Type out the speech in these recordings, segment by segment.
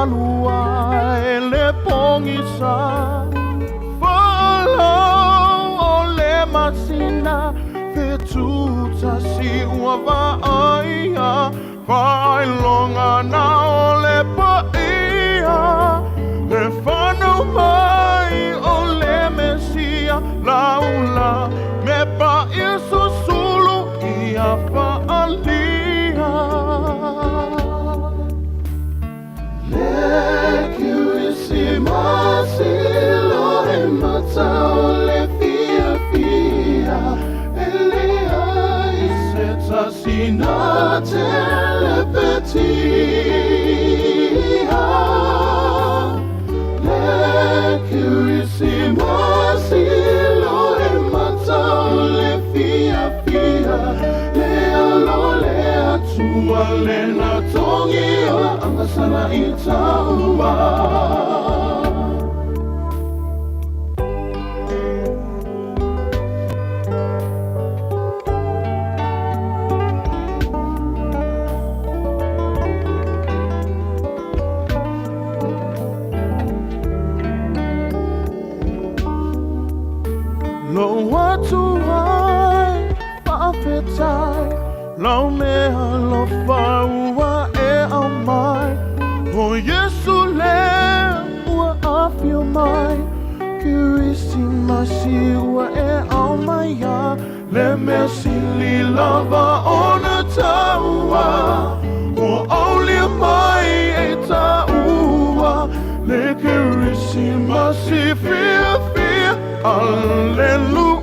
alua ele pongisa follow ole masina vetuta si uava aia vai longa na ole pa ia le fano mai ole mesia laula me pa isu sulu ia fa alia Masilo e matao le fia fia Elia i se tasina telepetia Le curisi masilo e matao le fia fia Le alo le atua le na tongia Angasana i taua Lo watu ai whawhetai Lau mea lo whaua e au mai O Yesu le ua awhio mai Kirisi masi ua e au mai a Le mea sili lava ona taua O aulia mai e taua Le kirisi masi fia fia Alleluia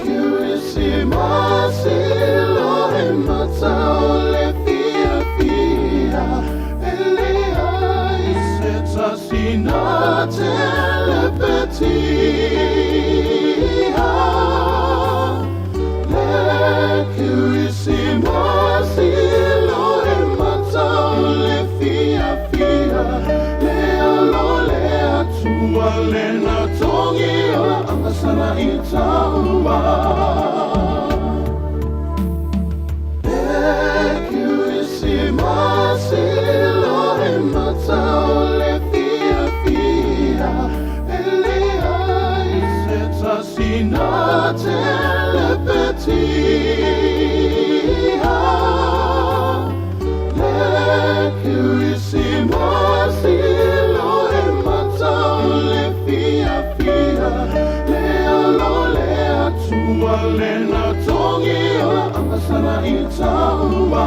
Curisi masilo e matao le fia fia Elia i se tasina telepetia Le curisi masilo e matao le fia fia Le na tongia angasana i taua E curisi masilo e matao le fia fia Elia i se tasina telepetia Le curisi masilo e matao le fia fia Le alo le atua le na tongia angasana i taua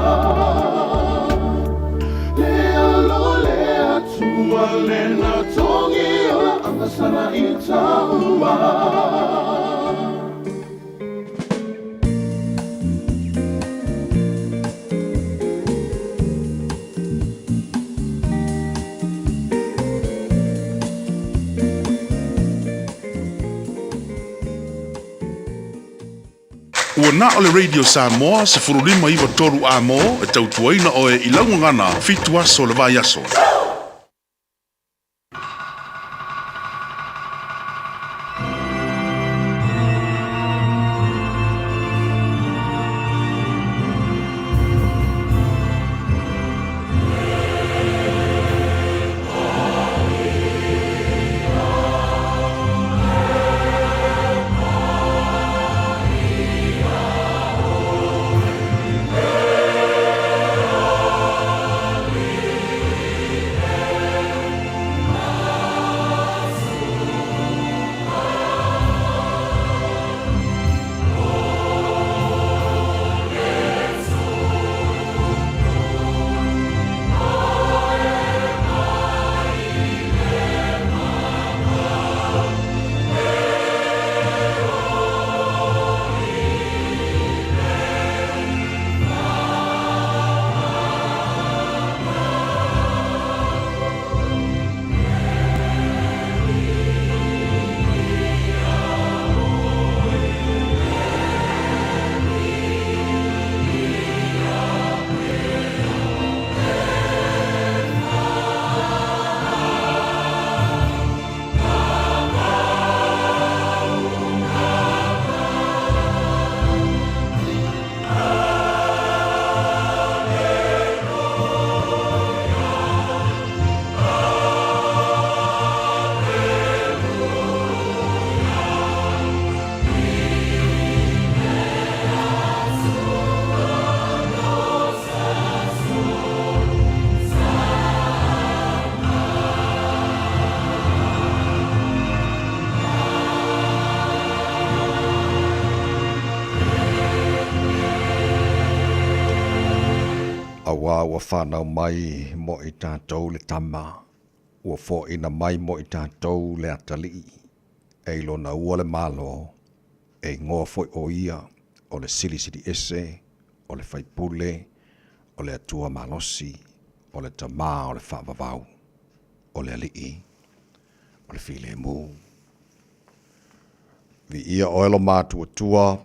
Le alo le atua le na tongia angasana i taua Ua na o le radio Samoa se furulima iwa toru a mo e tautuaina o e ilaungangana fitu aso le vai aso. Ua whanau mai mo I tātou le tama. Ua fo ina mai mo I tātou le atali. E lona ua le malo. E ngoa foi o ia. O le sili ese. O le faipule. O le atua malosi. O le tama o le whaavavau. O le alii. O le file mu. Vi ia oelo mātua tua.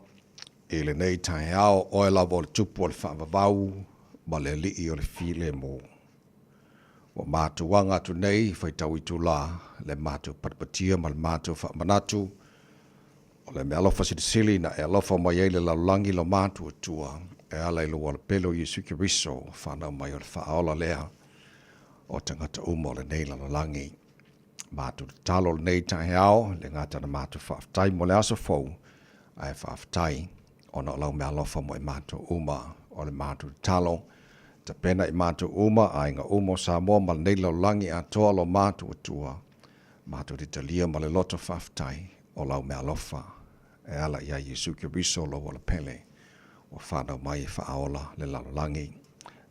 E le nei tai ao oela o le tupu o le whaavavau. Ma le alii o le file mu. Wa mātua wanga tu nei. Whaitau I tu la. Le mātua patpatia ma le mātua whaamanatu. O le me alofa sili na e alofa mai ele laulangi lo mātua tua. E ala ilo wala pelo Yesu Kiriso. Whanau mai o le whaaola lea. O tangata uma o le nei laulangi. Mātua talo le nei tahi ao. Le ngata na mātua whaaftai mo le aso fau. Ai whaaftai. O na lau me alofa mo e mātua uma. O le mātua talo. Ta pena I mātua uma. Ai nga umo sa moa ma le nei laulangi a toa lo mātua tua. Mātua te talia ma le loto whaaftai. O lau me alofa. E ala ia Yesu Kiriso lo wala pele. O whanau mai e whaaola le laulangi.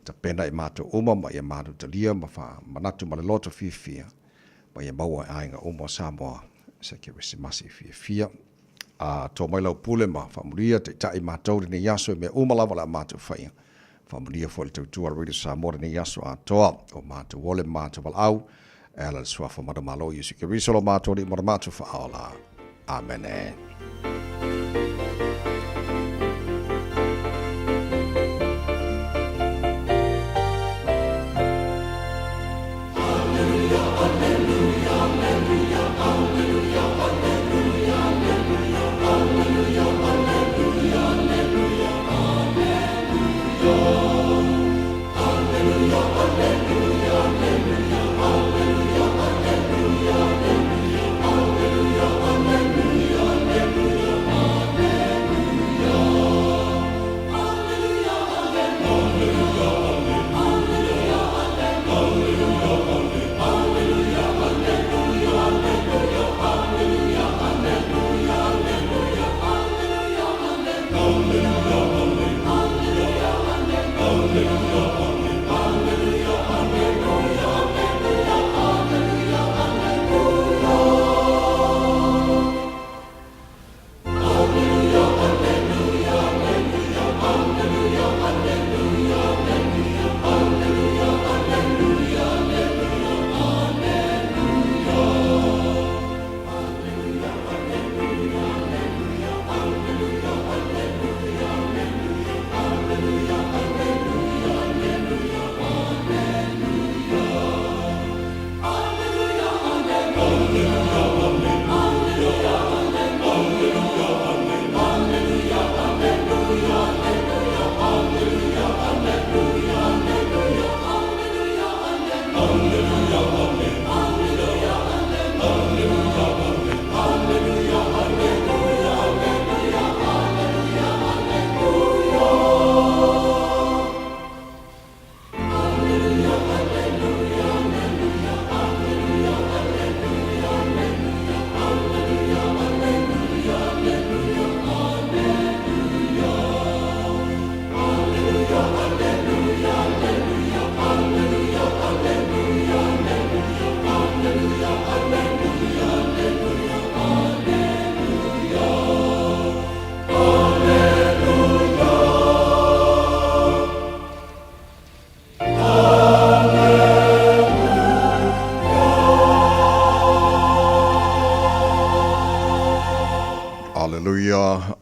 Ta pena I mātua uma ma I mātua talia ma wha manatu ma le loto fia. Ma I maua e ainga umo Samoa. Sa ke wisi masi fia. Tō mai lau pule ma whamuria te tai mātou ni yaso e me umalawa la mātou whaia. Whamuria fo le tautua Radio Samoa ni yaso a toa. O mātou wole mātou wal au. E ala le suafa madamalo Yesu Kiriso lo mātou ni mātou whaaola. Amen.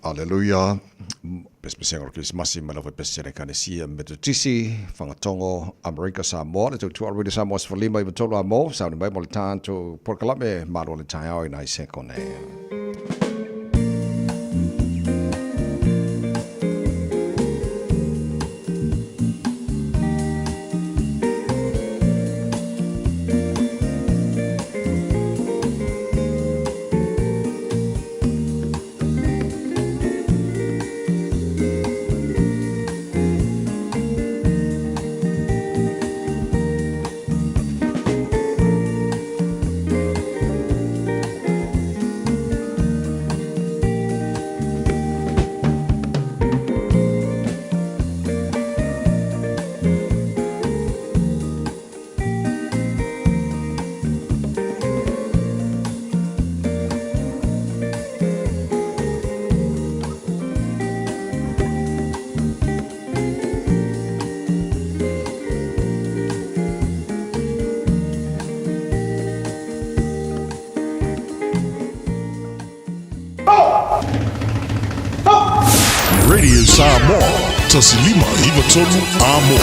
Aleluia. Pespesenga o Krismasi mana vai pesere kanesia metutisi whangatongo Amerika Samoa. Le tautua Radio Samoa se whalima I matolo a mo. Sauni mai mo le tānto porkalame maro le tai au I nai sekone. Radio Samoa. Tasilima iwa tolu amo.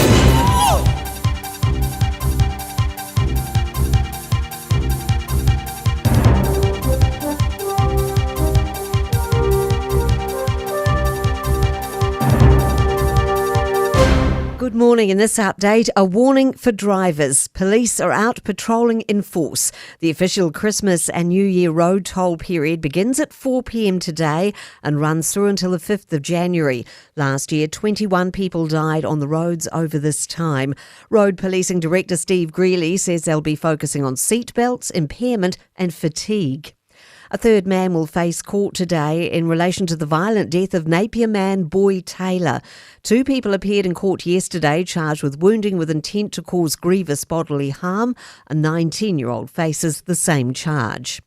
Good morning. In this update, a warning for drivers. Police are out patrolling in force. The official Christmas and New Year road toll period begins at 4 p.m. today and runs through until the 5th of January. Last year, 21 people died on the roads over this time. Road Policing Director Steve Greeley says they'll be focusing on seatbelts, impairment and fatigue. A third man will face court today in relation to the violent death of Napier man Boy Taylor. 2 people appeared in court yesterday charged with wounding with intent to cause grievous bodily harm. A 19-year-old faces the same charge.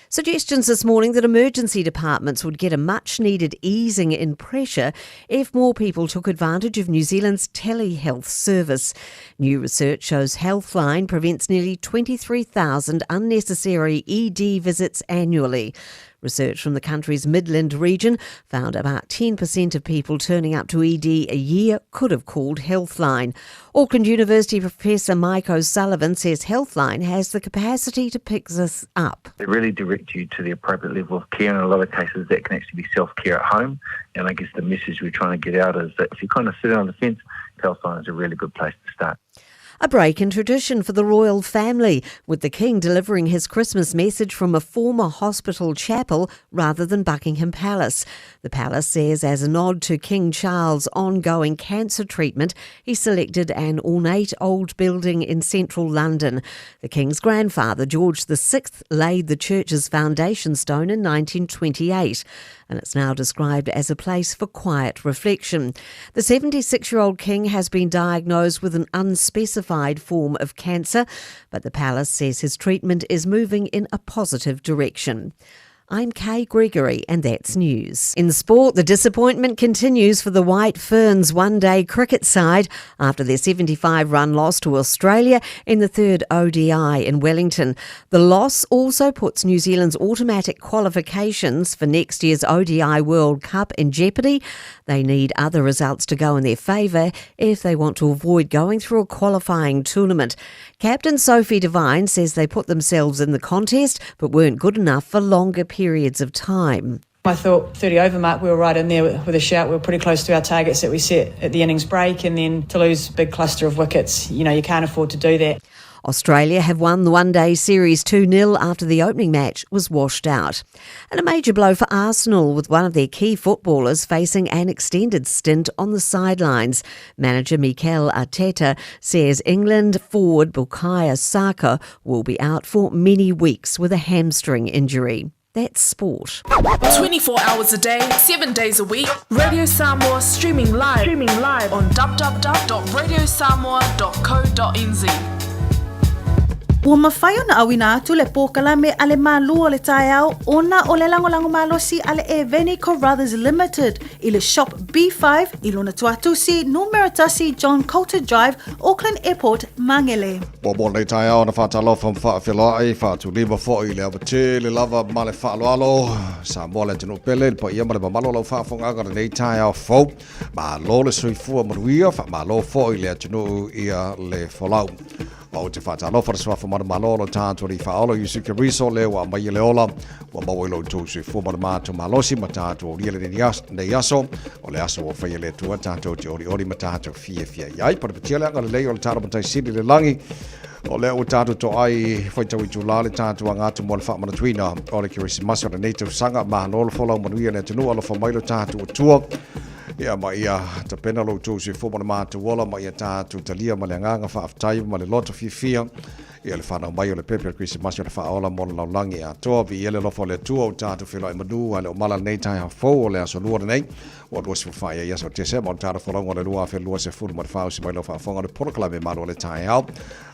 Suggestions this morning that emergency departments would get a much-needed easing in pressure if more people took advantage of New Zealand's telehealth service. New research shows Healthline prevents nearly 23,000 unnecessary ED visits annually. Research from the country's Midland region found about 10% of people turning up to ED a year could have called Healthline. Auckland University Professor Mike O'Sullivan says Healthline has the capacity to pick this up. They really direct you to the appropriate level of care. In a lot of cases, that can actually be self-care at home. And I guess the message we're trying to get out is that if you kind of sit on the fence, Healthline is a really good place to start. A break in tradition for the royal family, with the King delivering his Christmas message from a former hospital chapel rather than Buckingham Palace. The palace says as a nod to King Charles' ongoing cancer treatment, he selected an ornate old building in central London. The King's grandfather, George VI, laid the church's foundation stone in 1928, and it's now described as a place for quiet reflection. The 76-year-old King has been diagnosed with an unspecified form of cancer, but the palace says his treatment is moving in a positive direction. I'm Kay Gregory and that's news. In sport, the disappointment continues for the White Ferns one-day cricket side after their 75-run loss to Australia in the third ODI in Wellington. The loss also puts New Zealand's automatic qualifications for next year's ODI World Cup in jeopardy. They need other results to go in their favour if they want to avoid going through a qualifying tournament. Captain Sophie Devine says they put themselves in the contest but weren't good enough for longer periods of time. I thought 30 over mark, we were right in there with a shout. We were pretty close to our targets that we set at the innings break, and then to lose a big cluster of wickets, you can't afford to do that. Australia have won the one-day series 2-0 after the opening match was washed out. And a major blow for Arsenal, with one of their key footballers facing an extended stint on the sidelines. Manager Mikel Arteta says England forward Bukayo Saka will be out for many weeks with a hamstring injury. That's sport. 24 hours a day, 7 days a week. Radio Samoa streaming live on www.radiosamoa.co.nz. Ua mawhai ona awina atu le pōkala me ale mālua le tai au ona o le langolango malosi ale Eveni Carruthers Limited i le Shop B5 i lona tuatusi Numeratasi John Coulter Drive, Auckland Airport, Mangele. Bobo nei tai au na whātalo from whaawhiloai, whaatu lima fo i le awate, le lava ma le whaaloalo, sa moa le tino pele, le pa ia ma le mamalo lau whaafonga nei tai au fo, ma lo le soifua manuia, ma lo fo i le tino ia le folau. O te whaatalo whaaswafa mana malo lo tātua li whaolo Yusuke Riso le wa mai le ola wa maui lo tūsu fu mana mātu malosi ma tātua o lia le nei aso o le aso o whaia le tua tātua te ori ma tātua fia iai para patia le anga le leo le tātua matai siri le langi o le o tātua to ai whaitau i tūla le tātua ngātu mo le wha mana tuina o le kirisimasi o le neitau sanga ma nolo wholau manuia le tunu alo whamailo tātua tua ia ma ia ta pena lo tu se fo ma tu wala ma ia ta tu talia ma le nganga fa aftai ma le loto fifia ia le fana mai o le pepe Christmas le fa ola mo la langi a to vi ele lo fo le tu o ta tu filo madu ale o mala nei tai ha fo o le aso lua nei o lo se fa ia so te se mo ta fo lo le lua fe lua se fu ma fa o se mai lo fa fo le por club ma le tai au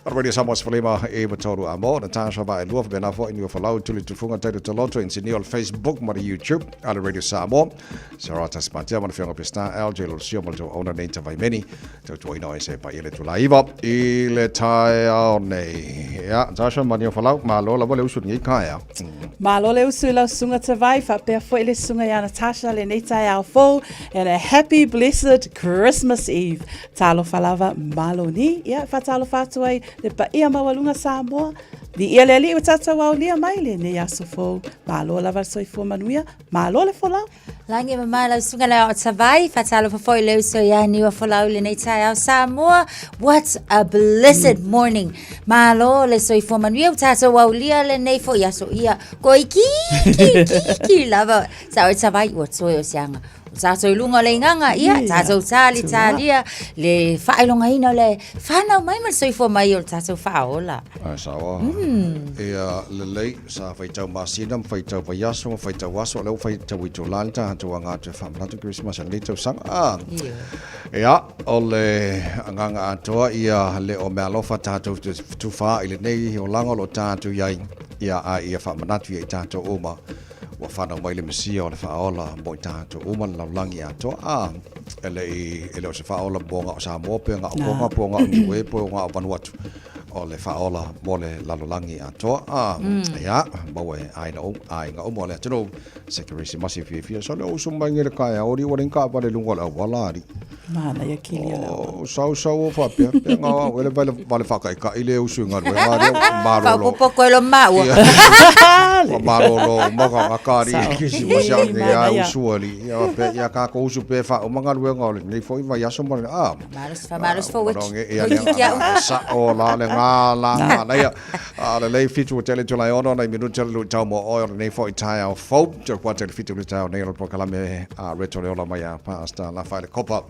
Radio Samoa Falema e Matoru Amo na tasha ba e lua be na fo in fa lau tu le tu funga te to loto in sinio Facebook ma YouTube ala Radio Samoa sarata spatia ma fe Star Algae lo sio mo ona nei tawai meni tau tuai no se pa ile tu laiva ile tai au nei ya Joshua mani o falau malo la vole usu ni kaia Malo le usu la sunga tawai fa pe fo ile sunga ya Natasha le nei tai au fo and a happy blessed Christmas Eve talo falava malo ni ya fa talo fa tuai le pa ia mawalunga Samoa Di ia le ali o tata wau lia mai le ne aso fo malo la va soi fo manuia malo le fo lau Langi mama la sunga la o tawai fatalo fo foi le so ya ni wa fo lau le nei tai au Samoa what a blessed morning malo le soi fo manuia o tata wau lia le nei fo ya so ia ko ki lava sa o tawai o so o sianga Tato lunga le nganga ia tato tali talia le failonga ina le fana mai mal soi fo mai o tato faola. Sawa. Ia le lei sa fai tau masina fai tau vayaso fai tau waso le fai tau itu lanta tu anga te famna tu Christmas le tau sang. Ia ole nganga atoa ia le o mealofa tato tu fa ile nei o langa lo tato ia ia famna tu ia tato oma. Wa fana mai le mesia o le faola mo tato uma la langi ato ele o se faola bonga sa mo pe nga bonga we po nga Vanuatu o le faola mo le lalolangi ato ya bawe ai nga mo le tino security massive fia so le usu mangi le kai ori ori ka pa le lungo la wala ri mana ya kilia la so fa pe nga ele vale fa kai ka ile usu nga we maro lo fa po lo ma o maro lo mo ka kari kisi mo sia ni ya usu ali ya ka ko usu pe fa o manga we nga le nei foi vai aso mo maros fo which sa o la le la na ya le lei fitu tele to la ono na minuto lu tau mo o nei foi tai au fo to kwa tele fitu lu tau nei lo po kala me reto le ola mai pasta la fa le copa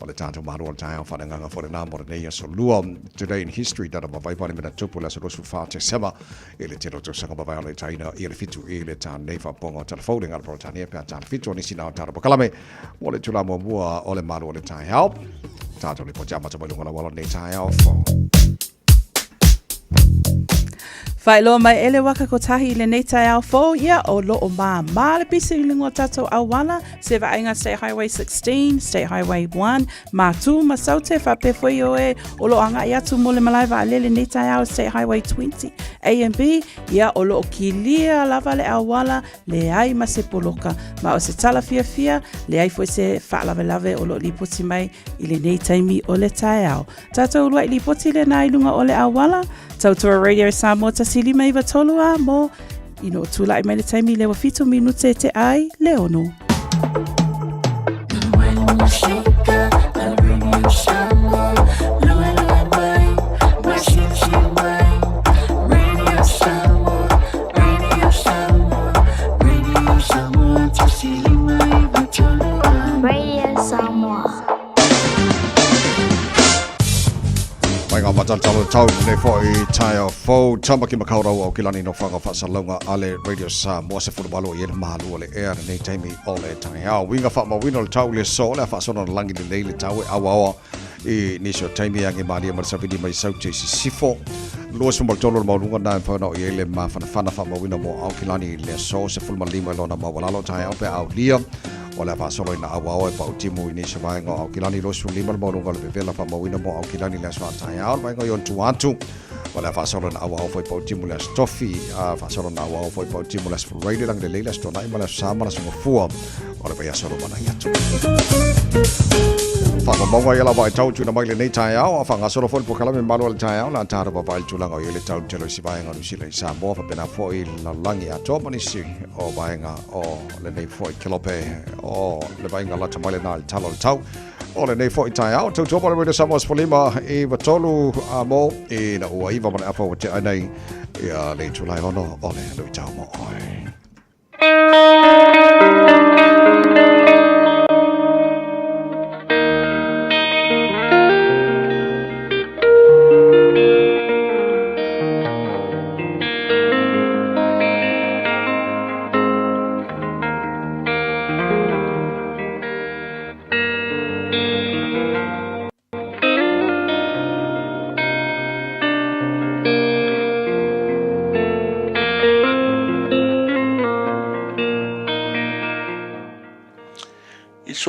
o le tanto maro tai au fa nga for na mo nei so lua today in history that of vai vai me na tupu la so su fa te sema ele telo to sanga vai le tai na ele fitu ele tan nei fa pongo telefoning al pro tania pe tan fitu ni sina ta po kala me o le tula mo bua o le maro le tai au tanto le po jama to balunga la wala nei tai au fo Failo mai ele waka ko tahi le nei tai au fo ia o lo o ma le pisi lingo tato awala se va inga State Highway 16 State Highway 1 ma tu ma saute fa pe foi o lo anga ia tu mo le malaiva le nei tai au State Highway 20 A and B ia o lo kilia lava le awala le ai ma se poloka ma o se tala fia le ai foi se fa lave o lo lipoti mai i le nei taimi o le tai au tato ulua i lipoti le nai lunga o le awala Tautua Radio Samoa tasili mai vatolua mo ino tula i mai le taimi lewa fitu minute te ai leono. Nga matan tau nei foi tai o fo tamba ki makaura o kilani no fanga fa salonga ale radio sa mo se fu balo ye malu le air nei taimi all the time ha winga fa ma wino tau le so le fa sono langi le le tau awa e ni so taimi ange mali mar sa vidi mai sau te sifo lo so mal tolo ma lunga na fa no ye le ma fa fa ma wino mo au kilani le so se fu malima lo na ma wala lo tai au pe au lia o le fa solo ina awa pa utimu ni se vai ngo au kilani lo su lima mo lunga le vela fa ma wino mo au kilani le so tai au vai ngo yon tu atu o le fa solo na awa foi pa utimu le stofi fa solo na awa foi pa utimu le fu radio lang le le sto na ma le sama na so fu o le vai solo mana ya tu fa mo mo ya la vai tau tu na mai le nei tai au fa nga solo foi po kala me malo le tai au na ta ba vai tu lang o ye le tau telo si vai ngo si le sa mo fa pena foi la langi a to mani si o vai nga o le nei foi kilope o le vai nga la ta mai le na talo tau o le nei foi tai au to mo le samos folima e vatolu mo e na o iva mo afa o te ai ya le tu lai ono o le lo tau mo oi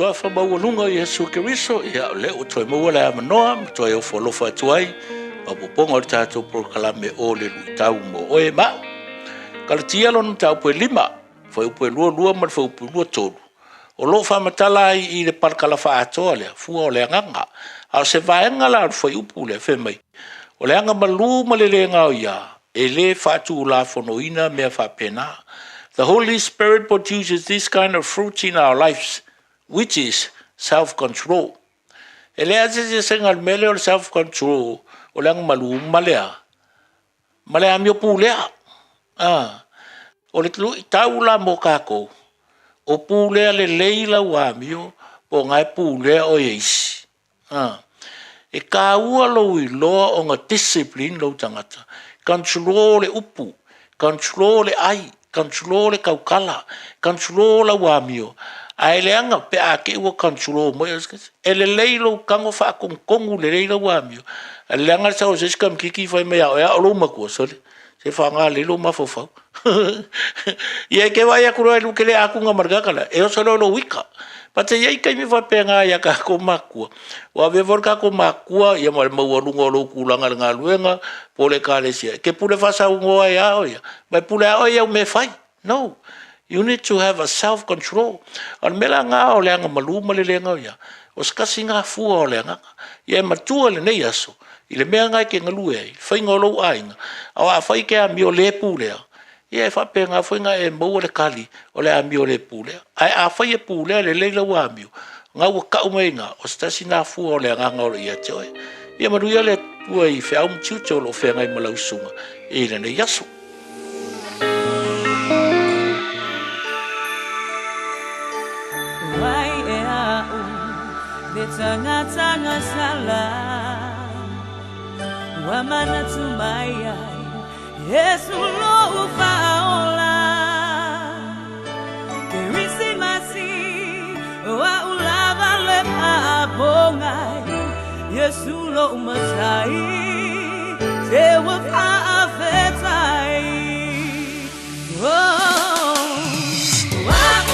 soa fa mau lunga I Yesu Keriso ia le o toi mau le amanoa toi o folofa atuai o poponga o tātou proklame o le luitau mo oe ma kalatia lona tau pue 5 fa upe lua ma fa upe lua tolu o lo fa matala I le parkala fa atoa le fua o le nganga a se vaenga la fa upu le fe mai o le anga malu ma le lenga o ia e le fa tu la fonoina me fa pena. The Holy Spirit produces this kind of fruit in our lives, which is self-control. Ele se sengal mele o self-control o lang malu malea. Malea mio pulea. O le tlu taula mo kako. O pulea le leila wa mio po ngai pulea o yeisi. E ka ua lo I loa o nga discipline lo tangata. Control le upu, control le ai. Control kaukala, control la wamio. Ai leanga pe ake ua control mo ele leilo kango fa kongu le leilo wamio. Leanga sa o seska mkiki fa me ya o lo mako sole. Se fa nga lelo mafofa. Ye ke vai akuro lu ke le aku nga margakala. E o solo lo wika. Pate ye kai me fa penga ya ka ko makua. Wa ve vor ka ko makua ye mo mo lungo lo kulanga nga luenga pole kalesia. Ke pule fa sa ngo ya o ya. Ba pule o ya me fai. No. You need to have a self-control. Al mela nga o le nga maluma le nga ya. O ska singa fu o le nga. Ye matua le nei aso. Ile mea nga ke ngalu e. Fai ngolo ainga. Awa fai ke a mio le pule. Ye fa penga foi nga e mo le kali o le amio le pule. Ai a fai e pule le leila wa amio. Nga wa ka umenga o sta sina fu o le nga ngolo ia toe. Ye maruia le tua I fe au mtuto lo fe nga I malausunga. E le ne yaso. Wai e au le tanga sala wa mana tumaya Yesu lo ufaola Kerisi masi wa ulava le papongai Yesu lo umasai te wa afetai wa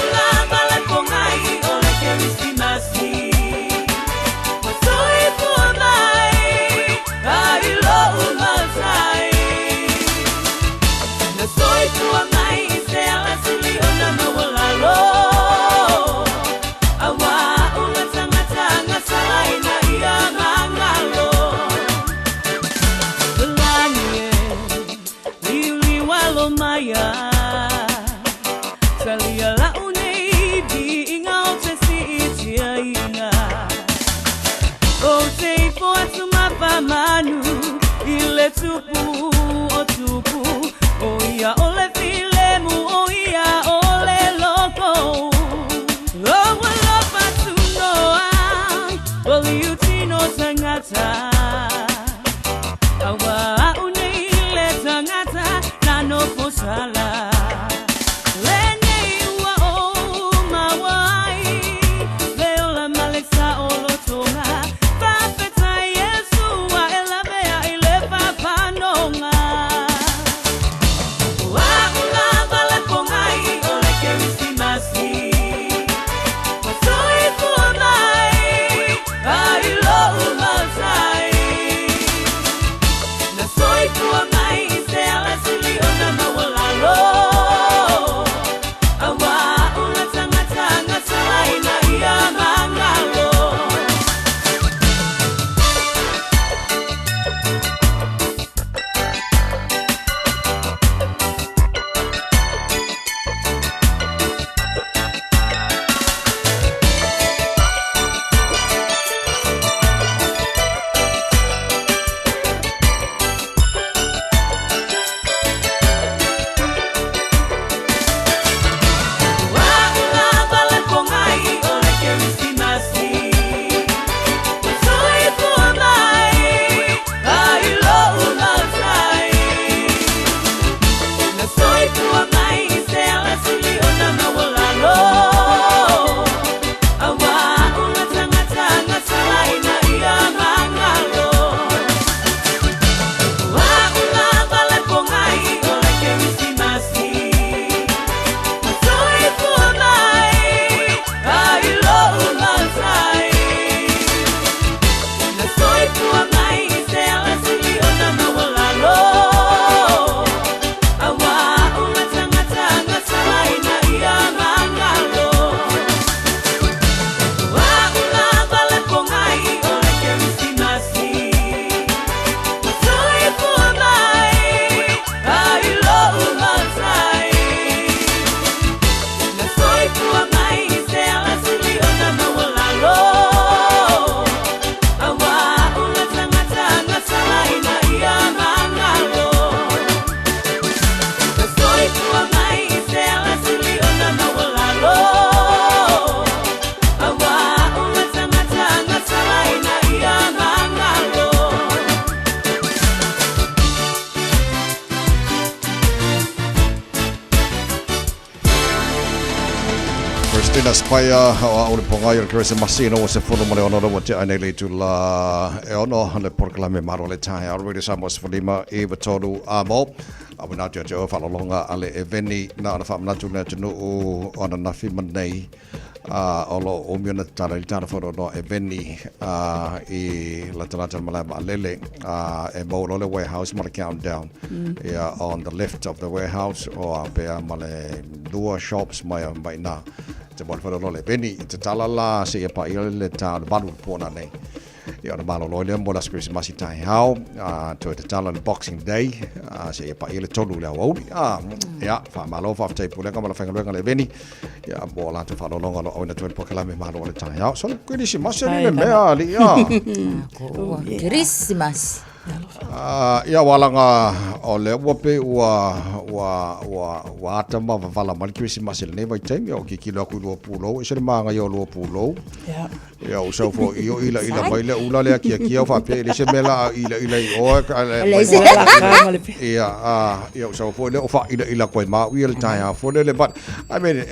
ulava le pongai ole kerisi masi Wasoi punai ai lo umasai Soy tu amai se alasili ona mawalalo awa una tanga salai na ia ngalo Belanie liuli walo maya salia la unei di inga o te si itia inga o te ifo atu mapamanu ile tupu o tupu Oia ole filemu, oia ole loko Loa lopa tunoa, oli utino tangata Awa unile tangata, nano posala Lene ua o mawai, leo la maleksa olo tonga Papeta Yesu wa elamea ile papanonga Wasoi punai ai lo umasai na spaya o le ponga yo Chris Masino se fono mo le ono mo te ane le tula e ono le proclame maro le tai already samos folima e vatoru amo abuna te jo fa longa ale eveni na fa na tu na tunu o ona na fi manei olo o miona tara tara fono no eveni e la tara mala lele e mo le warehouse mo countdown on the left of the warehouse or pe male dua shops mai na te bon fa lo le veni te tala la se e pa ile ta balu pona nei ia na malo lo le mo la Christmas tai how to te tala Boxing Day se e pa ile tolu le au ia fa malo fa te pule ka mala fa ngalo le veni ia bo la te fa lo longa lo ona tu po kala me malo le tai how so Christmas le me ali Christmas ia walanga o le wape wa atama vala mal Christmas le vai time o ki kilo ku lo pulo se manga yo lo pulo ia o so fo io ila mai le ula le ki fa pe le se mela ila o ia o so fo le o fa ila ko ma wi le time fo le but I mean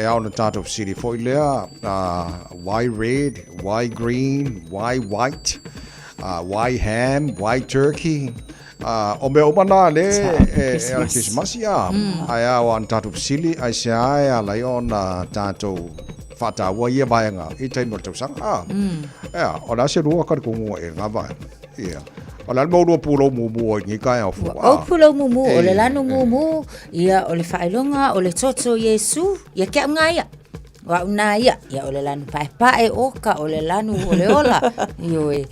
on the top of city fo le why red why green why white why ham, why turkey? O me omana le Christmas ia. Ai wan tatu sili ai se ai lai ona tatu fata wa ia bainga I tai mo tau sanga. Ona se rua ka ko mo e ngava. Ia. Ona mo ro pulo mu ni kai au fu. O pulo mu o le lanu mu ia o le failonga o le toto Yesu ia ke ngai. Wa una ia o le lanu pae oka o le lanu o le ola ioi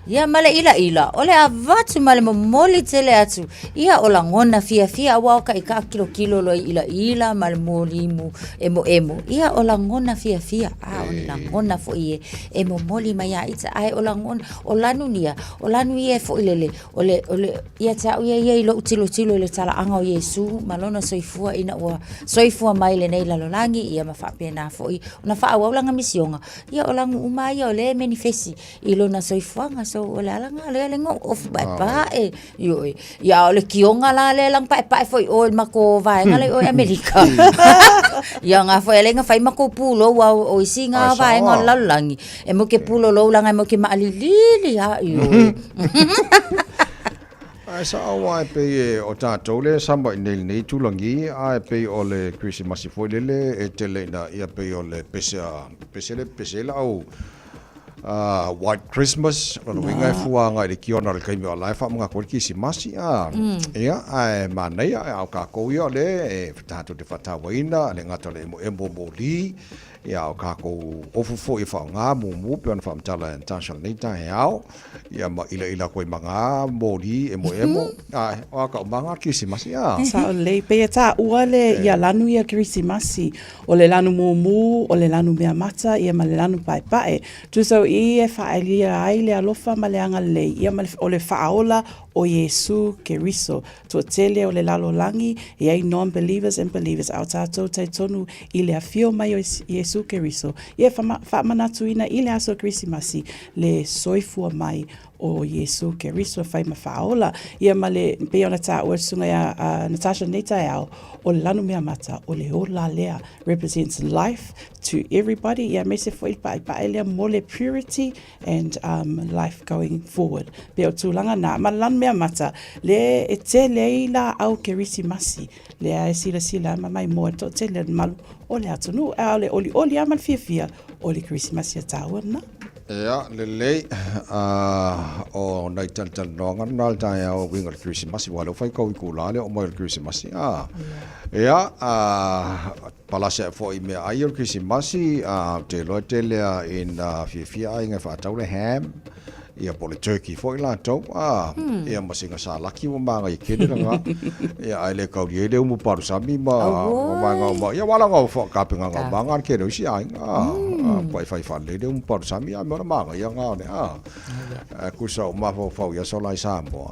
ia male ila o le avatu male momoli tele atu ia o la ngona fia wa ka ika kilo lo ila male molimu emo ia o la ngona fia o la ngona fo ie emo moli maya ita ai o la ngona o lanu ie fo ilele o le ia ta ia ilo tilo le tala anga o Yesu malona soifua ina wa soifua mai le nei lalolangi ia mafa pena fo I ona fa wa langa misionga ia o langu umai o le manifesti ilo na soifuanga so o la nga le ngo of pa yo ya o le kionga la le lang pa foi o mako vai nga le o America ya nga foi le nga fai mako pulo wa o singa vai nga la langi e mo ke pulo lo langa mo ke malili ha yo ai sa awai pe o tatou le samba nei tulangi ai pe o le Christmas foi le e tele na ia pe o le pese au White Christmas no winga fua nga le kiona le kaimi o life mga ko ki si masi ia ai manai au ka ko yo le tatou de fatawaina le ngata le mo moli ia o ka ko ofu fo I fa nga mu pe on fa mtala intention nei ta hao ia ma ila ko manga moli emo o ka manga ki si masi sa le pe ta uale ia lanu ia Christmas o le lanu mu o le lanu mea mata ia ma le lanu pae tu so I fa alia ai le alofa ma le anga le ia ma o le faola o Yesu Keriso to tele o le lalolangi ia non-believers and believers out tatou taitonu I le afio mai o Yesu Keriso ia fa manatuina I le aso Christmasi le soifua mai o Yesu Keriso fai mafaola ia ma le pe ona ta o sunga ia Natasha Netayao o le lanu mea mata o le ola lea represents life to everybody ia me se foi pa ele mole purity and life going forward pe o tulanga na ma lanu mea mata le e te leila au Kerismasi le a sila mai mo to te le malu o le atunu ale oli amal fia o le Christmas ia tawana ia le o nei tal nonga nal tai o winga Christmas wa lo fai ko ku la le o mo Christmas ia palasa fo I me ai Christmas te lo tele in fia inga fa tau le ham ia pole turkey foi la tau ia masinga sa laki mo manga I kene nga ia ai le kau ye le mo paru sami ma ia wala nga fo ka pinga nga manga ke no si ai pai fai fa le mo paru sami ia mo manga ia nga ne ku sa ma fo ia so lai sa mo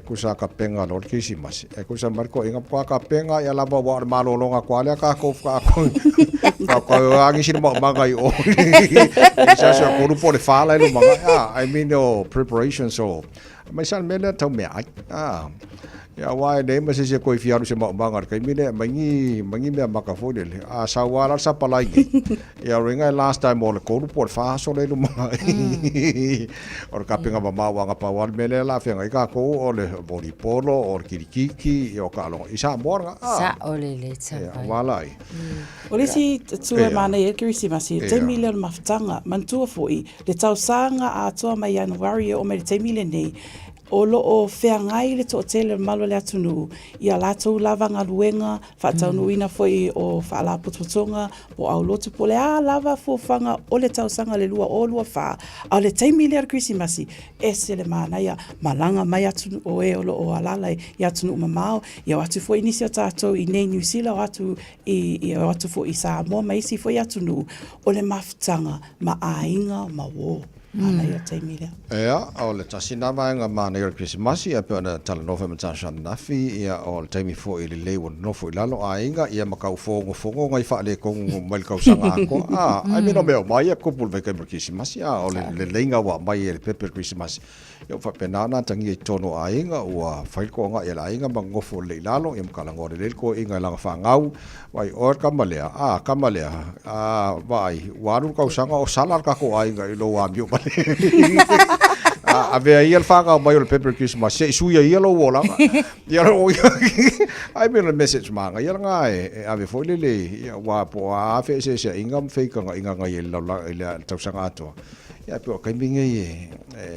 ku sa ka penga no Christmas ku sa marco inga ka penga ia la bo ma lo nga kwa le ka ko ka angi si mo manga I o sa sa ko po le fa la lo manga I mean no preparation so my son mena tau me Ya wai nei masih se koi fiaru se bangar kai mine mangi me maka foi le a sawala sa palai ya ringa last time ole ko por fa so le luma or kapinga mama wanga pa wal mele la fenga ka ko ole body polo or kirikiki yo ka lo isa morga sa ole le tsa walai Ole si tu mana e Christmas te mile maftanga mantua foi le tau sanga a toa mai January o me te mile nei o lo o fea ngai le to tele malo le atunu ia latou lava ngaluenga fatau ina foi o fala pututonga o au lotu pole a lava fo fanga o le tau sanga le lua o lua fa a le taimi le Christmas e se le mana ia malanga mai atunu o e o lo o alala ia atunu mamao ia atu foi inisio tato i nei New Zealand atu i atu foi i Samoa mai si foi atunu o le maftanga ma ainga ma wo ana ia taimi le o le tasina vaenga mana i Christmas ia pe ona tala November tashan nafi ia o le taimi fo i le lewa no fo i lalo ainga ia makau fongo ngai fa le kong mal kau sanga ko ai mino meo mai ia kupul ve kai Christmas ia o le lenga wa mai le pepper Christmas ia fa penana tangi i tono ainga ua fail ko nga ia ainga mangofo le lalo ia makala ngore le ko inga langa fa ngau wai or kamalea vai waru kau sanga o salar ka ko ainga i lo wa bio a vea ia whanga mai o le pepper Christmas se suia ia lo wola ia lo ai me le message manga ia nga ave foi le ia wa po a fe se ingam fake nga ngai le tau sanga ato ia pe kai minge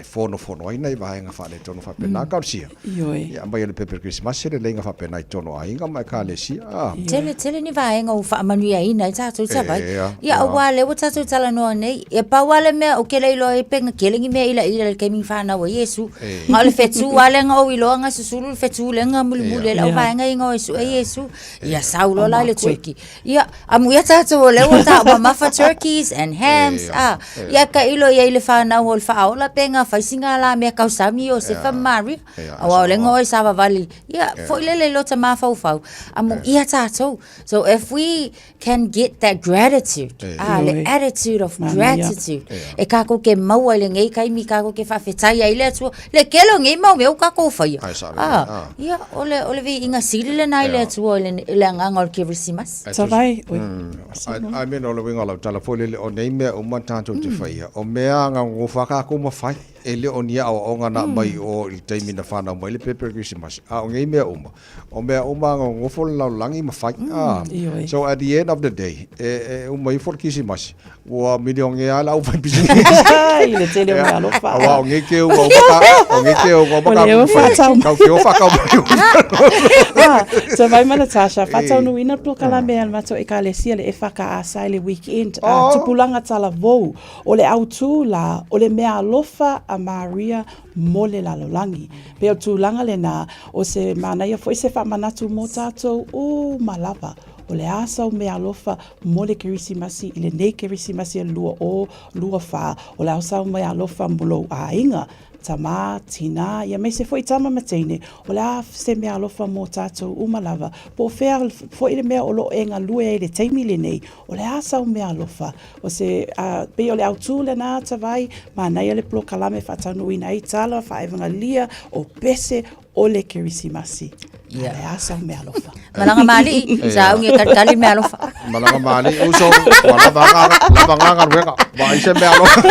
fono ai nei vai nga fa le tono fa pena ka sia ia mai le pepper Christmas se le nga fa pena tono ai nga mai ka le sia tele ni vai nga fa manu ia ina ta tu sa vai ia wa le wa ta tu tala no nei e pa wale me o ke le lo e penga kelingi me ila ke mi fa na wa Yesu nga le fetu wale nga o ilo nga susulu fetu le nga mulmule la vai nga nga Yesu ia saulo la le turkey ia amu ia ta tu le wa ta ma fa turkeys and hams ia ka ilo ia le fa na o fa ola penga fa singa la me ka sami o se fa mari awa le ngoi sa vali ia fo le lo ta ma fa amu ia ta so if we can get that gratitude the attitude of gratitude e ka ko ke mau le ngai kai mi ka ko ke fa fetai ai le tu le kelo ngai mau me ka ko fa ia ole vi inga sile na le tu le ngangol ke Christmas sa vai I mean ole winga la tala fo le o nei me o matato te fa ia o mea nga ngofaka ko ma fai ele onia o nga na mai o il taimi na fana mai le pepper Christmas o ngai me o mea nga ngofol la langi ma fai so at the end of the day o mai for Christmas o milion ia la o vai bisi ile tele o alo fa o ngai ke o ka ka ke o fa ka so vai mana Tasha fatau no ina plokala me al mato e ka le sia le e faka a le weekend tupulanga tala vou o le autu la o le mea alofa a Maria mole la lolangi pe o tulanga le na o se mana ia foi se fa manatu mo tatou o malava o le asa o mea alofa mole kerisimasi ile nei kerisimasi lua fa o le asa o mea alofa mbulo a inga tama tina ia me se foi tama matene o la se me alofa mo tatou umalava po fea foi le mea o lo enga lue le taimi le nei o le asa o me alofa o se pe o le autu le na tavai ma na ia le plokalame fatanu ina i tala fa evanga lia o pese o le kerisimasi ia le asa o me alofa malanga mali sa unge karkali me alofa malanga mali uso wala banga wenga ba ise me alofa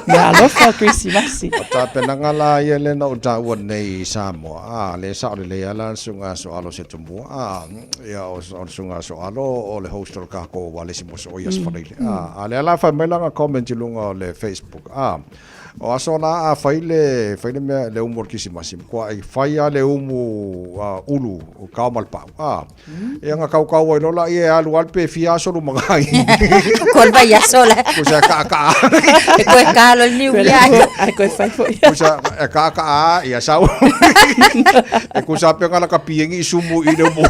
me alofa Christmas ta penanga la ia le no ta won nei Samoa le sa le ala sunga so alo se tumbu ia o sunga so alo o le hostel ka ko wale simo so ia sfale ale ala fa melanga comment lunga le Facebook o asona faile me le umor Christmas ko ai faia le umu ulu ka malpa ia nga kau ai lola ia alu alpe fiaso lu magai kon vai sola ko sa ka ko ka lo niu ya ai ko fai fo ko sa ka ia sau ko sa pe ngala ka piengi sumu i le mo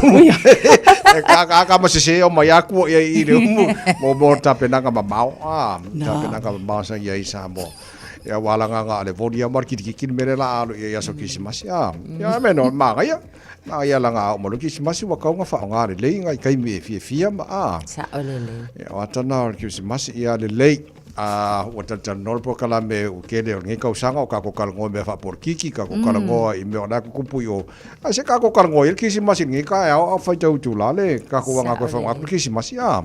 ka ma se o mai aku ia i le umu mo ta penanga mamau ta penanga mamau sa ia isa mo ya wala nga le vodia markiti mere la alo ya so Christmas ya meno maga ya la nga mo Christmas wa ka nga fa nga le ngai kai me fia ma sa olele ya watana Christmas ya le o tata nol po kala me o kele o ngi kausanga o ka ko kala ngoi me fa por kiki ka ko kala ngoi I me ona ko kupu yo a se ka ko kala ngoi kisi masi ngi ka a fa tau tu la le ka ko nga ko fa nga kisi masi a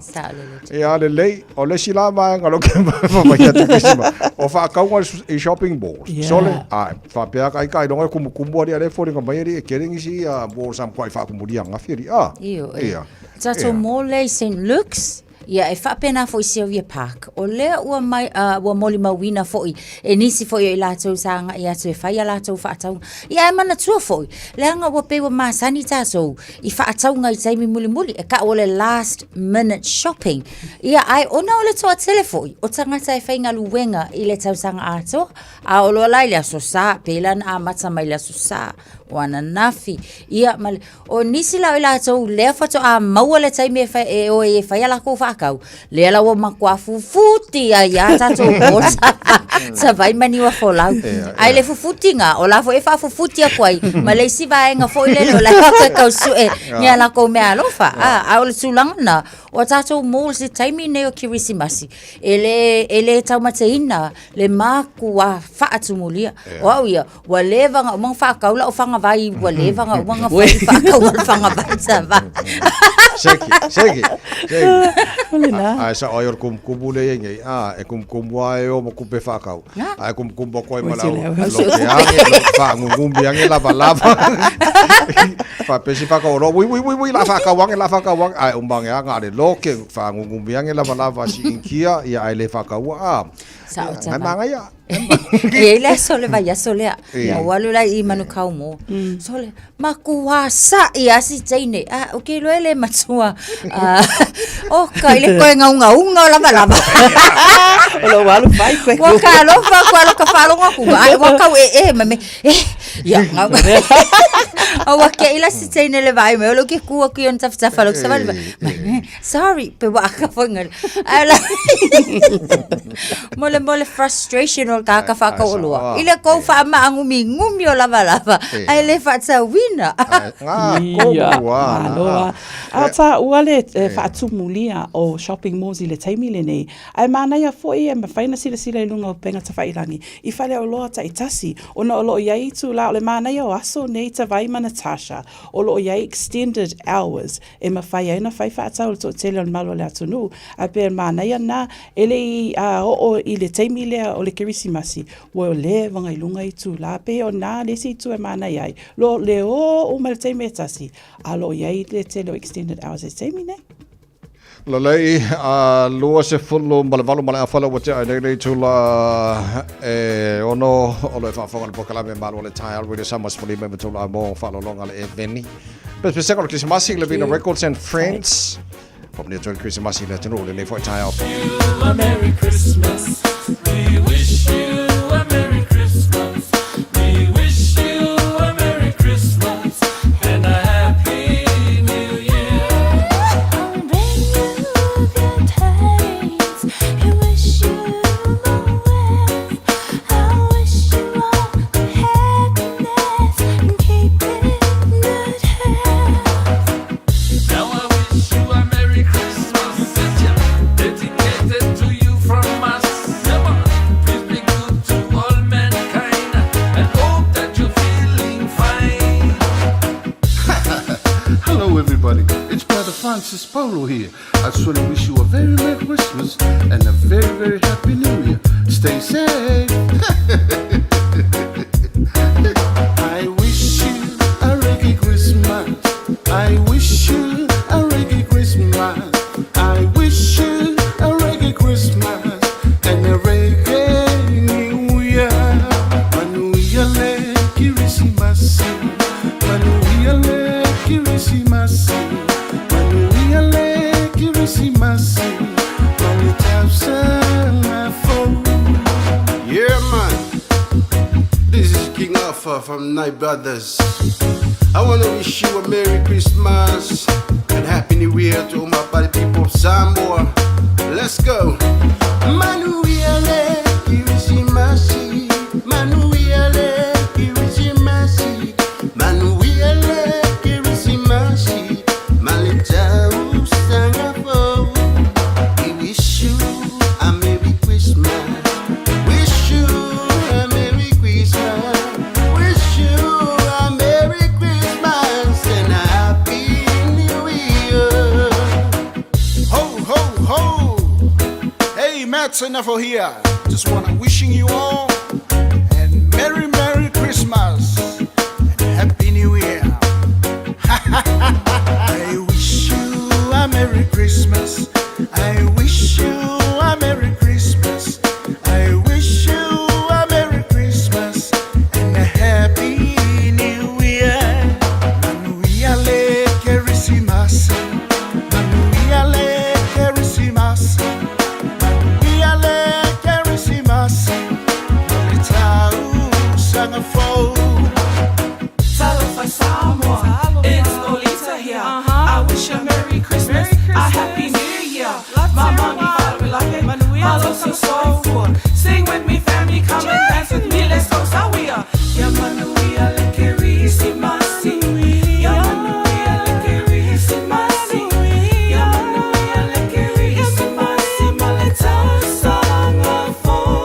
ya le o le sila ma ngalo ke fa ma ya tu kisi ma o fa ka ngoi I shopping mall so le a fa pe ka ka no ko kumbu ari ale fo nga mai ri kele ngi si a bo sam ko fa ko muri nga firi a ia tato mole St. Luke's ia e whapena fo I Sylvia Park. O lea ua mai ua moli mawina fo I e nisi fo I lātou sanga I atu e whai a lātou whaatau. Ia e mana tua fo I. Lea nga ua pewa māsani tātou I whaatau ngai taimi muli muli. E ka ole last minute shopping. Ia ai ona ole toa telefo I. O tangata e whai ngalu wenga I le tau sanga ato. A olo lai lea so sa. Pelan a mata mai lea so sa. Wana nafi. Ia male. O nisi lau I lātou lea whato a maua le taimi e o e whai a lako whaakau. Lea lau o makua fufuti a ia tatou bota. Sa vai mani wa folau. Ai le fufuti nga. O la fo e wha fufuti a kwai. Ma le si vai nga fo I le o la haka kau sue. Nia la kou mea alofa. A o le tulangana. O tatou mōl se taimi ne o kirisimasi. E le tau mateina. Le maku a whaatumulia. O au ia. Wa le vanga o mga whaakau la o whanga vai. Wa le vanga o mga whaakau wa whanga vai sa vai. Seki. Ai sa oyor kumkumu le yengi. E kumkumu ai o mo kumpe whakau. Ai kumkumu koi malau. Lo fa ngumbi ange lava. Fa pesi whakau ro. Ui la whakau ai umbange anga ale loke fa ngumbi ange lava si inkia ia ai le whakau a. Ngai manga ia. E le sole vai a sole a. O walu la I manu kau mo. Sole makuasa I asi teine. O ke loe le matua. O kai le koe ngau lava. O lo walu vai koe. Wa ka lo fa ko lo ka fa lo ngaku. Ai wa ka me. Ya ngau. O wa ke ila si teine le vai me. O lo ke ku ki on taf lo sa vai. Sorry, pe wa ka fongal. Ala. Mole frustration o ka whakaolua. Ile kou wha ama angumi o lava. Ai le wha wina. A ta ua le whaatumulia o shopping malls I le taimile nei. Ai mana ia foi e mawhaina sila I lunga o penga ta whairangi. I whale o loa ta I tasi. O na o loo iai tu la o le mana ia o aso nei ta vaima Natasha. O loo iai extended hours. E mawhai aina whai whaatau le to tele on malo le atunu. A pe mana ia na ele o I le taimile o le kirisimasi. Wo le vanga I lunga I tu la pe o na le si tu e mana iai. Lo le o ma le taime tasi. A lo iai le tele o extended hours e taimi nei. La lei lua se fullo malavalu mala afala wate ai nei tula ono o le whaafonga le pokala me malu le tai already samas fuli me tula mo falo longa le eveni. But se ko Christmas le vina records and friends. Probably to Christmas le tenu le foi tai off. A Merry Christmas. We wish you a Merry Christmas. We wish you a Merry Christmas and a Happy New Year. I'll bring you good tidings. I wish you long life. I wish you all good happiness and keep it good health. Now I wish you a Merry Christmas. Dedicated to you from us. Please be good to all mankind and hope that you're feeling fine. Hello everybody, it's Brother Francis Paulo here. I just want to wish you a very Merry Christmas and a very, very Happy New Year. Stay safe. I wish you a reggae Christmas. I wish you a reggae Christmas. I wish you a reggae Christmas and a reggae New Year. Manuia Kirisimasi. Manuia Kirisimasi. Manuia Kirisimasi. Yeah, man. This is King Alpha from Night Brothers. I want to wish you a Merry Christmas and Happy New Year to all my body people of Samoa. Let's go. Manuia Kirisimasi. Manuia Kirisimasi. Manuia Kirisimasi. Malita Usangafo. We wish you a Merry Christmas. Matt's enough for here. Just wanna wishing you all and Merry Christmas and Happy New Year. I wish you a Merry Christmas. I wish you a Merry Christmas. I wish you a Merry Christmas and a Happy New Year. Manuia le Christmas. Manuia le Christmas. Manuia le Christmas. Malita usanga fo. Talofa Samoa, it's Lolita here. I wish you a Merry Christmas, a Happy New Year. My mommy thought we like it, Malo so soulful. Sing with me, family, come and dance with me. Let's go, Sawia. Ya Manuia le Christmasi. Ya Manuia le Christmasi. Ya Manuia le Christmasi. Maleta song for.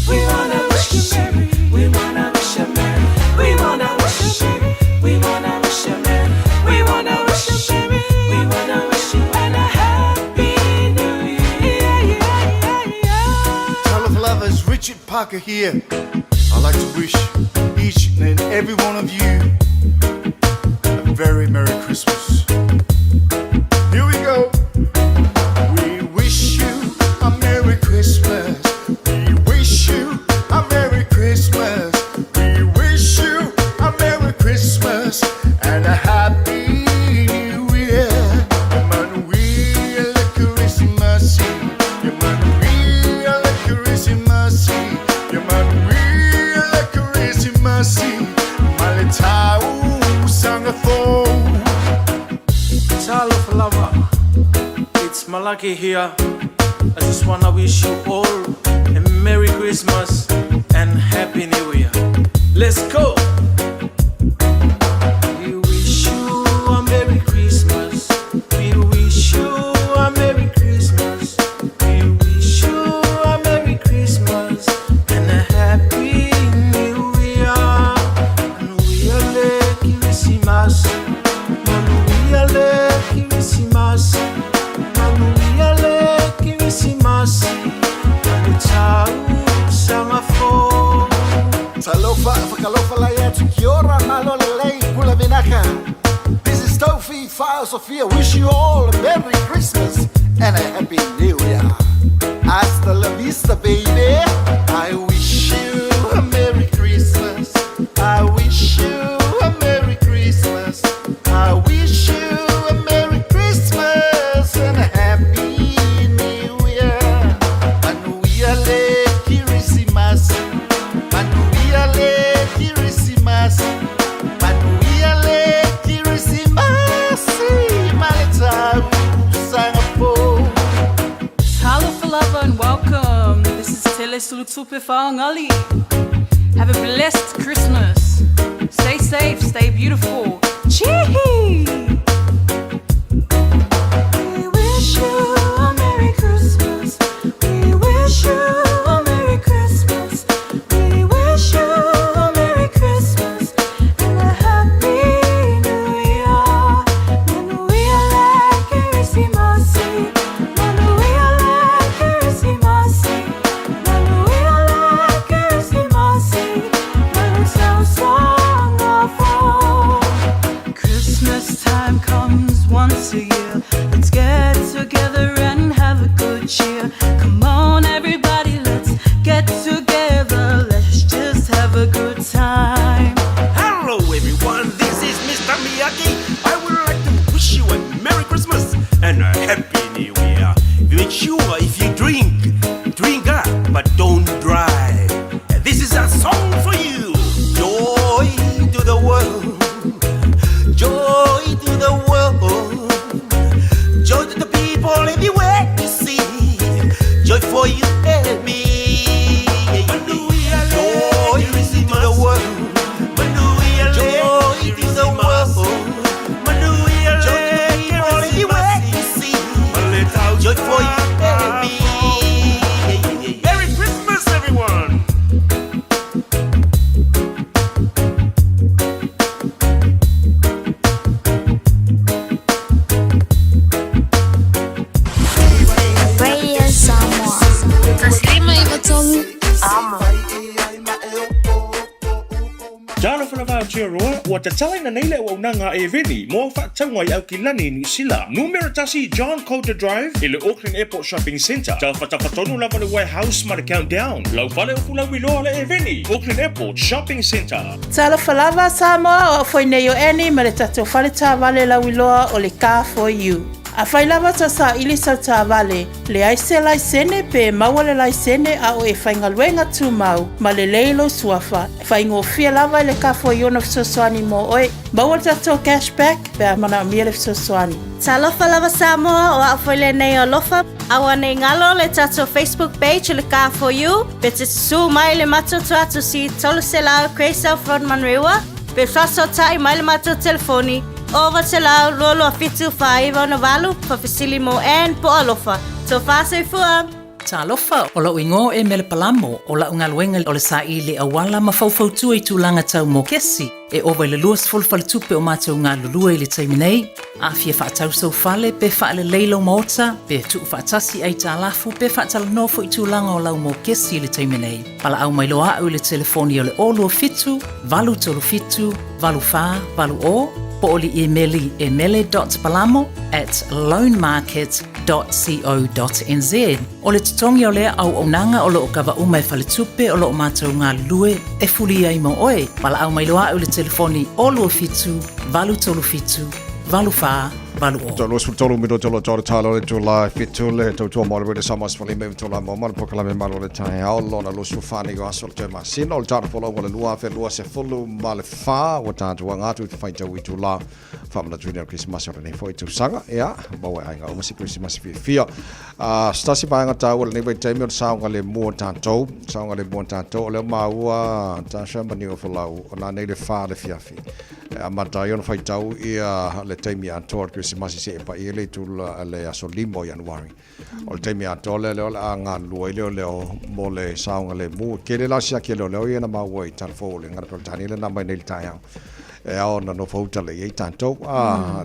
We wanna wish you Merry. We wanna wish you Merry. We wanna wish you Merry. We wanna wish you Merry. We wanna wish you Merry. We wanna wish you and a Happy New Year. Tell of lovers, Richard Parker here. I'd like to wish each and every one of you a very Merry Christmas. Here we go. We wish you a Merry Christmas. We wish you a Merry Christmas. We wish you a Merry Christmas and a Happy New Year. Manuia le Christmas. Manuia le Christmas. Manuia le Christmas. Malita usanga fo. Talo for lover, it's Malaki here. I just wanna wish you all a Merry Christmas and Happy New Year. Let's go! We wish you a Merry Christmas. We wish you a Merry Christmas. We wish you a Merry Christmas and a Happy New Year. And we are lucky Christmas. Manuia le Christmas. Manuia le Christmas. Malita usanga fo. Talofa, Fakalofa Layatu, Kiora, Malola Lay, Pula Vinaka. This is Tofi, File Sophia. Wish you all a Merry Christmas and a Happy New Year. Hasta la vista, baby. I wish you a Merry Christmas. I wish you a Merry Christmas. I wish you a Merry Christmas and a Happy New Year. Manuia le Christmas. Manuia le Christmas. Manuia le Christmas. Malita usanga fo. Hello, for lover, and welcome. This is Tele Sulutupe Faangali. Have a blessed Christmas. Stay safe, stay beautiful. Chee! We wish you a Merry Christmas. We wish you a Merry Christmas. We wish you a Merry Christmas and a Happy New Year. Manuia le Christmas. Manuia le Christmas. Manuia le Christmas. Manuia song of all. Christmas time lava Aotearoa, ua tatalaina nei le auaunaga e veni, mo whaatau ai au ki lani New Zealand. Numeratasi John Coulter Drive, i le Auckland Airport Shopping Centre. Tau whatapatonu lava le warehouse ma le countdown. Lau whale o fulau iloa le e veni, Auckland Airport Shopping Centre. Tala falava Samoa o foi nei o eni ma le tatou whale tā vale lau iloa o le Car for You. A whai lava ta sa ili sa tā vale, le aise laisene pe maua le laisene a o e whaingaluenga tū mau, ma le leilo suafa. Whaingo fia lava i le Car for You na fisosoani mo oe, maua tatou cashback pe a mana mia le fisosoani. Ta lofa lava Samoa o a whaile nei o lofa, awa nei ngalo le tatou Facebook page le Car for You, pe te su mai le matoto atu si tolu se lao Craysel Frodman Rewa, pe fraso tai mai le mato telefoni, over te lau lolo a fitu whaiva na walu, pa fisili mo en po alofa. So whase fua. Ta lofa o lau ingo e mele palamo o lau ngaluenga o le sa i le awala ma faufautu e tūlanga tau mo kesi e owa le luas fulfale tupe o mātou ngā lulua i le taiminei a fia whaatau sau fale pe whaale leilo maota pe tuu whaatasi ai tā lafu pe whaatala nofo i tūlanga o lau mo kesi i le taiminei pala au mai loa au le telefoni o le olu o fitu valu tolu fitu valu wha valu o po oli e mele.palamo@loanmarket.co.nz o le tutongi o lea au onanga o loo kawa umai fale tupe o loo mātou ngā lue e fuli ai mo oe pala au mai loa au le telefoni olu o fitu valu tolu fitu valu wha valu o. Tolo tolo mino tolo tolo talo le tula fitu le tolo mo le samas fali me tolo mo mal pokala me malo le tai au lona lo su fani go asol te masino le taro polo le lua fe lua se fulu mal fa o tanto nga tu fai tau tu la famla junior Christmas o ne foi tu sanga ya bo ai nga o masi Christmas fia stasi ba nga tau le ne tai me sa nga le mo tanto le maua ta shamba ni o folau ona ne le fa le fiafi amata yon fai tau ia le tai mi antor Christmas se pa ile tu le aso limo Januari o le tai mi antole le ola nga luai le mo le sa nga le mo ke le la sia ke le o ia na maua i tarfo le nga pro tani le na mai nei tai e ona no fauta le i tanto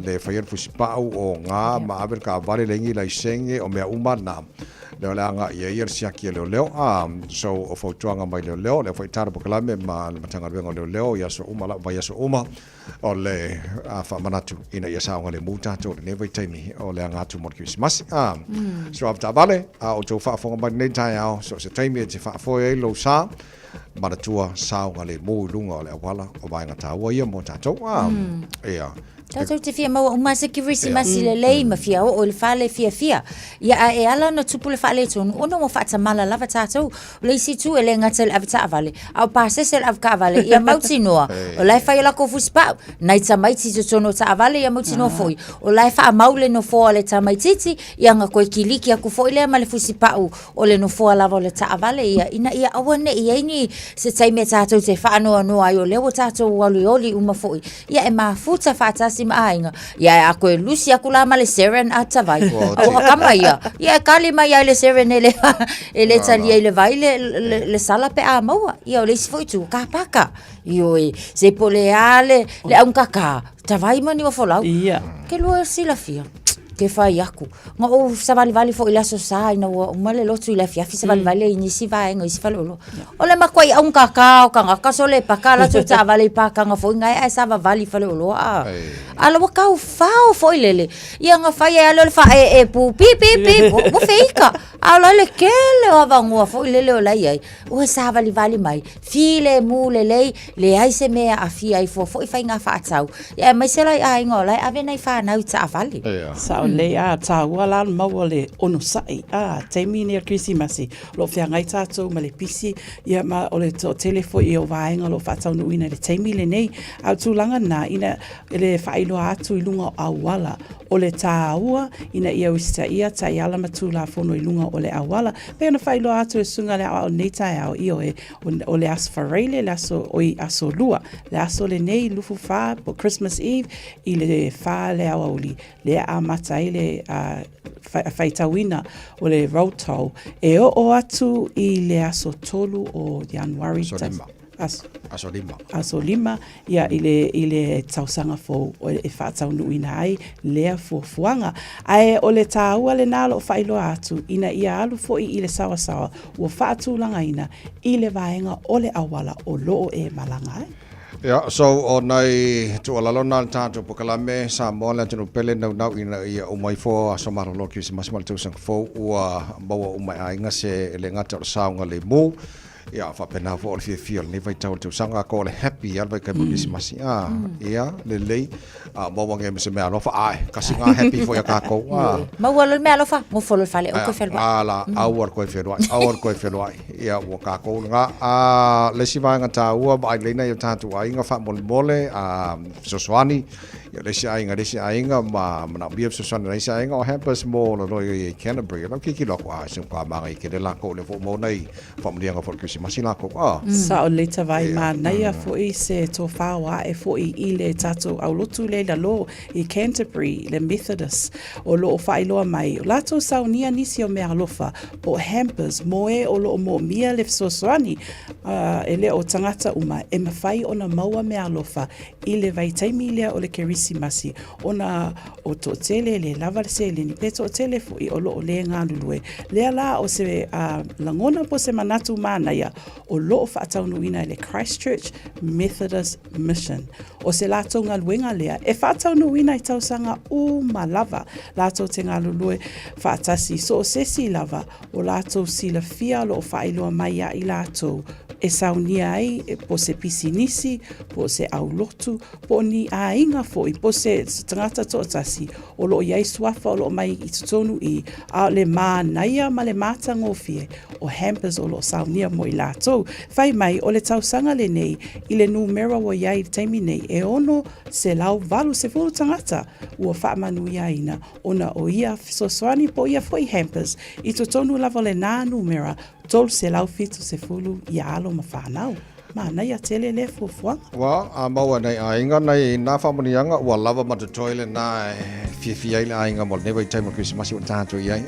le fai fusi pau o nga ma aver ka vale le ngi la senge o mea umana le la nga ia sia ke le so o fautuanga mai le fai tar pokalame ma le matanga vengo le ia so umala vai so uma o le fa manatu ina ia sa nga le muta to le vai taimi o le nga tu mo Christmas so afta vale o to fa fonga mai nei tai so se taimi te fa fo e lo sa maratua sao nga le mo lunga o le awala o vai nga taua ia mo tatou ia Tatou te fia maua umasa ki Christmas le lei ma fia o le fale fia ia e ala no tupu le fale tonu ono mo fata mala lava tatou le si tu ele ngata le avata vale au pase se avka vale ia mauti noa o lai fa la ko fuspa nai tamai ti tono ta vale ia mauti no foi o lai fa maule no fo le tamai titi ia nga ko kiliki aku foi le male fusipa o le no fo lava le ta vale ia ina ia awane ia ni se tai me tatou te fa no ai o le o tatou oli uma foi ia e mafuta fata ainga ya ako lucia kula male seren atavai o kama ya kali mai le seren ele tali ele vai le sala pe a maua ia le foi tu kapaka io se poleale le un kaka tavai mani o folau ke lo sila fia ke fai aku nga o savali vali fo ila so sa ina o male lotu ila fia fisa vali vali ni si va ngo si falolo o le makwai un kaka o kanga kasole pakala tu ta vali pakanga fo nga e sa vali falolo ala wa kau fao fo ilele ia nga fai ala le fa e pu pi o feika ala le kele o vango fo ilele o lai ai o sa vali mai file mu le ai se me a fia ai fo fai nga fa tau ia mai se lai ai ngo lai ave nei fa na uta vali le ta wala maua le ono sai taimi ni Christmas lo fia ngai tatou ma le pisi ia ma o le telefo i o vaenga lo fatau no ina le taimi le nei au tulanga na ina le failo atu i lunga awala o le taua ina ia usita ia tai ala matula fono i lunga o le awala pe na failo atu e sunga le o nei tai au i o le asfarele le aso o i aso lua le aso le nei lufu fa po Christmas Eve i le fa le auli le amata ile faitawina o le routau e o atu i le aso tolu o Januari aso lima ia ile tausanga fo e fatau nuina ai lea fuanga ai o le taua le nalo failo atu ina ia alu fo i le sawa o fatu langa ina ile vaenga o le awala o loo e malanga Ya, so o nei tu ala lona tātou pokalame sa mo le tunu pele nau ina ia o mai fo so maro lo ki se masmal tu sang fo ua bawa o mai ainga se le ngata o saunga le mo ia fa pena fo le fia le vai tau tu sanga ko le happy ia vai ka bu si masi ia le mo wange me se me alo fa ai kasi nga happy fo ia ka ko ma wala me alo fa mo fo le fale o ko fel ba ala awar ko fel wai ia wo ka ko nga le si vai nga ta ua ba le na ia tatu ai nga fa mole so swani ia le si ainga ma na bia so swani le si ainga o hampers mo lo i Canterbury no ki lo kwa so ka ma ngai ke le la ko le fo mo nei fa mo dia nga fo ki masila ko sa o le tawai ma naia fo i se to fawa e fo i le tato au lotu le la lo i Canterbury le Methodist o lo fai loa mai o lato saunia nisi o mea alofa po hampers moe o lo mo mia le fsoswani e le o tangata uma e mawhai ona maua mea alofa i le vai taimi lea o le kerisimasi ona o to tele le lava le se le ni peto o tele fo i o lo o le ngā lulue lea la o se langona po se manatu mana ia o lo fa taunu ina le Christchurch Methodist Mission o se lato nga luenga lea e fa taunu ina i tausanga u malava lato te nga lulue fa tasi so o se si lava o lato si la fia lo fa iloa mai i lato e saunia ai po se pisinisi po se aulotu po ni a inga fo i po se tangata to tasi o lo iai swafa o lo mai i tutonu i a le ma naia ma le mata ngofie o hampers o lo saunia mo i lato fai mai o le tausanga le nei i le numera o iai taimi nei e ono se lau valu se fulu tangata ua wha manu iaina ona o ia fisoswani po ia foi hampers i tutonu lava le nā numera tol se lau fitu se fulu ia alo ma whanau. Ma nei a tele le fufuanga. Wa a maua nei a inga nei na whamanianga ua lava ma te toile na fia ile a inga mo never time o Christmas o tātou iai.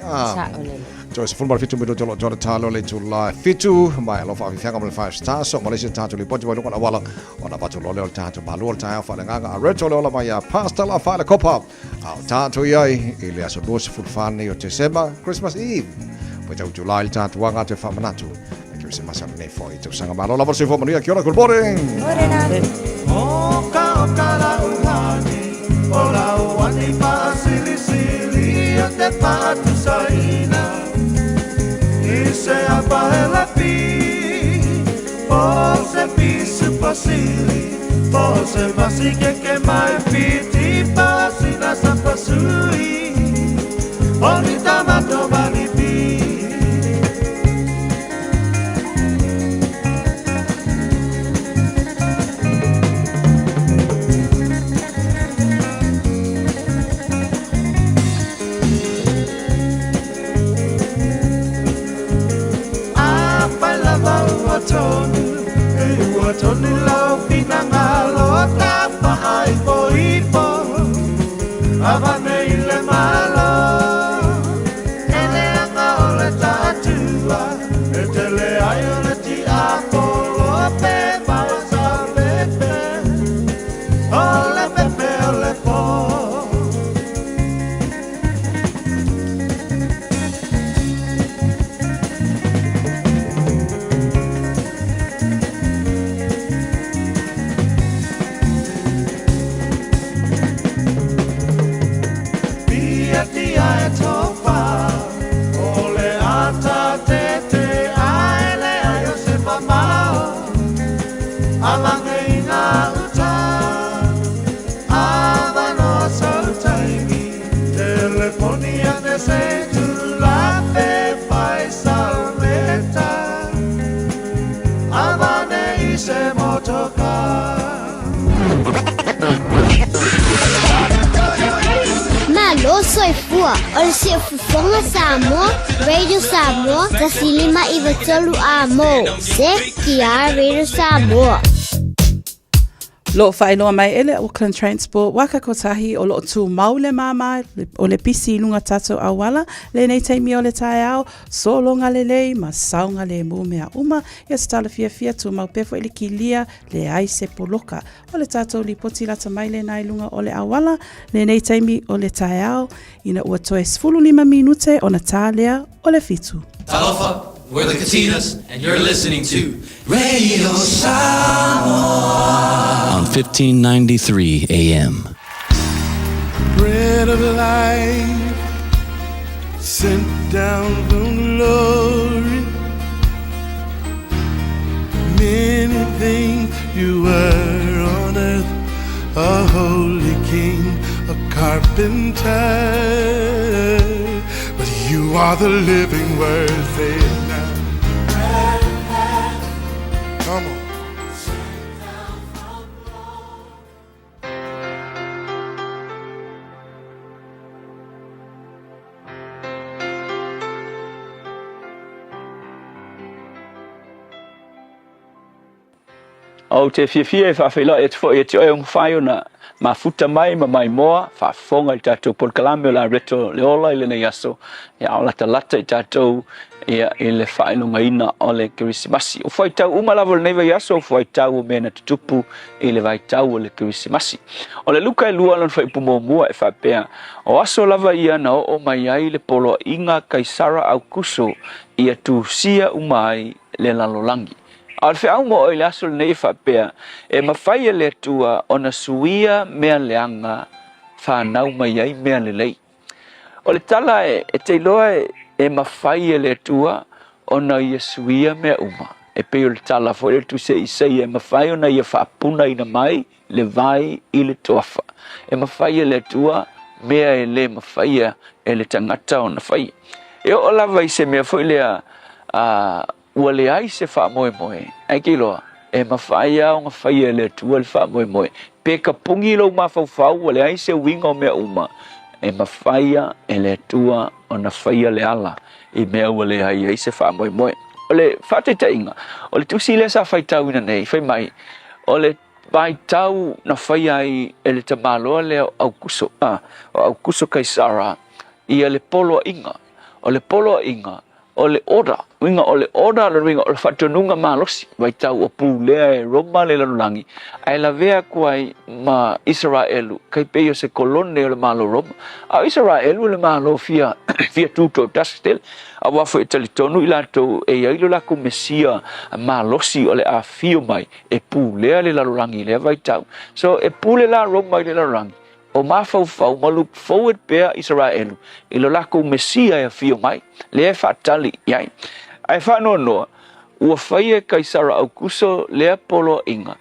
So se fulmar fitu mido tolo tolo talo le tu la fitu mai alo fa fianga mo le 5 stars so Malaysia tātou li poti wai wala ona batu lo le tātou balu o tātou fa nganga a reto lo la mai a pasta la fa le kopa. Au tātou iai ile aso dos fulfani o December Christmas Eve. Poi tau July tātou anga te whamanatu. Se masa nei foi tu sanga malo la voce fo kia ora good morning o ka la uhani o la uhani pa sili sili o te pa tu saina i se apa la pi o se pisu pasili o se vasi que mai fiti pasina sa pasui o ni tamato mani pi Tony lau pinangalo tapa hai poipo avane ile malo ele anga ole tatua etele ai ole ti akolo pe basa pepe ole po Soy fua, ol si fufonga Samoa, Radio Samoa, tasilima iwa tolu amo, se kia Radio Samoa. Lo whailoa mai ele Auckland Transport, waka kotahi o lo tu maule mama o le pisi lunga tato awala, le nei teimi o le tae au, so longa le lei, ma saunga le mu mea uma, ia stala fia tu mau pefo ili ki lia, le ai se poloka. O le tato li poti lata mai le nai lunga o le awala, le nei teimi o le tae au, ina ua toe 15 minute o na tā lea o le fitu. Talofa, We're the Katinas, and you're listening to Radio Samoa on 1593 AM. Bread of life sent down from glory. Many things you were on earth, a holy king, a carpenter, but you are the living word. Say it now. Come on. O te fiafia e whawhila e te fo e te oe whai ona ma futa mai ma mai moa whafonga I tātou polkalame o la reto le ola I le nei aso e ao lata lata I tātou ia I le whainunga ina o le kirisimasi. O whai tau umalawa le neiva I aso o whai tau o mena tutupu I le vai tau o le kirisimasi. O le luka e lua lon whai pumomua e whapea o aso lava ia na o mai ai le polo inga kaisara au kuso ia tu sia umai le lalolangi. Al fe au mo ile aso nei whapea e mawhai le tua o na suia mea leanga whanau mai ai mea le lei. O le tala e te loa e mawhai le tua o na ia suia mea uma. E peo le tala fo le tu se isei e mawhai o na ia whapuna ina mai le vai I le toafa. E mawhai le tua mea e le mawhai e le tangata o na whai. E o lava I se mea fo lea ua le ai se wha moe moe. Ai ki loa, e mawhaia o ngā whaia le tua le wha moe moe. Pe ka pungi lau mawhau ua le ai se winga o mea uma. E mawhaia e le tua o na whaia le ala. I mea ua le ai se wha moe moe. O le whate ta inga. O le tusi le sa whai tau ina nei. Whai mai. O le vai tau na whaia I e le tamaloa le au kuso. O au kuso kaisara. I le polo inga. O le polo inga. O le oda, winga o le oda le winga o le whatonunga malosi, vai tau o pūlea e Roma le lanulangi, ai la vea kuai ma Israelu, kai peio se kolone o le malo Roma, a Israelu le malo fia tuto tastel, a wafo e talitonu I lato e ailo lako mesia malosi o le a fio mai, e pūlea le lanulangi le vai tau, so e pūle la Roma le lanulangi, o mafau malu forward pea Israelu I lo lako mesia e fio mai le e fatali iai ai whanoa noa ua whaia kaisara au kuso le polo inga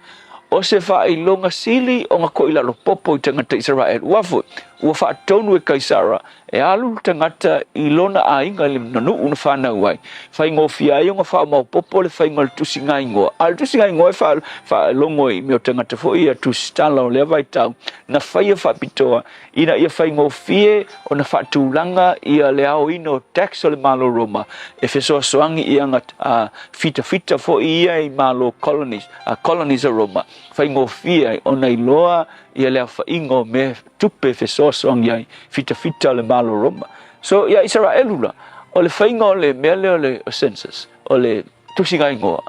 o se whailonga sili o ngā koila lo popo I tangata Israel wafo ua whaatonu e kaisara e alu tangata I lona a inga le nanu una whanau ai whaingo fia I o ngā wha mau popo le whaingo le tusi ngai ngoa al tusi ngai ngoa e whailongo I meo tangata fo ia tusi tala o le vai tau na whaia whapitoa ina ia whaingo fie o na whaatulanga ia le ao ino tax o le malo Roma e whesoa soangi ia ngā fita fo ia I malo colonies a Roma whaingo fie o na iloa ia lea whaingo me tupe whesoasongi ai fita le malo Roma. So ia Israelula, o le whaingo o le mea leo le census, o le tusinga ingoa,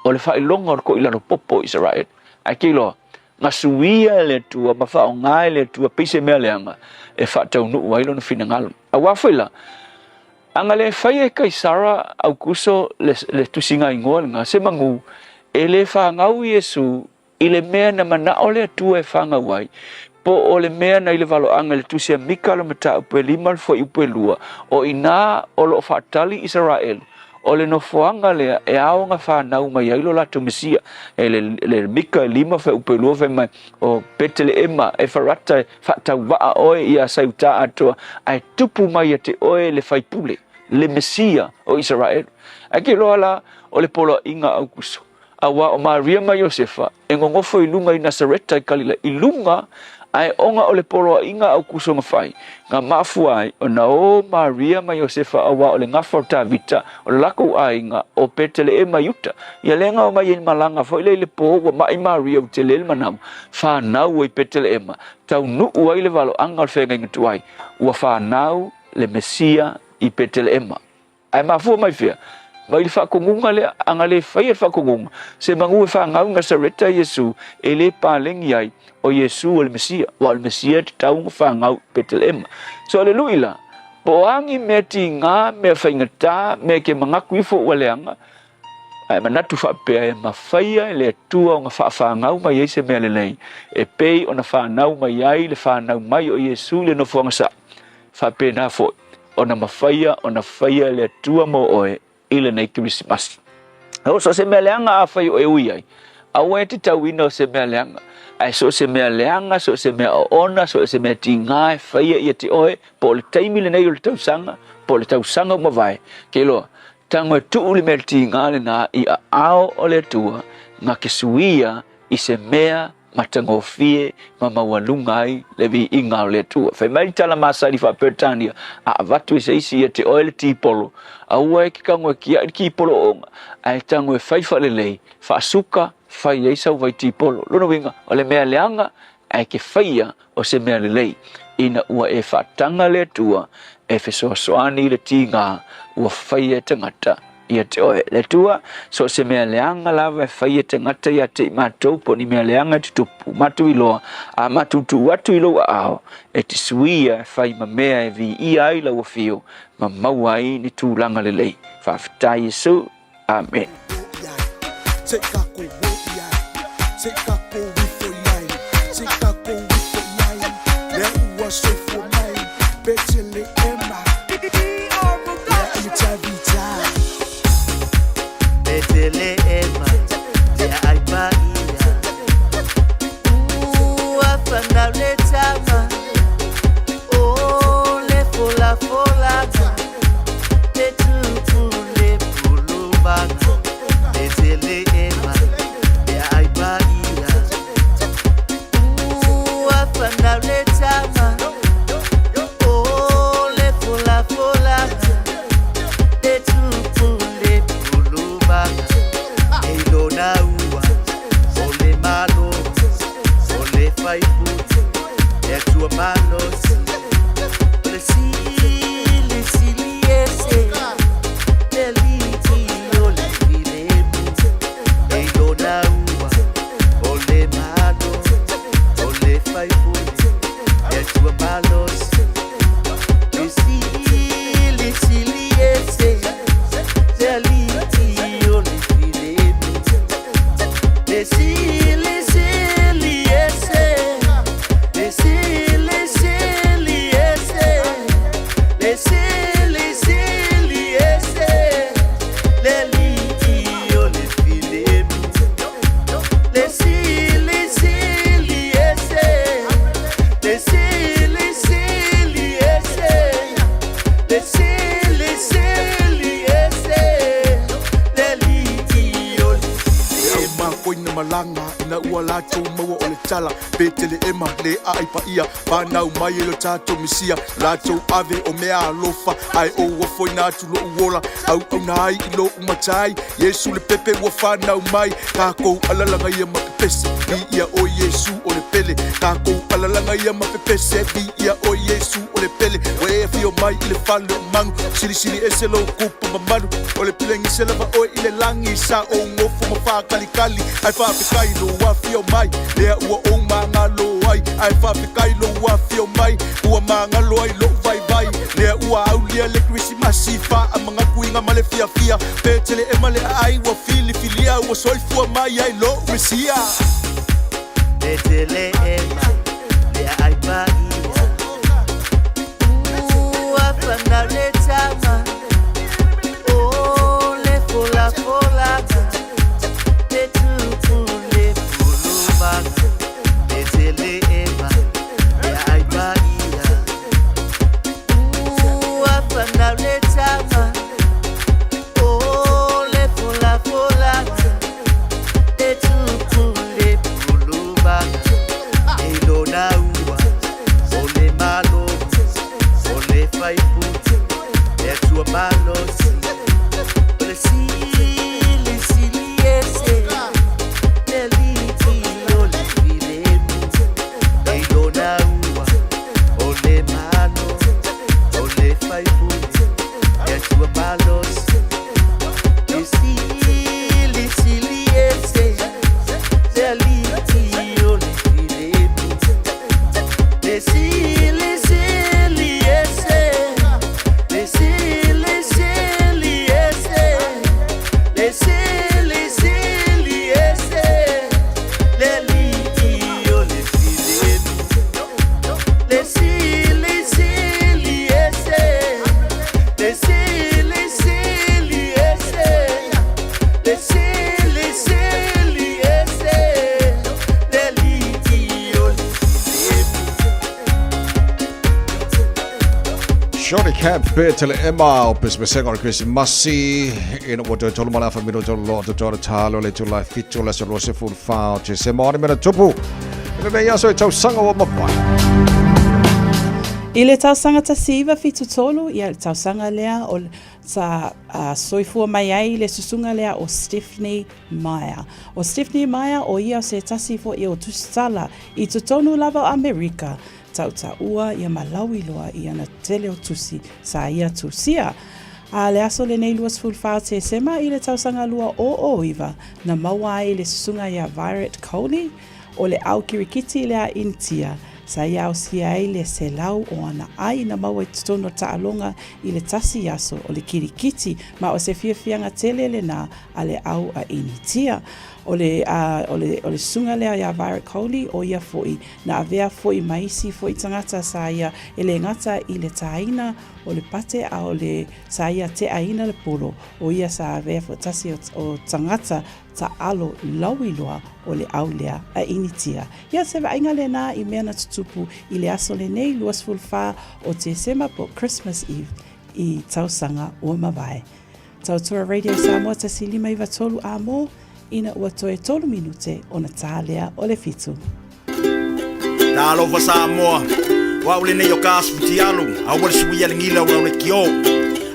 o le whailonga o ko ilaro popo Israel. Ai kilo, ngā suia le tua, ma whao ngai le tua, pise mea leanga, e whaatau nuu wailo na whinangalo. A wawhila, anga le whaia kaisara au kuso le tusinga ingoa, ngā se mangu, e le whaangau Yesu, I le mea na mana o le tua e whanga wai, po o le mea na I le valo anga le tusia mika lo mata upe lima fo upe lua, o ina o lo whaatali Israel, o le no foanga le e ao nga whanau mai ailo lato mesia, e le mika lima fo upe lua fe mai, o petele ema e wharata e whaatau waa oe ia sauta atoa, ai tupu mai a te oe le whaipule, le mesia o Israel. Ake loa la o le polo inga au kuso. Awa o Maria ma Josefa e ngongofo I lunga I Nasareta I Kalila I lunga ai onga o le polo inga au kuso ngawhai ngā mafua ai o na o Maria ma Josefa awa o le ngafo Tavita o le lako ai nga o petele e mayuta ia lenga o mai in malanga fo ile le po wa mai Maria o te lel manam whanau I petele ema tau nuu ai le valo angal whenga inga tuai ua whanau le Mesia I petele ema ai mafua mai fia Vai whakongunga le angale whaia whakongunga. Se mangu e whangau ngā sareta Yesu e le pālengi ai o Yesu o le Mesia. Wa le Mesia te taunga whangau Betelema. So aleluia. poangi me tinga me faingata me ke mangaku ifo waleanga ai manatu fa pe ma faia le tua nga fa ngau mai ese me le e pei ona fa nau mai ai le fa nau mai o Yesu le no fonga sa fa pe na fo ona mafaia ona faia le tua mo oe ile nei Christmas o so se me leanga a fai o e ui ai a wete tawino se me leanga ai so se me leanga so se me ona so se me tinga faia ia te oe po le taimi le nei o le tausanga po le tausanga mo vai ke lo tango tu uli me tinga le na i a ao o le tua nga ke suia i se mea matango fie mama walungai le vi inga o le tua fai mai tala masari fa pertania a vatu se isi te oe le tipolo a ua ki kango ki polo onga ai tango fai fa le lei fa suka fai ei sau vai tipolo lono winga o le mea leanga ai ke faia o se mea le lei ina ua e fa tanga le tua e fe soani le tinga ua faia tangata ia te oe le tua so se mea leanga lava e faia tangata ia te matou po ni mea leanga te tupu matu iloa a matutu watu iloa ao e te suia e fai ma mea e vi ia ai lau fio ma maua ai ni tūlanga le lei whawhita Yesu amen Betele ema te aipa ia afana le tama o le fola te tupu le pulubanga betele ema te aipa ia afana le tama o le fola te tupu le pulubanga Elona ua ole malo ole faipu e tua malo ole sili ese deliti ole filemu Elona ua ole malo ole faipu e tua malo sili ese deliti ole malanga ina ua lato maua o le tala petele ema le aipa ia panau mai lo tato misia lato ave o mea alofa ai o wafo ina tu lo uola au nai ilo umatai Yesu le pepe ua whanau mai kako alalanga ia mapepese bi ia o Yesu o le pele kako alalanga ia mapepese bi ia o Yesu o le pele we fio mai ile falo mangu sili ese lo kupa mamanu o le pilengi se lava o ile langi sa o ngofu mafa kali ai fa kai lo wa fio mai le ua o manga lo ai fa kai lo wa fio mai ua manga lo ai lo vai le ua aulia le Christmas fa amanga kuinga male fia petele emale ai wa filia ua soifua mai ai lo mesia petele ema le ai pa ua fana le tama o le fola Betele ema ya aibaia afana le tama o le fola te tupu le pulubanga elona ua o le malo o le faipu e tua Camp Betele Emma o pespesenga o Krismasi ina o tolu mana fa mino tolu lo tolu talo le tula fitu le so se full fa che se mo mena tupu ina nei aso e tau sanga o mapa I le tausanga ta siva fitu tolu ia le tausanga lea o sa soifua mai ai le susunga lea o Stephanie Meyer. O Stephanie Meyer o ia se tasi fo i o tusitala i tutonu lava o Amerika. Tauta ua ia malawi loa ia na tele o tusi sa ia tusia. A le aso le nei luas fulfao te sema i le tausanga lua o iwa na maua ai le susunga ia Violet Coley o le au kirikiti lea intia. Sa ia o si ai le se lau o ana ai na maua i tutono ta alonga i le tasi aso o le kirikiti ma o se fiafianga tele le na a le au a initia. O le sunga lea ia Violet Coley o ia foi na avea foi maisi foi tangata sa ia ele ngata i le taina o le pate a o le sa ia te aina le polo o ia sa avea foi tasi o tangata ta alo lauiloa o le au lea a initia. Ia se vainga le na i mea na tutupu i le aso le nei luas fulfa o te sema po Christmas Eve i tausanga o mawai. Tautua Radio Samoa ta silima i vatolu a mo ina ua toe tolu minute o na tālea o le fitu. Na alofa Samoa, wa ule nei o kasu ti alu, a wale suia le ngila ua ule kio.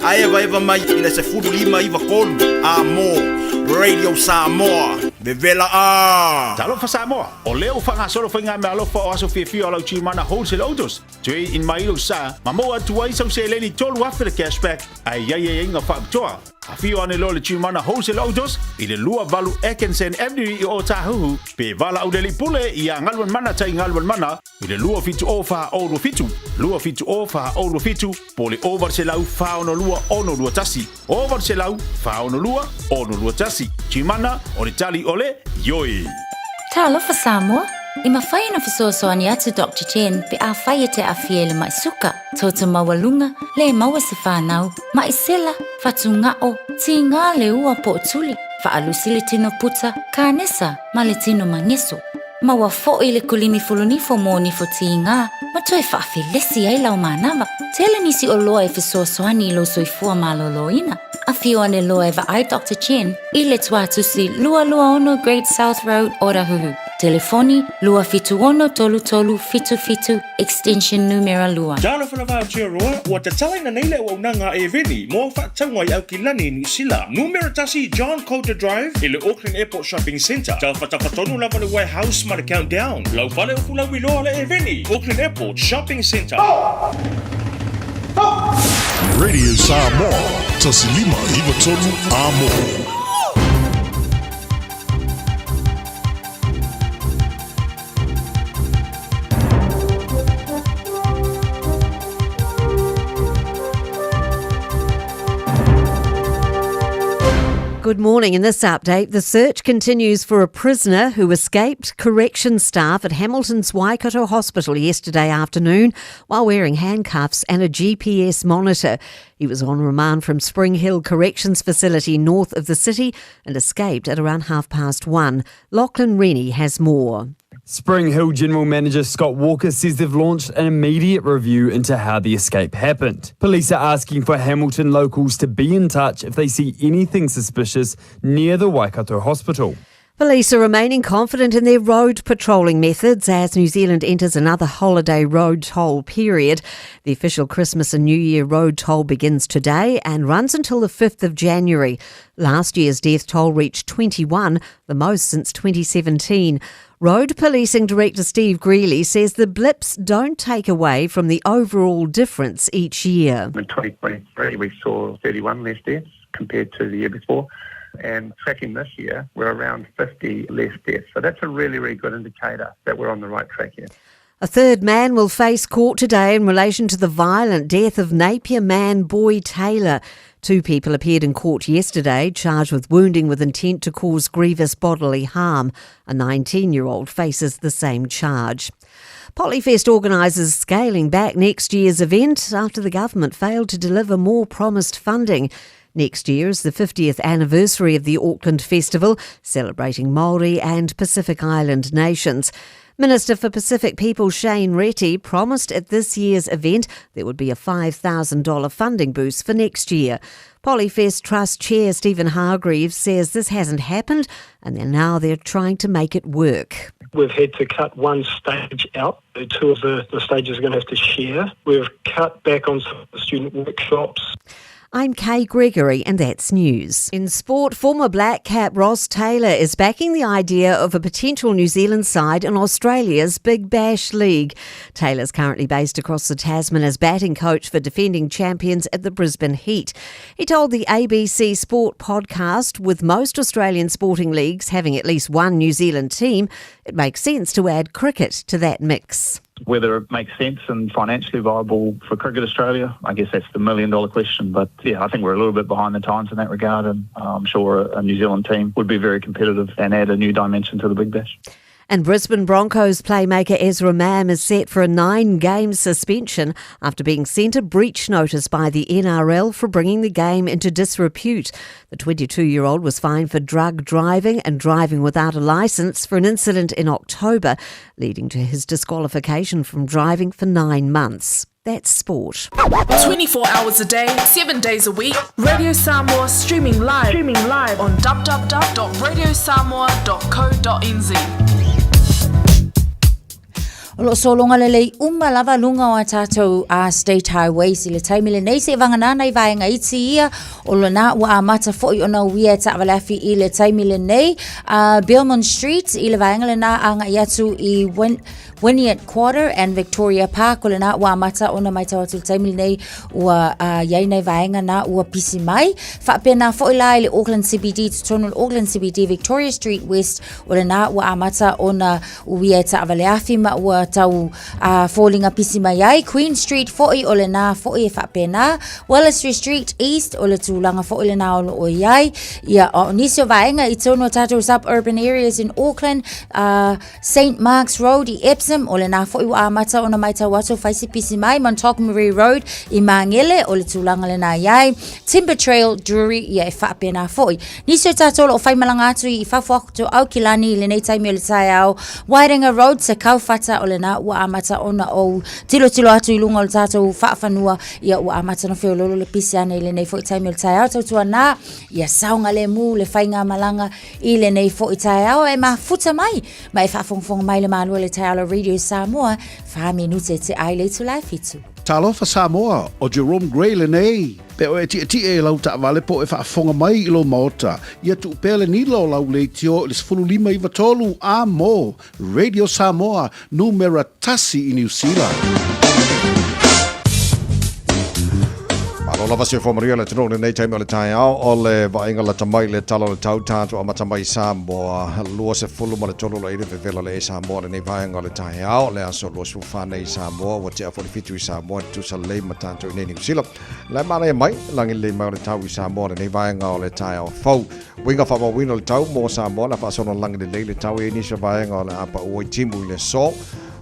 A eva mai ina se furu lima iwa kolu, a mo, Radio Samoa, bevela a. Ta alofa Samoa, o leo whanga solo whainga me alofa o aso whiawhia o lau tiumana wholesale autos. Tui in mailo sa, ma mo atu ai sau se leni tolu afe le cashback, ai ai inga whaaktoa. A fio ane lo le tiumana wholesale autos, i le lua valu Ekensen Avenue i o Tahuhu, pe vala au deli pule i a ngalwan mana tai ngalwan mana, i le lua fitu ofa o lua fitu. Lua fitu ofa o lua fitu, po le over se lau whaono lua ono lua tasi. Over se lau whaono lua ono lua tasi. Tiumana o le tali ole, yoi. Ta alofa Samoa. I mawhai na fisoasoani atu Dr. Jen pe a whai te a fiele mai suka. Tauta mawalunga, le maua se whanau, mai sela, fatu ngao, ti ngā le ua po tuli, whaalusi le tino puta, ka nesa, ma le tino mangeso. Maua fo i le kulimi fulunifo mo nifo ti ngā, ma toi whaafilesi ai lau manawa. Tele nisi o loa e fisoasoani i lo soifua maloloina. A fio ane loa e ai Dr. Jen, i le tuatusi lua ono Great South Road, Orahuhu. Telefoni lua fitu ono tolu tolu fitu fitu extension numero lua. Jalo whanawha tia roa, ua te talaina nei le waunanga e veni, mo whaatangwa i au ki lani New Sila. Numero tasi John Coulter Drive, i le Auckland Airport Shopping Centre. Tau whatawhatonu lava le warehouse ma le countdown. Lau whale ufu lau iloa le e veni, Auckland Airport Shopping Centre. Radio Samoa, tasilima iwa tolu amo. Good morning. In this update, the search continues for a prisoner who escaped correction staff at Hamilton's Waikato Hospital yesterday afternoon while wearing handcuffs and a GPS monitor. He was on remand from Spring Hill Corrections Facility north of the city and escaped at around 1:30. Lachlan Rennie has more. Spring Hill General Manager Scott Walker says they've launched an immediate review into how the escape happened. Police are asking for Hamilton locals to be in touch if they see anything suspicious near the Waikato Hospital. Police are remaining confident in their road patrolling methods as New Zealand enters another holiday road toll period. The official Christmas and New Year road toll begins today and runs until the 5th of January. Last year's death toll reached 21, the most since 2017. Road Policing Director Steve Greeley says the blips don't take away from the overall difference each year. In 2023, we saw 31 less deaths compared to the year before. And tracking this year, we're around 50 less deaths. So that's a really, really good indicator that we're on the right track here. A third man will face court today in relation to the violent death of Napier man Boy Taylor. 2 people appeared in court yesterday, charged with wounding with intent to cause grievous bodily harm. A 19-year-old faces the same charge. Polyfest organisers scaling back next year's event after the government failed to deliver more promised funding. Next year is the 50th anniversary of the Auckland Festival, celebrating Māori and Pacific Island nations. Minister for Pacific People Shane Reti promised at this year's event there would be a $5,000 funding boost for next year. Polyfest Trust Chair Stephen Hargreaves says this hasn't happened and they're trying to make it work. We've had to cut one stage out. Two of the stages are going to have to share. We've cut back on some of the student workshops. I'm Kay Gregory and that's news. In sport, former Black Cap Ross Taylor is backing the idea of a potential New Zealand side in Australia's Big Bash League. Taylor's currently based across the Tasman as batting coach for defending champions at the Brisbane Heat. He told the ABC Sport podcast, with most Australian sporting leagues having at least one New Zealand team, it makes sense to add cricket to that mix. Whether it makes sense and financially viable for Cricket Australia, I guess that's the million-dollar question. But yeah, I think we're a little bit behind the times in that regard, and I'm sure a New Zealand team would be very competitive and add a new dimension to the Big Bash. And Brisbane Broncos playmaker Ezra Mam is set for a 9-game suspension after being sent a breach notice by the NRL for bringing the game into disrepute. The 22-year-old was fined for drug driving and driving without a licence for an incident in October, leading to his disqualification from driving for 9 months. That's sport. 24 hours a day, 7 days a week. Radio Samoa streaming live on www.radiosamoa.co.nz. O lo solonga lelei lava lunga o tātou a State Highways i le taimi le nei se vanganana i vaenga iti ia o lo na ua amata fo'i ona uia ta avalafi i le taimi le nei Belmont Street i le vaenga le na anga iatu i Wynyard Quarter and Victoria Park o le na ua amata ona mai tau atu le taimi le nei ua iai nei vaenga na ua pisi mai whapena fo'i la i le Auckland CBD to tonu Auckland CBD Victoria Street West o le na ua amata ona uia ta avalafi ma ua tau fallinga pisi mai ai Queen Street fo'i o le nā fo'i e whapena Wellesley Street East o le tūlanga fo'i le nā o iai ia o nisio vaenga i tono tātou suburban areas in Auckland St. Mark's Road i Epsom o le nā fo'i wa amata o na mai tau atu whaisi pisi mai Montgomery Road i Mangele o le tūlanga le nā iai Timber Trail Drury ia e whapena fo'i nisio tātou o whaimalanga atu i whawhakuto au kilani le nei taimi o le tai au Wairinga Road se kauwhata o le na ua amata ona o tilo atu i lunga o le tātou whaafanua ia ua amata na whiololo le pisi ana i le nei fo i taimi o le tai au tautua nā ia saunga le mu le whainga malanga i le nei fo i tai au e mafuta mai ma e whaafongfonga mai le malua le tai au Radio Samoa whaminute te ai le tu lai fitu. Talofa Samoa o Jerome Gray le nei. Pe o e e lau ta vale po e whaafonga mai i lo maota. Ia tu pele ni lo lau le tio le 15 i watolu a mo. Radio Samoa numera tasi i New Zealand. Malo lava se fomaria le tino nei taimi o le tai au o le vainga la tamai le talo le tau tātu o matamai Samoa lua se fulu ma le tolo le ire vevela le Samoa le nei vainga le tai au le aso lua su whanei Samoa wa te afori fitu i Samoa tu sa le matanto i nei New Zealand le mara e mai langi le mai o le tau i Samoa le nei vainga o le tai au fau winga whama wino le tau mo Samoa la whasono langi le tau e nisa vainga o le apa oi timu i le so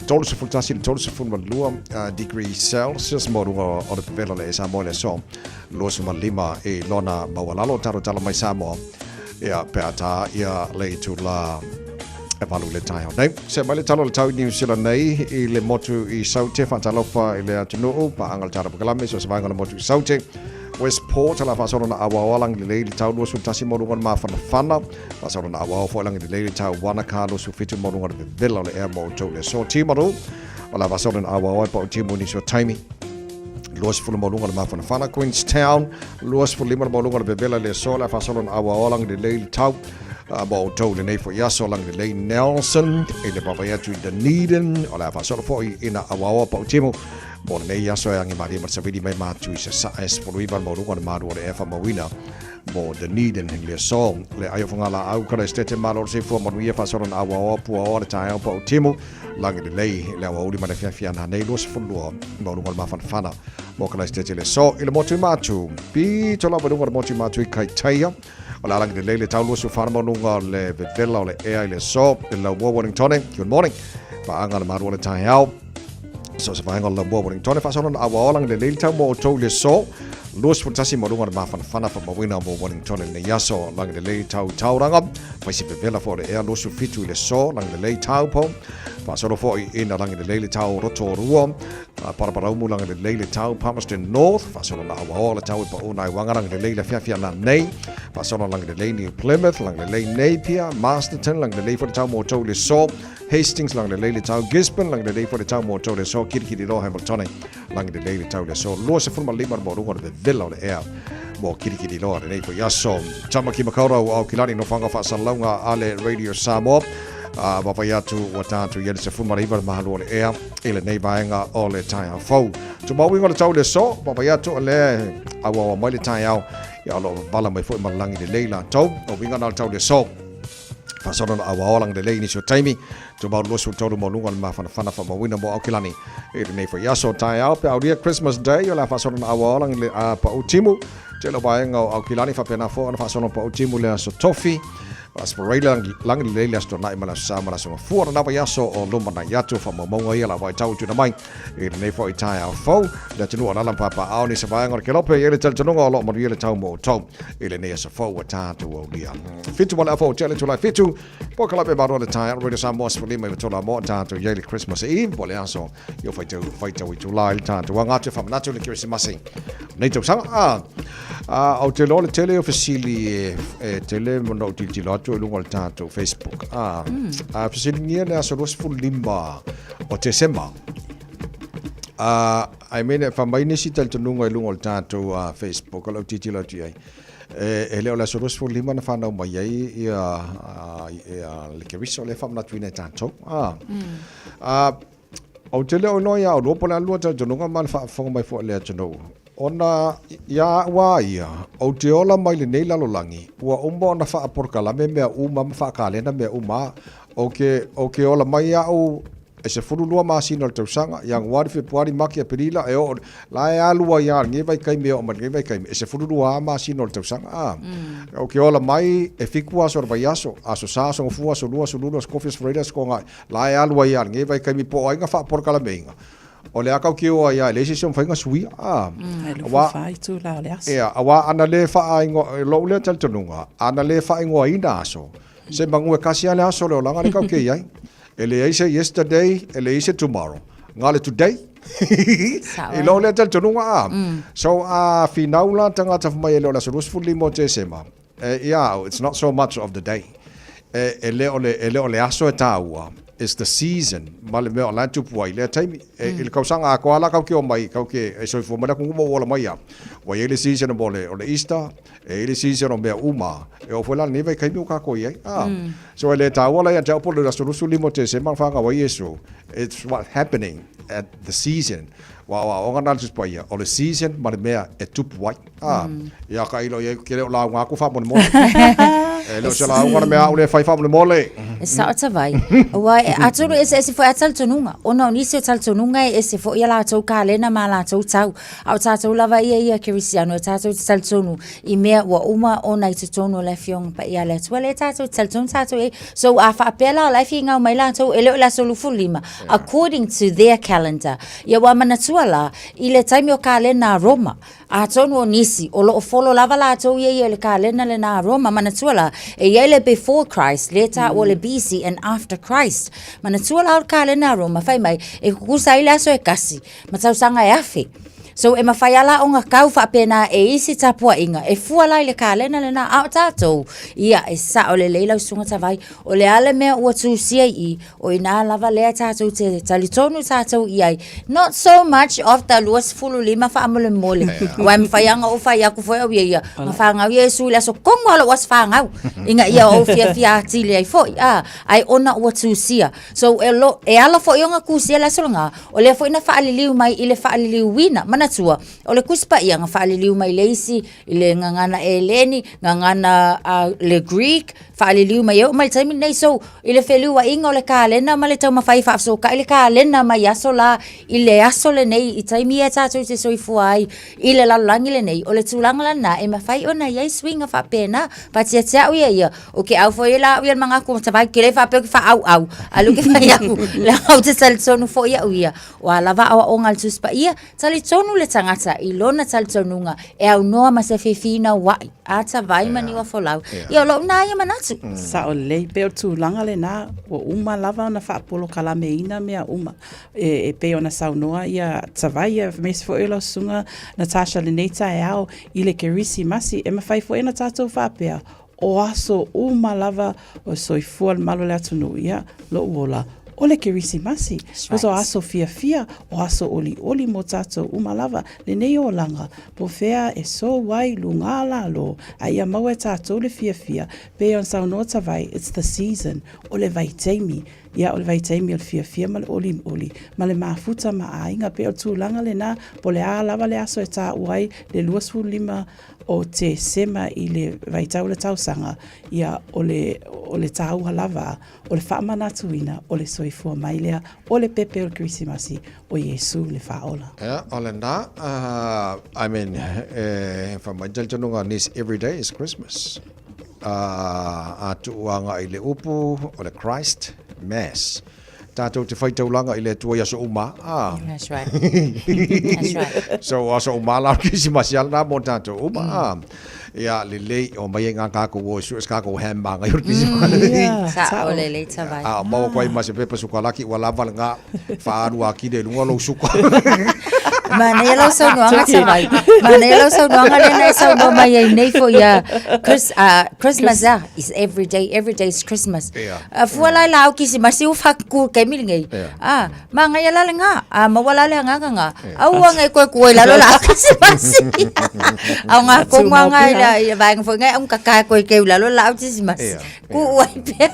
tolu se fultasi le tolu se fulma lua degree Celsius mo runga o le vevela le Samoa le so lua suma lima e lona mawalalo taro tala mai Samoa ia peata ia le tu la e valu le tai nei se mai le talo le tau New Zealand nei i le motu i saute fatalofa i le atunu pa angal tara pakalame so se vanga le motu i saute Westport la fasona na awa lang le tau lua su tasi mo runga ma fana fasona na awa fo lang le tau Wanaka lo su fitu mo runga vela le air mo to le so timaru wala fasona na awa pa timu ni so taimi Luas fulu molunga le mafana fana Queenstown luas fulu lima molunga le bebela le sola fasolon awa lang le leili tau mo to le nei fo yaso lang le leili Nelson e le papa yatu i Dunedin o la fasolo fo ina awa pa timu mo nei yaso yang i mari ma savidi mai matu i sa es fulu iban molunga le maru le efa mawina mo Dunedin le so le ayo funga la au kara estete malo se fo mo ia fasolon awa pu o le tai pa timu lang le lei le awa uri ma le fia na nei luas fulu molunga le mafana fana mo kala stete le so ile motu matu pi tola ba lunga motu matu i Kaitaia o la lang de le tau lu su farma lunga le vevela le ai le so le Wellington good morning pa anga le maru le tai au so se vai ngol le Wellington fa sono awa lang le tau mo to le so lus futasi mo lunga ma fana fa mawina mo Wellington le yaso lang le tau ranga fa si vevela for le lu su fitu le so lang le tau po Whaasolo foi ina langi le leile tau Rotorua, Paraparaumu langi le leile tau Palmerston North, whaasolo na awaola tau e pa unai wangarangi le leile fiafia na nei, whaasolo langi le leile Plymouth, langi le leile Napier, Masterton, langi le leile for tau mo tau le so, Hastings langi le leile tau Gisborne, langi le leile for tau mo tau le so, Kirikiri lo Hamilton, langi le leile tau le so, lua se fulma lima mo runga le villa o le ea, mo Kirikiri lo le nei for yaso, tama ki makaura au kilani no whanga whaasalaunga ale Radio Samoa, Wawai atu wa tātou iere se fumariwa mahalo o le ea, ele nei vaenga o le tai au fau. Tu maui ngole tau le so, wawai atu o le awa mai le tai au, ia alo vala mai fo malangi le leila tau, o winga nal tau le so. Whasona na awa olang le lei nisio taimi, tu mau losu tauru mo lunga le mawhana wha mawina mo aukilani. Ele nei fo yaso tai au, pe auria Christmas Day, o la whasona na awa olang le pa utimu, te lo vaenga o aukilani whapena fo, ana whasona pa utimu le aso tofi, Aspiraila langi leile asto nai mala sama la sama fuara na yaso o luma na yatu fa mamonga ia la vai tau tu na mai e nei fo itai au fo da tunu ala papa au ni se vai ngor kelope ele tel tunu o lo mo ele tau mo tau ele nei se fo ta tu o dia fitu wala fo tele tu la fitu po kala be baro le tai Radio Samoa for lima to la mo ta tu yele Christmas Eve bole aso yo fai tau tu la ta tu nga te fa na tu le Christmas nei tu sang au te lo le tele officially tele mo no ti lo tu lungo le tātou Facebook. Fasilingia le aso rosfu limba o te sema. I mean, whamai si tal tununga lungo le tātou Facebook, alau titi lau ti ai. E leo le aso rosfu limba na whanau mai ai ia le kerisa o le whamna tuina tātou. Au te leo no ia o lopo le alua tal tununga man whafonga mai fo le tununga. Ona ia wa ia o te ola mai le nei lalolangi ua umba ona whaaporkalame mea uma ma whaakalena mea uma o ke ola mai au e se furulua masina o tausanga yang wari Februari maki a perila e o la e alua ia nge vai kai mea o man nge vai kai e se furulua masina o tausanga o ke ola mai e fikua so vai aso sa so fua so lua so lua coffee fredas ko nga la e alua ia nge vai kai mi po ainga whaaporkalame inga o le akau ki o ia le session fainga sui wa fai tu la le as awa ana le fa ingo lo le tal tununga ana le fa ingo ina aso se mangu e kasi ale aso le langa le kau ke ai ele ai se yesterday ele ai se tomorrow ngale today e lo le tal tununga so finaula tanga ta mai le la surusfully mo te sema it's not so much of the day ele ole aso taua is the season male me ala tu puai le taimi il kausanga ko ala kau ki o mai kau ke e so fo mara ku mo wala mai ya wa ele season o le Easter ele season o me uma e o fola ni vai kai mi ka ko ye so ele ta wala ya ta po le solusu limo te se man fanga wa yeso it's what happening at the season wa o ngana tu puai o le season male me e tu puai ya ka ilo ye ke la nga ku fa mo lo se la ngana me au le fai fa mo mole sa ta vai wa aturu ese foi atal tununga ona ni se tal tununga ese foi la tau kalena mala tau au tau lava ia Cristiano tau tal tunu I me wa uma ona te tonu la fiong pa ia le tuale tau tal tunu tau so afa pela la finga mai la tau ele la solu fulima according to their calendar ia wa mana tuala ile time o kalena Roma a tonu nisi o lo follow lava la tau ia le kalena le na Roma mana tuala e ile before Christ later o le BC and after Christ mana tuala o kalena Roma fai mai e kusa ile aso e kasi matau sanga e afi so e mawhaiala o ngā kau whapena e isi tapua inga e fuala ile kalena le na au tātou ia e sa o le leilau sunga tawai o le ale mea ua tūsia I o I nā lava lea tātou te talitonu tātou iai not so much of the luas fulu lima whaamole mole wai mwhaianga o whai aku whai au ia mwhangau ia su ila so kongo ala was whangau inga ia o fia atili ai foi ai ona ua tūsia so e ala fo ionga kusia la solanga o le fo ina whaaliliu mai ile whaaliliu wina mana tua o le kuspa ia nga whaaliliu mai leisi ile ngangana Eleni ngangana le Greek whaaliliu mai au mai taimi nei so ile wheliu wa inga o le kalena ma le tau mawhai whaafso ka ile kalena mai aso la ile aso le nei I taimi e tātou te soifuai ile lalangi le nei o le tūlanga lana e mawhai ona iai swinga whapena patia tia uia ia o ke au fo ila uia mga ku tawai ke le whapeo ki wha au alu ke whai au le au te talitonu fo ia uia wa lava awa o ngal tuspa ia talitonu le tangata I lona talitonunga e au noa ma se fefina wai ata vai mani wa folau ia lo na ia manatu atu. Sa o lei pe o tūlanga le nā, o uma lava ona whaapolo kalame ina mea uma. E pe ona saunoa ia tawai ia mesi fo ilo sunga Natasha Leneta e au i le kerisi masi e mawhai fo ena tātou whaapea. O aso uma lava o soifua le malo le atunu ia lo uola. O le kerisi masi. O aso fia, o aso oli mo tātou umalava. Le nei o langa, po fea e so wai lungala lo, a ia mau e tātou le fia. Pe on saunoa tawai, it's the season. O le vai teimi. Ia o le vai teimi o le fia ma le oli. Ma le mafuta ma a inga pe o tūlanga le nā, po le a lava le aso e tā uai, le 2.5 o te sema i le vaitau le tausanga, ia o le tau halava, o le whaamanatuina, o le soifua mailea, o le pepe o le Krisimasi, o Yesu le whaola. O le nā, I mean, from my jaljanunga nis every day is Christmas. A tuanga i le upu, o le Christ Mass. Tātou te whaitaulanga i le tua iaso uma. That's right. That's right. So aso uma la Krisimasi ala mo tātou uma. Ia le lei o mai ngā kako o su kako hambanga i Krisimasi. Sa o le lei tawai. Mau koe mase pepa sukalaki wala val ngā whaarua ki de lunga lo suka. Mana ia lau sau nuanga tawai. Mana ia lau sau nuanga lena e sau no mai ai nei fo ia Christmas is every day is Christmas. Fualai lau Krisimasi u whaku ke milingai. Manga ia lale ngā. Mawala le ngā. Au ngai koe lalo la Krisimasi. Au ngā konga ngai ia vai ngfo ngai ang kaka koe ke lalo la Krisimasi. Ku uai pea.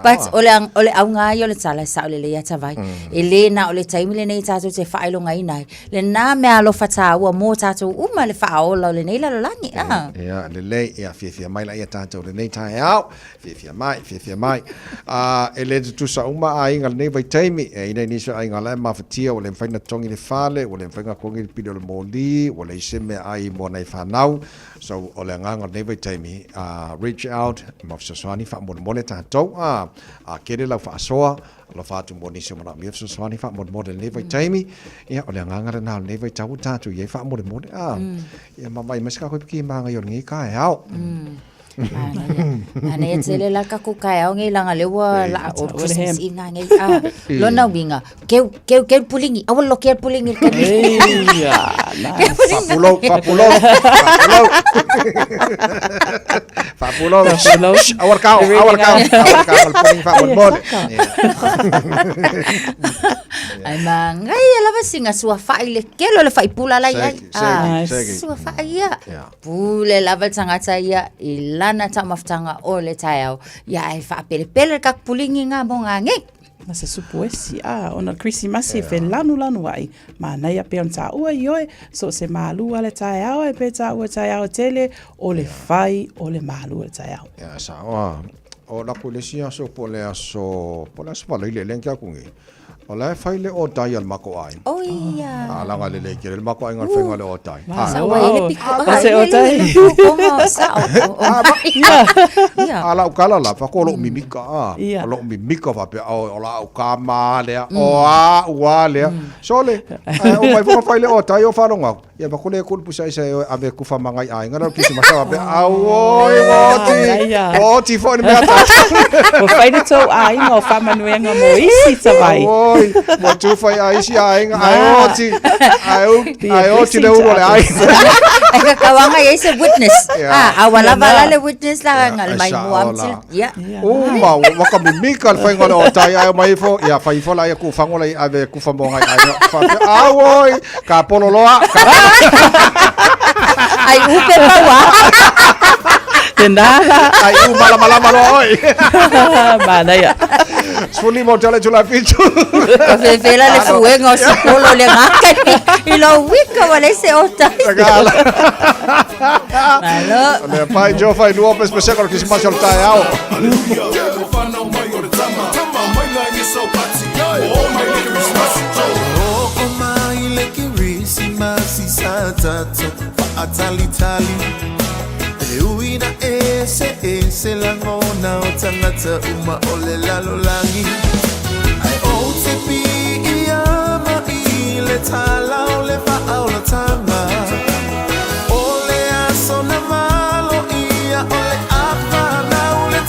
But ole au ngai ole tala sa ole le ia tawai. Ele na ole taimi le nei tātou te whaelo ngai nai. Le nā mea alo whata ua mō tātou uma le whaola le nei lalo langi. Ia, le lei, ia fia mai la ia tātou le nei tae au. Fia mai. E le tusa uma a inga le nei vai taimi. E ina niso a inga lai mawhatia o le mwhaina tongi le whale, o le mwhainga kongi le pido le mōli, o le iseme ai mō nei whanau. So o le nganga nei vai taimi, reach out, mawhasaswani wha mōle tātou. Kere lau whaasoa, lo fatu mo ni se mana mi so swani fa mo le nei taimi ia o le nganga na le nei tau tatu ye fa mo ia mama i meska ko ki manga yo ngi ka au ana e tele la ka ku kai au ngai langa le wa la o Christmas ina ngai lo na winga ke pulingi au lo ke pulingi ke papulo awar kau puling fa mo ai mangai ala vasinga sua fa ile ke lo le fa pula la ia sua fa ia pule la vatanga ia lana ta maftanga o le taiao ia e fa pele ka pulingi nga bonga nge na se supuesi ona Krisimasi fe lanu ai ma na ia pe onta ua ioe so se malu ale taiao e pe ta ua taiao tele o le fai o le malu le taiao ia sa o la polisia so pole aso pala ile lenka kungi Ola fai le o tai al mako ai. Oh iya. Ala ngale le kere le mako ai ngal fenga le o tai. Sa wa ile piko. Se o tai. Como sa Ia. Ala ukala la fa ko lo mimika. Lo mimika fa pe ola ukama le o le. Sole. O mai fai le o tai o fa longa. Ia ba ko le ko pusa isa ave ku fa mangai ai ngala kisi masa pe o ti fo ni me ata. O fai de to ai no fa manuenga mo isi tawai. Mo tu fai ai si ai oti le uro le ai. Eka kawanga ye se witness. Awala bala le witness la ngal mai mo amtil. Ya. Ma waka mimika al fai ngale o tai ai mai fo ya fai fo la ku fango lai ave ku fa mo ngai ai. Awoi ka pololoa. Ai upe pawa. Nada. Ai mala oi. Mana ya. Suli mo tele chula pichu. Fe fela le fuego si polo le ngaka y lo wika wale se ota. Malo. Le pai jo fai duo pe special con Krisimasi al tai au. Uina ese la ngona o tangata uma ole lalo langi ai o te pi ia ma i le tala o le fa au la tanga ole aso na malo ia ole apa na ole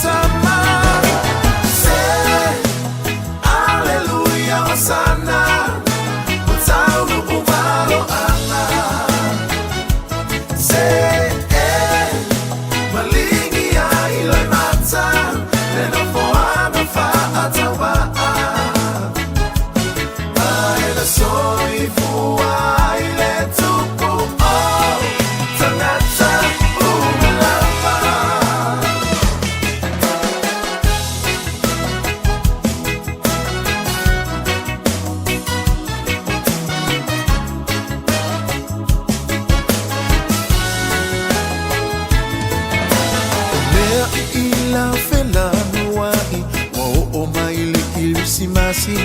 la fela nuai wa o mai le Kirsimasi.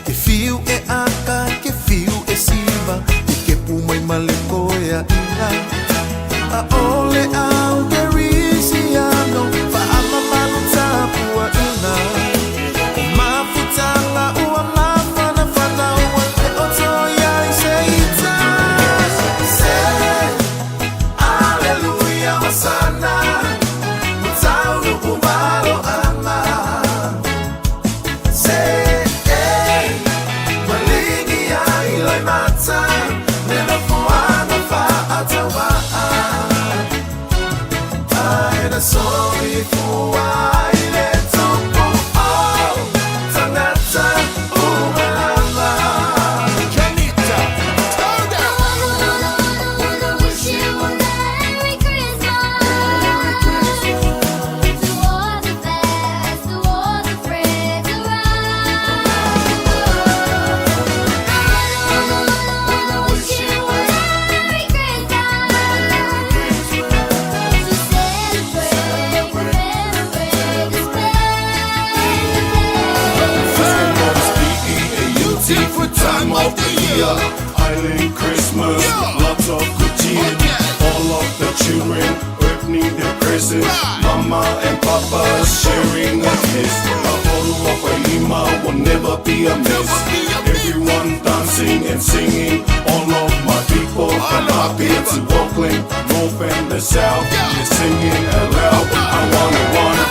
Ke fiu e aka, ke fiu e siva, ke pumai maleko e a ina. A ole au ke risiano, fa ama manu tapu a ina. Mafutanga ua mafana fana ua te oto ya iseita. Say, Alleluia, Hosanna, mutaunu umaro ama. Say, malingi ya ilai mata, nena fuana fa atawa. Aina sorry for ile tupo au tanata umalama. Janita, turn down. Wish you a Merry Christmas. To all the best, to all the friends around. Wish you a Merry Christmas. To celebrate, commemorate this Beautiful time of the year, Island Christmas, lots of good cheer. All of the children opening their presents, Mama and Papa sharing a kiss. A bottle of Aima will never be amiss. Everyone dancing and singing, all of my people from up here to Auckland, North and the South, they're singing aloud. I wanna.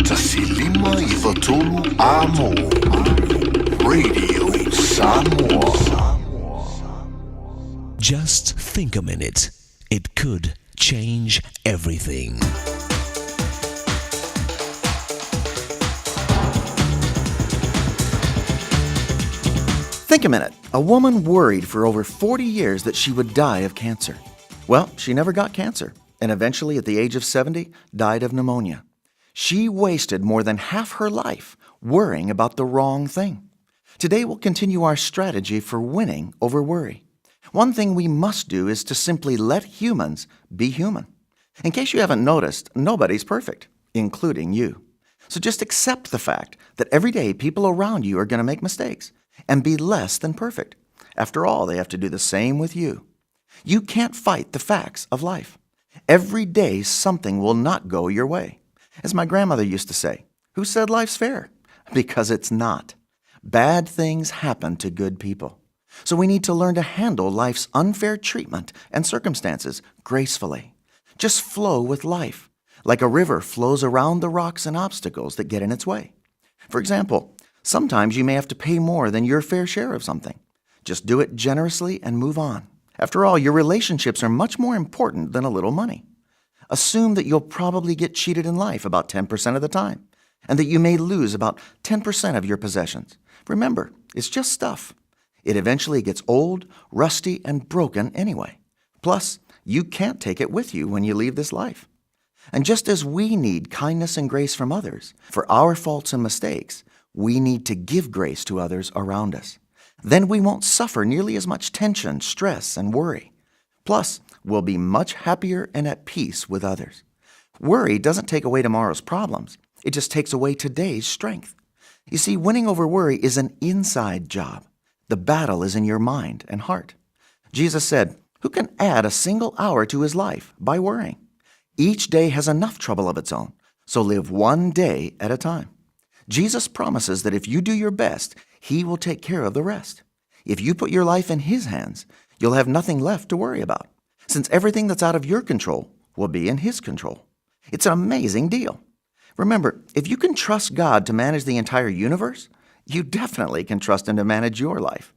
Tasilima Ivatolu Amo Radio Samoa. Just think a minute. It could change everything. Think a minute. A woman worried for over 40 years that she would die of cancer. Well, she never got cancer, and eventually at the age of 70, died of pneumonia. She wasted more than half her life worrying about the wrong thing. Today we'll continue our strategy for winning over worry. One thing we must do is to simply let humans be human. In case you haven't noticed, nobody's perfect, including you. So just accept the fact that every day people around you are going to make mistakes and be less than perfect. After all, they have to do the same with you. You can't fight the facts of life. Every day something will not go your way. As my grandmother used to say, who said life's fair? Because it's not. Bad things happen to good people. So we need to learn to handle life's unfair treatment and circumstances gracefully. Just flow with life, like a river flows around the rocks and obstacles that get in its way. For example, sometimes you may have to pay more than your fair share of something. Just do it generously and move on. After all, your relationships are much more important than a little money. Assume that you'll probably get cheated in life about 10% of the time, and that you may lose about 10% of your possessions. Remember, it's just stuff. It eventually gets old, rusty, and broken anyway. Plus, you can't take it with you when you leave this life. And just as we need kindness and grace from others for our faults and mistakes, we need to give grace to others around us. Then we won't suffer nearly as much tension, stress, and worry. Plus, we'll be much happier and at peace with others. Worry doesn't take away tomorrow's problems. It just takes away today's strength. You see, winning over worry is an inside job. The battle is in your mind and heart. Jesus said, "Who can add a single hour to his life by worrying?" Each day has enough trouble of its own, so live one day at a time. Jesus promises that if you do your best, he will take care of the rest. If you put your life in his hands, you'll have nothing left to worry about, since everything that's out of your control will be in his control. It's an amazing deal. Remember, if you can trust God to manage the entire universe, you definitely can trust him to manage your life.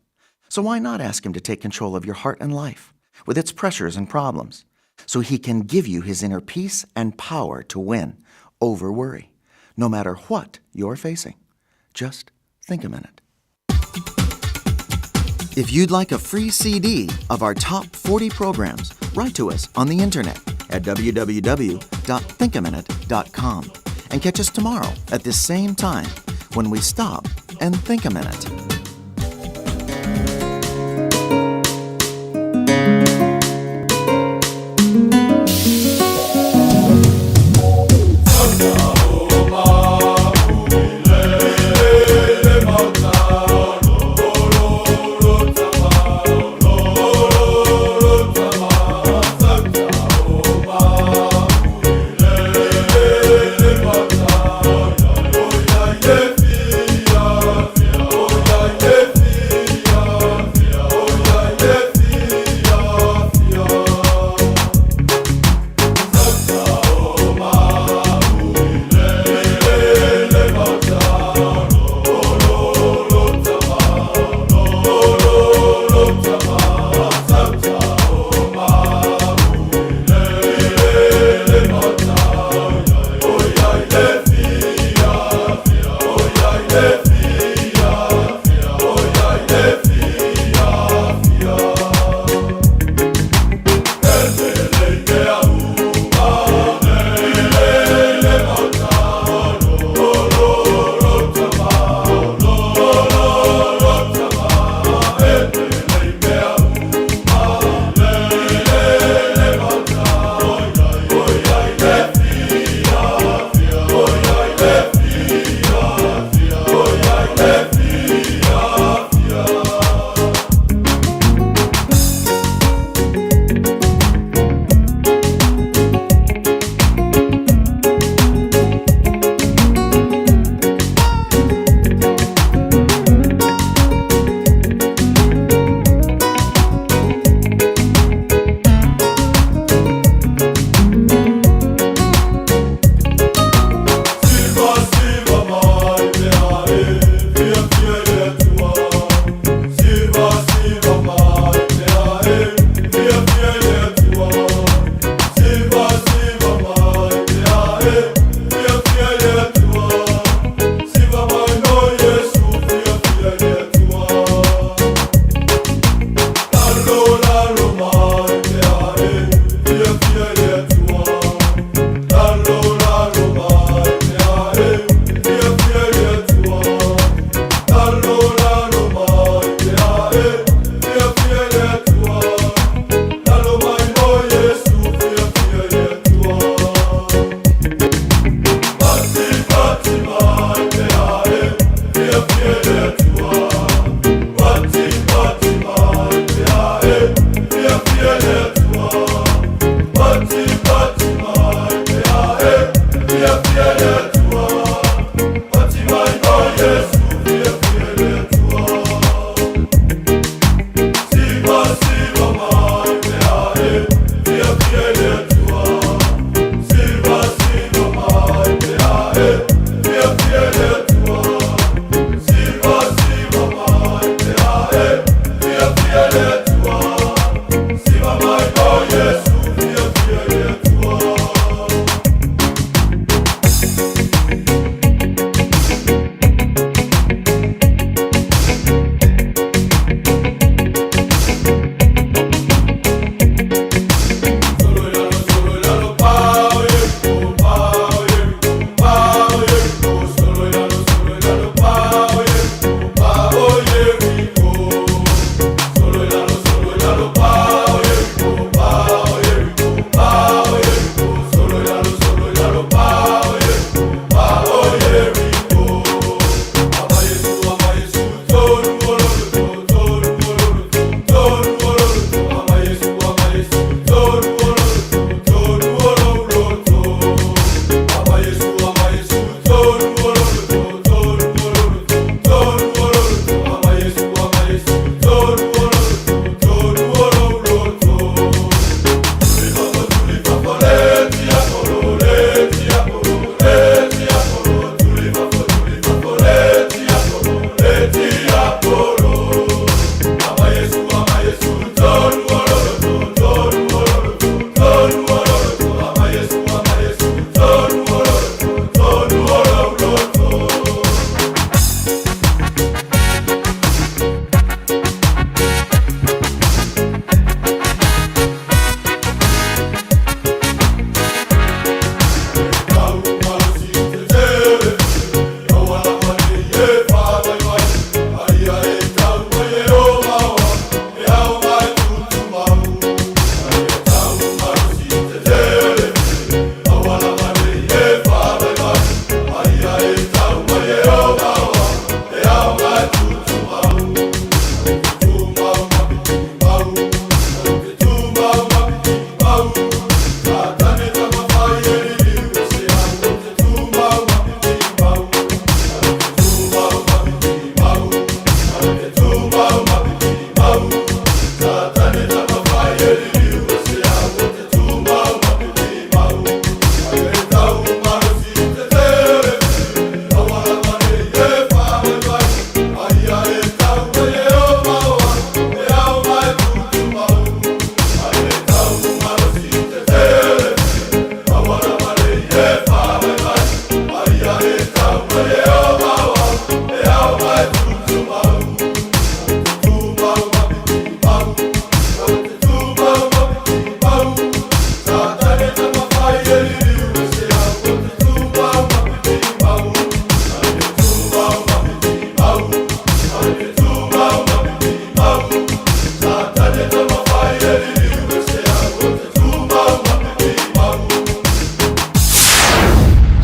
So why not ask him to take control of your heart and life, with its pressures and problems, so he can give you his inner peace and power to win over worry, no matter what you're facing. Just think a minute. If you'd like a free CD of our top 40 programs, write to us on the internet at www.thinkaminute.com and catch us tomorrow at this same time when we stop and think a minute.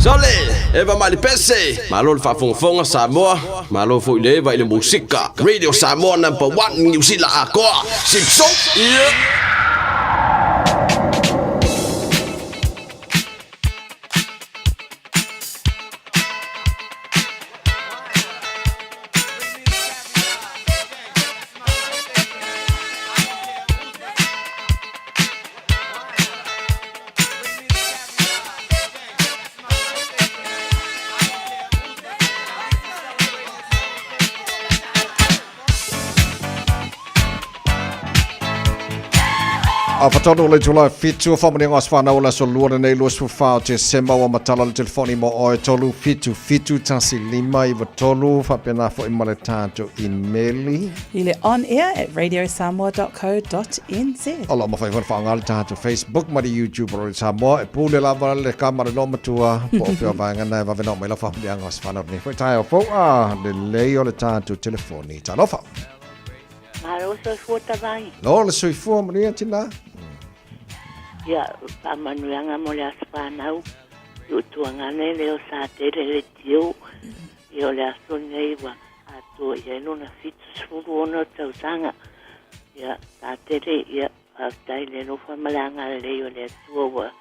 Sole, eva mali pese. Malo fa fonga Samoa. Malo fo ile va ile musika. Radio Samoa #1 New Zealand akoa. Sipso. Yeah. A whatono le tula fitu whamani ngas whanau la so luana nei luas whawhao te sema wa matala le telefoni mo oe tolu fitu tasi lima I watolu whapena fo imale tātou emaili. Ile on air at radiosamoa.co.nz. Ola ma whaiwana whaangali tātou Facebook mari YouTube o le Samoa e pūle lava le kamara no matua po o pia vanga nei wawena mai la whamani ngas whanau ni whai tai o fau le lei o le tātou telefoni talofa. Maro so fuata vai. Lo le soifua maria tina. Ya, pamanuanga mo le aspanau. Yo tuangane leo sa tele le tio. Yo le asone wa ato ya no na fit suru ono tausanga. Ya, sa tele ya tai le no famalanga le yo le tuwa.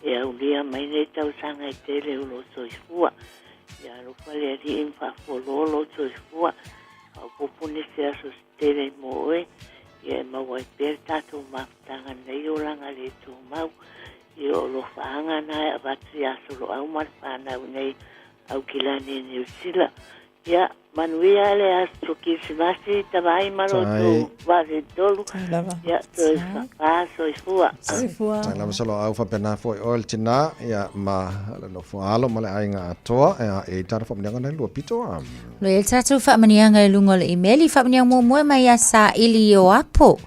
Ya ulia mai le tausanga tele lo soifua. Ya lo fale ri infa fololo soifua. Au pupune se aso tele moe. Ia mawai pere tātou mafutanga nei o langa le tō mau. Ia o lo whaanga nai a batri asolo au marwhanau nei au kilane New Zealand. Ia manuia le astro kisimasi tawai maro tō wale tolu. Ia tō whaka soifua. Tai lama salo au whapena fo oil tina. Ia ma no fualo ma le ainga atoa. E tara whamanianga nei lua pito am. Lo e tātou whamanianga le lungo le emaili. Whamanianga mua mua mai a sa ili o apo.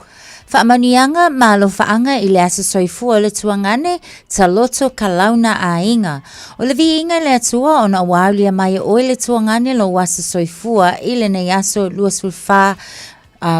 Whamanianga malo whaanga I le asa soifua le tuangane ta loto kalauna a inga. O le vi inga le atua o na waulia mai o le tuangane lo wasa soifua I le nei aso luas fulfa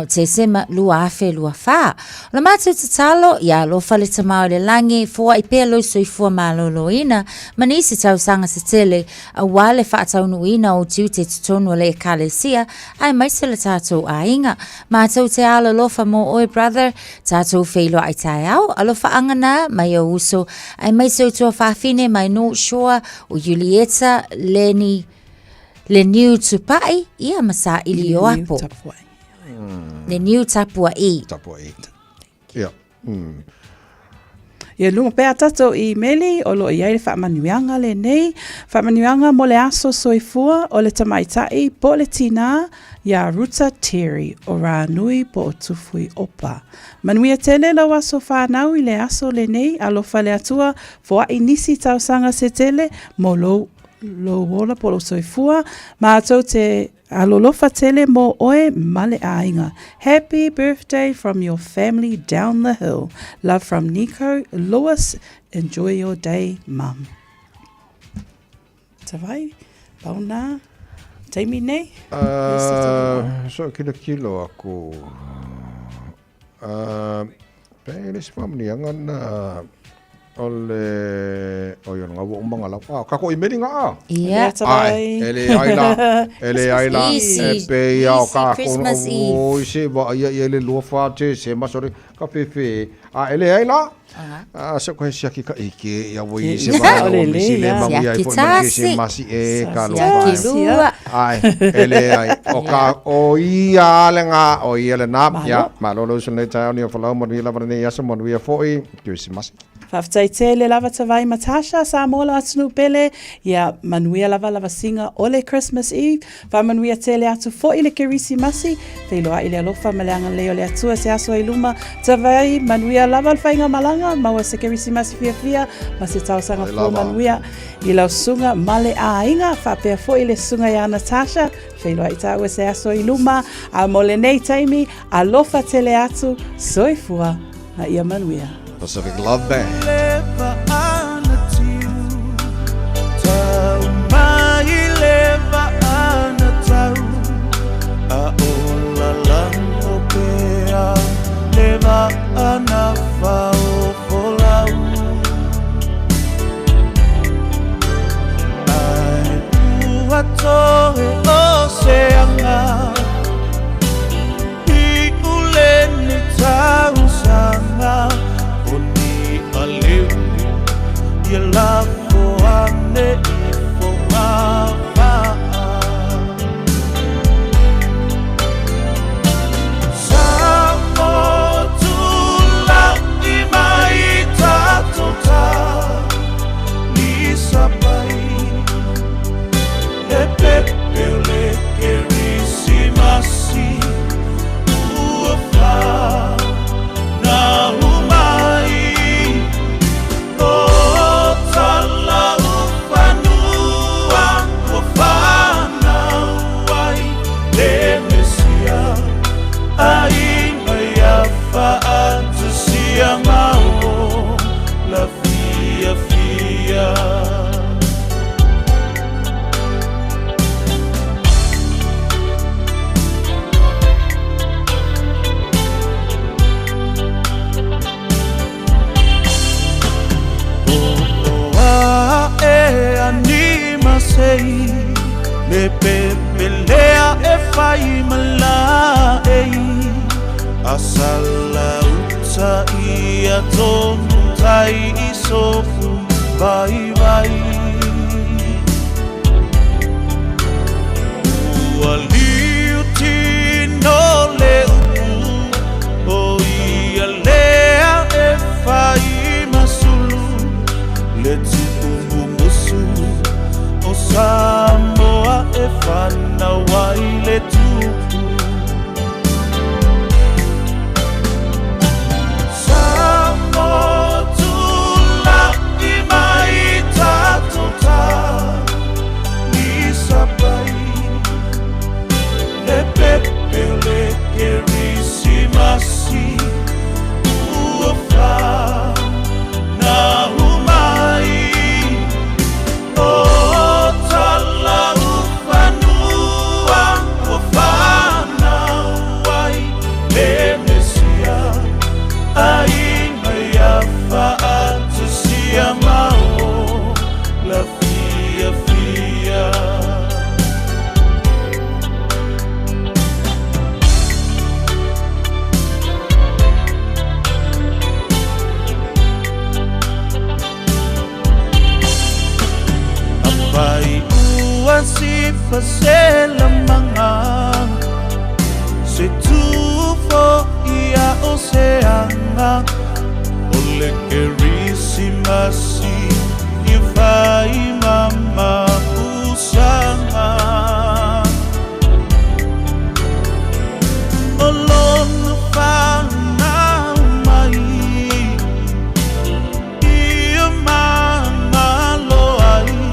te sema lua afe lua wha. O la mātou te talo, ia lo whale tamau le langi, fua I pēr lo soifua malo lo ina, manisi tau sanga se tele, a wale whaatau nuina o tiu te tutonu le kalesia, ai maise le tātou a inga. Mātou te alo lofa mo oi brother, tātou feilo ai tai au, alofa angana, mai o uso, ai maise o tua whawhine, mai no shore, o Julieta, le new tupai, ia masa ili o apo. The new Tapua E. Tapua E. Yeah. Ia lunga pea tatou I meli o lo iai le whaamanuanga le nei. Whaamanuanga mo le aso soifua o le tamaitai po le tina ia Ruta Terry o rā nui po o tufui opa. Manuia tele lau aso whanau I le aso le nei alofa le atua fo I nisi tausanga se tele mo lo wola po lo soifua ma atau te alolofa tele mo oe male ainga. Happy birthday from your family down the hill. Love from Nico Lewis. Enjoy your day, Mum. Tawai, pauna, taimi nei? So kilo aku. Pele spamni angan ole o yo nga wo umbanga la ka ko imeli nga ia ai ele aila e pe ya ka ko o se ba ia ele lo fa te se ma sore ka fefe ele aila so ko sia ki ka ike ya wo i se ba o si le ma ia fo ma se ma si e ka lo fa ai ele ai o ka o ia le nga o ia le na ya ma lo so ne ta ni fo la mo ni la ne ya so mo ia fo i ki si mas Whaftai te le lava tawai Matasha sa mola atunu pele ia manuia lava singa ole Christmas Eve manuia te le atu fo ile kerisi masi te loa ile alofa maleanga leo le atua se aso iluma tawai manuia lava whainga malanga maua se kerisi masi fia ma se tausanga fo manuia I lau sunga male a inga whapea fo ile sunga ia Natasha te loa ita ua se aso iluma a mole nei taimi alofa te le atu soifua na ia manuia Pacific Love Band. ne fo mama Samo tula imai tatota Lisa pai Le pepe le kerisimasi Uafa na umai O tala ufanua Wafana uai Le mesia Ainga ya faatu sia mau La fia fia Anima sei le pepelea e fai malai asala uta ia tonu tai isofu vai vai ualiuti no le o ia lea e fai masulu le Samoa e whana wai le tupu Samoa tula i mai tatota Lisa pai Le pepe le kerisimasi Uafa na umai Si fasela mga Se tufo ia oseanga Ole kerisimasi Ifai mama usanga Olong fana mai Ia mama loai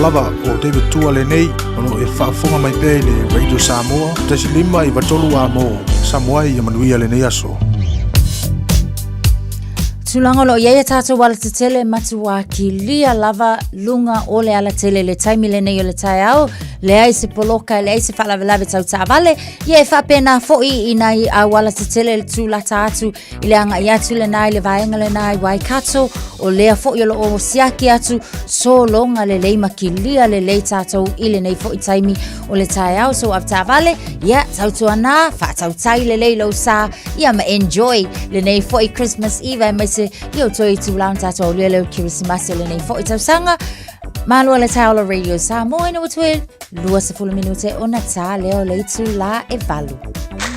lava o David Tua le nei ono e whaafonga mai pe le Radio Samoa tesi lima I watolu a mo Samoa I amanuia le nei aso Tulangolo ia tātou wala te tele matua ki lia lava lunga o le ala tele le taimi le nei o le tai au le ai se poloka le ai se whalawelawe tau tāwale ia e whapena foi i nai a wala te tele le tūlata atu i le anga i atu le nai le vaenga le nai Waikato o lea foi o lo o siaki atu so longa le leima ki lia le lei tātou i le nei foi taimi o le tai au so av tāwale ia tautu ana whātau tai le lei lau sā ia ma enjoy le nei foi Christmas Eve mai se Yo toi tu laun tato lelo Christmas le nei fo i tausanga. Malo le taola Radio Samoa ina watue. Lua se 10 minute o na tā leo le tu la e valu.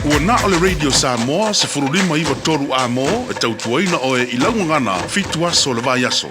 Ua na o le Radio Samoa se 15 a mo e tautuaina o e ilaungangana fitua so le vai aso.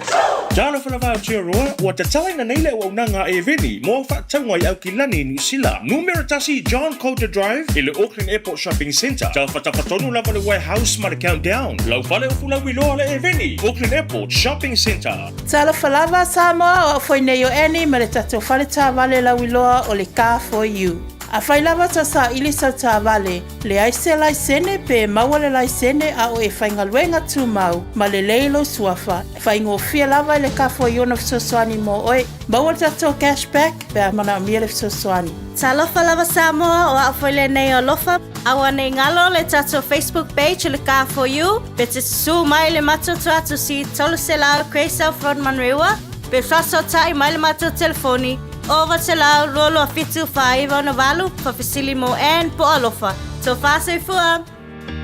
Jalo whanawao tia roa, ua te talaina nei le waunanga e veni, mo whaatangwa i au ki lani New Zealand. Numero tasi John Coulter Drive, i le Auckland Airport Shopping Centre. Tau whatawhatonu lava le warehouse ma le countdown. Lau whale o fula wiloa le e veni, Auckland Airport Shopping Centre. Tala whalawa Samoa o fwoi nei o eni ma le tato whale tā wale la wiloa o le car for you. A whailawa ta sa ili sau tā wale, le aise lai sene pe maua le lai sene a o e whaingaluenga tū mau, ma le leilo suafa. Whaingo fia lawa le ka fo iona fsoswani mo oe, maua tato cashback pe a mana mia le fsoswani. Talofa whalawa Samoa o a whaile nei o lofa, awa nei ngalo le tato Facebook page le ka for you, pe te su mai le matoto atu si tolu se lao Kreisa Front Manrewa, pe whaso tai mai le matoto telefoni, Ova te lau rolo a fitu whaiva na walu, whawhisili mo and po alofa. So whase fua.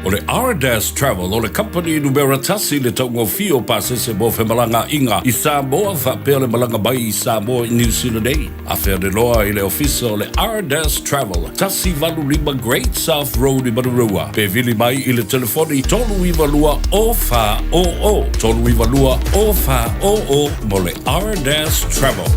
O le R-Dash Travel, o le company numero tasi le taungo fio pase se mo whemalanga inga i Samoa, whapea le malanga bai i Samoa i New Zealand ei. A whea de loa i le ofisa o le R-Dash Travel, tasi valu lima Great South Road i Marurua. Pe vili mai i le telefoni tolu i valua o wha o o. Tolu i valua o wha o o mo le R-Dash Travel.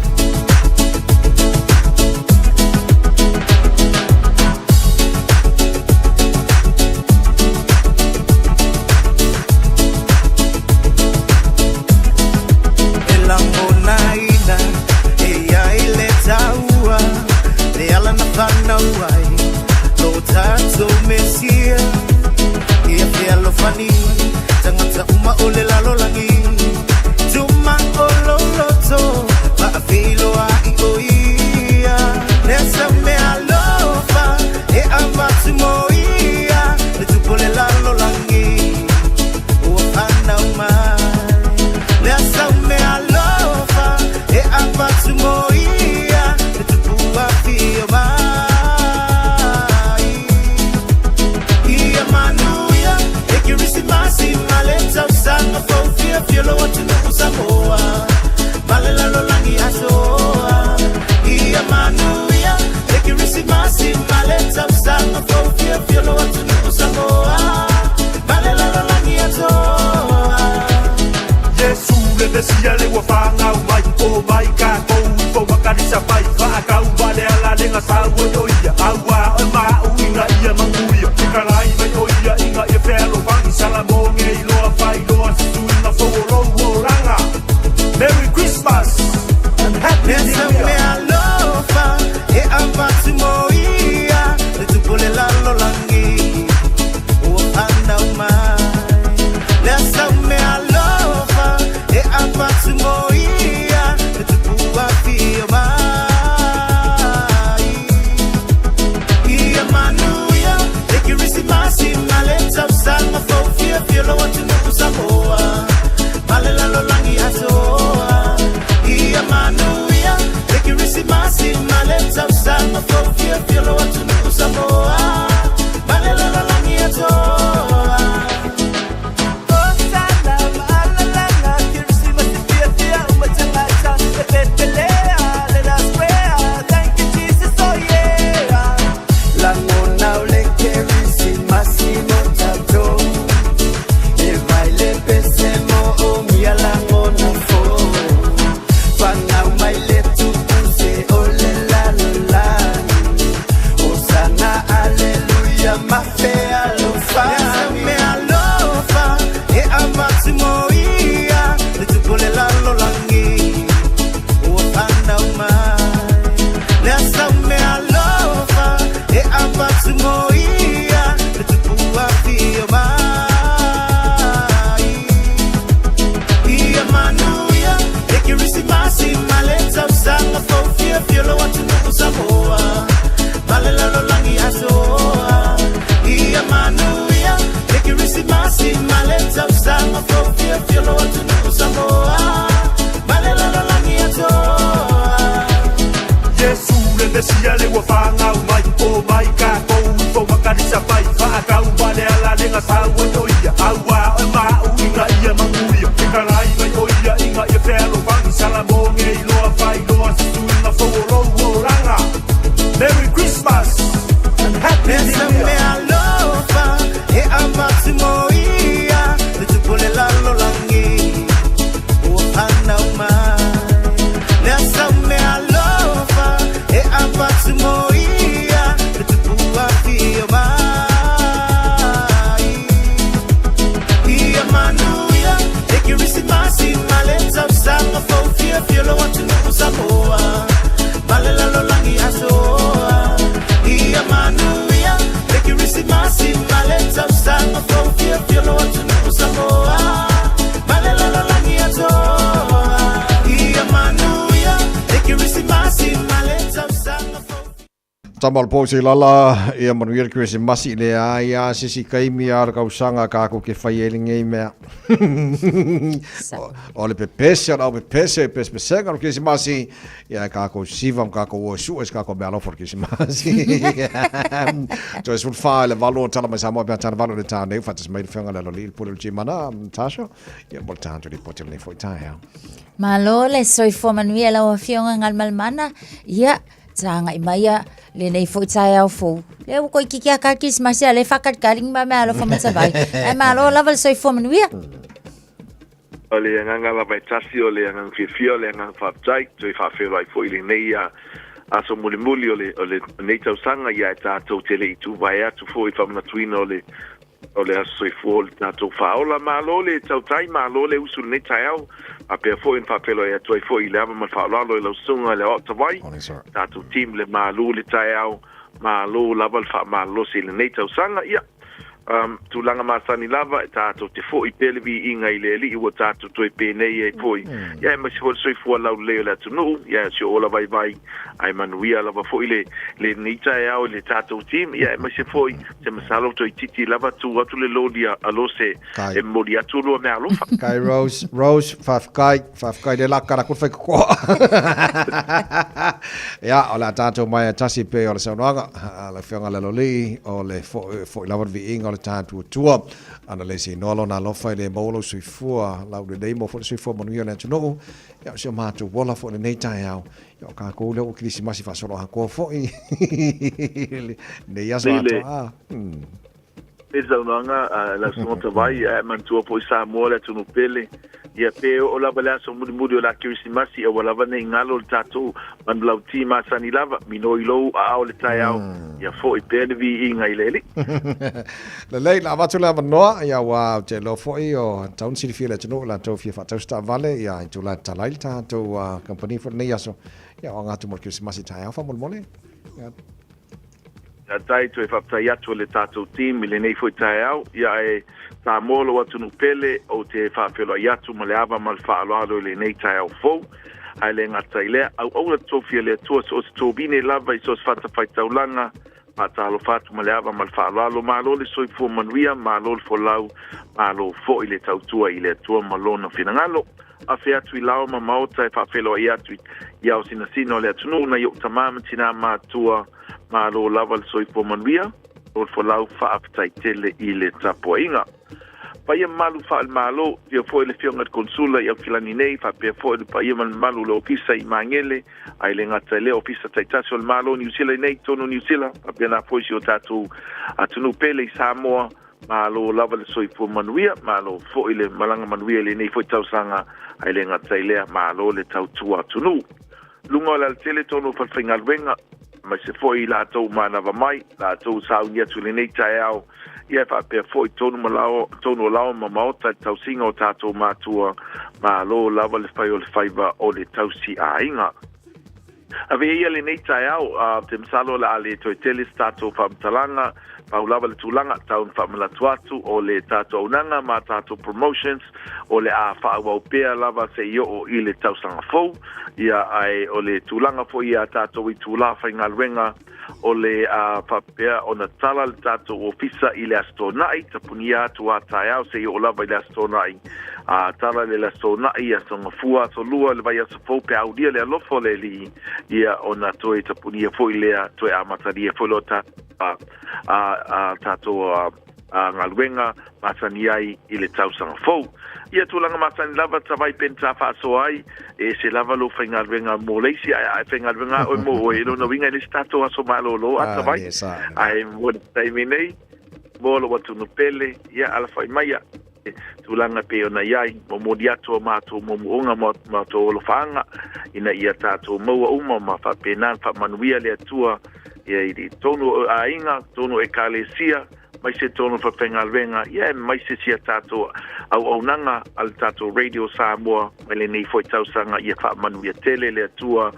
Tato mesia ia fialo fani tangata uma ole lalo langi tuma olo loto pa afilo a ioia nessa me alofa e amatu moia le tupole lalo langi o ana uma nessa me alofa e amatu moia le tupua fio ma Fielo watu nuku Samoa Malela lolangi asoa Ia manuia Eki risi masi Maleta usanga Fofia fielo watu nuku Samoa Malela lolangi asoa Yesu le desia le wafanga Umai o mai kako Ufo wakanisa pai Waka ubale ala lenga salwo yoia Awa ema uinga ia manguia Ikalai mai oia Inga ia felo Wangi salamonge Iloa fai Loa sisu Merry Christmas and Happy New Year. Me alofa e amatu moia le tupole lalo langi o anda umai. Nessa me alofa e amatu moia le tupua fio mai. Ia manuia e kirisi mas Tamal posi lala ia manuir kwesi masi le ia sisi kaimi ar kausanga ka ko ke fayelinge me. Ole pepese au pepese pepese ka kwesi masi ia ka ko sivam ka ko su es ka ko belo for kwesi masi. Jo es fa le valor tala mai samo pe tan valor de tan ne fatas mai fenga le loli polo chimana tasho ia boltan to di potel ne foi taia. Malo le soifo manuia la o fionga ngal malmana ia tanga imaya le nei foi tai au fo le ko ki ka Christmas le fakat kaling ma malo fa matsabai e malo level soifo manuia ole nga la vai tasi ole nga fio le nga fa tai to fa feel like foi le nei aso muli ole nei tau sanga ia ta to tele tu vai atu foi fa na twin ole soifo ta to fa ola malo le tau tai malo le usul nei tai au a pe foi in papelo e toi foi leva ma fa lo sunga le ota vai tatu team le malu le taiao malu lava fa malu si le neto sanga ia tu langa masani lava tatu te foi pelevi inga ile li o tatu toi pe nei e foi ia ma soi foi la le tu no ia si ola vai ai manuia lava foi le ni taiao le tatu team ia ma se foi se masalo toi titi lava tu atu le lodia alose e modia tu lo me alofa kai Rose faf kai de la cara ku fai ko ya ola tatu mai tasi pe ola sonanga la fionga le loli o le foi lava vi inga le tatu tua ana le si nolo na lofa le bolo sui fua la de dei mo fo sui fua manuia le tuno ya se matu bola fo nei tai au ya ka ko le o Christmas fa solo ha ko fo ne ya sa ta Esa unanga la sonta vai mantua poi sa mola tu no pele ia pe o la bala so muri o la Christmas e o la vane ngalo tatu man blau ti ma sani lava mino ilo a o le tai au ia fo i pele vi inga ileli le la va tu la no ia wa te lo fo i o town city feel to no la to fi fa sta vale ia tu la talaita to company for ne yaso ia nga tu mo Christmas tai au fa mole tai to fa tai atu le tatu team le nei foi tai au ia e ta molo atu no pele o te fa pelo atu mo le ava mal fa alo le nei tai au fo ai le ngata ile au la tofia le to so bine lava so fa ta fa taulanga ata lo fatu mo le ava mal fa alo malo le soi fo manuia malo fo lau malo fo ile tau tua ile tua malona finangalo a fe atu lau ma mauta fa pelo atu ia o sino le atu no na yo tamama tina ma tua malo lava le soi po manuia o fo lau fa aptai tele ile tapoinga pa ia malu fa malo ia foi le fionga consula ia filani nei fa pe foi pa ia malu lo pisa i mangele ai le ngata le ofisa taitaso le malo New Zealand nei tono New Zealand pa pena foi si o tatu atunu pele Samoa malo lava le soi po manuia malo foi le malanga manuia le nei foi tausanga ai le ngata le malo le tau tua tunu lunga la tele tono fa fingal venga ma se foi la tau mana va mai la tau sau ia tu le nei tai au ia fa pe foi tono lao ma mauta tau singa o tato matua ma lo lava le faiva o le tau si ainga ave ia le nei tai au te msalo la ale to tele stato fa mtalanga pa lava le tulanga tau fa malatuatu o le tato unanga ma tato promotions o le a fa wa pea lava se yo o ile tau sanga fo ia ai o le tulanga fo ia tato i tula fa ngalwenga o le fa pea ona tala le tato ofisa ile astonai tapunia tu ata au se yo lava ile astonai tala le astonai ia sanga fua so lua le vai so fo pe audia le lofo le li ia ona toi tapunia fo ile toi amataria fo lota tato ngalwenga masani ai ile tausanga fo ia tulanga masani lava tavai penta fa so ai e se lava lo fa ngalwenga Malaysia ai fa ngalwenga o mo e no winga ni stato aso malo lo atavai ai mo tai minei bolo watu no pele ia alfa maya tulanga pe ona iai mo modiato mato mo unga mato lo fanga ina ia tato mo uma ma fa pena fa manuia le tua ia i tono ainga tono e kalesia mai se tono fa pengalvenga ia mai se sia tato au nanga al tato radio Samoa mele nei foi tausanga ia fa manuia tele le tua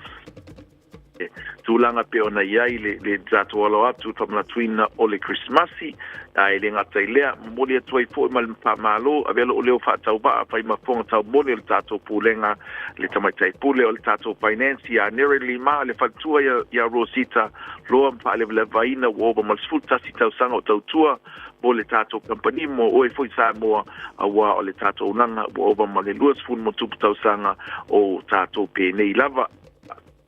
tūlanga pe ona iai le tātou alo atu whamanatuina o le Christmasi, ai le ngata i lea, moli atua i fōi mal pāmalo, a velo o leo whātau ba, whai mafonga tau moni o le tātou pūlenga, le tamaitai pūle o le tātou finance, a nere lima, le whatua ia Rosita, loa mpa le vaina, woba mal sfutasi tau sanga o tau tua, o le tātou company mo o e foi Samoa awa o le tātou unanga o oba ma le luas fun mo tupu tau sanga o tātou pēnei lava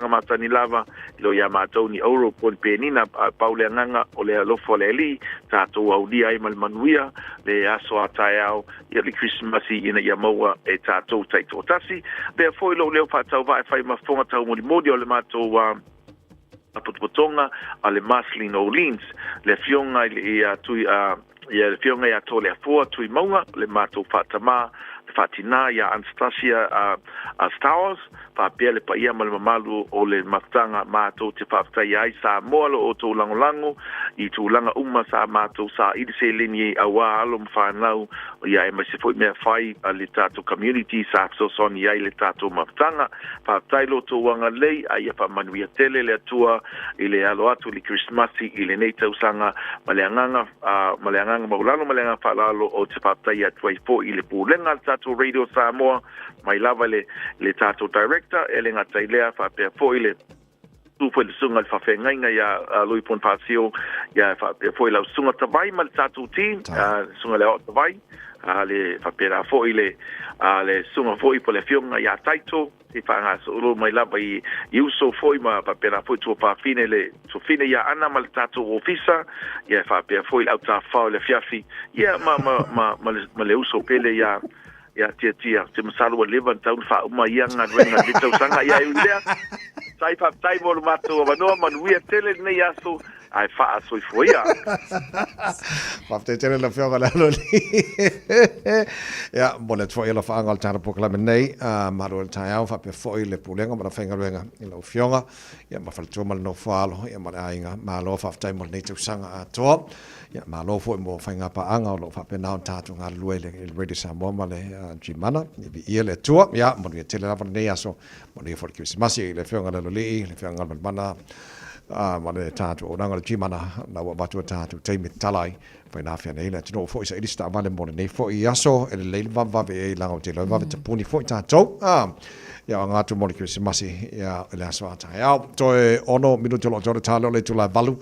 ngamatani lava lo ia mātou ni euro pon pēnina paule nganga o le alofo le li tātou au dia i malmanuia le aso atai au ia le Christmasi ina ia maua e tātou taito tasi pe foi lo leo whātau vai whai mafonga tau modi o le mātou Putonga a le Marceline Orleans le fionga ia tui ia le fionga ia tole afua tui maunga le matou fatama fatina ia Anastasia Stowers pa pele pa ia mal mamalu o le matanga matou te fatai ai sa molo o to langolango I tu langa uma sa matou sa I se lini awa alo mfanau ia e mase foi me fai le tatou community sa so son ia le tatou matanga pa tailo to wanga lei ai fa manuia tele le tua ile alo atu le Christmasi ile nei tau sanga maleanganga maulano maleanga falalo o te fatai atu ai fo ile pulenga tatou Radio Samoa mai lava le tatou director ele ngatai lea fa pe fo ile tu foi le sunga le whawhengainga ia Louis Ponpasio ia foi la sunga tawai ma le tatou team sunga le o tawai le whapera foi le sunga foi po le fionga ia taito i whanga so uro mai lava I uso foi ma whapera foi tua whawhine le fine ia ana ma le tatou ofisa ia whapera foi le auta whao le fiafi ia ma le uso pele ia tia te masalu o levan taun fa uma ia ngadwenga le tau sanga ia ulea sai fa tai mo mato no manuia tele nei aso ai fa aso foia fa te tele la fioga la loli ya bolet foi la fa angal tara proclame nei maro el tai au fa pe foi le pulenga ma fenga wenga I lo fionga ya ma fal toma no falo ya ma ainga ma lo fa tai mo nei tau sanga ato ya ma lo foi mo fenga pa anga lo fa pe na tatu nga luele il ready Samoa ma le Jimana I ia le tua ya mo le tele la nei aso mo le for Christmas le fionga la loli le fionga mana ma le tatu o nanga Jimana na wa batu tatu teimi talai fa na fia nei le tino fo isa ilista vale mo nei fo I aso ele le va ve la o te le va te puni fo tatu ya nga tu mo le Christmas ya le aso ata ya to ono minuto lo jore talo le tula valu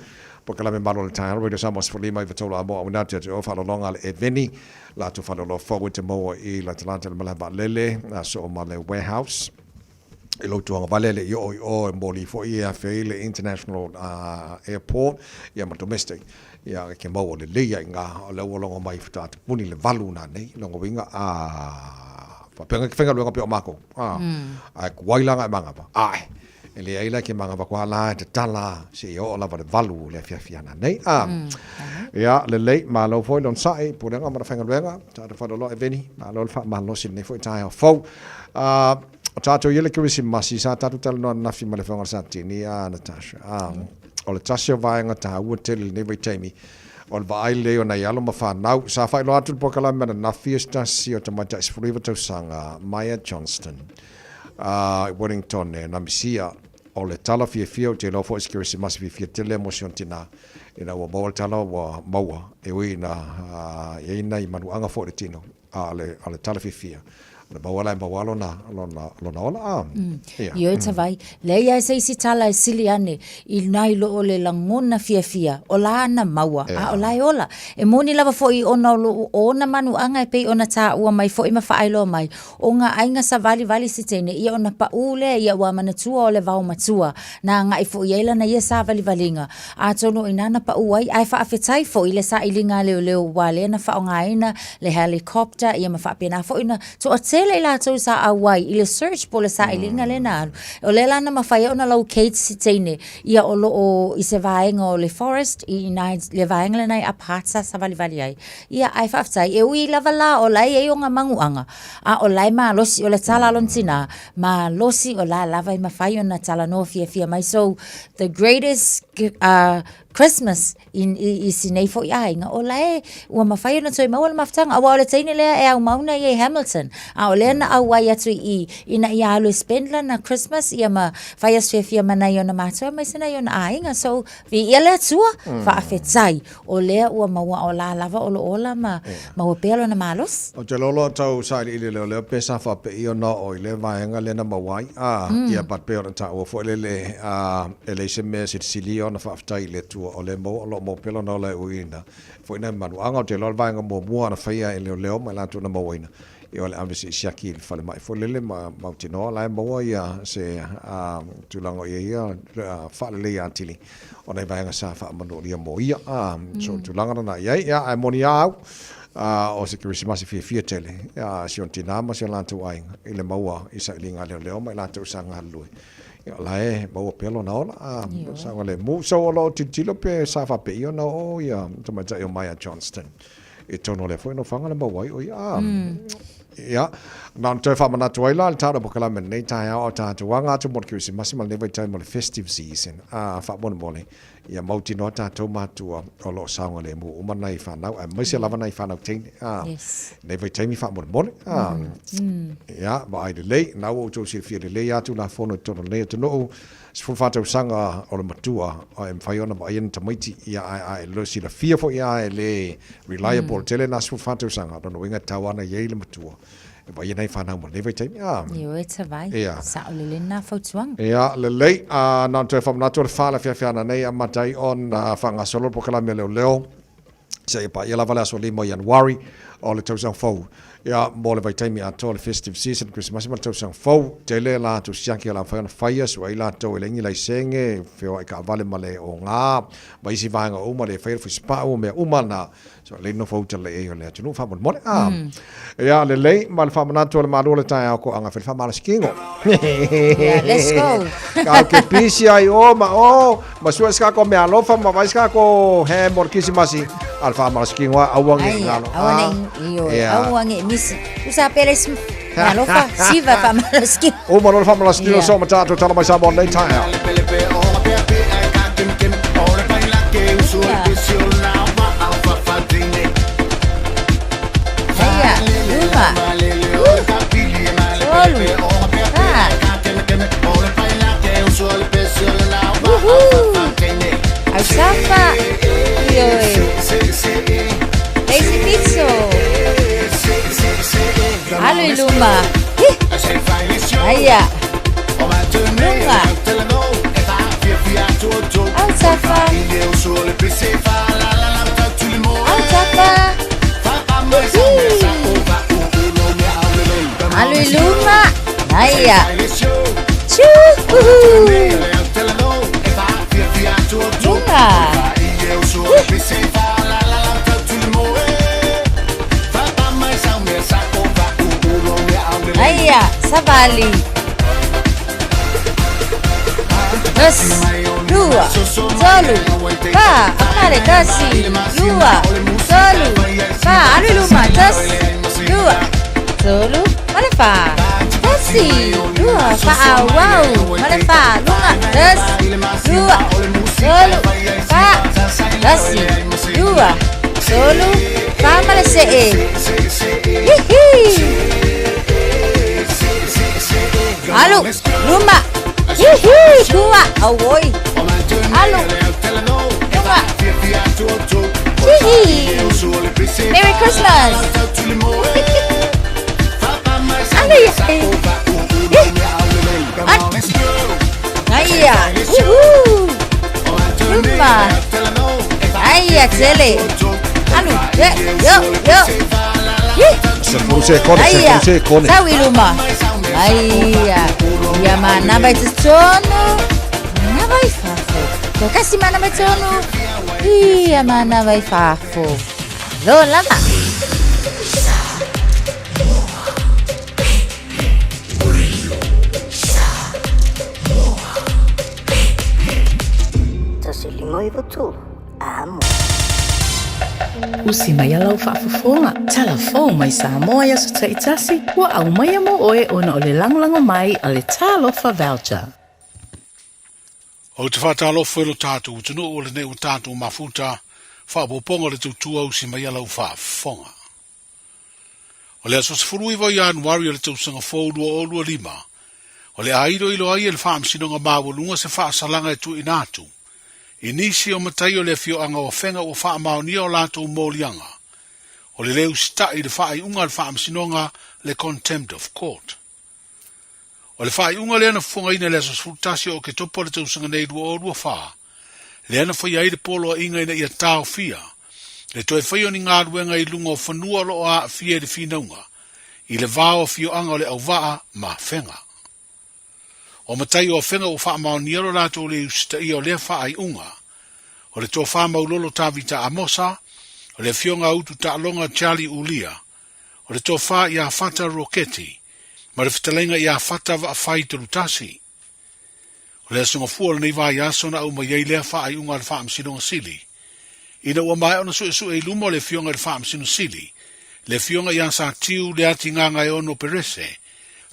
porque la me malo le talo radio Samoa for lima I vetola mo una te o fa lo longa le eveni la tu fa lo fo te mo I la talanta le mala lele so ma le warehouse I lo tuanga valele o mboli fo ia feile international airport ia ma domestic ia ke mau le leia nga le longo mai fta puni le valu na nei longo winga fa penga ke fenga lo pe o mako ai kuailanga manga pa ai ele ai la ke manga pa kwala te tala se o la va valu le fia na nei ia le lei ma lo foi don sai pulenga ma fenga luenga ta fa lo eveni ma lo fa ma lo sin nei foi tai fo o tātou iele Christmasi sa tātou tala noa nafi ma le whanga satini Natasha o le tasio vaenga tā ua tele ne vai teimi o le vaai leo nei alo ma whanau sa whai lo atu pokala mena nafi estasi o tamata isfuriva tau sanga Maya Johnston Wellington e namisia o le tala fia o te lofo is Christmasi fia tele emotion tina ina ua maua tala ua maua e ui na e ina I manuanga fo le tino a le tala fia le bawala bawalo na lona ola Yo e tawai le ia se isi tala e sili ane I nai lo o le langona fia o la ana maua o la ola e moni lava fo I ona lo ona manu anga e pe ona ta ua mai fo I mawhaailo mai o nga ainga sa vali sitene ia ona pa ule ia ua manatua o le vau matua na nga I fo ia na ia sa valinga a tono inana pa uai ai fa afetai fo I le sa ilinga leo wale na fa o nga ina le helicopter ia mawhaapena fo ina to tele la tau sa awai ile search po le sa ilinga le na o le lana mawhai ona locate sitene ia o lo o I se vaenga o le forest I nai le vaenga le nai apatsa sa vali ai ia ai whaftai e ui lava la o lai e o nga manguanga a o lai ma losi o le tala lontina ma losi o la lava I mawhai ona tala no fia mai so the greatest Christmas i sinei fo ia inga o lai ua mawhai ona toi maua le maftanga awa o le teine lea e au mauna i Hamilton a o lea na au wai atu ina ia alu spendla na Christmas ia ma whai aswefia mana i ona matua mai sana i ona a inga so vi ia lea tua wha awhetai o lea ua maua o la lava o lo ola ma maua pelo na malos o te lolo tau saili ili leo pesa wha pe i ona o i le vaenga le na mawai ia pat pe ona ta o fo ele ele se me sili ona wha awhetai le tua o le mo mo pelo na le uina foi na manu anga te lo vai ngo mo na faia e leo mai la tu na mo ina e ole avisi siaki il fale mai foi le ma tino la mo ia se tu lango ia fa le ia tili ona vai nga sa fa manu ia mo ia so tu langa na ia ai monia au o se Christmas fi tele ya si on tinama si la tu ai ile maua isa linga leo mai la tu sanga lui lai mau pelo na ola sa ngale mu so lo titilo pe sa fa pe yo na o ya tama ja yo Maya Johnston e tono le foi no fanga le mawai o ya na te fa mana tu ila ta bo kala men nei ta ya o ta tu wanga tu mo kisi masimal ne vai time le festive season fa bon mole ia mauti no ta to matu o lo sa ngale mu umana I fa na mai se lava na fa na tin ne vai time fa bon mole ya ba ai le na o to se fi le ya tu la fono to le to no sfu fa to sanga o le matua o em fa yona ba yen tamaiti ia ai lo si la fia fo ia le reliable tele na sfu fa to sanga no winga tawana ye le matua ba yen ai fa na mo le vai time yo it's a vai sa o le na fo tuang le le na to fa na to fa la fia na nei amatai on fa nga solo po kala me leo se pa ia la vala so le mo January o le tau sang fo ya mo le vai time a to le festive season Christmas ma tau sang fo tele la tu siaki la fa na fire so ila to le ngi lai senge fe o ka vale male o nga ba isi vanga o male fa fu spa o me umana so le no fo tele e le tu no fa mo ya le mal fa na to le malo le tai ko anga fa mal skingo let's go ka ke pisi ai o ma su ska ko me alo fa ma vai ska ko he morkisimasi alfa mal skingo awangi ngalo awangi misi usa peres alofa siva fa mal skingo o malo fa mal skingo so mata to tala mai sa bon nei tai Alsafa Lazy Pizzo Halo Luma Aya Lunga Alsafa Halo Luma Aya Lunga Aya, Savali 2, 3, 4 Amare kasi 2, 3, 4 Halo Luma 2, 3 Male fa kasi 2 fa wow Male fa Lunga 2, 3 fa kasi 2 solo fa male se Halo Luma Tua awoi Halo Luma Merry Christmas Aya Luma Aya tele Halo yo se kone Sawi Luma Aya ya mana bai tsono mana bai fafo to kasi mana bai tsono iya mana bai fafo lo lama Moi votu. Amo. Usi mai alau whaafafonga. Telefon mai Samoa ia sa taitasi. Wa au mai amo oe ona o le langolango mai a le talofa voucher. O te whātālofo e lo tātou tunu o le nei o tātou mafuta whaapoponga le tautua au si mai alau whaafonga. O le aso sefuru iwa i Januari o le tausanga fōrua o lua lima, o le airo ilo ai e le whaamsinonga māwalunga se whaasalanga e tu inatu. Inisi o matai o le fio anga o whenga o whaamaonia o lātou mōlianga. O le leu sta i le whaai unga le whaamsinonga le contempt of court. O le whaai unga le ana whunga ina le aso sefutasi o ke topo le tausanga nei rua o rua whaa. Le ana whai aire polo a inga ina ia tāo fia. Le toe whai o ni ngā ruenga i lunga o whanua lo a fia de whinaunga. I le vāo fio anga o le au waa ma whenga. O matai o whenga o wha mao niero lato le usta i o le whaai unga. O le tō wha maulolo tāwita Amosa. O le fionga utu tālonga Charlie Ulia. O le tō wha i a whata Roketi. Ma le whitalenga i a whata wa whai Terutasi. O le asunga fuola nei vai asona au mai ei lea whaai unga le whaamsinonga sili. Ina ua mai ona su e lumo le fionga le whaamsino sili. Le fionga i a sa tiu le ati nganga e ono perese.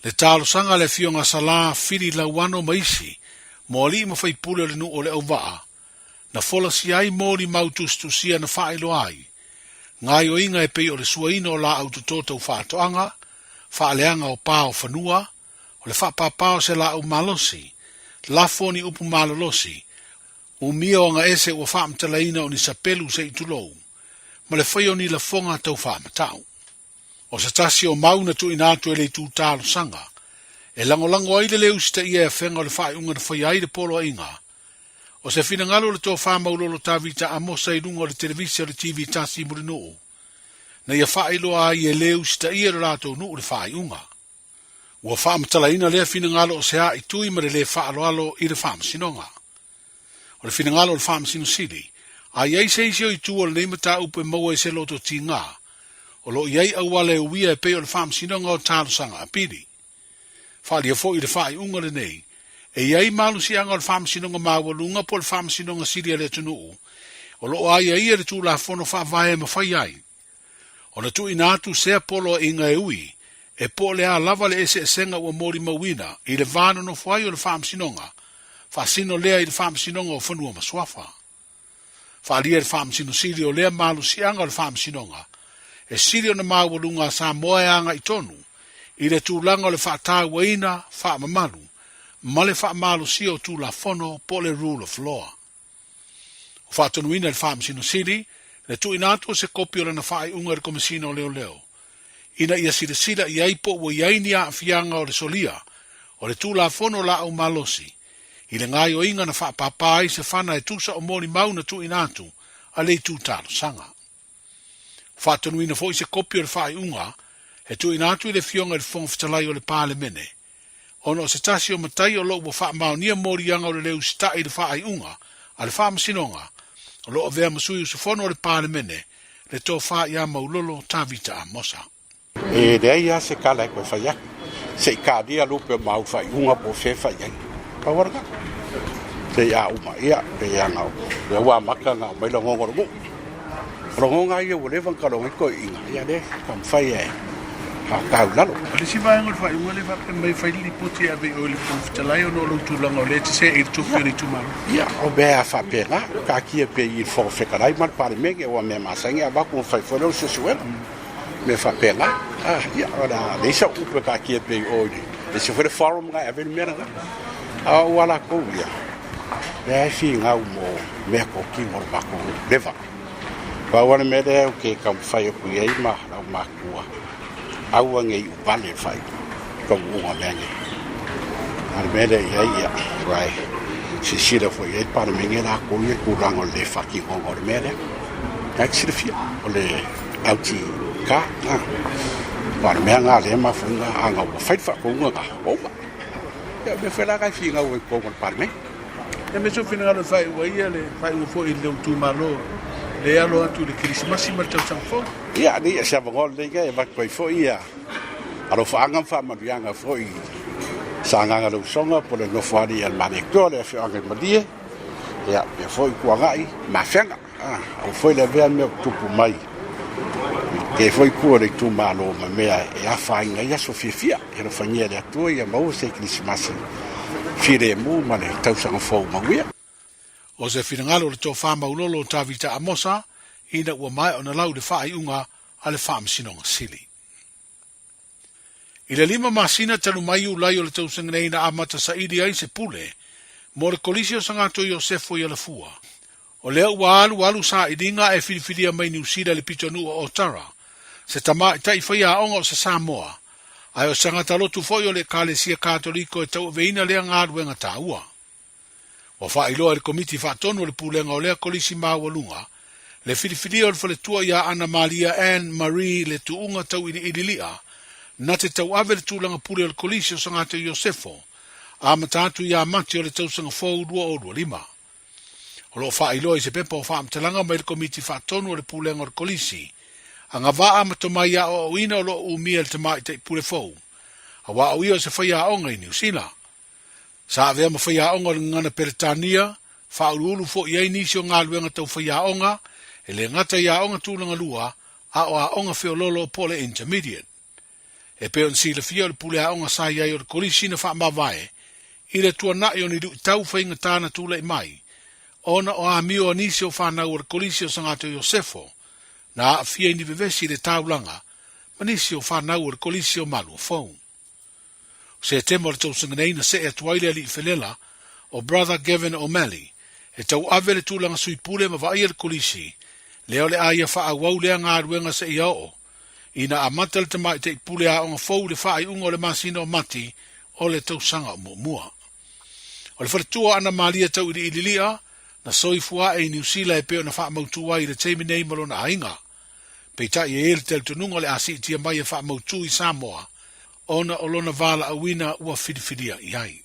Le talo sanga le fionga sala fili la wano maisi. Moali ima fai pule le nu o le au waa. Na fola si ai mori mautustu sia na whaelo ai. Ngai o inga e pei o le suaino o la autotota u whaatoanga. Whaaleanga o pā o whanua. O le whapapao se la au malosi. Lafoni upu malolosi. O mia o nga ese ua whaamtalaina o ni sapelu se i tulou. Ma le whaio ni la fonga tau whaamatau. O sa tasi o mauna tu inatu e le tu tālo sanga. E langolango aile leu sita ia e whenga o le whae unga na whai aide polo a inga. O se fina ngalo le tō whamaulolo tāwita Amosa i lunga o le televisi o le TV tasi murinoo. Na ia whae loa ai e leu sita ia rato nu o le whae unga. Ua whaamatalaina lea fina ngalo o se a i tui ma le whaaloalo i le whaamasinonga. O le fina ngalo o le whaamasino sili. A iei se isi o i tu o le neimata upe maua e se loto ti ngā. O lo iei awale o wia e peo le whaamsinonga o tālo sanga a piri. Whaali a fo i le whae unga le nei. E iei malu si anga o le whaamsinonga mawalunga po le whaamsinonga siri a le tunuu. O lo ai a ia le tu la fono whaavae ma whai ai. O na tu inatu sea polo inga e ui. E po le a lava le ese esenga ua mori mawina. I le vano no whai o le whaamsinonga. Whaasino lea i le whaamsinonga o whanua maswafa. Whaalia le whaamsino siri o lea malu si anga o le whaamsinonga. E siri o na mawalunga sa moe anga i tonu. I le tūlanga o le whaatai waina whaamamalu. Ma le whaamalu si o tū la fono po le rule of law. O whaatonuina le whaamsino siri. Le tu inatu se kopi o le na whaai unga le komisino leo leo. Ina ia sira i aipo ua iaini a fianga o le solia. O le tū la fono la au malosi. I le ngai o inga na whaapapai se whana e tusa o mori mauna tu inatu a le tu tālo sanga. Whaatonuina fo i se kopi o le whaai unga, e tu inatu i le fionga le fonga fitalai o le pāle mene. Ono se tasi o matai o loo wa whaamaunia mori anga o le leu sta i le whaai unga, a le whaamasinonga, o loo vea masui o se fono o le pāle mene, le tō whaai a maulolo tāwita Amosa. E rea ia se kala e koe whaiak, se i kādia lupe o mau whaai unga po whē whaiak. Kawarga. Te ia uma ia, te ia ngau. Te ua maka ngau, mai la ngongo rungu. Rongonga ia ua levan ka rongo iko inga. Ia ne, kam whai e. Ha kau lalo. Ale si vai ngol whai unga le whape mai whai li poti a vei o le pōwhitalai o no lo tūlanga o le te se e tupi o le tūmaru. Ia, o bea whape ngā. Ka kia pe i whawhekarai mar pare mege ua me masangi a baku o whai whanau se suela. Me whape ngā. Ia, ora, leisa upe ka kia pe i oini. E se whare forum ngā e veni mera ngā. A wala ko ia. Le fi nga mo me ko ki mo ba ko leva. Ba wana me de ke kam fai ko ye ma na ma ko. A wa nge u pale fai. Ko u ma me. Al me de ia rai. Si da fo ye pa me nge na ko ye ku rango le fa ki ko mo me de. Ka si de fi o le auti ka na. Ba me nga le ma fu nga anga fai fa ko nga o ba. Ya me fela kai finga o ko con parme. Ya me so finga lo fai o ia le fai o fo il le tu malo. Le alo atu le Christmas ma tau fo. Ya ni sa bangol le ga ba ko fo ia. Alo fa anga fa ma bianga fo i. Sa nga lo songa po le no fari al manecto le fa anga ma die. Ya me fo i ko ngai ma fenga. O fo le ve me tupu mai. Ke foi cuore tu malo ma mea e a fainga ia so fia e no fanyere a tua ia mau se Christmas fire mu ma le tausanga fo ma wia O se finangalo le tō whā maulolo tāwita amosa, ina ua mai o na lau le wha iunga a le wha msinonga sili. I le 5 masina tanu mai ulai o le tausanga nei na amata sa idi ai se pule, mo le kolisi o sangato Iosefo i alafua. O lea ua alu sa idinga e filifilia mai niusida le pitonu o Otara, se tama i tai whaia onga o sa Samoa, ai o sangata lotu foi o le kalesia katoliko e tau veina lea ngā ruenga tā ua. Wa wha iloa le komiti wha tonu le pulenga o lea kolisi mawalunga, le filifilia o le whaletua ia Ana Maria Anne Marie le tuunga tau ini idilia, na te tau ave le tūlanga pule o le kolisi o sangata Iosefo, a matatu ia mati o le tausanga fōu 2 O lo wha iloa i se pepa o wha amtalanga mai le komiti wha tonu o le pulenga o le kolisi, a ngā wā amatomai a o ina o lo umia le tamai te pule fōu, a wā o ia se whaia onga i New Zealand. Sa avea ma whaia onga le ngana Peretania, wha ulu fo i nisi o ngā luenga tau whaia onga, e le ngata ia onga tūlanga lua, a o a onga whiololo o pole intermediate. E peo nsi le fia o le pule a onga sa iai o le kolisi na wha mawae, i le tua nai o ni du tau whainga tāna tūle i mai, ona o a mio anisi o whanau o le kolisi o sangato Iosefo, na a fia ni vevesi le taulanga, manisi o whanau o le kolisi o malu o fau. Se temo le tau sanganei na se e tuaile li i felela o brother Gavin O'Malley, e tau ave le tūlanga sui pule ma vai le kolisi, leo le aia wha wau lea ngā ruenga se ia o, ina a mata le tamai te pule a onga fau le wha ungo le masina o mati o le tau sanga o mua. O le whaletua Ana Maria tau ili ililia, na soifua e New Zealand e peo na wha mautua i le teimi nei malo na ainga. Peita i e le tel tununga le asi tia mai e wha mautua i Samoa, ona o lona vala a wina ua whidiwhidia i ai.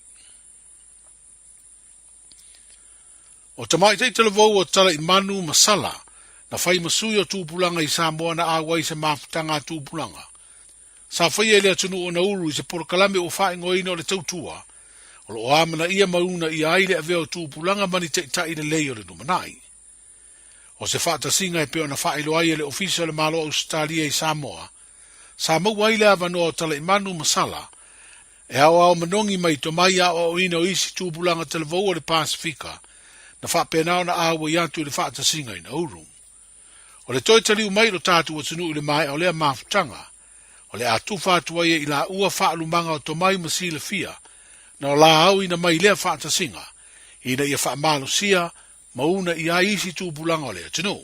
O tamai te televou o tala i Manu Masala, na whai masui o tūpulanga i Samoa na awai se mafutanga tūpulanga. Sa whai e lea tunu o na uru i se porokalame o wha ingoina o le tautua, o lo amana ia mauna i aile a veo tūpulanga mani te tai le lei o le numanai. O se whaata singa e peo na whaelo ai le ofisa le malo Australia i Samoa, sa mau aile avanoa o tala i Manu Masala, e au manongi mai to mai a o ina o isi tūpulanga televou o le Pasifika, na whapenao na awa i atu le whaata singa i na uru. O le toi taliu mai lo tātu o tunu i le mai o lea mafutanga, o le atu whātua ia i la ua whaalumanga o to mai masile fia, na o la au ina mai lea whaata singa, ina ia whaamalo sia, mauna i a isi tūpulanga o lea tunu.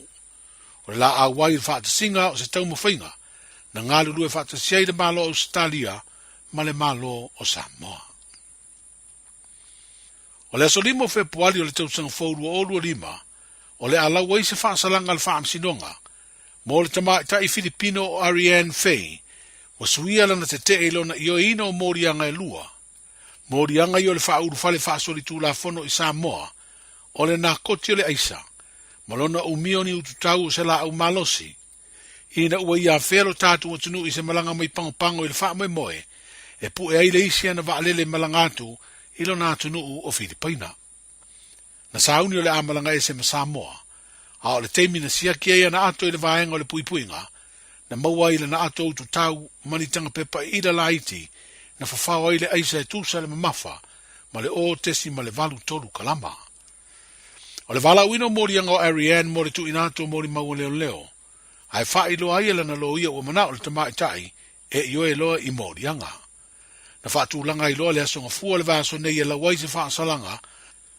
O le la au wai whaata singa o se tau mawhainga, na ngā lulu e whaata siai le malo Australia, ma le malo o Samoa. O le aso limo Februari o le tausanga fōrua o lua lima, o le alau wai se whaasalanga le whaamsinonga, mo le tamai tai Filipino o Ariane Faye, wa suia lana te te elona i o ina o morianga e lua, morianga i o le whauru fale whaasori tūla fono i Samoa, o le nā koti o le aisa, malona umio ni ututau o se la au malosi, ina ua ia whero tātu o tunu i se malanga mai pangopango i le wha moe moe, e pu e aile isi ana waalele malangatu i lo nā tunu o Filipaina. Na sauni o le amalanga e se ma Samoa, a o le teimi na siaki e ana ato i le vaenga o le puipuinga, na maua i le na ato ututau manitanga pepa i la laiti, na whawhawa i le aisa e tūsa le mamafa, ma le o tesi ma le valu tolu kalama. O le vala uino morianga o Ariane mo le tu inato mori maua leo leo, ai wha ilo ai e lana lo ia o mana o le tamai tai, e io e loa i morianga. Na wha tūlanga i loa le asonga fua le vaso nei e la waise wha salanga,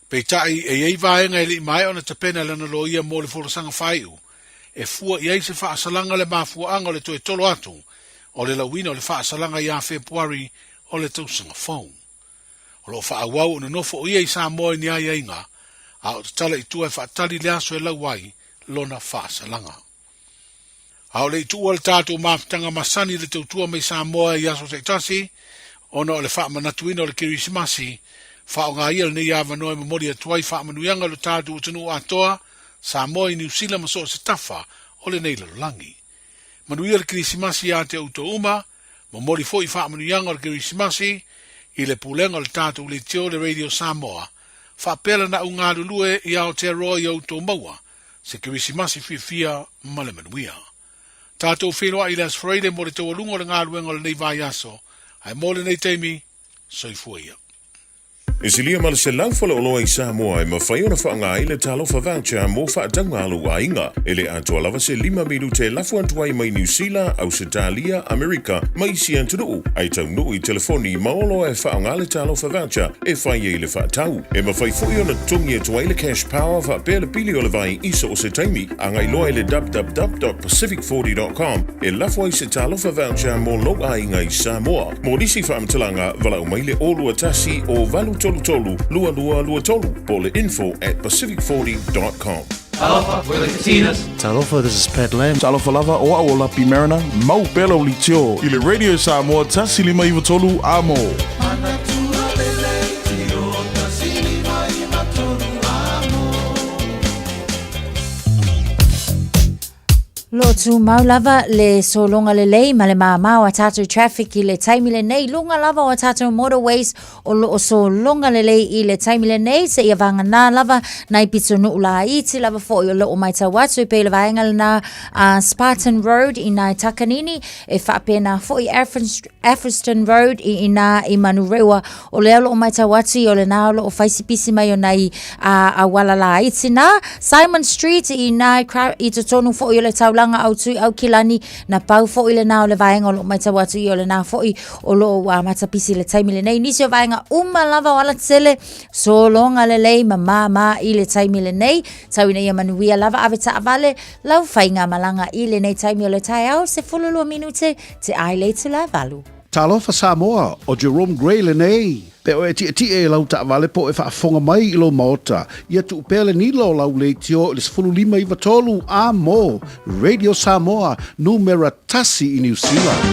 pei tai e ei vaenga e li mai o na tapena lana lo ia mo le forasanga whaiu, e fua i eise wha salanga le mafua anga le toe tolo atu, o le lawina o le wha salanga i a Februari o le tausanga fau. O lo wha awau na nofo o ia i Samoa ni ai inga, a o tala i tua e wha tali le aso e lawai lona wha salanga. A o le i tua le tātou mafutanga masani le tautua mai Samoa i aso seitasi, ona o le wha manatuina o le kirisimasi, wha o ngā ia le nei awa noe mamori atuai wha manuianga lo tātou tunu atoa, Samoa i New Zealand maso se tafa o le nei lalolangi. Manuia le kirisimasi a te auto uma, mamori fo i wha manuianga o le kirisimasi, i le pulenga o le tātou le teo le Radio Samoa, wha pela na unga lulue i Aotearoa i auto maua, se kirisimasi fia ma le manuia. Tātou whenua i las freire mo le tau alunga o le ngā luenga o le nei vai aso, ai mo le nei teimi, soifua ia. Isilia ma le se lau whalaoloa i Samoa e mawhai ona whaanga i le talofa voucher mo whaatanga alu a inga. E le atua lava se 5 minute lafu antuai mai New Zealand, Australia, Amerika, mai si antunuu. Ai tau nuu i telefoni maolo e whaanga le talofa voucher e whai e le whaatau. E mawhai fui ona tungi e tuai le cash power wha pēle pili o le vai iso o se taimi. Angai loa le www.pacific40.com e lafu ai se talofa voucher mo lo a inga i Samoa. Mo nisi whaamtalanga wala o mai le olua tasi o valu tolu lua tolu po le info@pacific40.com. Talofa, we're the Casitas. Talofa, this is Pat Lam. Talofa lava o au lapi marina. Mau pelo li tio. I le radio Samoa tasi lima iwa tolu amo. Lo tu mau lava le solonga le lei ma le mamau a tātou traffic I le taimi le nei lunga lava o tātou motorways o lo o solonga le lei I le taimi le nei se ia vanga nā lava nai pito nu ula iti lava fo I o lo o mai tawatu I pele vaenga le nā Spartan Road I nai Takanini e whapena fo I Afriston Road I nā I Manurewa o leo lo o mai tawatu I o le nā lo o whaisipisi mai o nai a wala la iti nā Simon Street I nai I to tonu fo I o le taula au tui au kilani na pau fo I le nā o le vaenga o lo mai tawatu I o le nā fo I o lo matapisi le taimi le nei nisi o vaenga lava o ala tsele so longa le lei ma I le taimi le nei tau ina ia manuia lava ave ta avale lau whainga malanga I le nei taimi o le tai au se fululu minute te ai le tu la valu. Talofa Samoa o Jerome Gray le nei. Pe o e e lau ta vale po e whaafonga mai I lo maota. Ia tu upele ni lo lau le tio le sfulu 5 iwa tolu a mo. Radio Samoa, numera tasi I New Zealand.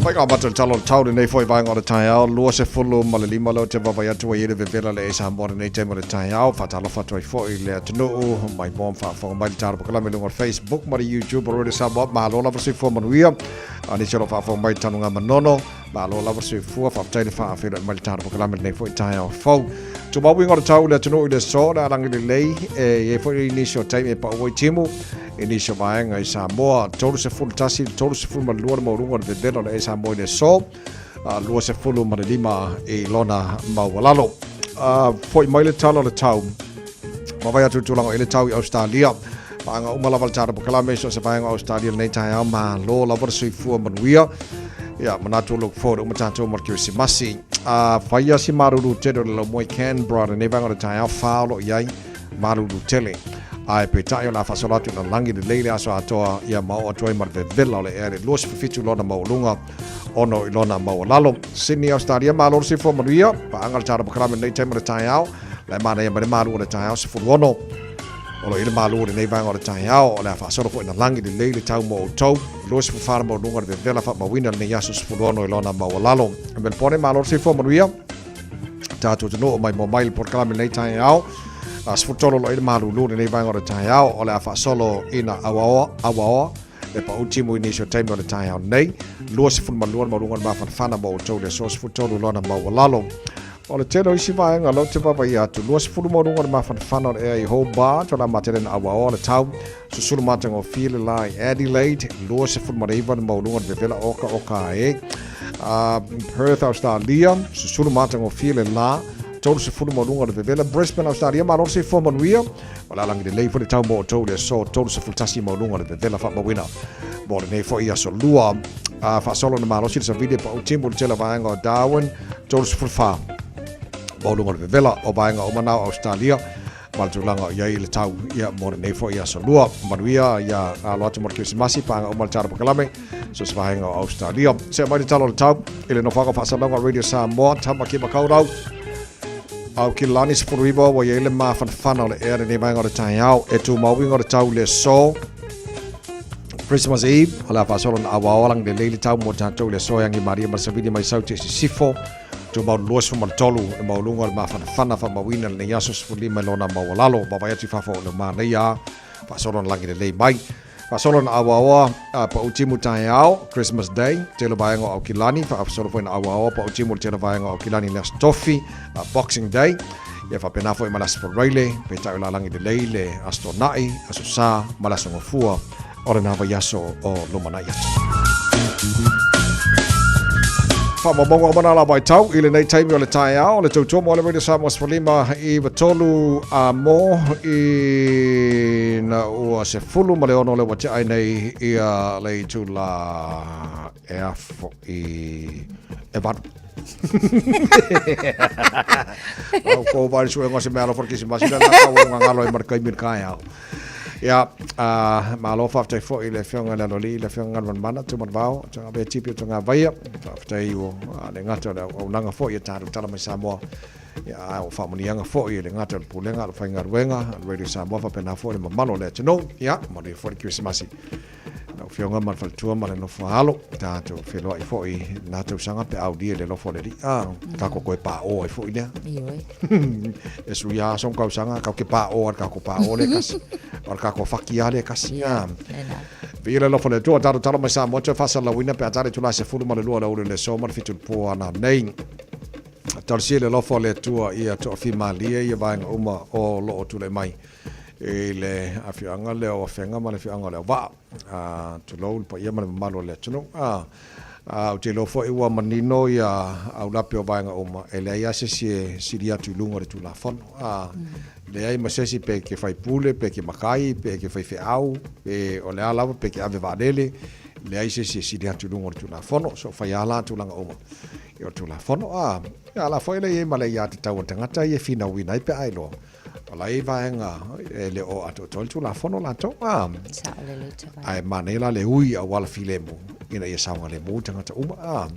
Pai ka mata talo tau nei foi vai ngora tai au lua se fulu ma le 5 lo te vava ya tu ile vevela le Samoa nei te mo le tai au fatalo fatoi foi le tunu mai bom fa mai taro pa kala me ngor Facebook ma YouTube o le Samoa ma lo la versi fo manuia ani se lo fa mai tanu nga manono ma lo la versi fo fa tai fa fe mai taro pa kala me nei foi tai au fo tu ma wi ngora tau le tunu ile so na lang le lei e foi initial time e pa o timu initial vai nga Samoa tolu se fulu tasi tolu se fulu ma luar mo rungo de deno le Samoa le so lua se fulu ma le 5 e lona maualalo foi mai le talo le tau ma vai atu tulango ele tau I Australia pa nga umala tara kalame so se vai nga Australia nei tai ma lo la versi fu manuia ya manatu look forward umatato markio si masi faia si maruru te lo moi Canberra nei vai nga tai faalo yai maruru tele ai pe tai la fasolatu na langi de leile aso atoa ia mau atoi mar de vela le ere los fitu lona maulunga ono ilona maulalo Sydney Australia malo si fo maria pa angal tara bakrame nei tema tai au le mana ia malu le tai au se fulono o ile malu nei vai ngora tai au o le fasolo fo na langi de leile tau mo tau los far mo lunga de vela fa mawina ne yaso se fulono ilona maulalo bel pone malo si fo maria tatu no mai mobile por kalame nei tai au sfutolo lo ile malu nei vai ngora tai au o le fa solo ina awa e pa ultimo initial time o le tai au nei lua se fun maluan marunga ma fana mo to le so sfutolo lona ma lalo o le telo isi vai ngalo te papa ia tu lua se fun marunga ma fana e ho ba to la materen awa le tau susulu matango feel like Adelaide lua se fun marunga marunga de vela oka e Perth Australia susulu matango feel la tolu se fulu malunga de vela Brisbane Australia ma se fo manuia wala langi de lei fo le tau mo tolu so tolu se fulu tasi malunga de vela fa mawina mo le nei fo ia so lua fa solo na malo se video pa utimbo le tela vaenga Darwin tolu se fulu fa malunga de vela o vaenga o mana Australia ma tu langa ia le tau ia mo le nei fo ia so lua manuia ia lo atu markio si masi pa o mal tara kalame so se vaenga Australia se mai talo le tau ile no fa fa salanga Radio Samoa tama ki makaurau au ki lani se furuiba wa yele ma fana le ere ne mai ngora tai au e tu mau ngora tau le so Christmas Eve ala fa solo na awa lang de leili tau mo tau le so yang I Maria Marsavidi mai sauti sifo tu mau los fo tolu e mau lunga ma fana fa mawina le yasos fu lima lona mau lalo ba vai tu fa fo le ma ne ya fa solo lang de lei mai fa solo na awa pa ultimo tai au Christmas Day telo baengo au kilani fa solo fo na awa pa ultimo telo baengo au kilani na stoffi Boxing Day ia fa pena fo malas for raile pe tau la langi de leile astonai asusa malas ngofua ora na va yaso o lomana yaso whamabongo o mana la mai tau, i le nei taimi o le tae ao, le tau tōma o le Radio Samoa Sfalima i watolu a mo i na ua se fulu ma le ono le wate ai nei i a le i tu la eafo i e vanu. Ko vai su e ngose me alo forkisi masina na ka o ngalo e markai mir kai ao. Ya, malo faftai fo i le whionga le loli, le whionga ngan mana, tu manvao, tanga be tipi o tanga vaia, faftai o le ngata o nanga fo i tāru tala mai Samoa. Ya, o whamanianga fo i le ngata o pulenga, o whainga ruenga, Radio Samoa, whapena fo i le mamalo le tino, ya, mori fo i Christmasi. O whionga man faltua ma le nofo halo, tātou wheloa i fo i nātou sanga pe au dia le lofo le ri, kako koe pā o i fo i lea. E sui a son kau sanga, kau ke pā o ar kako pā o le kasi. Or kako fakia le kasi. Vile lofo le tua, tātou tala mai Samoa, te whasa lawina pe atare tula se fulu ma le lua la ure le soma, le fitu po ana nei. Talsi le lofo le tua ia to fima lia ia vaenga uma o loo tule mai. E le awhianga leo a whenga ma le whianga leo wa. Tu lau pa ia ma le malo le tunu. O te lofo e ua manino ia au lape o vaenga uma. E le ia se siria tu lunga le tu la fono. Le ai masesi pe ke fai pule, pe ke makai, pe ke fai au, pe o le alawa pe ke ave vadele. Le ai se siria tu lunga le tu la fono. So fai ala tu langa uma. I o tu la fono. Ia la foi le ia ma le ia te tau tangata ia fina wina i pe ailo. Ola i vaenga le o ato tol tu la fono la to ai manela le ui a wala filemu ina ia saunga le mu tangata uma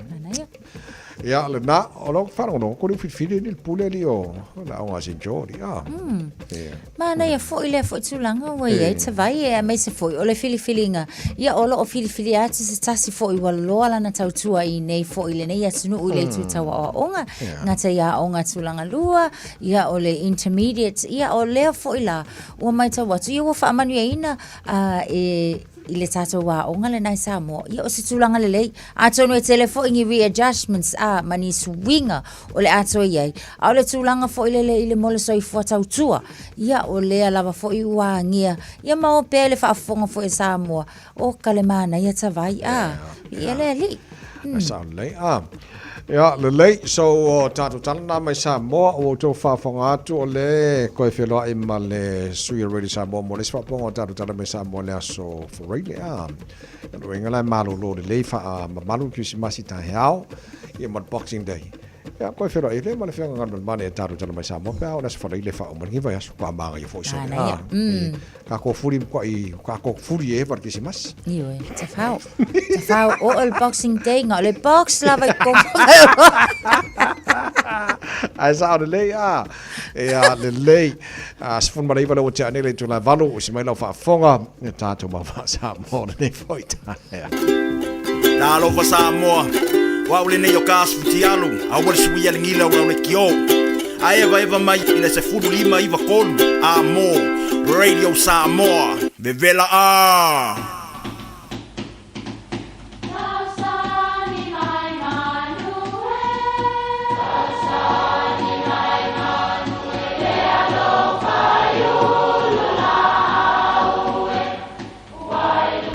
ia le na o lo faro no ko fi fili ni pule li o la o asinjori mana ia fo ile fo tulanga wa ia te vai e mai se fo o le filinga ia o lo o fili ati se tasi fo i wala lo ala na tautua i nei fo ile nei asunu ile tu tawa onga ngata ia onga tulanga lua ia o le intermediate ia o lea fo ila o mai ta watu ia wa fa manu ina i le tato wa o ngale nai Samoa ia o se tulanga le lei ato no e telefo ingi readjustments mani swinga o le ato iai a o le tulanga fo i le mole soi fo tautua ia o lea lava fo i ua ngia ia ma o pe le whaafonga fo e Samoa o kalemana ia tawai ia le li Sound lei ya le lei so tatu tala mai Samoa o to whaafonga atu o le koe wheloa i ma le sui Radio Samoa mo le whaafonga o tatu tala mai Samoa le aso whareile no ingala malu lo le lei wha malu Christmas i tahe au i ma Boxing Day ya koe wheloa i le ma le whianga ngan mane e tatu tala mai Samoa pe au nasa whareile wha o mangi vai aso kwa manga i fwoi sone kako furi e var Christmas iwe te whao o el Boxing Day ngā le box lava i kong ai sa le lei le lei sfun mara iwa le o te anele tu la valu o si mai lau whaafonga e tātou ma wha Samoa nei fwoi tāhea Tā alofa Samoa wa ule nei o kāsputi alu a wale sui ale ngila ura ule kio a eva mai ina se furu lima iwa kolu a mo Radio Samoa Vevela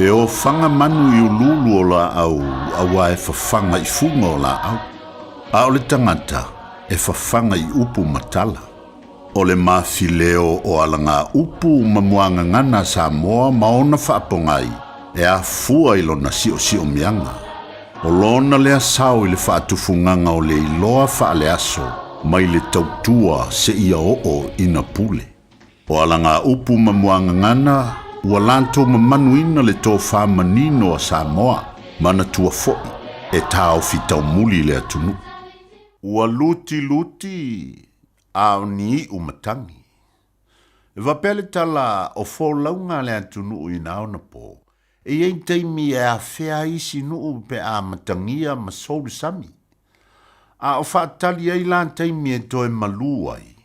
E o whanga manu i ululu o la au, awa e whawhanga i funga o la au. A o le tangata e whawhanga i upu matala. O le mawhileo o alanga upu mamuanga ngana Samoa maona whaapongai, e a fua i lona sio mianga. O lona lea sao i le whaatufunganga o le iloa whaale aso, mai le tautua se ia o ina pule. O alanga upu mamuanga ngana, ua lantou mamanuina le tō whamanino a Samoa, mana tua fo'i, e tāo fitau muli le atunu. Ua luti, ao ni umatangi. E wapele tala o fōlaunga le atunu i naona po, e ein teimi e a whea isi nuu pe a matangia ma souru sami. A o whaatali ei lan teimi e toe maluai,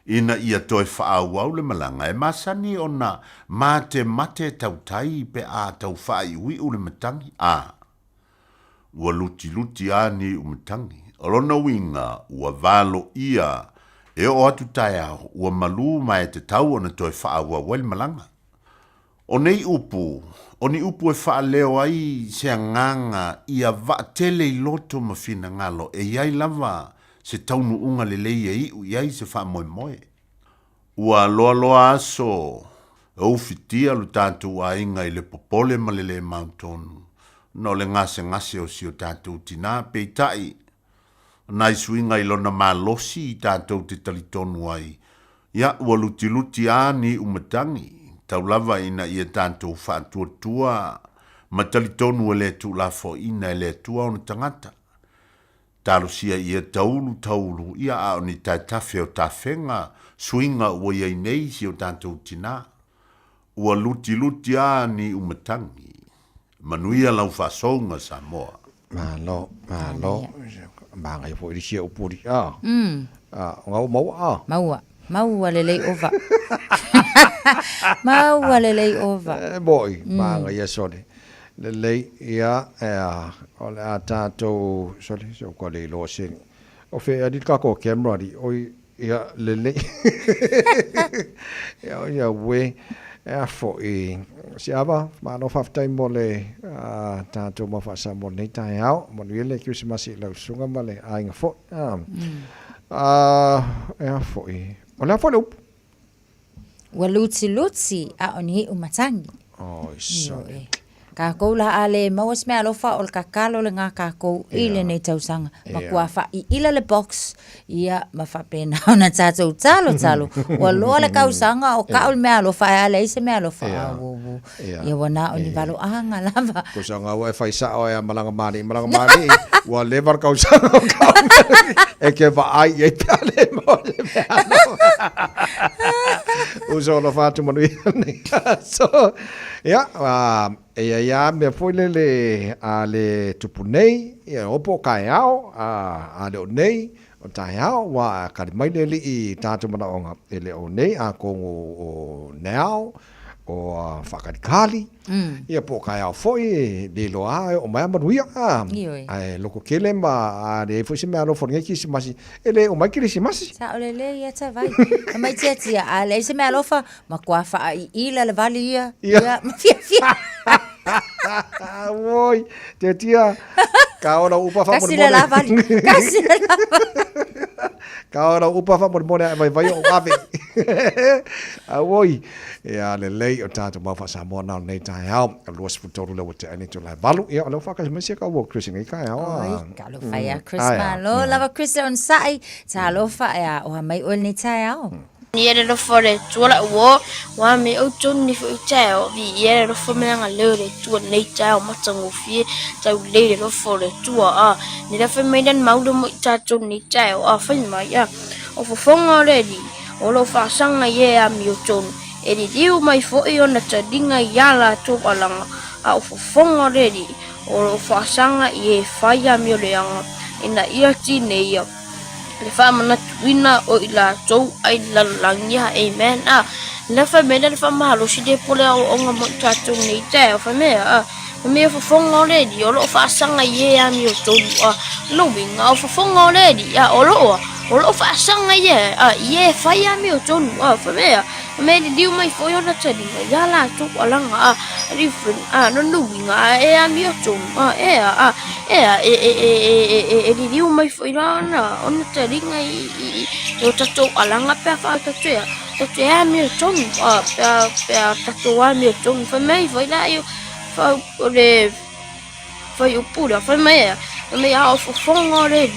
ina ia toe whaau le malanga e masani o na mate tautai pe a tau whai ui ule matangi ua luti ani umatangi olona winga ua valo ia e o atu tai au ua malu mai te tau ona toe whaau le malanga O nei upu, o ni upu e whaaleo ai se nganga ia vaatele I loto ma fina ngalo e iai lava se taunu unga lelei e iu iai se wha moe moe. Ua loa loa aso o fitia lu tātou a inga I le popole ma lele mautonu. No le ngase o si o tātou tina peitai. Nai suinga I lona malosi I tātou te talitonu ai. Ia ua luti ani umatangi. Tau lava ina ia tātou whātua ma talitonu le tu la fo ina le tua o na tangata. Talusia ia taulu ia a ni taitafe o tafenga suinga ua ia nei si o tātou tina. Ua luti ani umatangi. Manuia lau whasonga Samoa. Malo. Mangai fo iri sia upuri a. Ngau mau a. Maua lelei ova. Maua lelei ova. Boy, mangai ia sole. Lelei ia ole a tātou sole so ko le lo sing. O fe adit ka ko camera di oi ia lelei. Ia we fo siapa mano faftai mole tātou mafasa mo nei tai au mo le Christmas lau sunga male ainga fo fo Ola follow. Waluti a oni umatangi. Oh, sorry. Ka ko la ale mawas me alofa ol kakalo le nga ka ko ile nei tausanga. Makua I ila le box ia mafa pena ona tato talo. Walo le kausanga o ka ol me alofa ale ise me alofa. Ia wana oni valo anga lava. Kusanga wa fai sa o ya malanga mani wa levar kausanga ka. E ke va ai e tale mo le me alofa. Uso lo fatu mo so ya ia me foi le ale tupunei ia opo kai ao ale o nei o tai ao wa ka mai le I tatu mana onga ele o nei a ko o nao o whakatikali ia po kai ao foi le loa o mai manuia ai loko kele ma le foi se me alo foi ki simasi ele o mai kisimasi sa ole le ia ta vai mai tia ale se me alo fa ma kwa fa ila le vali ia fia Oi, tia kaora upa fa Kasi la vali. Kaora upa fa mo vai o ave. Oi, ia le lei o tatu ma fa sa mo na nei tai au, lo se futuro le wote ani to la valu ia lo fa ka me se ka wo Chris ni kai au. Oi, ka lo fa ia Chris malo, lava Chris on sai, ta lo fa ia o mai o ni tai au. Niere lo fore tuola wo wa me o ton ni fo tao vi iere lo fo me nga le tu nei tao matango fi tau le lo fore tua ni la fe me dan maudo mo ta ton ni tao fa mai ya o fo fonga le di o lo fa sanga ye a mi o ton e di diu mai fo e ona ta dinga ya la to alanga o fo fonga le di o lo fa sanga ye fa ya mi o le anga ina ia ti nei ya le fa mana tuina o ila tou ai la langia amen le fa me le fa malo si de pole o nga mo tatu ni te fa me fo fonga le di o lo fa sanga ye a mi o tou lo winga o fo fonga le di o lo fa sanga ye fa ya mi o tou fa me di mai fo yo na tadi ya la tou alanga different no winga e a mi o tou di mai fo ina on tadi ngai o tatou alanga pe fa tatou a mi o tou pe tatou a mi o tou fa me fo ina yo fa le fa yo pura fa me a fo fonga le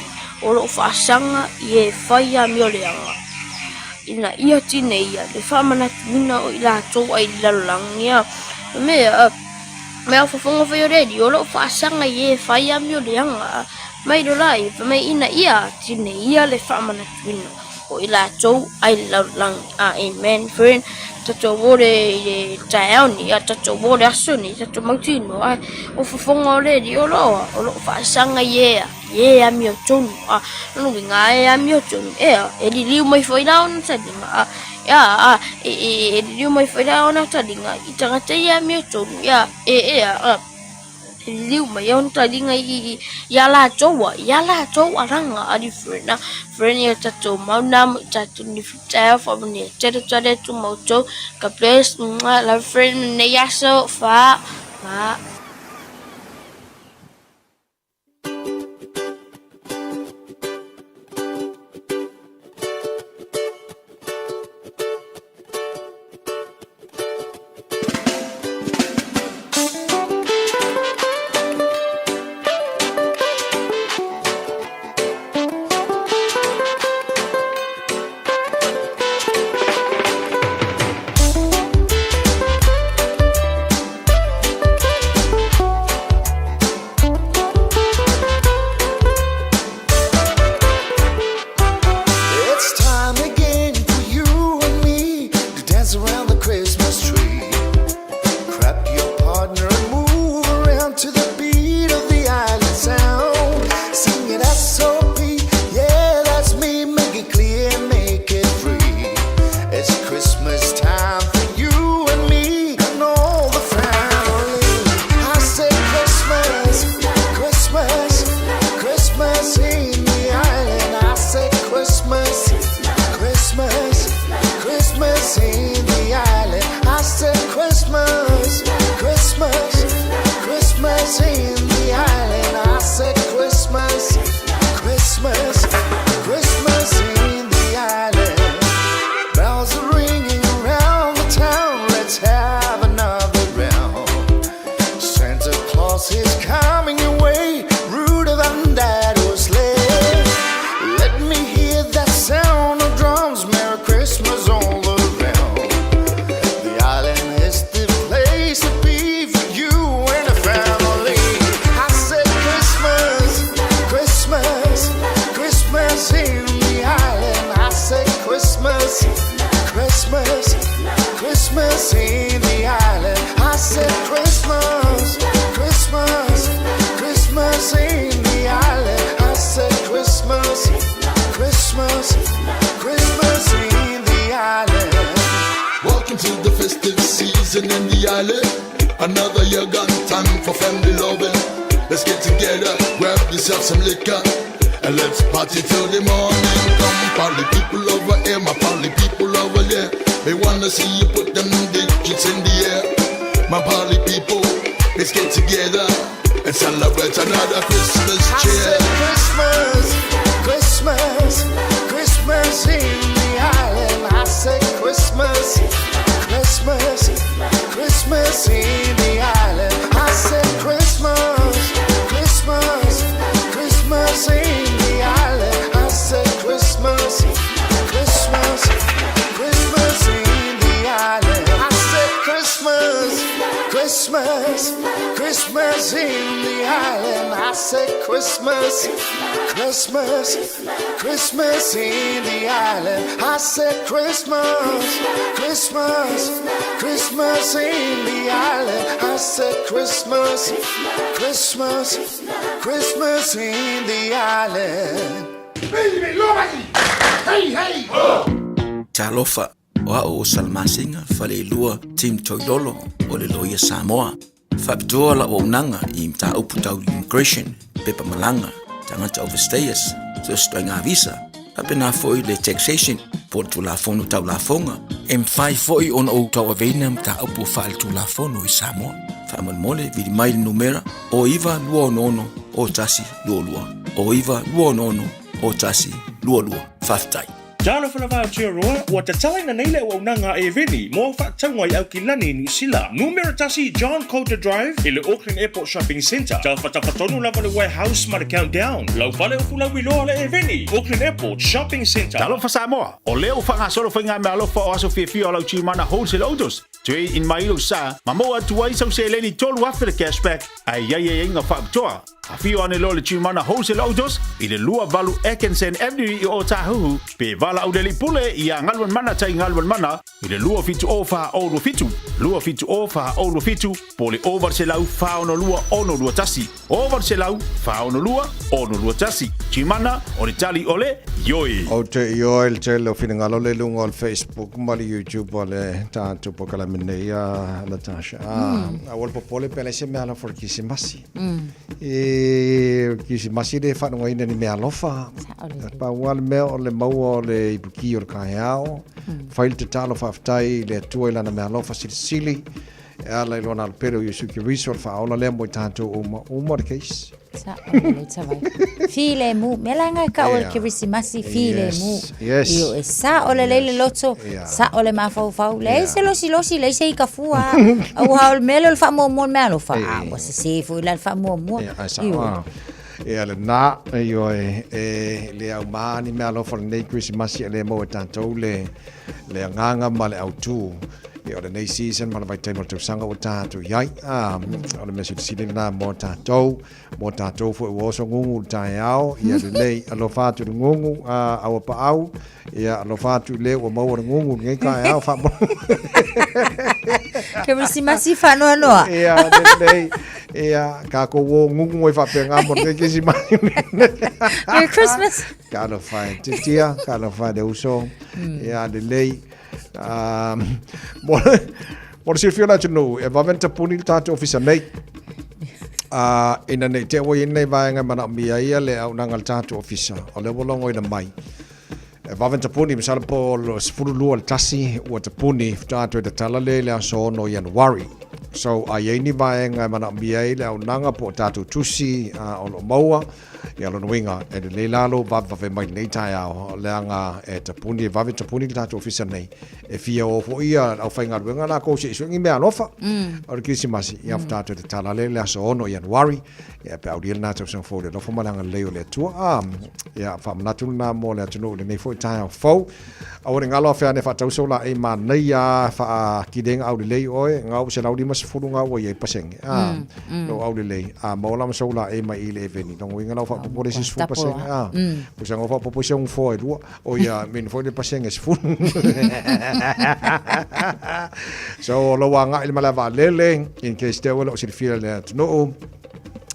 o lo fa sanga ye fa ya mi o le ina ia tine ia le fa mana tuna o ila to ai lalangia me a fo fonga fa yo le o lo fa sanga ye fa ya mi o le mai do lai fa me ina ia tine ia le fa mana tuna o ila to ai lalang amen friend tato bore tao ni tato bore asuni tato mautino o fo fonga le di o lo fa sanga ye a mi o tonu no winga a mi o tonu e di liu mai foi down tadinga e di liu mai foi down tadinga itanga te a mi o tonu liu ma yon ta dinga I yala cho aranga adi friend ya tato mau nam tato ni fita fa bani tere tu mau cho ka place la friend ne yaso fa Another year gone, time for family loving. Let's get together, grab yourself some liquor, and let's party till the morning. Come party people over here, my party people over there. They wanna see you put them digits in the air. My party people, let's get together and celebrate another Christmas cheer. Christmas, Christmas in the island. I said Christmas, Christmas, Christmas in the island. I said Christmas, Christmas, Christmas in the island. I said Christmas, Christmas, Christmas in the island. I said Christmas, Christmas, Christmas in the island. I said Christmas, Christmas, Christmas in the island. I said Christmas, Christmas, Christmas in the island. I said Christmas, Christmas, Christmas in the island. Hey, hey! Talofa, o Salmasinga, fale lua, Tim Toilolo, o le loia Samoa. Fapitoa la o nanga I mta uputau immigration, pepa malanga, tangata overstayers, so stoinga visa. Apena foi le taxation, por tu la fono tau la fonga. M5 foi on o tau avena mta upu fal tu la fono I Samoa. Famal mole vidi mail numera, o iva lua nono, o tasi lua lua. O iva lua nono, o tasi lua lua. Faftai. Jalo fala va tia roa wa te tala na nele wa unanga e veni mo fa tangwa I Aukilani New Zealand. Numero tasi John Coulter Drive I le Auckland Airport Shopping Centre. Jalo fa tapatonu lava le warehouse ma le countdown. Lau fale o fula wilo le e veni Auckland Airport Shopping Centre. Jalo fa Samoa. O leo fa nga solo fa nga me alofa o aso fia lau chimana wholesale autos. Tui in mailo sa, ma mo atu ai sau se leni tolu afe le cashback. Ai ia ia inga fa aptoa. Afio ane lo le chimana wholesale autos i le lua valu Atkinson Avenue i o Tahuhu pe vala au deli pule i a ngalwan mana tai ngalwan mana i le lua fitu ofa o fitu lua fitu ofa o fitu po le over se lau fa ono lua ono lua tasi over se lau fa ono lua ono lua tasi chimana o le tali ole yoi o te yoi le te lo fina ngalo le lunga o Facebook ma le YouTube o le tantu po kala minea Natasha a wal popole pele se me ala for kisimasi kisimasi de fa no ina ni me alofa pa wal me o le mau o le ipuki o le kaheao fail te talo faftai le tuaila na me alofa sili ala ilona al pero yusuki resort fa ola le mo tanto uma de case sa ole tawai file mu melanga ka o Christmasi file mu io e sa ole le loto sa ole ma fau le se lo si le se ka fua au ha melo fa mo melo fa o se fu la fa mo e ale na io le au mani melo for nei Christmasi le mo tanto le nganga male autu e ora nei season mana vai taimo te sanga o tātou iai ora mesi sili na mo tātou fo o so ngungu tai ao ia le lei alo fatu ngungu au pa au ia alo fatu le o mau ngungu ngai ka ao fa ke Christmasi fa no ia lei ia ka ko ngungu e fa penga mo ke si mai Merry Christmas ka lo fai tia ka lo fai de uso ia le lei Mor si fio la tunu e vaventa puni tatu ofisa nei ina nei te wo nei vai nga mana mia ia le au nanga tatu ofisa o le bolongo ina mai e vaventa puni misala po lo sfuru lu al tasi o te puni tatu de talale le so no January so ai ni vai nga mana mia le au nanga po tatu tusi o lo maua ia lo winga e le lalo va mai nei tai ao le anga e te puni va te puni tatu ofisa nei e fia o fo ia au fainga wenga na ko se swingi me alofa o Christmas ia tatu te talale le so ono January ia pe audiel na te so fo le fo malanga leo le tua ia fa mnatu na mo le tunu le nei fo tai ao fo au ringa lo fa ne fa tau so la e ma nei ia fa kideng au le oi ngau se lau di mas furunga o ia paseng lo au le mo la so la e ma ile veni no winga lo por esse fu paseng pois nga fa proposition foi do o ia min foi de paseng es fu so lo wanga il malava lele in case te wo si feel that no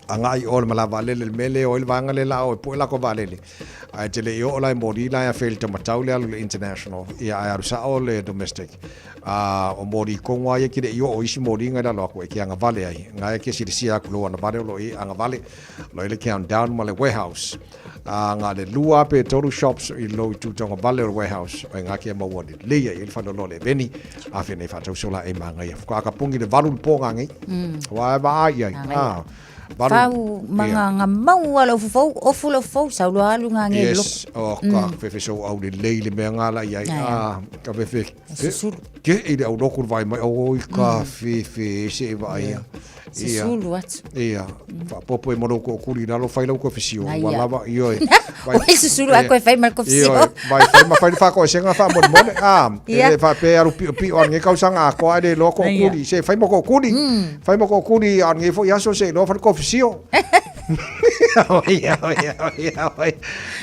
anga I ol malava lele mele o il vanga le la o po la ko valele ai te le o la mori la ya fel te mataule al international ia ai sa o le domestic o mori ko wa ye ki yo o isi mori nga da lo ko ki anga vale ai nga ke si sia ku lo na vale lo I anga vale lo ile count down male warehouse nga le lua pe total shops I lo tu tonga vale warehouse o nga ke mo woni le ia il fa lo le beni a fe ne fa to so la e manga ia ko aka pungi le valu po nga ngai wa ba ai Fau manga nga mau alo fo o fulo fo sa lo alu nga nge lo. Yes, o ka fe so au le leile me nga la ia ka fe ke ide au dokur vai mai o ka fe se vai ia sulu at ia fa popo e mo ko kuri na lo fai lo ko fisio wala ba io vai se sulu a ko fai mal ko fisio vai fai fa ko se nga fa mo e fa pe aru pi on nge kausanga ko ade lo ko kuri se fai mo ko kuri on nge fo yaso se lo fa ko fisio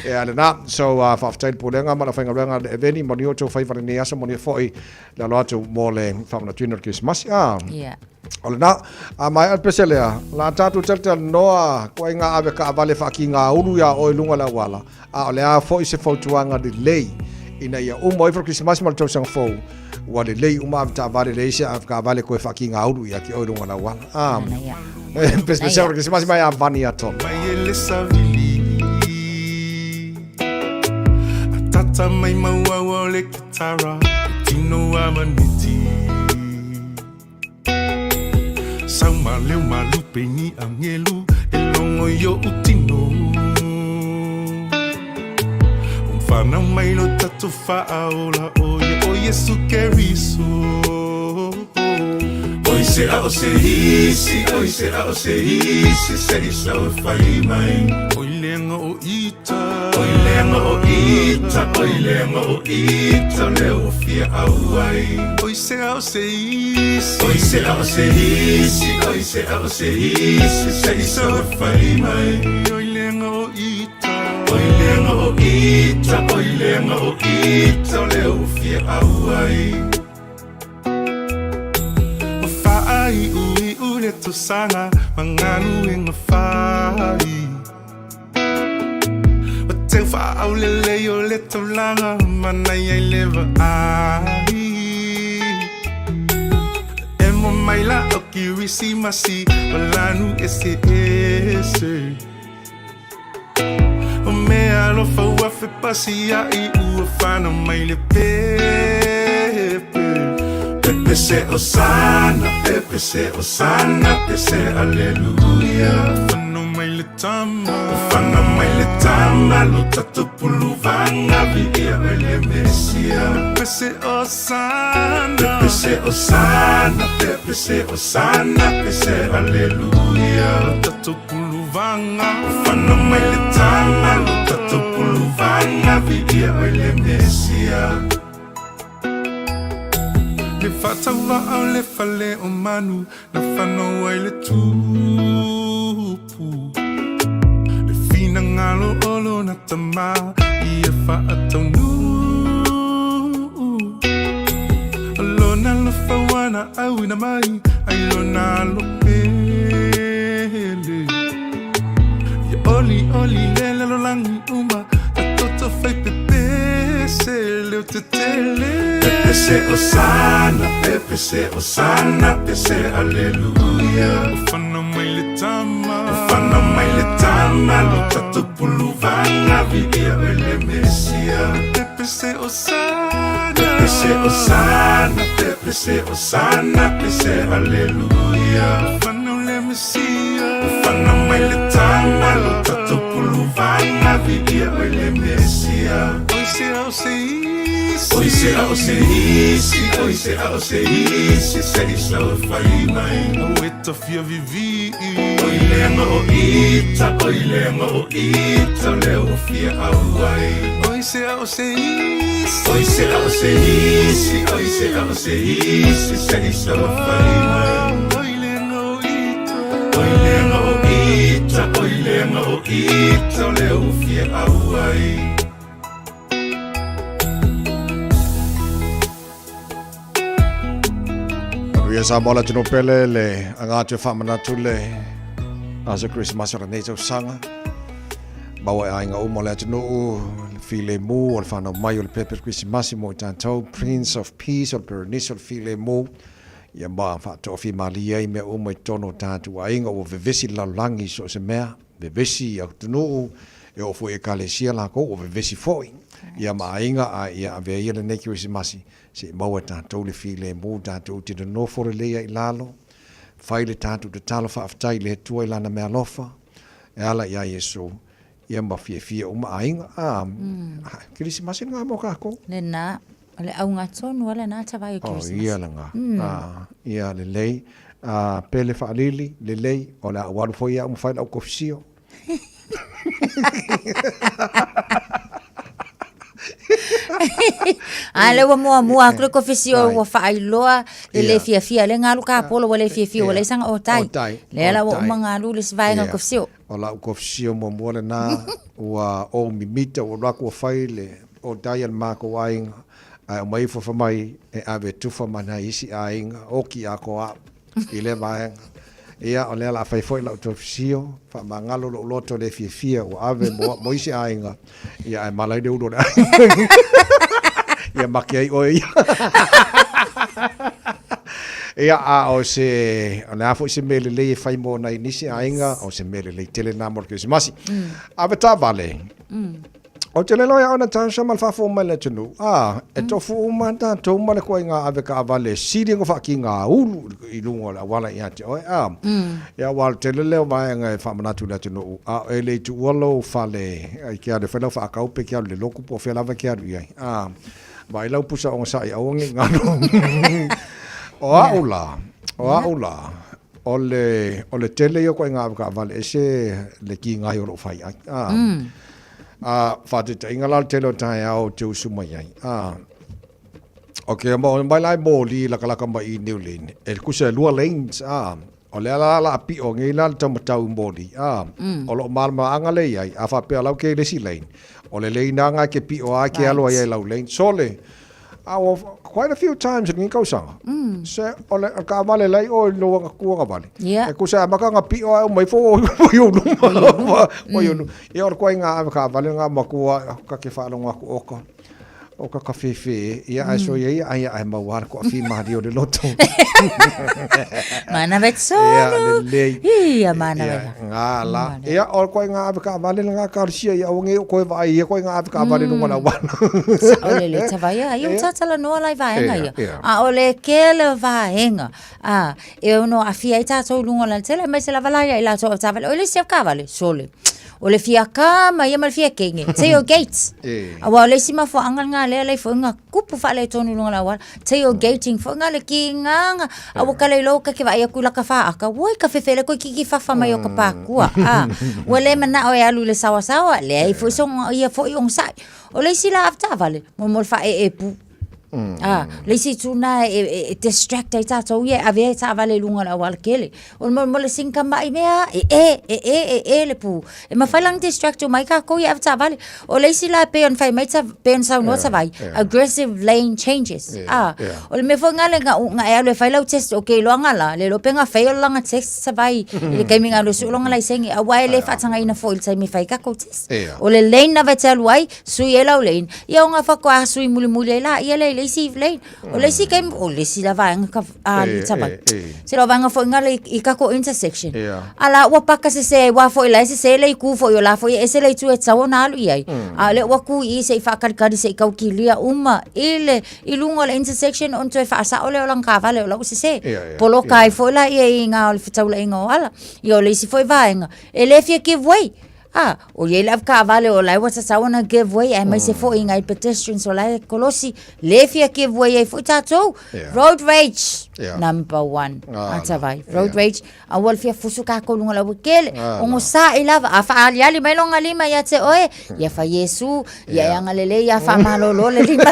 ia na so fa ftai pulenga ma fa nga veni mo ni o to fai fa ni yaso mo ni foi la lo atu mo le fa na tuner Christmas ia Ola na mai al peselea la tatu tata noa ko inga ave ka vale fa kinga ulu ya o lunga la wala ole a fo se fo tuanga de lei ina ia mo for Christmas mal to sang fo wa de lei uma ta vale lei se ka vale ko fa kinga ulu ya ki o lunga la wala pesel Christmas mai a vani ato mai ele savili tata mai maua o le kitara tino amaniti Sauma leu malu peni angelu elongo yo utino Umfana mai lo tatu faaola oye su keriso Oi será o se hisi Seri sa o fai mai Oi lenga o ita ita, oilenga o ita, leo fia auai. Oise au se isi, Oise au se isi, oise au se isi, se iso whai mai. oilenga o ita, Oilenga o ita, oilenga o ita, leo fia auai. o whaai ui ule tu sanga, manganu inga whai. O te whaau lele o le taulanga, manai ai lewa ai. E mo maila o ki risi masi, o lanu ese ese. O mea lofa ua fe pasi ai ua whana mai le pepe. Pepe se osana, pepe se osana, pepe se aleluia. Whana mai le tama, Whana mai le tama, lo tatu pulu vanga, vigia mai le mesia. pepe se osana, Pepe se osana, pepe se osana, pepe se aleluia. tatu pulu vanga. Whana mai le tama, lo tatu pulu vanga, vigia mai le mesia. Le whatawa au le whale o manu, na whanau ai le tupu. Le whina ngalo olo na tama, ia whaatau nu. Alona lo whawana au ina mai, ai lona lo pele. Ia oli oli le lalo langi uma, a toto whai pepe se leo te tele. Pepe se osana, pepe se osana, pepe se aleluia. Whana mai le tama, Whana mai le tama, lo tatu pulu vanga, vigia mai le mesia. pepe se osana, Pepe se osana, pepe se osana, pepe se aleluia. whana le mesia. Whana mai le tama, lo tatu pulu vanga, vigia mai le mesia. Oise au se isi, Oise au se isi, oise au se isi, se iso whai mai. o eta fia vivi. Oilenga o ita, oilenga o ita, leo fia auai. Oise au se isi, Oise au se isi, oise au se isi, se iso whai mai. oilenga o ita, Oilenga o ita, oilenga o ita, leo fia auai. Ia sa mola tino pele le angatu whamanatu le asa Christmas o nei tau sanga. Bawa e ainga umo le atino u file mu o le whanau mai o le pepe Christmas mo i tātou Prince of Peace o le Berenice o le file mu. Ia maa whaatofi mali ai mea umo i tono tātu ainga o vevesi laulangi so se mea. Vevesi au tino u e o fu e kalesia lako o vevesi foi. Ia maa inga a ia avea ia le nei Christmas se maua tātou le file mu tātou tira nofore leia i lalo. Whai le tātou te talo whaaftai le tua i lana mea lofa. E ala ia Yesu. Ia ma fia uma ainga. Kirisi masi ngā mo kako? Le nā, le au ngā tonu, le nā tawai o Christmas. Ia la ngā. Ia le lei. Pele whaalili, le lei. O le awaru fo ia umu whaila au kofisio. Le wa mua kre ko fisio wa fai loa le fia le ngalu ka polo wa le fia le sanga o tai le la wa mangalu le svai nga ko fisio o la ko fisio mo mo na wa o mimita o la ko fai le o tai al mako wainga ai mai fo mai e ave tu fo mana isi ainga o ki a ko a ile vai ia o le la fai foi la to fisio fa mangalo lo loto le fia o ave mo isi ainga ia ai malai de udo ia makiai oi ia a o se ona fo se mele le fai mo na inisi ainga o se mele le tele na mor ke masi ave ta vale o tele lo ya ona tan shamal fa fo mele tunu e to fu manta to male ko nga ave ka vale sidi ngo fa ki nga ulu i lungo la wala ia te o ya wal tele le va nga fa mana tu la tunu ele tu walo fa le ai kia de fa la fa ka upe kia le loku po fa la va kia ia vai lau pusa o sai au ngi ngano o aula o le tele yo ko nga ka vale ese le ki nga yo lo fai Whātita inga lal telo tai au te usuma iai. Okay, mai lai mōli laka mai I New Lane. E kusa lua lanes, o le ala api o ngai lal tamatau mōli. O lo malma anga le iai, a whapea lau ke lesi lane. O le leinanga ke pi o a ke aloa iai lau lane. So le, quite a few times in kausanga. Se o le ka vale lai o lo kuanga vale. E kusa makanga pi o mai fo o yo no. O yo no. E or ko nga ka vale nga makua ka ke fa longa ko oko. O ka kawhiwhi, ia ai so ia ai mawar ko a whi mahari o le loto. Mana vet sono. Ia mana vet. Ngā la. Ia o koe ngā awe ka vale ngā karisia ia o nge o koe vai ia koe ngā awe ka vale nunga na wana. O le tawai ia o tatala noa lai vaenga ia. A o le kele vaenga. E ono a fia I tātou lunga la tele mai se la valaya I la tō tawale. O le siap ka vale, sole. O le fia kama ia mal fia kenge. Te o gates. Awa o le sima fo angal ngā lea lei fo ngā kupu wha lei tonu lunga la wala. Te o gating fo ngā le ki nganga. Awa ka lei loka ke wa ia kula ka wha aka. Wai ka whewhele koe kiki whawha mai o ka pākua. Wa le mana o e alu le sawa sawa. Le ai fo isong ia fo I ong sai. O le sila afta vale. Mo mol wha e pu. Le si tuna e distract ai tātou ia ave tā vale lunga la wala kele. O mo le sinka mai mea e le pu. E ma failang distract o mai ka ko ia tā vale. O le si la pe on fai mai ta pe on sau no ta vai. Aggressive lane changes. O le me fo ngale nga e le fai lau test okay lo ngala le lo penga fai o langa test sa vai. Le kai minga lo su longa lai sengi a wai le fatanga ina foil sai me fai ka ko test. O le lane na vetel wai sui e lau lane. Ia nga fa ko a sui muli la ia le si lane o le si kai o le si la vanga ka tsabai se la vanga fo ngale I ka ko intersection ala wa paka se wa fo ila se le ku fo yo la fo e se le tu e tsawo na lu ai ale wa ku I se fa ka se ka kilia uma ile ilunga le intersection on to fa sa ole lang ka vale o se polo kai fo la I nga o fitau la nga ala yo le si fo vanga e le fia give way o ye lav ka vale o lai wasa sauna giveaway ai mai se fo inga pedestrians o lai kolosi lefia giveaway ai fo tato road rage number 1 atavai road rage a wal fia fusuka ko lunga la bukele o ngosa ilava afa ali ali mai longa lima ya te oe ya fa yesu ya yang lele ya fa malolo le lima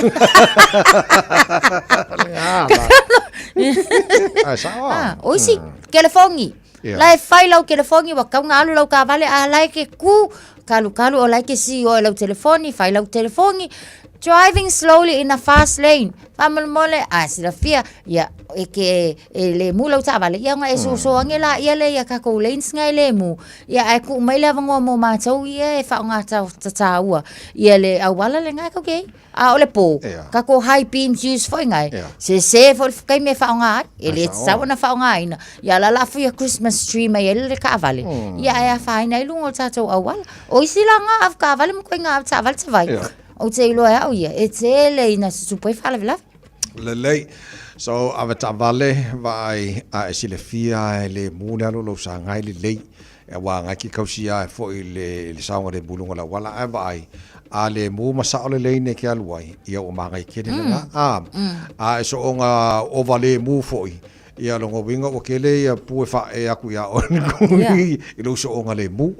o si California lai fai lau telefoni wa kau ngalu lau ka vale a lai ke ku kalu o lai ke si o lau telefoni fai lau telefoni driving slowly in a fast lane famal mole sila fia ya ke le mu lau ta vale ya nga so angela ya le ya ka ko lanes ngai le mu ya ai ku mai la ngo mo ma chau ya fa nga ta ua ya le awala le ngai ko ke o le po ka ko high beams use foi ngai se fo kai me fa nga ele sa na fa nga ina ya la fu ya Christmas tree mai ele ka vale ya ya fa ina lungo ta to awala o sila nga af ka vale mo ko nga ta vale ta vai o te lo ya o ya e te le ina su poi fa la le so ava ta vale vai a sile fia le muna lo sa ngai le le e wa ngai ki kausia fo le saunga de bulunga la wala ai a le mu masa ole le ne ke aluai ia o mangai ke na a so onga o vale mu foi ia longo winga o kele ia pu fa e aku ia on i lo so onga le mu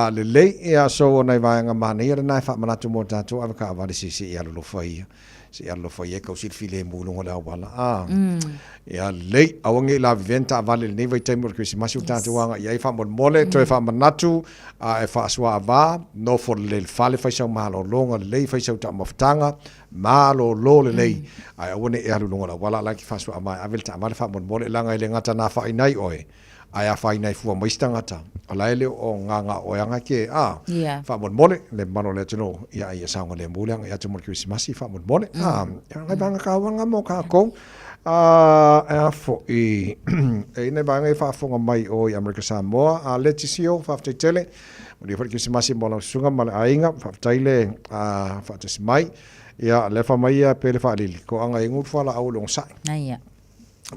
le le ia so ona vai nga mane ia na fa mana tu mo tatu ava ka vale si ia lo fai se allo foi ka usil file mu longo la wala ia le awange la venta vale ne vai time ko si masu tatu wanga ia fa mon mole to fa manatu e fa swa va no for le fale fa sa malo longa le fa sa ta maftanga malo lo le le ai wone e alu longa la wala la ki fa swa mai avel ta mal fa mon mole la ngai le ngata na fa inai oe ai fa inai fu mai stangata ala ele o nganga o yanga ke fa mon mole le mano le tino ia ia sa ngale mulang ia tumo ki si masi fa mon mole ngai banga ka wanga mo ka ko fo e ne banga fa fonga mai o America Samoa Leticio fa tele mo fa ki si masi mo la sunga mal ainga fa tele fa tsi mai ia le fa mai pe le fa lili ko anga ingu fa la au long sai ia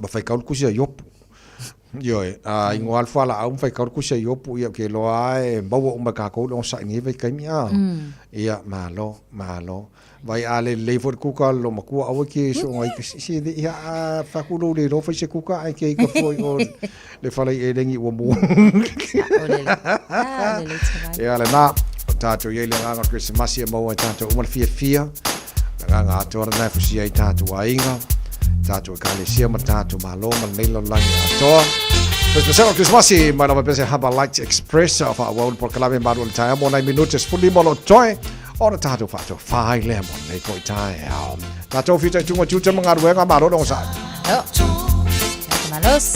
ba fa kaul ku sia yop yo ingu al fa la au fa kaul ku sia yop ia ke lo ai ba wo ma ka ko long sai ni ve kai mia ia malo vai ale le for kuka lo maku au ke so ngai si ia fa ku lo le lo fa se kuka ai ke ko foi o le fa le e lengi wo mo ia le na tātou iei le nganga Christmasi e maua tātou umar fia. Nganga atora nai fusia i tātou ainga. Tātou e kālesia ma tātou malo ma neilo langi atoa. Spesial Christmasi mai lava pese Haba Lights Express of our world por kalame maru le tae mo 9 minutes fully molo toi. Ora tātou whātou whai le mo nei koi tae au. Tātou whita i tunga tūta mga ruenga maro dong sa. Malos.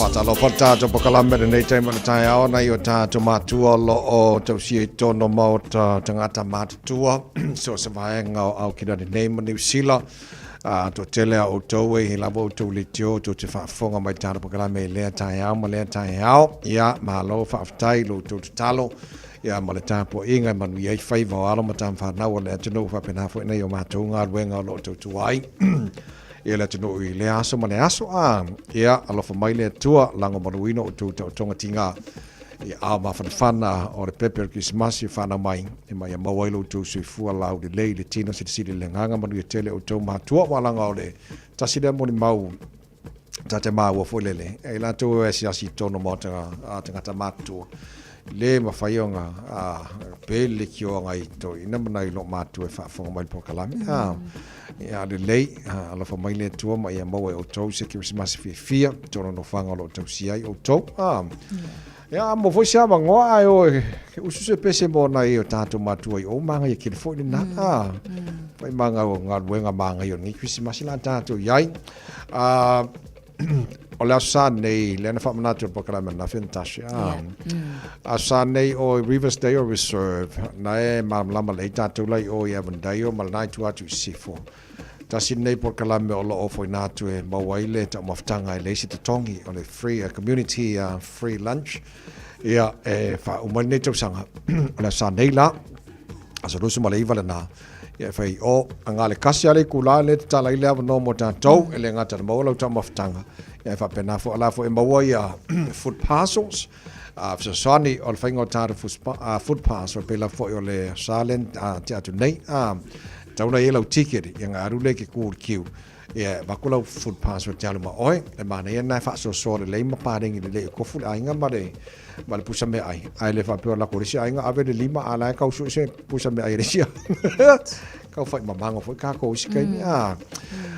Fatalo pata pokalame nei tai mana tai ao na yo ta tomatua lo o tau si tono mau ta tangata matua so se vai ngau au kina nei New Zealand to tele o towe he labo to litio to te fa fonga mai ta pokalame le tai ao ma le tai ao ya malo fa tai lo to talo ya ma le tapo inga manu ye fai va alo ma tam fa na o le tino fa pena fo nei o matunga wenga lo to tuai ia le tunu i le aso ma le aso ia alofa mai le tua lango manuino o tu tonga tinga ia a mawhanawhana o le pepe o Krismasi whana mai e mai a mawailu tu sui fua lau le lei le tino siri le nganga manu i tele o tau matua walanga o le tasire moni mau tate maa ua fuilele e la tu e si asi tono mo tangata matua le mawhaionga pele ki o ngai to ina mana i lo matua e whaafonga mai po kalami ia le lei alofa mai le tua mai a maua o tau se Krismasi fia tono no whanga lo tau siai o tau ia mo foi sia mangoa ai o ke usu se pese mo na i o tato matua i o manga i ke foi na vai manga o nga wenga manga i o ni Krismasi la tato iai o le asa nei le na whamana tu pokalama na fintashi asa nei o Riversdale Reserve na e mamlama le tato lai o i Avondale ma nai tu atu i sifo tasi nei pokalama o lo o foi natu e mawaile ta maftanga e leisi te tongi o le free community free lunch ia e fa umane tau sanga o le asa nei la asa rusu ma le iwa le na ia fai o angale kasi ale kula le tala ile ava no mo tatou ele ngata le maula ta maftanga ia fa pena fo ala fo e maua ia food parcels so sani o le fainga o tara food parcel pela fo o le salen te atu nei tauna e lau ticket ia ngā arule ke kūr kiu ia wakula food parcel te alu ma oe le mana ia nai whaaso so le leima pārengi le le kofu le ainga ma le pusa me ai le whapeo la korisi ainga ave le lima ala e kau su se pusa me ai resia kau whai mamanga fwoi kako isi kai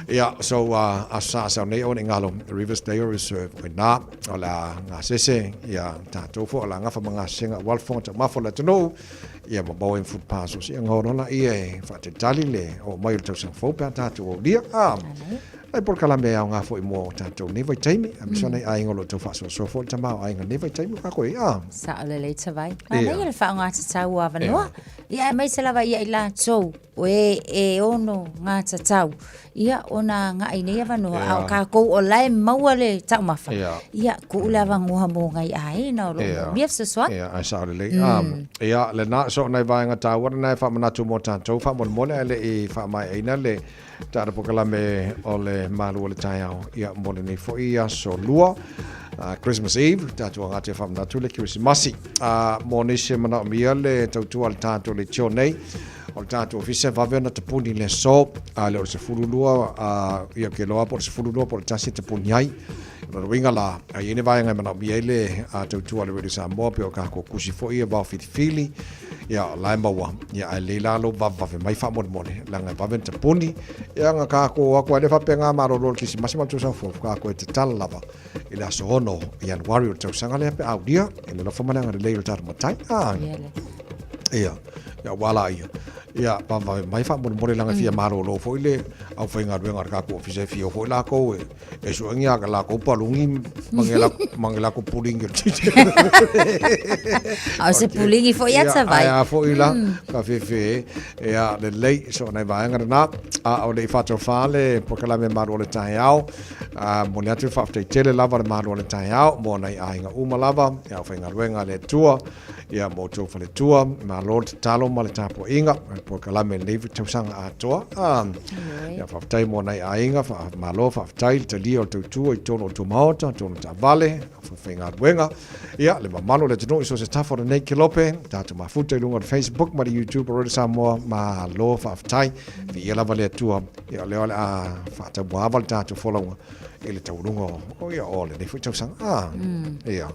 ia so asa nei o ne ngalo Riversdale Reserve we na o la ngā sese ia tātou fo o la ngafa mga senga walfonga ta mafo la tano ia mabau in food parcels ia ngorona ia e whatetali le o mai o tau sang fōpea tātou o lia ai por kala me nga fo mo tato ne vai taimi a misona ai ngolo to faso so fo tama ai nga ne vai taimi ka ko sa ole le tavai ma nei le fa nga tau ava no ia mai se lava ia ila so e ono nga tau ia ona nga ai nei ava no a ka ko o lai maua le tau mafa ia ko lava ngoha mo ngai ai no lo mi se so ia ai sa ole le ia le na so nei vai nga tau na fa mana tu mo tato fa mo mo le e fa mai ai na le tara pokala me o le malu o le taiao ia mole nei fo ia so lua Christmas Eve tatu ngate fam na tule Krismasi mo nei se mana mia le tautu al tatu le tio nei o tatu ofise va vena te puni le so le se fululua ia ke loa por se fululua por tasi te puni ai no winga la ai ne vai ngai mana mia le tautu al re sa mo pe o ka ko kusi fo ia va fili ia la maua ia le la lo va mai fa mo mole la ngai va venta puni ia nga ka ko le fa penga maro lo ki masi mal tu sa fo ka ko te tal lava ila so ono ia warrior tu sanga le pe audia ila fa mana nga le tar mo tai ia wala ia pa mai fa mo langa fia maro lo fo ile au fa nga ruenga ka ko fise fio fo la ko e so ngia ka la ko palungi mangela ko pulingi au se pulingi fo ia tsa vai ia fo ila ka fe ia le lei so na vai nga na au le fa to fa le po kala me maro le tai au mo le atu fa te tele lava le maro le tai au mo na ai nga uma lava ia fa nga ruenga le tua ia mo to fa le tua ma lord talo ma le tapo inga po kala me le tu sanga atoa ia fa tai mo na ainga fa malo fa tai te lio tu i tono tu maota tono ta vale fa finga wenga ia le mamalo le tono so se tafo de nei kilope tatu mafuta lunga de Facebook ma de YouTube ro sa mo ma lo fa tai vi ia vale tu ia le fa ta boava tatu follow ele taurungo o ia ole nei futa sanga ia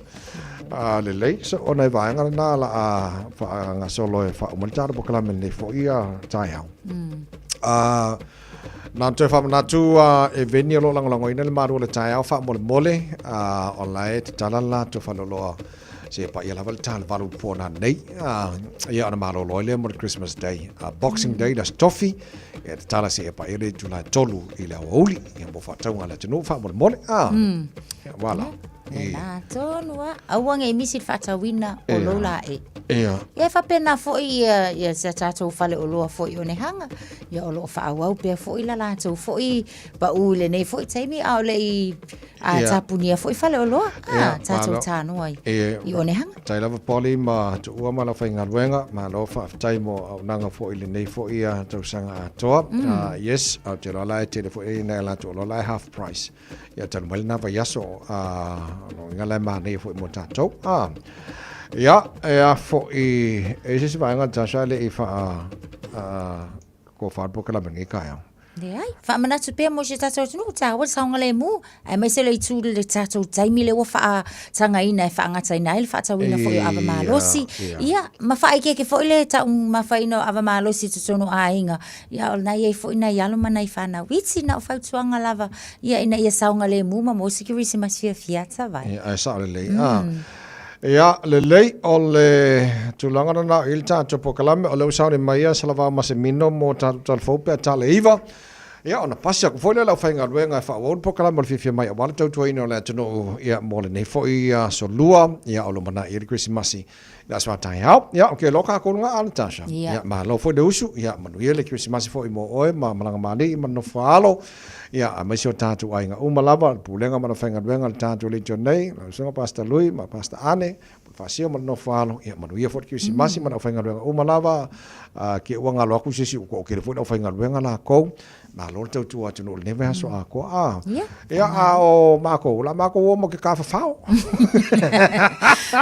le lei so ona vai nga la fa nga solo fa umaltar po kala men nei fo ia tai au na te fa na tu e veni lo lango ina le maru le tai au fa mole online te talala to fa lo se pa ia la tal valu po na nei ia na maru lo le mo Christmas day Boxing Day das toffee e te tala se pa ile July tolu ile oli ia mo fa tau ala te no fa mole voilà na tonua awang e misi fatawina o lola ia fa pena fo ia se tato fale o loa fo i one hanga ia o lo fa awau pe fo ila la to fo i ba ule nei fo taimi au le a tapunia fo I fale o loa tatou tāno ai I o ne hanga tai lava poli ma tu ua ma la whainga luenga ma lo whaftai mo au nanga fo I le nei fo ia tau sanga atoa yes au te lola e te fo I nei la tu lola half price ia tanu mali na va yaso no ngala ma nei fo I mo tatou ia fo I e sisi vaenga tasha le I wha ko whaarpo ka la mengi kaya Ai, fa manatu pe mo se tatou tunu ta wa saunga le mu ai mai se le tu le tatou taimi le wa fa tanga ina fa ngata ina le fa tawina fo ava malosi ia ma fa ike ke fo le ta ma fa ino ava malosi tu sono ainga ia na ye fo ina yalo mana I fa na witsi na fa tuanga lava ia ina ia saunga le mu ma mo security ma fia fiata vai ia sa le ia le lei o le tulanga na il tatou pokalame o le sauni mai salava ma se mino mo tatou fo pe ta le iva ia ona pasa ko foi la whainga luenga fa o pokala mo fifia mai wala tau tuaina o le tino ia mo le nei foi so lua ia o lo mana I Christmasi la swa tai hau ia okay loka ko nga Natasha ia ma lo foi de usu ia manu ia le Christmasi foi mo oe ma malanga mali ma no falo ia a mai so tatu ainga uma lava pulenga ma whainga luenga tatu le tonei so pasta lui ma pasta ane fasio ma no falo ia manu ia foi Christmasi ma whainga luenga uma lava ke wanga lo ku sisi ko ke foi whainga luenga la ko ma lo tau tua tunu le neve so a ko ia o mako la mako o mo ke ka fao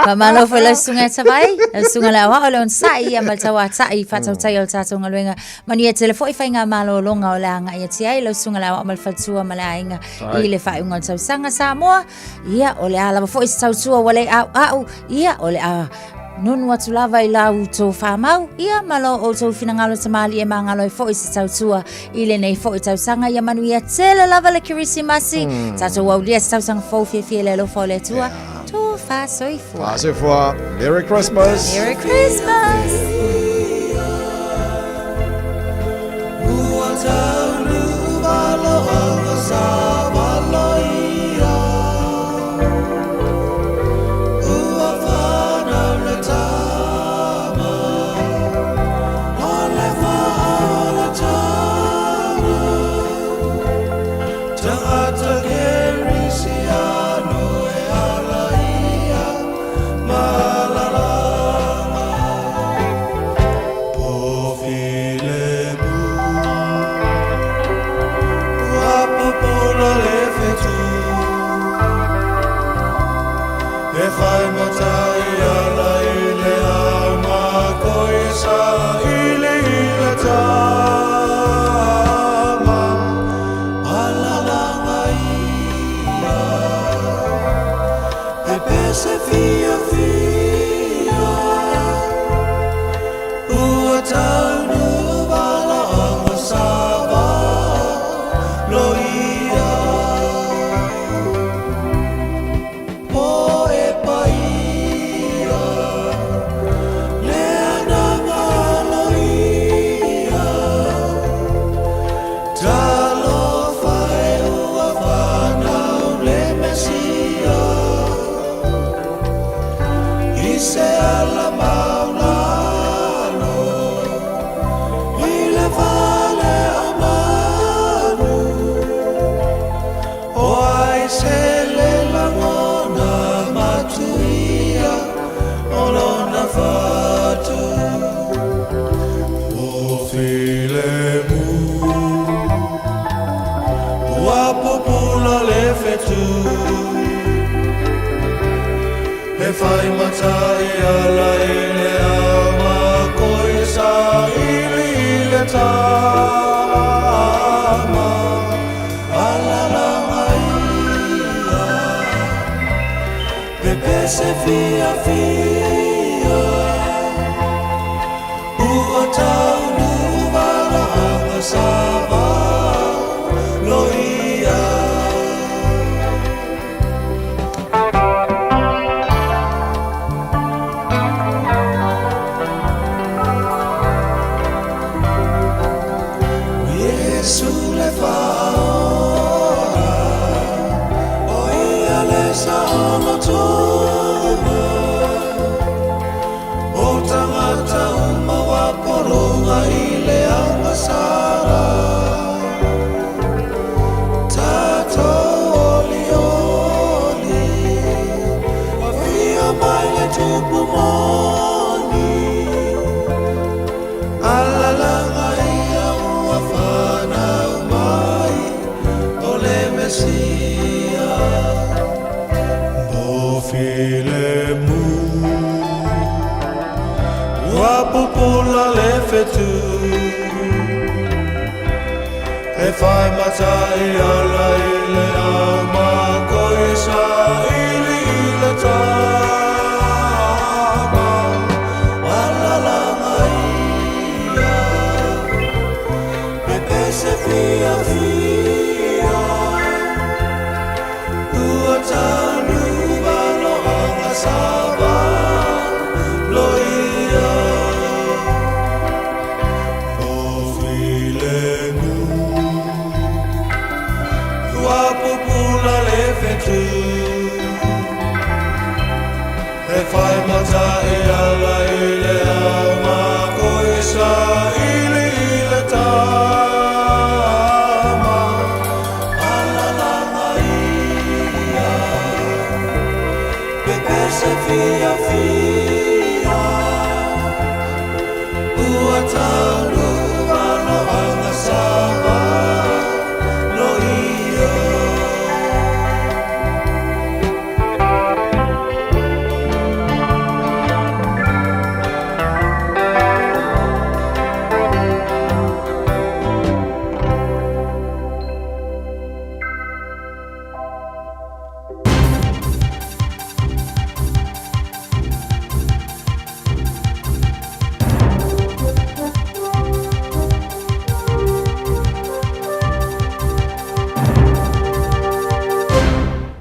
pa malo foi la sunga savai sunga la wa le on sai ia mal tawa sai fa tau tai al tatu ngaluenga mani e telefoi fainga malo longa o la nga ia tia lo sunga la wa mal fatua malainga I le fa unga tau sanga Samoa ia o le ala foi tau tua wale au ia o le Nunu atu lava I lau tō whamau, ia malo o tō whinangalo tamali e mangalo e fo I se tau tua I le nei fo I tau sanga ia manu ia tele lava le kirisimasi, tato wau lia se tau sanga fo fie le lo fo le tua, tō wha soifua. Wha soifua, Merry Christmas! Merry Christmas! Fai matai ala ile ama koisa ile tama ala la maia bebe se fia uatau nubara amasava loia Tato olio upumoni alalanga ia ua whanau mai o le Mesia Mofile mu ua pupula le fetu e whai matai ala i le au mako e sa ili i le tama walalanga ia me pese fia fia ua tanu valo anga sava lo ia o filenu Wapupula le fetu E whai mata e ala i le au mako e sa ili i le tama Alalanga ia Pepe se fia fia Ua taunu vano anga sama lo ia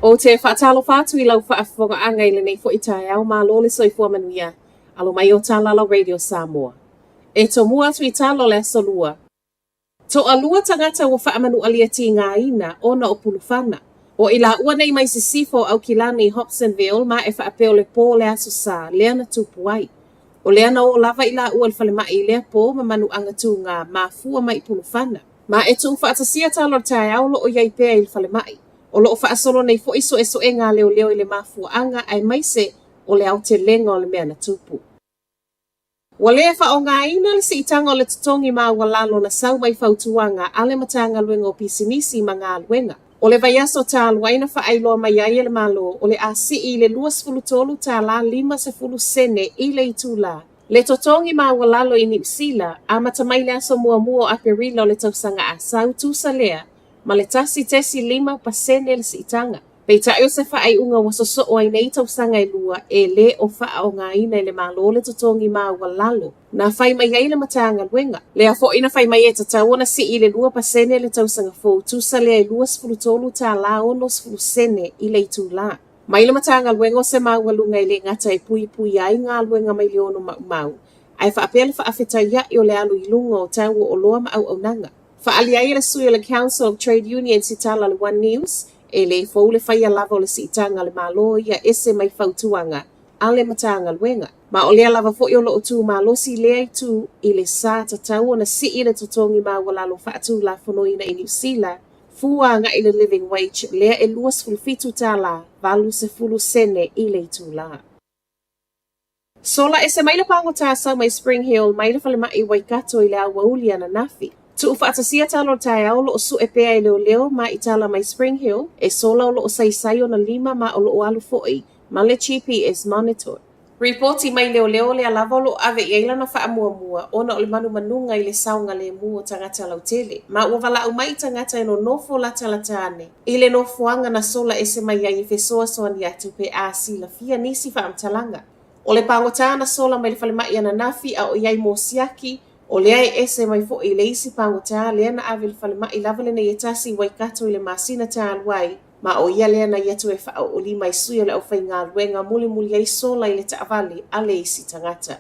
O te whaatalo whātu I lau whaafonga anga I le nei fo I tae au mā lole soifua manuia, alo mai o Tālala Radio Samoa. E to mua atu I talo le asolua. To alua tangata wa whaamanu alia ti ngā ina o na o pulufana. O I la ua nei mai sisifo au kilani Hobsonville ma e whaapeo le pō le aso sā, lea na tupu ai. O lea na o lava I la ua le whale mai lea pō ma manu anga tu ngā mafua mai pulufana. Ma e tu whaatasia talo tae au lo o iai pēa I le whale mai. O loo whaasolo nei fo iso e ngā leo leo I le mafua anga ai maise o le au te lenga o le mea na tupu. Wa lea wha o ngā ina le si itanga o le tutongi mā walalo na sau mai whautuanga ale matanga luenga o pisinisi ma ngā luenga. O le vaiaso tā luaina wha ailoa mai ai le malo o le asi I le 2 tā la 5 sene I le itu la. Le totongi mā walalo I Nipsila a matamai le aso mua mua o Aperila o le tausanga a sau tusa lea ma le tasi tesi 5% le si itanga. Pei ta eo se whaai unga wasoso o ai nei tausanga I lua e le o wha o ngā ina le malo le totongi mā walalo. Na whai mai ai le matanga luenga. Lea fo ina whai mai e tatawana si I le 2% le tausanga fo tusa lea I 2 tā la o 2 sene I le itu la. Mai le matanga luenga o se mā walunga I le ngata I pui pui ai ngā luenga mai le ono mau. Ai whaapele whaafeta ia I o le alu I lunga o tango o loa ma au nanga. Whaali ai le sui o le Council of Trade Unions I tala le One News, e le fau le whaia lava o le si itanga le malo ia ese mai whautuanga, a le matanga luenga. Ma o lea lava fo I o loo tū ma losi lea I tū I le sā tatau o na si I le totongi ma walalo whaatu la whanoina I New Zealand, fuanga I le living wage lea e 2 tā la, 20 sene I le itu la. Sola ese mai le pangota sa mai Spring Hill mai le whale mai Waikato I le awauli ana nafi. Tu whaatasia talo tae au loo su e pea I leo leo ma I tala mai Spring Hill e sola o loo sai o na 5 ma o loo alu fo'i ma le GPS monitor. Reporti mai leo leo le alava o loo ave I eila na wha mua mua o na o le manu manunga I le saunga le mua tangata lautele. Ma ua wala au mai tangata no nofo lata latane. I le nofoanga na sola ese mai ai fesoa soani atu pe a sila fia nisi wha amtalanga. O le pangota na sola mai le whale mai ana nafi a o iai mo siaki o lea e ese mai fo I le isi pangota lea na ave le whale mai lava le na ietasi Waikato I le masina ta aluai ma o ia lea na iatu e wha o li mai sui o le au whai ngā luenga muli ai sola I le taavali a le isi tangata.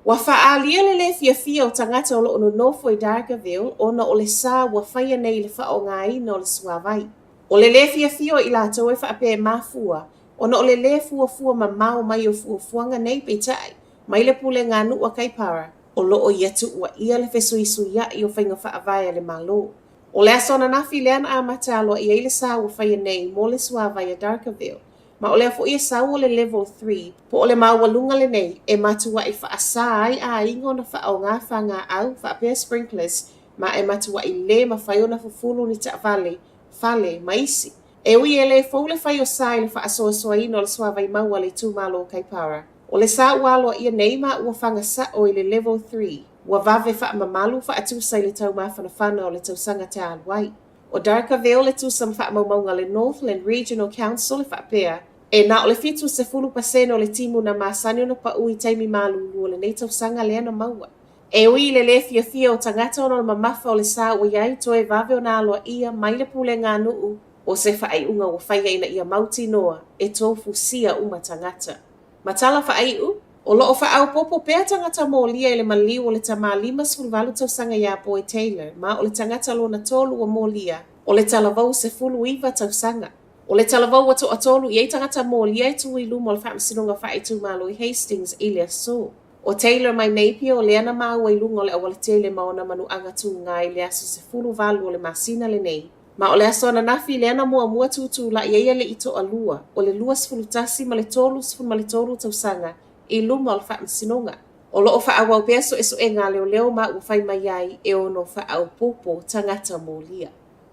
Wa wha alia le fia o tangata o lo ono nofo I Dargaville o na o le sā wa whaia nei le wha o ngā ina o le suavai. O le fia o I lato e wha ape mafua o na o le fua ma mao mai o fuanga nei peitai mai le pule ngā nua kaipara. O loo yetu ua ia le fesui ia I o whainga whaavaya le malo. O le asona nafi leana a matalo I eile sā ua whaia nei mo le suavaya Dargaville. Ma o le fo ia sau o le level 3, po o le maualunga le nei, e matua i whaasa ai a ingo na whao ngā whanga au, whaapea sprinklers, ma e matua i le ma whaiona fufulu ni ta fale, maisi. E ui e le fo le whai o sai le whaasoa soa ino le soa vai maua le tūmalo kaipara. O le sa waloa ia nei ma ua whanga sa o i le level 3, ua vave whaamamalu whaatusa i le tau mawhanawhana o le tausanga te aluai. O Darkaville le tūsam whaamaumaunga le Northland Regional Council le whaapea, e na o le fitu se fulu paseno o le timu na masani o na pa ui taimi malulu o le nei tausanga lea na maua. E ui le fia o tangata o na mamafa o le sa o iai toe vave o na aloa ia mai le pule ngā nuu o se whaai unga o whaia ina ia mauti noa e tofu sia uma tangata. Matala whaai o loo whaau popo pēr tangata mō lia i le maliu o le tama 5 tausanga ia Boy Taylor, ma o le tangata lo na tolu o mō lia o le talavau se fulu iwa tausanga. O le talavau atu atolu i tangata mō lia i tui lumo le whaamisinonga whaai tūmalo i Hastings Ilia So. O Taylor mai neipia o le ana mau i lungo le awale tele maona manu angatu ngā i le aso se fulu valu o le masina le nei. Ma o le aso ana nafi le ana mua tutu la ia le ito alua o le 2 ma le 3 ma le 3 tausanga i lumo le whaamisinonga. O loo whaawau peso eso e ngā leo ma ua whai mai ai e ono whaau popo tangata mō lia.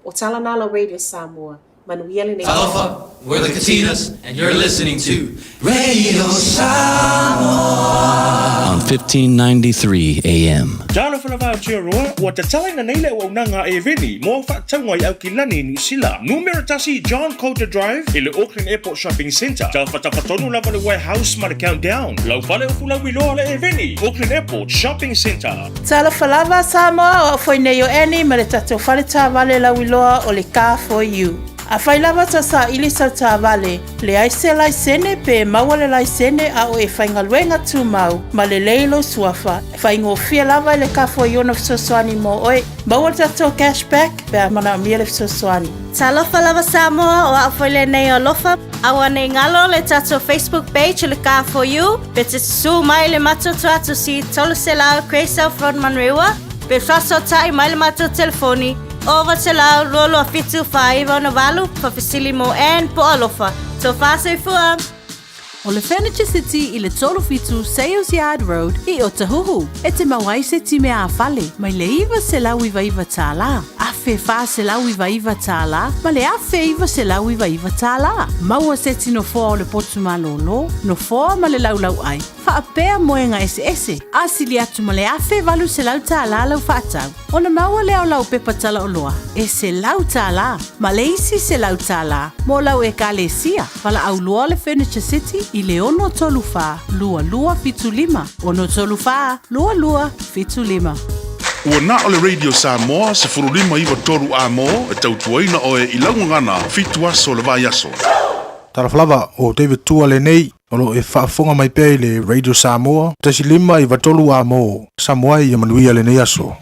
O Talanala Radio Samoa. Aloha, we're the Katinas, and you're listening to Radio Samoa on 1593 AM. Jalo whanawau tia roa, ua te talaina nei le ua unanga e veni, mō whaatangwa i au ki lani New Zealand. Numera tasi John Coulter Drive, i le Auckland Airport Shopping Centre. Tau whatawhatonu lava le warehouse ma le countdown. Lau whale o fula wiloa le e veni, Auckland Airport Shopping Centre. Tala whalawa Samoa o whainei o eni ma le tato whale tā wale la wiloa o le Car for You. A whailawa ta sa ilisa tā wale, le aise lai sene pe maua le lai sene a o e whaingaluenga tū mau, ma le leilo suafa, whaingo fia lava le Car for You na fsoswani mo oe, maua tato cashback pe a mana mia le fsoswani. Tala whalawa Samoa o a whaile nei o lofa, awa nei ngalo le tato Facebook page le Car for You, pe te su mai le mato tuatu si tolu se lao Kreisau Front Manrewa, pe whaso tai mai le mato telefoni, Ova te lau rolo a fitu whaiva na walu, whawhisili mo en po alofa. So whasei fua. O le Furniture City I le tolu fitu Sales Yard Road I Otahuhu. E te mawai se time a whale, mai le iwa se lau iwa tā la. Afe wha se lau iwa tā la, ma le afe iwa se lau iwa tā la. Maua se tino fōa o le potu malolo, no fōa ma le lau ai. Whaapea moenga ese. Asili atu ma le afe walu se lau tā la lau whaatau. O na maua leo lau pepa tala o loa, e se lau tā la. Ma le isi se lau tā la, mo lau e ka le sia. Wala au loa le Furniture City I le ono tolu wha, lua fitu lima. Ono tolu wha, lua fitu lima. Ua na o le Radio Samoa se furulima iwa toru a mo e tautuaina o e ilaungangana fitu aso le vai aso. Taraflava o David Tua le nei, olo e whaafonga mai pēi le Radio Samoa, tasi lima iwa tolu a mo, Samoa I amanuia le nei aso.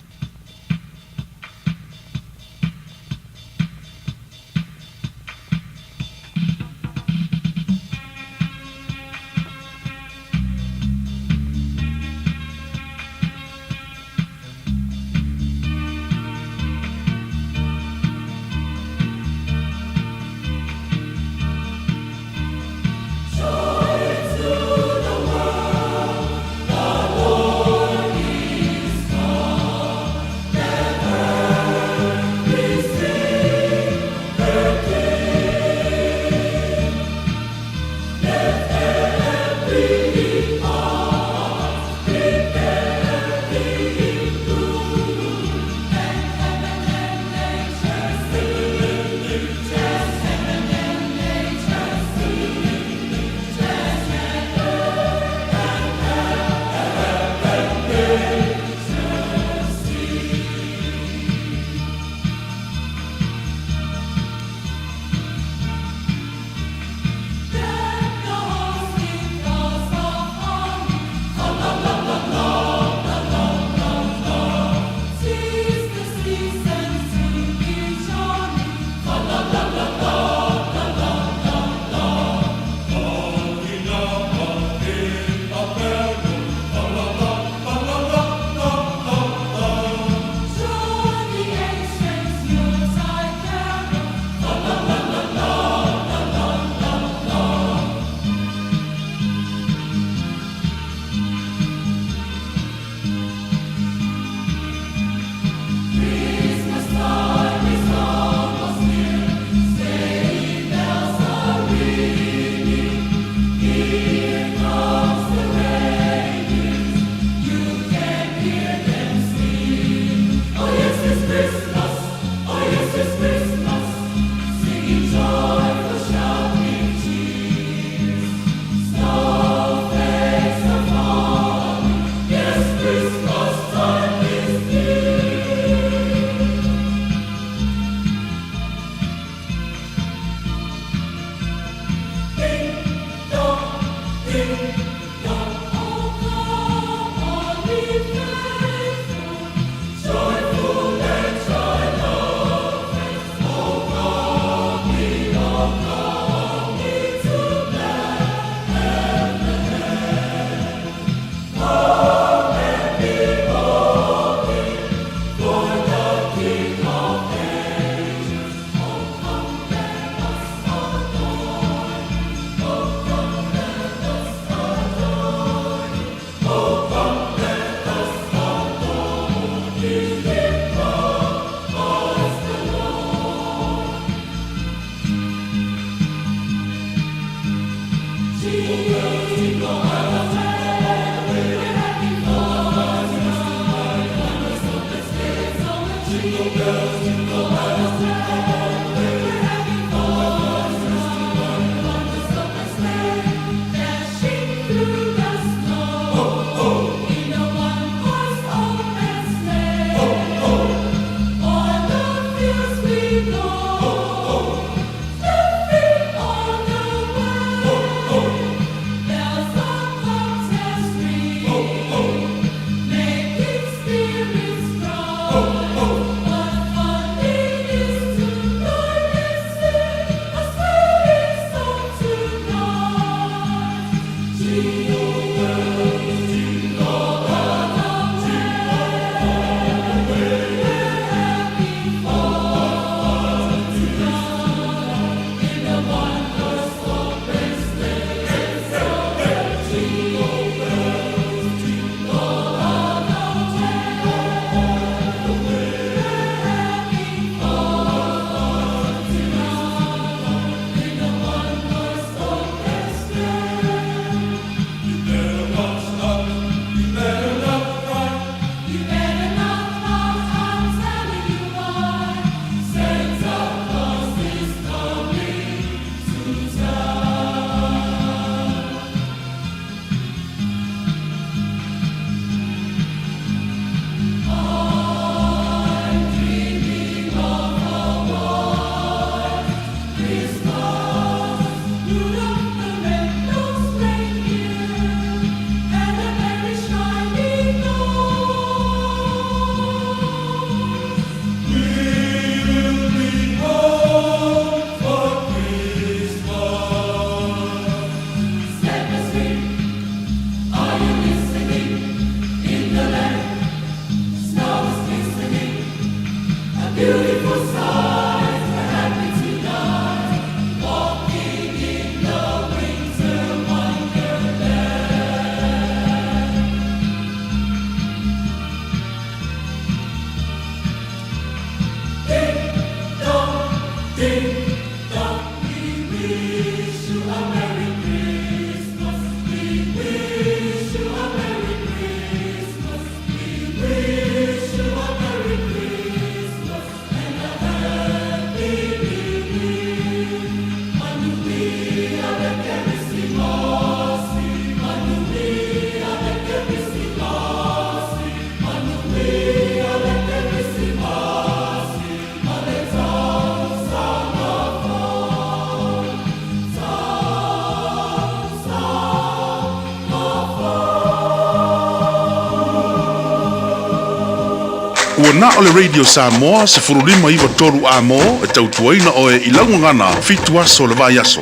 Ua na o le Radio Samoa se furulima iwa toru a mo e tautuaina o e ilaungangana fitu aso le vai aso.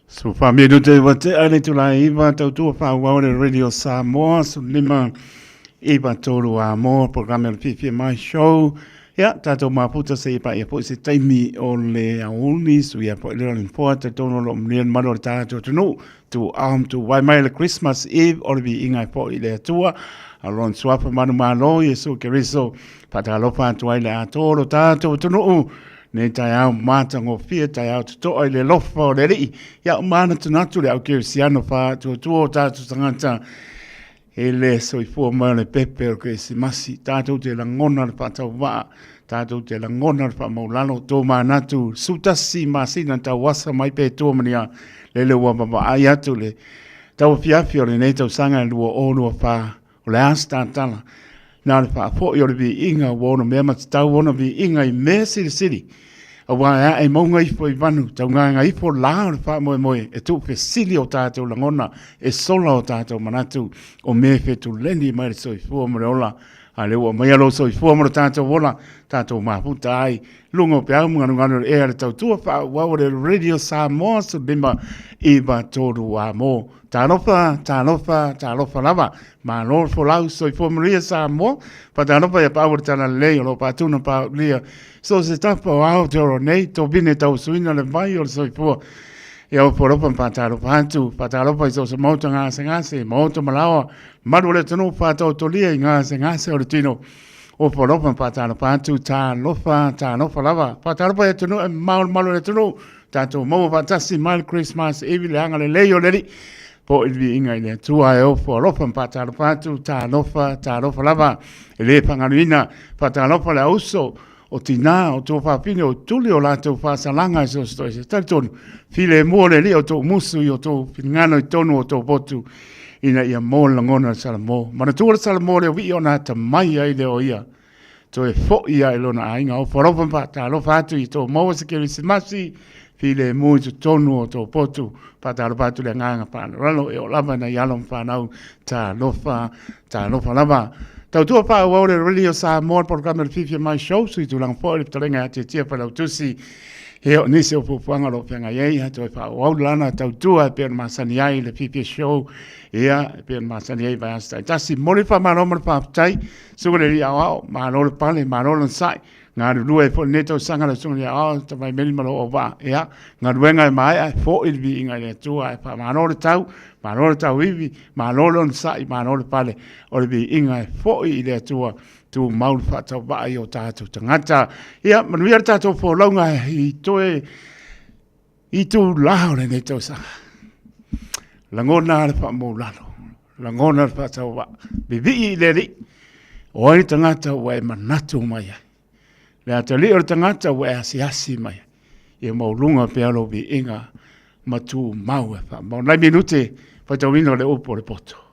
So fa me do te wate ale tu la iwa tautua fa wa le Radio Samoa so lima iwa toru a mo programa le fifi mai show. Ya tato maputa se ipa ia po se taimi o le auni so ia po le important tono lo mnien malo tato tunu tu tu wai mai le Christmas Eve o le bi inga po ile atua. Alon swapa manu malo yeso keriso patalo pantu ai le atoro tato tunu ne tai au mata ngo fia tai au to ai le lofa le ri ya mana tunatu le au kirisiano fa tu tato tangata ele so i fu ma le pepe ke si masi tato te la ngona le patau va tato te la ngona le pa maulano to manatu sutasi masi na tawasa mai pe to mania le wa ba ai atu le tau fiafio le nei tau sanga lua ono fa o le astantala na le fa fo yo le vi inga wono me ma tau wono vi inga I me siri Awa e maunga i fo i vanu, tau ngā i fo lao le wha moe moe, e tu fesili o tātou langona, e sola o tātou manatu, o me fe tu lendi mai le soifua mo le ola, a le ua mai alo soifua mo le tātou wola, tātou maputa ai, lungo pe au mga nganu e ale tau tua wha wau le Radio Samoa, so lima i ba toru a mo. Tālofa lava, ma lor fo lau soifua mo ria Samoa, pa tālofa ia pāwara tāna lei, o lo pātuna pā ria, so se tapa o au te oro nei, tō bine tau suina le vai o le soifua, ia o poropa pa tālofa hantu, pa tālofa i so se mauta ngase, mauta malawa, maru le tanu pa tau tolia i ngase o le tino, o poropa pa tālofa hantu, tālofa lava, pa tālofa i tanu, e malu le tanu, tātou mau fatasi mal Christmas, evi le anga le leo leli, po ilvi inga i le tua e o poropa pa tālofa hantu, tālofa lava, e le pangaruina, pa tālofa le auso, o tina, o tō whapine, o tuli o lātou whāsalanga i so stoi se taritonu. File mua le li o tō musu i o tō pingano i tonu o tō botu ina ia mō langona salamo. Mana tūra salamo le o vi o nā ta mai ai le o ia. Tō e fo ia i lona ainga o wharopan pa tā lofa atu i tō maua se keri se masi, file mua i tō tonu o tō botu, pa tā lofa atu le nganga pāna ralo e o lava na ialom whanau tā lofa lava. Tau tua pā wau le Radio Samoa programa le Fifia Mai Show, sui tu lang fo le talenga ati tia pa lau tusi, he o nisi o pupuanga lo pianga iei, hatu e pā wau lana tau tua e pēr masani ai le Fifia Show, ea e pēr masani ai vai astai. Tasi mori wha maroma le pāptai, sunga le ria au, maro le pale, maro le sai, ngā rua e fo neto sanga le sunga ria au, ta vai meri malo o wā, ea, ngā ruenga e mai ai, fo ilvi inga le tua e pā maro le tau, maro le tau iwi, maro le sai, maro le pale, o le vi inga e fo i le tua, tu maul whatau vai o tātou tangata. Ia, manuia tātou fo launga i toe, i tu lao le neto sanga. Langona le wha mō lalo, langona le whatau wa, bibi i le ri, o ai tangata wa e manatu mai ai. Le ata li o tangata wa e asi mai. Ia maulunga pe alo vi inga matu mau e wha. Mau nai minute, whaitau ino le upo le poto.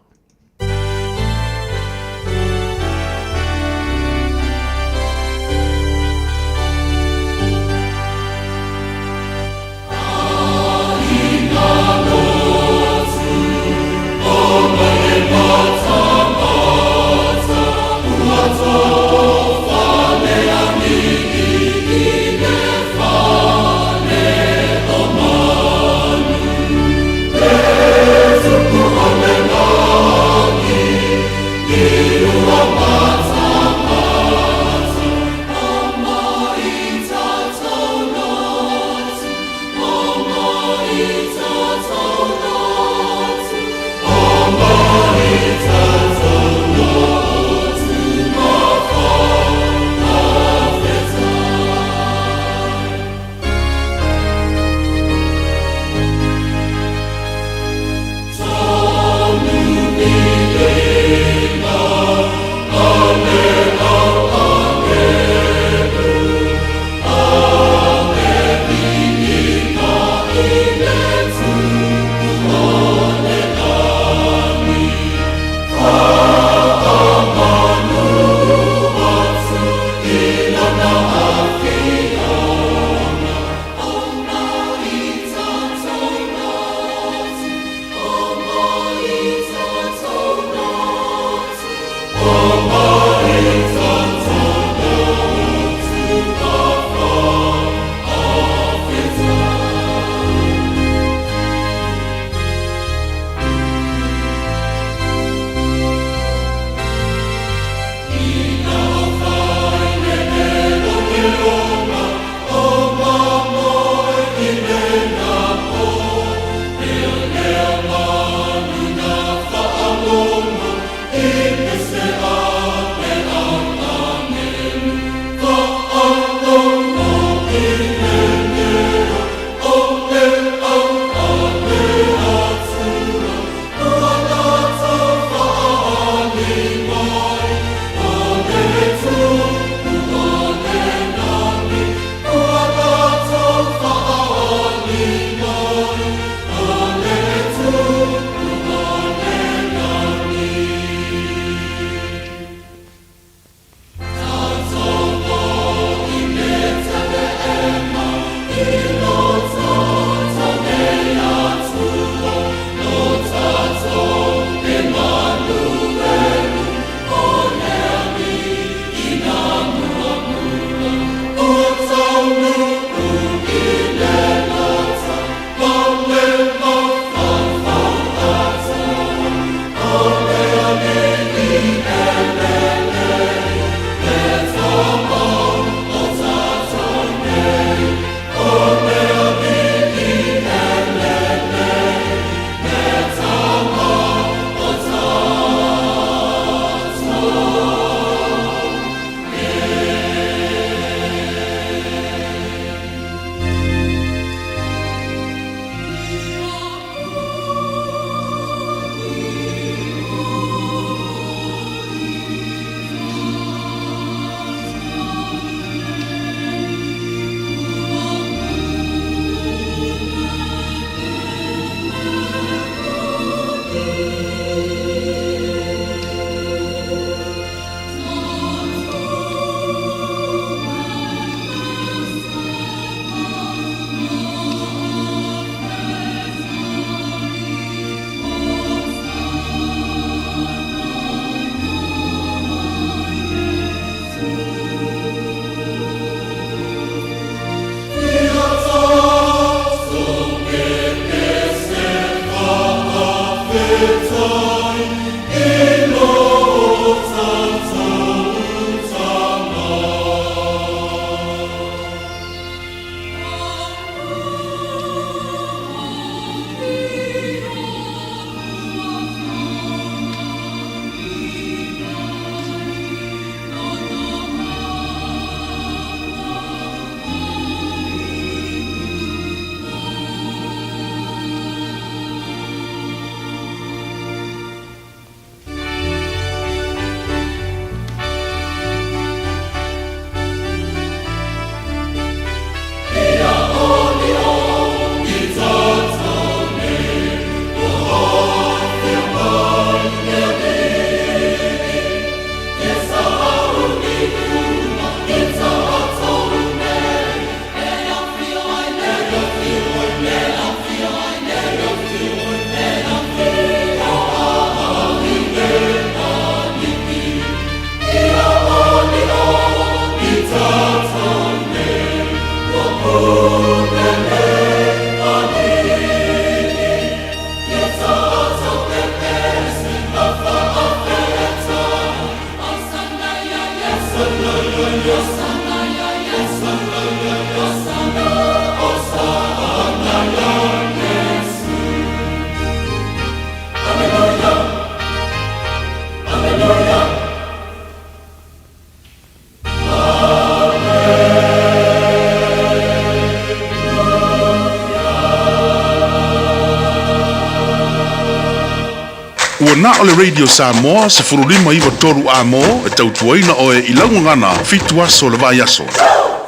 Ua na o le Radio Samoa se furulima iwa toru a mo e tautuaina o e ilaungangana fitu aso le vai aso.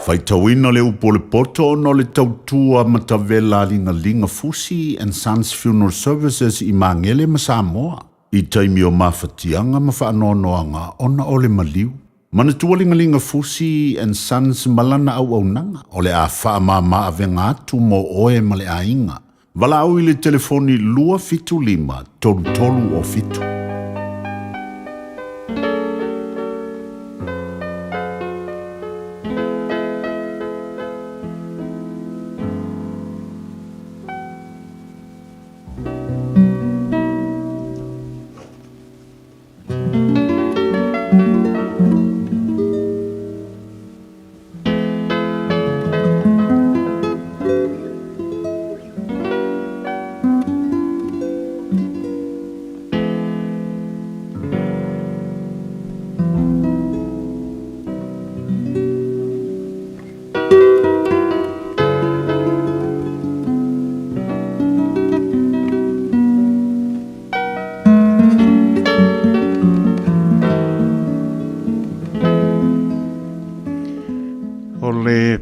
Faitauina le upo le poto no le tautua matavela linga Fusi and Sons Funeral Services I Mangele ma Samoa. I taimi o mawhatianga ma whaanoanoanga ona o le maliu. Mana tualinga Fusi and Sons malana au nanga o le a whaamama avenga atu mo oe ma le ainga. Wala au I le telefoni lua fitu lima tolu o fitu.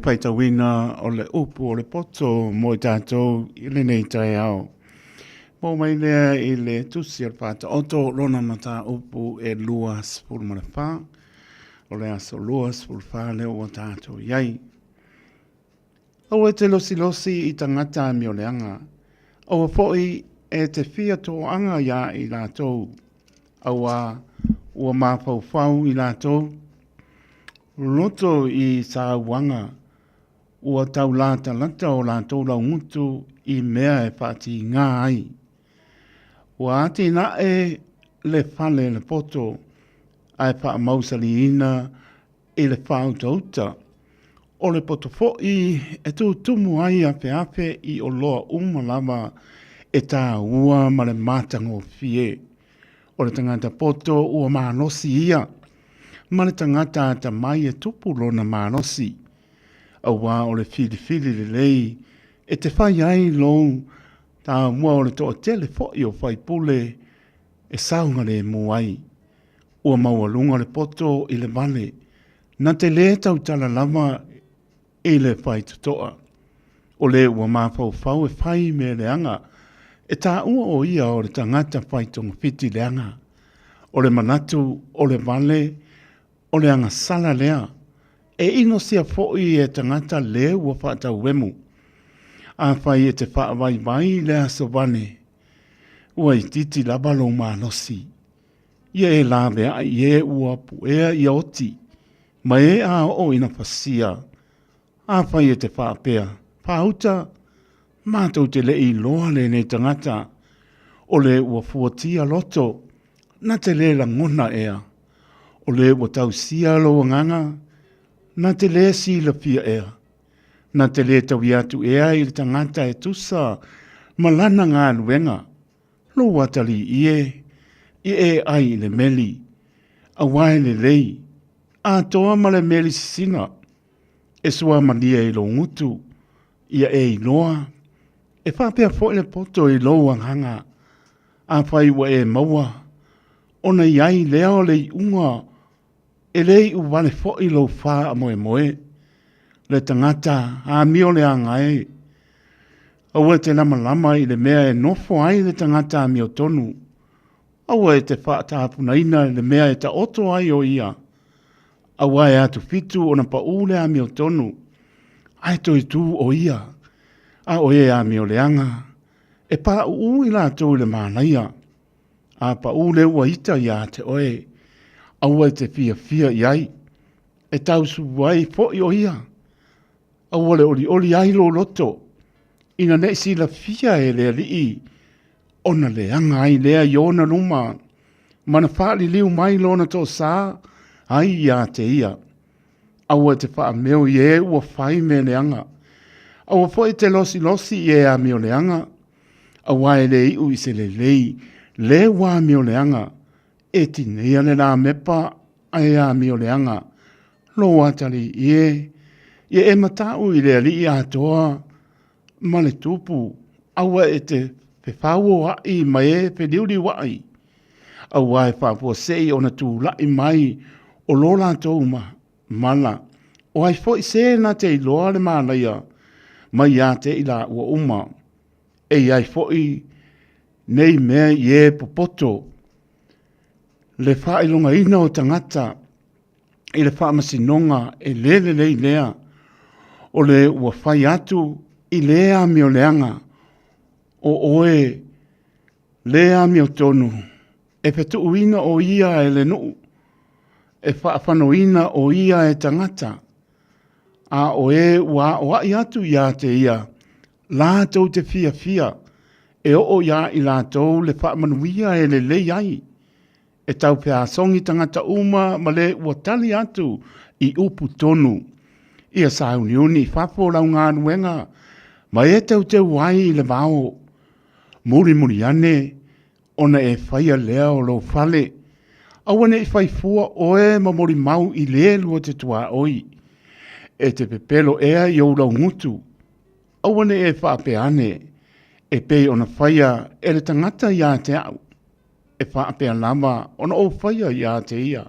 Paitawina o le upu o le poto mo I tātou I le nei tai au. Mō mai lea I le tusi al pāta oto rona mata upu e lua spulu mana whā. O le aso lua spulu whā leo o tātou iai. Au e te losi I tangata mi o le anga. Au a foi e te fia tō anga ia I lātou. Au a ua māwhau I lātou. Loto I sa wanga. Ua tau lata o lātou lau ngutu I mea e whati ngā ai. Ua ati na e le whale le poto ai wha mausali ina I le whautauta. O le poto fo'i e tu tumu ai ape I o loa umalama e tā ua ma le mātango fie. O le tangata poto ua mānosi ia. Ma le tangata ta mai e tupu lona mānosi. Awa o le fili le lei, e te whai ai lou, tā mua o le toa tele fo'i o whai pule, e saunga le muai. Ua maua lunga le poto I le vale, na te le tau tala lama I le whai tutoa. O le ua mawhau e whai me le anga, e tā ua o ia o le tangata whai tonga fiti le anga. O le manatu, o le vale, o le anga sala lea, e ino sia fo'i e tangata leo ua whaata uemu. A whai e te wha vai lea so wane. Ua I titi labalo mānosi. Ia e lawe a I e ua puea I oti. Ma e a o ina pasia. A whai e te wha pea. Pāuta, mātou te lei loa le nei tangata. O le ua fuatia loto. Na te le la ngona ea. O le ua tau sia lo nganga. Na te le si la pia ea. Na te le tau iatu ea I le tangata e tusa. Malana ngā luenga. Lo watali I e ai le meli. A wai le lei. A toa ma le meli sisina. E sua mania I lo ngutu. Ia e I loa. E whapea fo le poto I lo hanga. A whai wa e maua. Ona iai leo le unga. E lei u wale fo I lo wha a moe. Le tangata a mio le angai. Aua te lama I le mea e nofo ai le tangata a mio tonu. Aua e te wha tāpuna ina le mea e ta oto ai o ia. Aua e atu fitu o na pa ule a mio tonu. Ai toi tu o ia. A o e a mio le anga. E pa u I la tau le mānaia. A pa ule ua ita ia te oe. Aua te fia iai. E tau suwai fo I o ia. Aua le oli ai lo loto. Ina ne si la fia e le alii. Ona le anga ai lea I ona luma. Mana whaali liu mai lona to sa. Ai ia te ia. Aua te wha meo I e ua whai me le anga. Aua fo te losi I e a meo le anga. Aua e le iu I se le lei. Le wa meo le anga. E tinea le la mepa ai a mio le anga. Lo atali I e matau I le ali a toa. Ma le tupu. Aua e te whewhau ai ma e whediuri wai. au ai whapua sei o na tū lai mai o lola tō mala. O ai fo i se na te iloa le mālaia mai a te ila ua uma. E ai fo i nei mea i e popoto. Le wha ilonga ina o tangata i le wha masinonga e lele lea. O le ua whai atu i lea mi o leanga. O oe lea mi o tonu. E petu uina o ia e le nuu. E whaafanoina o ia e tangata. A o e ua o ai atu ia te ia. Lātou te fia fia. E o ia i lātou le whaamanuia e le lei ai. E tau pia songi tangata uma ma le ua tali atu i upu tonu. Ia sa uniuni whafo lau ngā nuenga. Ma e tau te wai i le vao. Muri muri ane. Ona e whaia lea o lo fale. Awane i whai fua oe ma mori mau i le lua te tua oi. E te pepelo ea i o lau ngutu. Awane e whaape ane. E pei ona whaia e le tangata ia te au. E whaape alama ona o whaia ia te ia.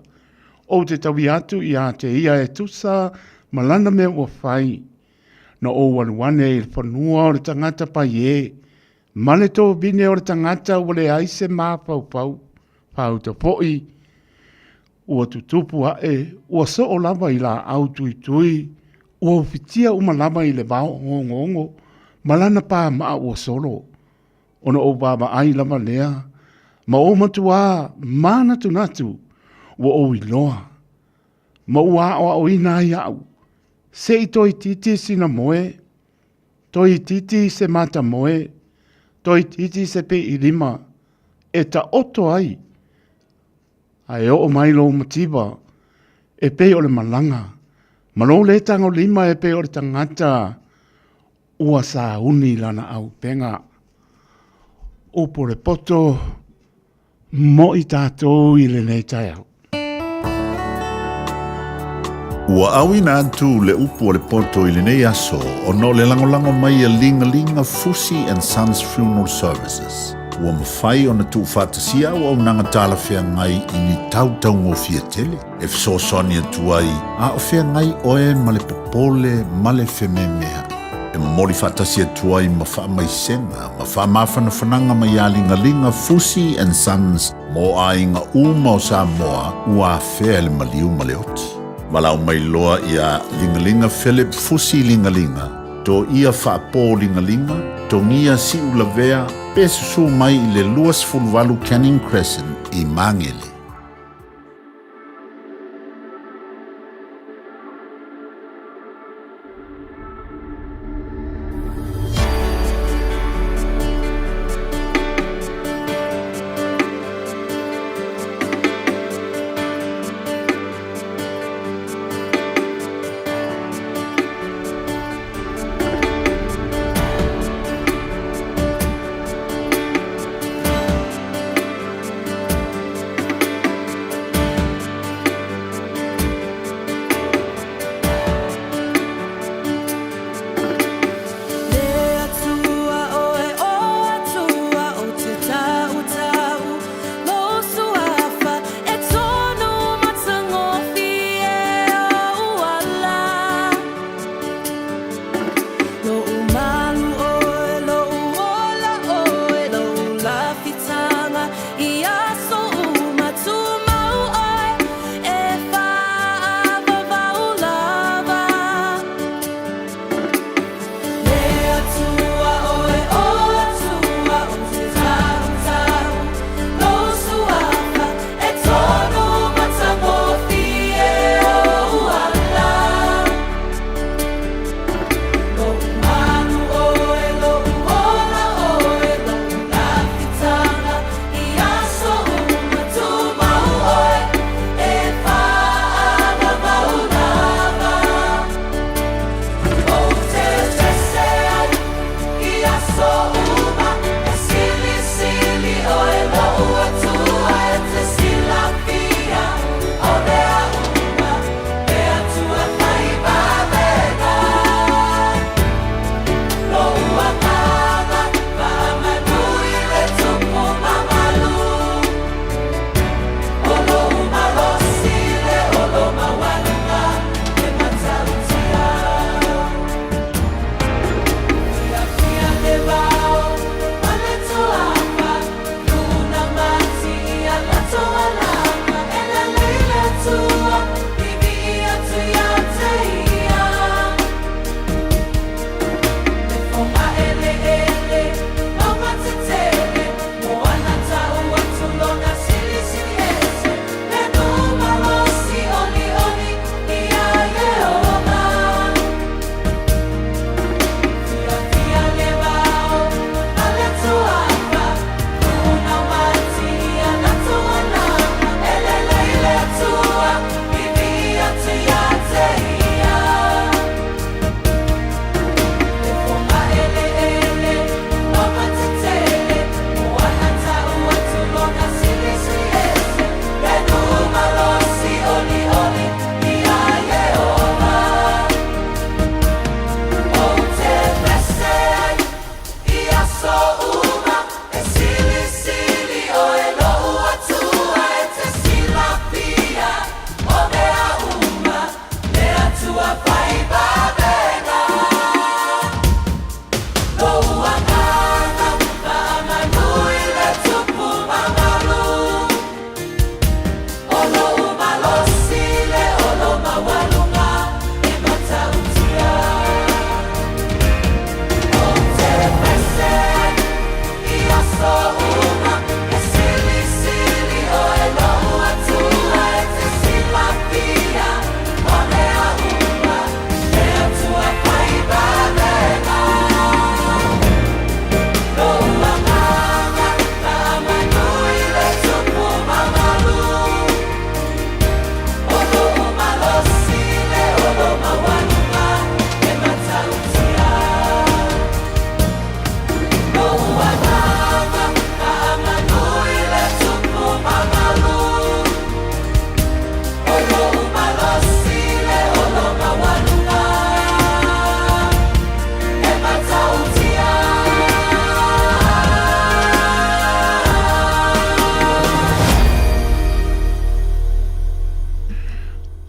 O te tawi atu ia te ia e tusa malana me ua whai. Na o wanuane i whanua o le tangata pa ye. Mane tō bine o le tangata wale aise mā pau pau. Pau te poi. Ua tutupu ae. Ua so o lava i la au tui tui. Ua ufitia uma lava i le vao ngongo. Malana pā maa ua solo. Ona o baba ai lava lea. Ma o matua mana tunatu. Ua o iloa. Ma ua o ina i au. Se i toi titi sina moe. Toi titi se mata moe. Toi titi se pe i rima. E ta oto ai. Ai o mai lo matiba. E pe o le malanga. Malo le tango lima e pe o le tangata. Ua sa uni lana au penga. Upo le poto. Mo i tātou i le nei tai au. Ua awina atu le upu o le poto i le nei aso o no le langolango mai a linga Fusi and Sons Funeral Services. Ua mawhai o na tu whātasia ua o nanga tāla whea ngai i ni tautau ngō fia tele. E fso soni atu ai, a o whea ngai oe ma le popole ma le wheme mea. E mori whātasia atu ai ma wha mai senga, ma wha mawhana whananga mai a linga Fusi and Sons mo a inga uma o Samoa ua whea le maliu ma le oti. Malau mai loa ia lingalinga Philip Fusi lingalinga. To ia whaapo lingalinga, to ngia si ulavea, pesusu mai i le luas fulvalu Canning Crescent i Mangele.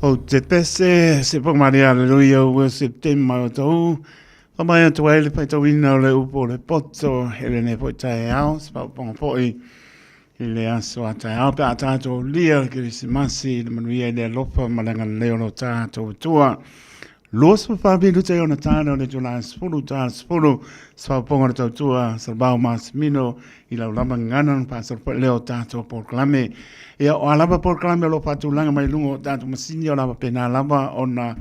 O te pese, se po Maria, aleluia, worship te mai o tau. O mai o tuai le pai tau ina o le upo le poto, ele ne po tae au, se pao ponga poi, ele aso a tae au, pe a tātou lia, ki se masi, le manuia le lopa, malanga leo no tātou tua. Los pa whapiru te o na tāna o le tula spulu, tā spulu, se pao ponga le tau tua, sa bao mas mino, i lau lama ngana, pa sa leo tātou porklame. Ia o alaba porklame o lo patulanga mai lungo tātou masini o lava pena lava o na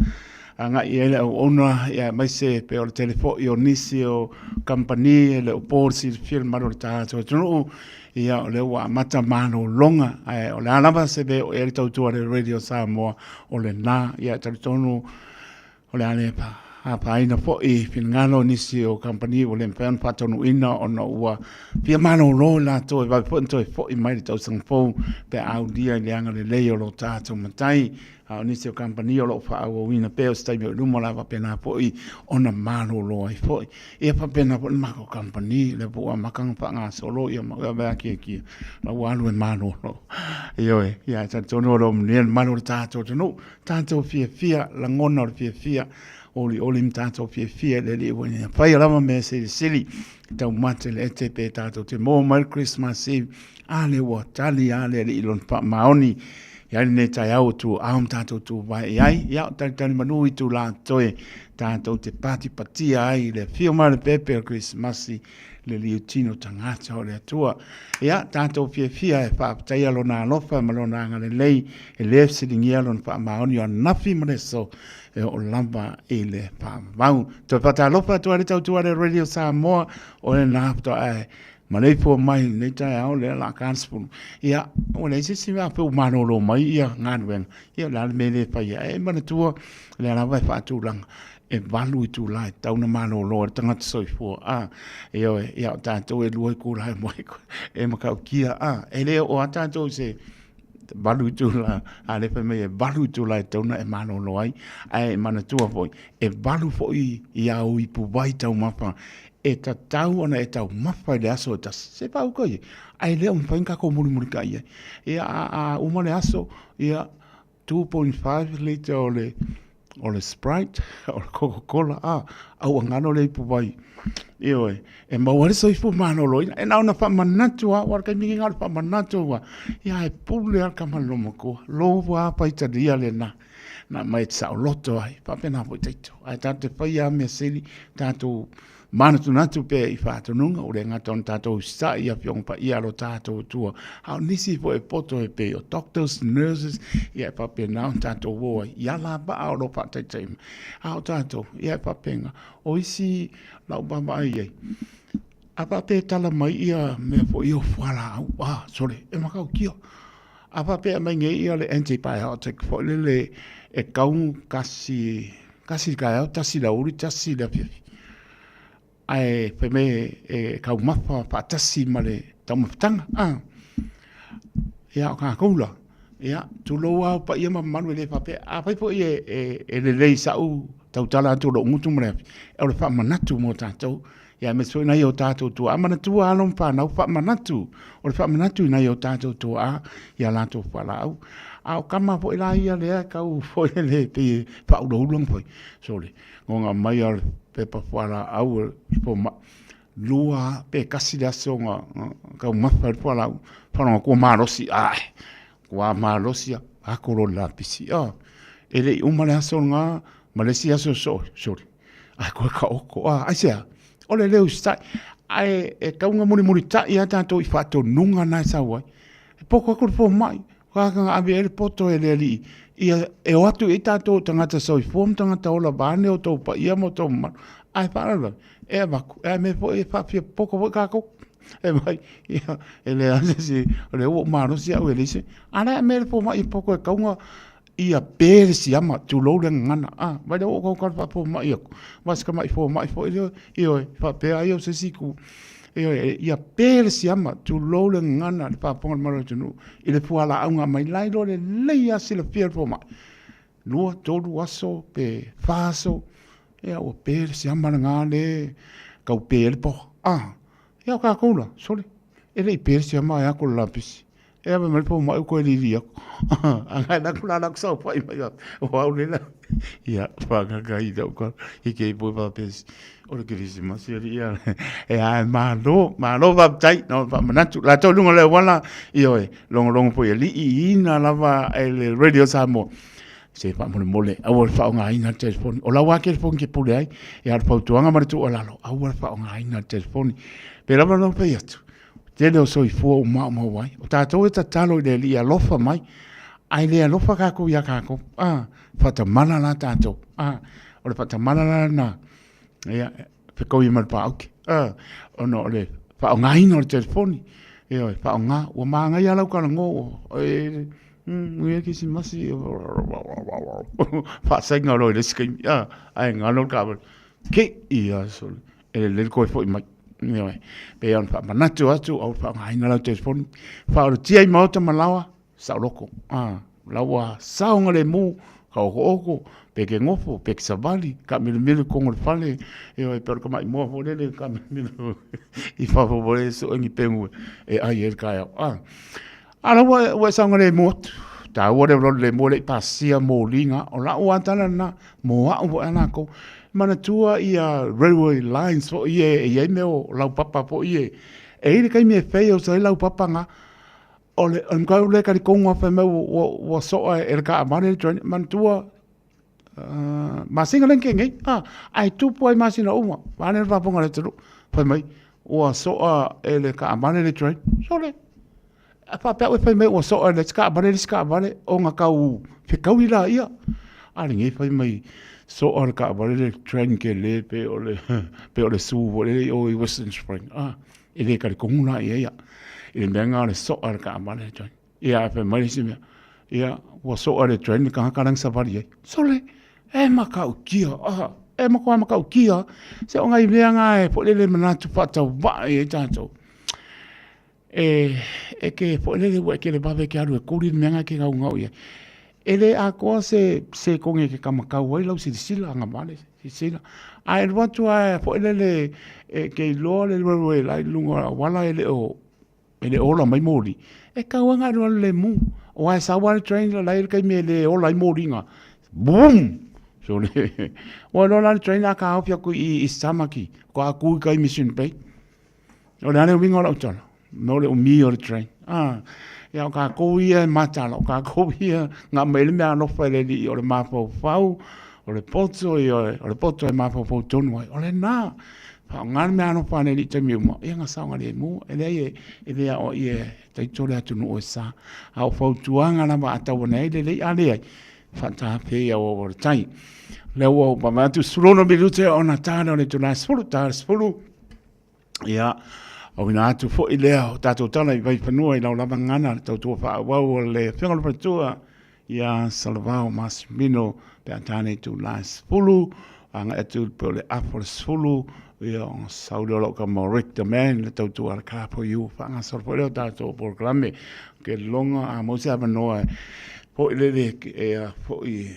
nga i ele o ona ia mai se pe o telefo i o nisi o company ele o porsi film maro tātou tunu ia o le wa mata mano longa o le alaba se be o ele tautua le Radio Samoa o le na ia talitonu o le ale pa apa ina po i pinngalo nisi o company o le pen patonu ina o no ua pia mano lo la to e va ponto e fo i mai tau sang fo pe au dia le anga le leo lo tato matai a nisi o company o lo fa o wina pe o stai me lumo la va pena po i ona mano lo ai fo e pa pena po ma ko company le po makang pa nga solo ia ma va ki la wa lu mano lo io e ia ta tono lo ne mano tato no tato fia la ngona fia oli mtato fia le li wena pai lava me se sili tau mate le te pe tato te mo mal Christmas Eve ale wa tali ale li lon pa maoni ya ne tai au tu am tato tu vai ai ya tali manui tu la toe tato te pati ai le fio mal pepe Christmas le liutino tangata o le atua ya tato fia e fa tai alo na lofa malona ngale lei e le silingia lon pa maoni o nafi mreso e o lamba e le pa vau to pata lofa to ale tau le Radio Samoa o le napto ai ma nei po mai nei tai au le la kanspul ia o le sisi va po manolo mai ia nganwen ia la me le pa ia e mana tua le la vai fa tu lang e valu tu lai tau na manolo tanga soi fo e o ia tanto e luai ku lai mai e makau kia e le o tanto se balu tu la ale pe me balu tu la tona e mano loi ai mana tua foi e balu foi ia o ipu vai tau mapa e ta tau ona e tau mapa le aso ta se pau ko ai le un fanka ko muri kai e a uma le aso ia 2.5 liter o le Sprite o le Coca-Cola au ngano le ipu vai io e ma wale so ifu mano lo e na fa manatu wa ka mi ngal fa manatu wa ya e pule al kamalo moko lo wa pa italia le na mai sa loto ai pa pena po teto ai tante fa ya me seli tanto manatu natu pe I fa to nunga o le ngaton tato sa ia piong pa ia lo tato tua au nisi fo e poto e pe o doctors nurses ia pa pena tato wo ia la ba au lo pa tete au tato ia pa penga o isi lau bamba ai apa pe tala mai ia me fo io fala sorry e makau kio apa pe mai nge ia le antibiotic fo le e kau kasi ka tasi la uri tasi la pi ai pe me e kau mapa pa tasi male tamutanga ia ka kula ia tu lo pa ia manu le pa pe apa po e le sa u tau tala tu lo mutu mre e le fa manatu mo tatou Ia me so nai o tātou tua. Amana tua alon whanau whamanatu. O le whamanatu nai o tātou tua ia lātou whalau. Au kama po ila ia lea kau foi le pe whauraulang foi. Sorry. Ngonga mai al pepa whala au po lua pe kasi da songa kau mawha whalau. Whanau kua marosi ai. Kua marosi a koro la pisi. Ele umale aso ngā malesi aso sorry. Ai kua ka oko. Ai sea. Ole leo stai. Ai e kaunga muri ta ia tātou i whato nunga nai sawai. E poko akor po mai. Kaka abe ele poto ele li. Ia e o atu i tātou tangata sau i fōm tangata ola bāne o tau pa ia mo tau manu. Ai whanau. E waku. E me po e whapia poko po kako. E mai. Ia ele ase si. Ole o maro si au ele se. Ana e mele po mai i poko e kaunga. Ia pere si ama tu lo le ngana vai o ko ka po mai ko mas ka mai fo io fa pe ai se siku ia pere si ama tu lo le ngana pa po maro tu ile fu ala nga mai lai lo le ia si le pier po mai no todo aso pe faso ia o pere si ama nga le ka pere po ia ka kula sole ele pere si ama ya ko lapis e ave mal po mai ko li dia anga na kula na so pai mai o au le ia fa ga i do ko i ke po va pes o le krisi ma si ia e a ma no va tai no va na tu la to lungo le wala io e long po li i na lava el radio Samoa se pa mo le au fa nga ina telefoni o la wa ke telefoni ke pule ai e ar pa tuanga ma tu o la lo au fa nga ina telefoni pero no pe yato tele o soi fua o maa wai. O tātou e tatalo i le li alofa mai. Ai le alofa kako ia kako. Whata mana la tātou. O le whata mana la na. Ia, whikau i marpa auke. O no, o le whao ngaina o le telefoni. Ia, whao ngā. Ua maa ngai alau kana ngō. Muia kisi masi. Whaasainga roi le skai. Ai ngā lor kāwara. Ke ia soli. E le koe fo i mai. Pe on fa manatu atu au fa ngaina la telefoni fa o tia i mauta malawa sa loko lawa sa ngale mu ka oko pe ke ngofo pe ke savali ka mil ko ngol fale e per ko mai mo le ka mil i fa fo vole so ngi pengu e ai el ka ala wa sa ngale mu ta wo le mo le pasia mo linga o la o antana na mo o ana ko mana tua ia railway lines fo ia meo lau papa fo ia e kai me feo sai lau papa nga ole ka le ka konga fa me wo so e ka amane man tua ma singa len kengi ai tu poi ma sina uma mane va ponga le tru fa mai wo so e le ka amane le train so le fa pe fa me wo so le ska amane o nga ka u fe ka ila ia ali ngi fa mai so or ka le train ke le pe o le su le o i Western Spring ele ka ko una ia ele menga le so or ka le train ia pe mai si ia wo so or le train ka lang safari so le e ma ka kia e ma ka kia se o ngai menga e po le manatu pata wa e tato e ke po le ke le ba ke aru ko ri menga ke ga ngau ia ele a ko se konge ke kamaka wai lau sila nga male sila ai watu ai po ele ke lo le lai lunga wala ele ola mai mori e ka wanga le mu o ai sa wal train la ile kai me le ola mai mori nga boom so le o lo la train ka hopia ku i samaki ko a ku kai mission bay o le ane winga la utala no le o mi o train ia ka ko ia matalo ka ko ia nga mele me ano fele di o le mapo fau o le poto e mapo fo tonu o le na fa nga me ano fa ne di te mi mo ia nga sa nga le mu ele o ie te tole atu no sa au fo tuanga na ma ata wona ele ale fa ta pe ia o tai le o pa ma tu sulono bilute ona tana le tu na spulu ia o ina atu fo i leo tatou tala i vai whanua i lau lava ngana tautua wha awau le whengal patua ia Salavao Masmino pe atane tu la spulu anga etu pe le afo le spulu ia o saudolo ka mo Rick the Man le tautua le kapo iu whanga sorpo leo tatou programe ke longa a mosi a manoa fo i lele fo i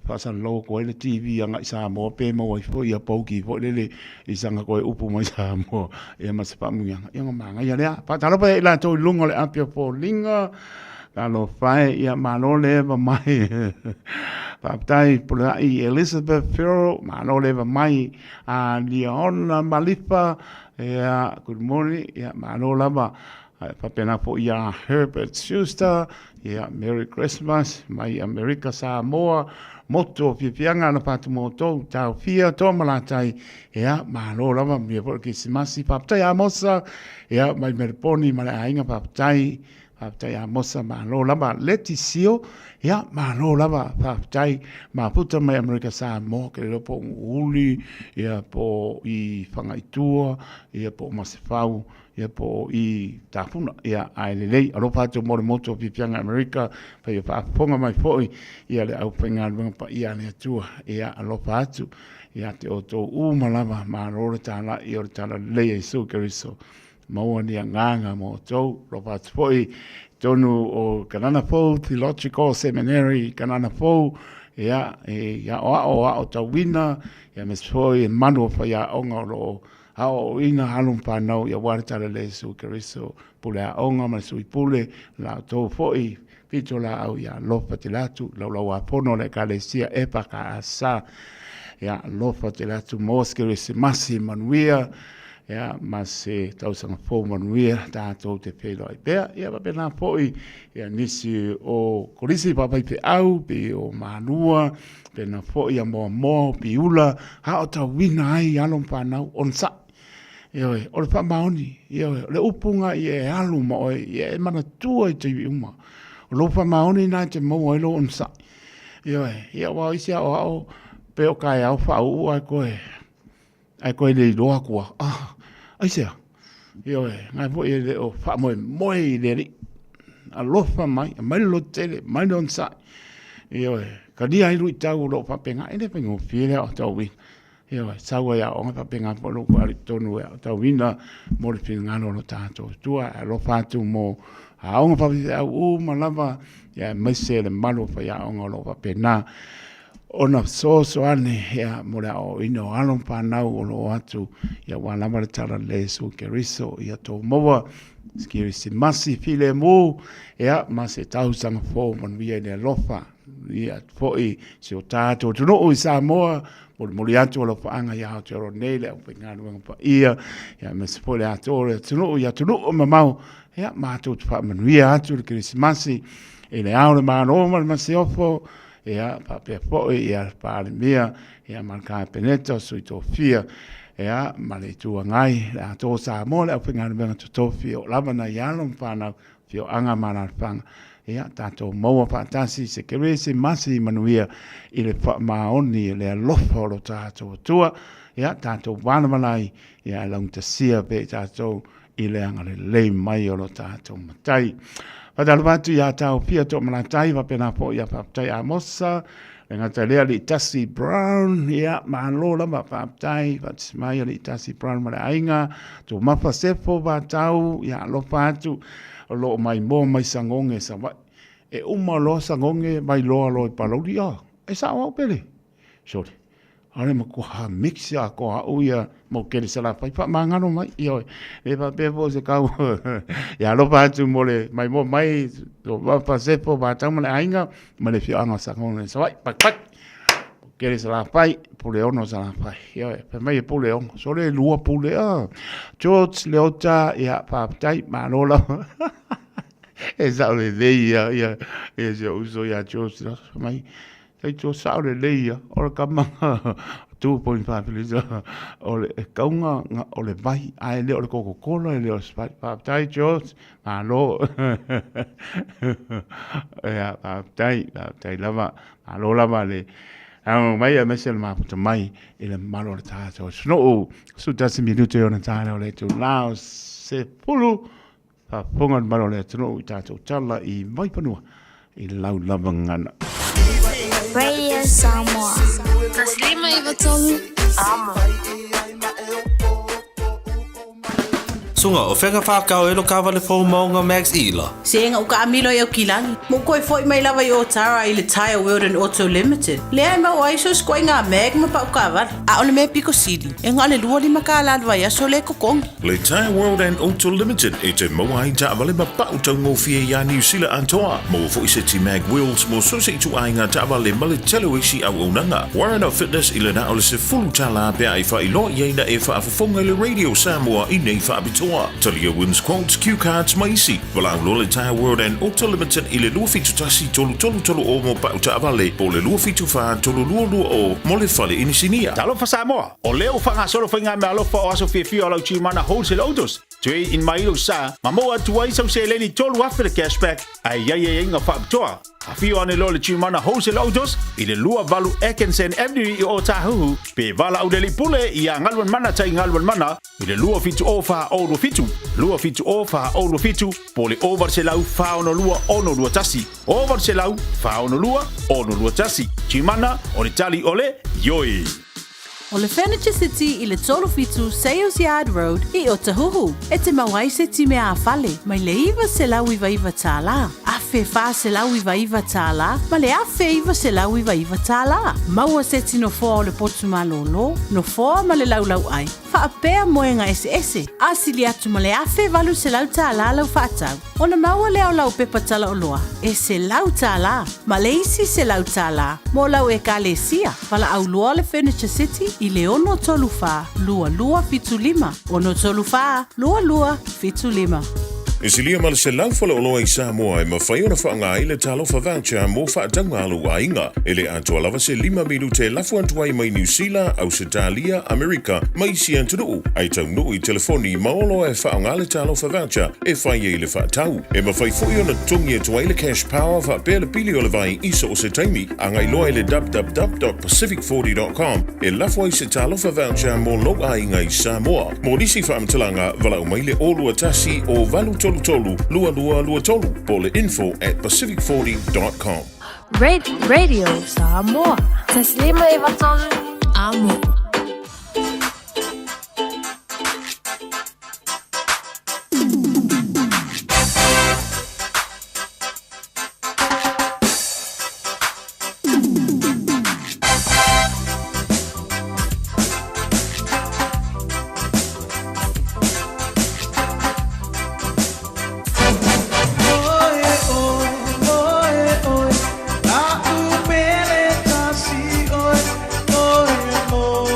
Pasan lo ko le TV anga sa mo pe mo i fo ia pauki fo le i sanga ko upu mai sa mo e ma se pa mu yang nga manga ya le pa talo pa la to lungo le apia po linga lo fai ia ma lo le va mai pa tai pula i Elizabeth Farrell ma lo le va mai a Leona Malifa ia good morning ia ma lo lava pa pena po ia Herbert Schuster ia Merry Christmas mai America Samoa moto pianga na patu moto tau fia to malatai ia ma lo lava mi po ki simasi pa tai amosa ia mai merponi mala ainga pa tai a mosa ma lo lava Leticio ya ma lo lava pa tai ma puta mai America Samoa ke lo po uli ya po i fangaitua ya po masefau ya po i tafuna ya ailelei alo pa to mo moto pianga America pa ya pa ponga mai foi ya le au penga pa ya le tua ya alo pa tu ya te o to malava ma lo tala i o tala le Yesu Kristo mau ni nganga mo to lo pa foi tonu o Kanana Fo Theological Seminary Kanana Fo ya o tawina ya mesfoi manu fa ya onga lo ao ina halum pa no ya warta le Yesu Kristo pula onga ma sui pule la to foi pitola au ya lo patilatu lo wa pono le kalesia epa ka asa ya lo patilatu moskere se masi manuia ya mase tau sanga fo manuia ta to te pelo ai pe ya ba pena foi ya nisi o kolisi pa pe au pe o manua pena foi ya mo piula ha o ta wina ai alon pa na on sa yo o fa maoni yo le upunga ye alu mo ye mana tua te uma lo fa maoni na te mo lo on sa yo ya wa isia o pe o kai au fa u ai ko le do akua ai sia yo ngai po ye o fa mo le ri a lo fa mai lo tele mai don sa yo ka dia ai ru tau lo fa penga ene pengo file o tau wi yo sawa ya o fa penga po lo kwa tonu ya tau wina mo le penga lo tato tua lo fa tu mo a o fa u malava ya mese le malo fa ya o lo fa pena ona so ane ya mora o ino alon pa na o lo atu ya wana mara tara Yesu Kristo ya to mowa skiri si masi file mo ya masi tau sang fo mon via ne lofa ya fo i si o tato tu no o Samoa mo li atu lo fa anga ya to ro nele o penga no pa ia ya masi fo le atu tu no ya tu no mamau ya ma tu fa mon via atu Krismasi ele aure ma no masi ofo ya pa pe po ya pa mia ya marca peneta sui to fia ya male tu ngai la to sa mo la pinga ben to fio la bana ya lon pa na fio anga mana pang ya tato mo pa tasi se kerese masi manuia ile pa maoni le lofo lo tato tua ya tato wana malai ya long te sia pe tato ile anga le mai lo tato matai Padahal watu ya tau pia to malatai va pena po ya paptai amosa nga talea li Tasi Brown ya malola ma paptai va smaya li Tasi Brown mala ainga to mapa sefo va tau ya lo patu lo mai mo mai sangonge sa va e uma lo sangonge mai lo paloria e sa o pele sorry ale mo ko ha mix ya ko ha uya mo ke se la pa mangano mai yo e pa pe vo se ka ya lo pa tu mo le mai mo mai lo va pa se po ba ta mo le ainga mo le fi anga sa ngone sa vai pak ke se la pai pu le ono sa la pai yo pe mai pu le on so le lua pu le George Leota ya pa tai ma lo la e sa le ya e se uso ya George mai Tai to saure leia o ka manga 2.5 liter o le kaunga o le vai ai le o le Coca-Cola le o Sprite pa tai George ma lo ya pa tai lava ma lo lava le au mai a mesel ma puta mai ele malo le tato no su tasi minuto ona tala le tu lao se pulu pa ponga malo le tu tato tala I mai panua I lau lava ngana Radio Samoa. Taslima Ivatolu. Amo. Sunga o whenga whakau e lo kawale fo maunga Max Ila. Se nga uka amilo e o kilangi. Mo koe foi mai lawa i o Tara i le Tire World and Auto Limited. Lea ma o aiso skoi ngā meg ma pa uka avar. A ole me piko sidi. E ngā le lua lima ka aladwa ia so le kokongi. Le Tire World and Auto Limited e te maua hei taawale ma pa utau ngō fie ia New Zealand antoa. Mo fo i se ti mag wheels mo so se tu ai ngā taawale ma le telo isi au unanga. Warren Fitness i le na ole se fulu tala pia i wha i lo i eina e wha afafonga le Radio Samoa i nei wha abitoa. Talia wins quotes, cue cards maisi. Wala au le Tire World and Auto Limited i le lua fitu tasi tolu o mo pa utaawale po le lua fitu wha tolu lua o mo le whale inisinia. Talofa Samoa, o leo whanga solo whainga me alofa o aso fia lau chimana wholesale autos. Tui in mailo sa, mamoa tuai sau se leni tolu after cashback, ai ia inga wha abitoa. A fio ane lo le chimana wholesale autos, i le lua valu Ekensen Avenue i o Tahuhu, pe vala au deli pule i a ngalwan mana tai ngalwan mana, i le lua fitu ofa o lua fitu. Lua fitu ofa o lua fitu, po le over se lau whao no lua o no lua tasi. Over se lau whao no lua o no lua tasi. Chimana o le tali ole, yoi. O le Furniture City i le tolo fitu Sales Yard Road i Otahuhu. E te mawai se ti mea awhale, mai le iwa se lau iwa tā la. Afe wha se lau iwa tā la, ma le afe iwa se lau iwa tā la. Maua se ti no fōa o le potu malolo, no fōa ma le lau ai. Wha apea moenga ese. Asili atu ma le afe valu se lau tā la lau whaatau. Ona maua le au lau pepa tala o loa. E se lau tā la, ma le isi se lau tā la. Mo lau e ka le sia, wala au loa le Furniture City, i le ono tolu wha, lua fitu lima. Ono tolu wha, lua fitu lima. E silia ma le se lau fala o loa i Samoa e mawhai ona whaanga i le talofa voucher mo whaatanga alu a inga. E le antoa lava se 5 milu te lafu antuai mai New Zealand, Australia, Amerika, mai si antunu. Ai tau nuu i telefoni maolo e whaanga le talofa voucher e whai e le whaatau. E mawhai fui ona tungi e tuai le cash power whaapea le pili o le vai iso o se taimi. Angai loa i le www.pacific40.com e lafu ai se talofa voucher mo lo a inga i Samoa. Mo nisi whaamtalanga walau mai le olua tasi o valu tolu, lua tolu, po le info@pacific40.com. Radio Samoa. Taslima iwatolu amo. Oh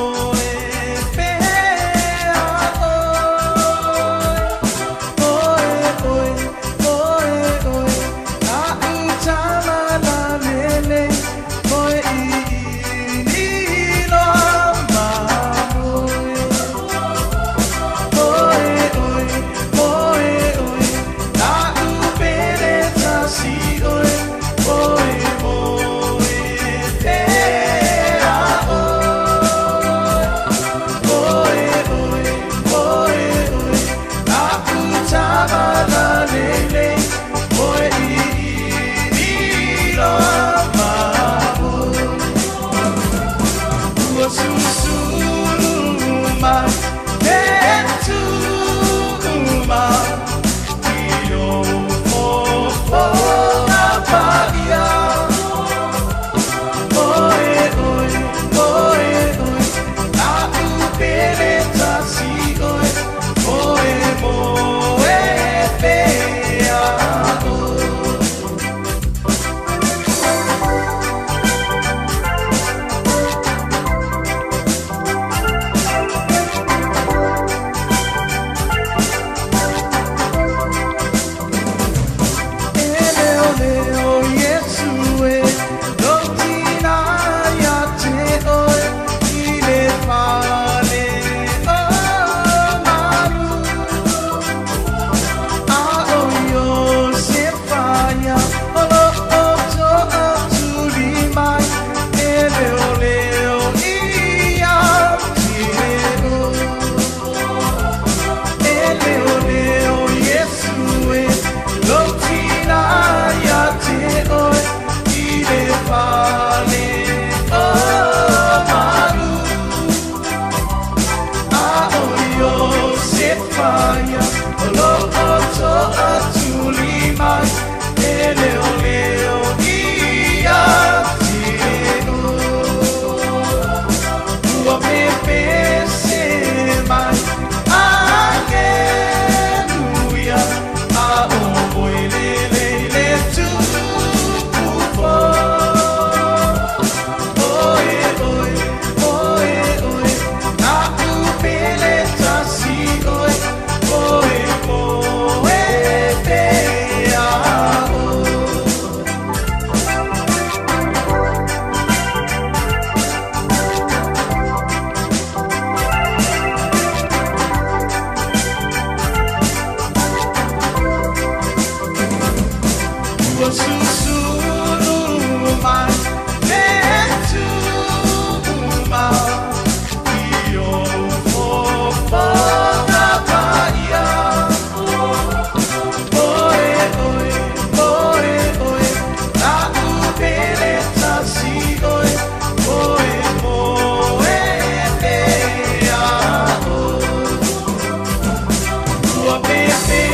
tua pepe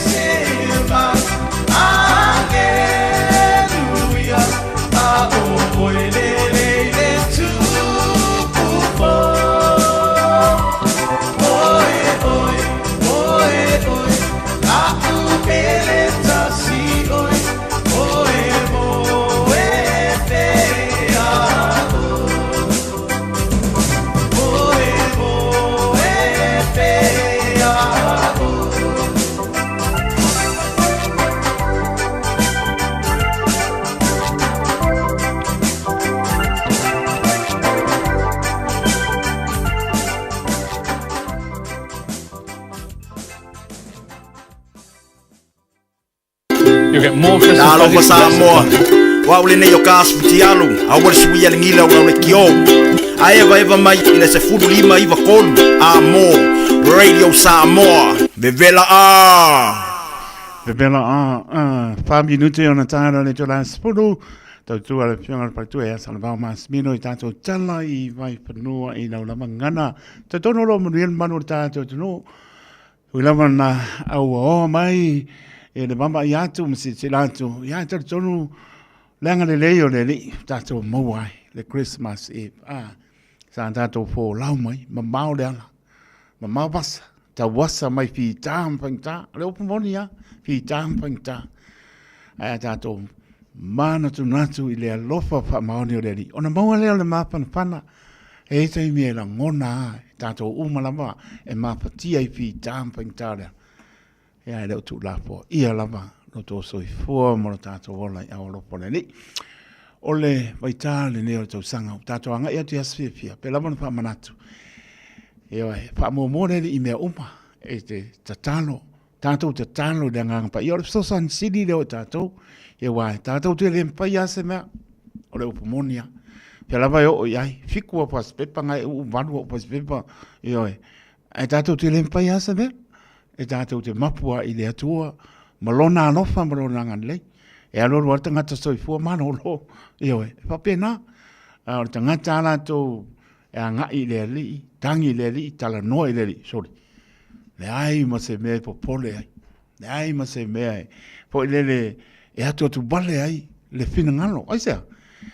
selva. Aleluia, a oelele tu kupo. Oi, oi, oi, oi, a upele tasi oi, oi, oi, te a oi, oi, te a You get more Christmas Nalo presents pa Samoa. next Wa ule ne yo kas putialu. A wal suia lingila wa ule kio. A eva mai ina se fudu lima iva kolu. Amo Radio Samoa. Vevela a. Bebela Fabi Nuti on a tara le jola spulu. Tau tu ala pionga patu e asala vau mas mino I tato tala I vai panua I lau lama ngana. Ta tono lo manuel manu tato tunu. Ui lama na au o mai. E le mama I atu msi silatu. I atu tonu lenga le leo le li. Tato mawai le Christmas Eve. Sa tato fo lau mai. Mamau le ala. Mamau basa. Ta wasa mai fi tam pangta. Le open moni ya. Fi tam pangta. Ai tato mana tu natu I le alofa fa maoni o le li. Ona maua leo le mapana pana. E te mi e la ngona. Tato umalama. E mapatia I fi tam pangta le. Ia leo tu la po. Ia lava. No to soi fua mo tato wola I aolo pole li. Ole vaita le neo tau sanga. Tato anga ia tu asfia fia. Pe lava na pa manatu. Ia pa mo mo le I mea uma. E te tatalo. Tato tatalo le ngang pa. Ia so san sidi leo tato. Ia wai. Tato tu le mpa ia se mea. Ole upomonia. Pe lava yo iai. Fikua pas pepa ngai uvanua pas pepa. Ia e tato tu le mpa ia se mea. E tato te mapua I le atua. Malona anofa malona nganlei. E alo wata ngata soifua mana olo. Ia e papena. O tangata ala to e ngai le li. Tangi le li. Tala noa le li. Sorry. Le ai ma se mea popole ai. Le ai ma se mea ai. Po le e atua tu bale ai. Le fina ngalo. Ai sea.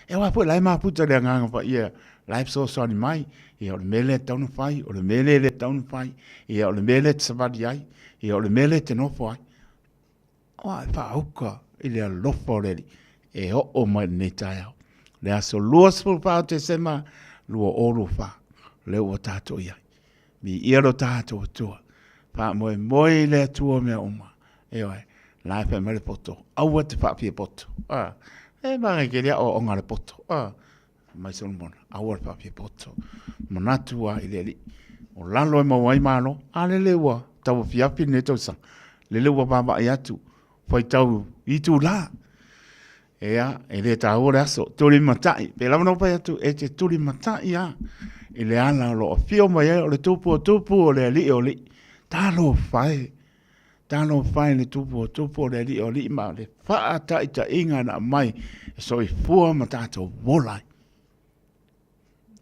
E wa po lai ma puta le nganga pa ia. Life so soni mai. Ia o le mele taunu fai. O le mele le taunu fai. Ia o le mele te savadi ai. Ia o le mele te nofo ai. Oa e wha auka. I le alofa o le. E o mai nei tai au. Le aso lua spul pao te sema. Lua oro wha. Le ua tato iai. Mi iro tato atua. Pa moe moe le atua mea uma. E oi. Lai pe mele poto. Aua te wha pia poto. E mangai ke rea o onga le poto. Mai son mona. Aua le wha pia poto. Manatua I le li. O lalo e mawai malo. A le le ua. Tau fiapi ne tau sang. Le le ua baba I atu. Fai tau I tu la. Ea. E le tau ore aso. Turi matai. Pe lau pai atu. E te turi matai a. I le ala lo o fio mai e o le tupu o le li o li. Talo fai. Talo fai le tupu o le li o li. Ma le faa ta ita inga na mai. E so I fua ma tato volai.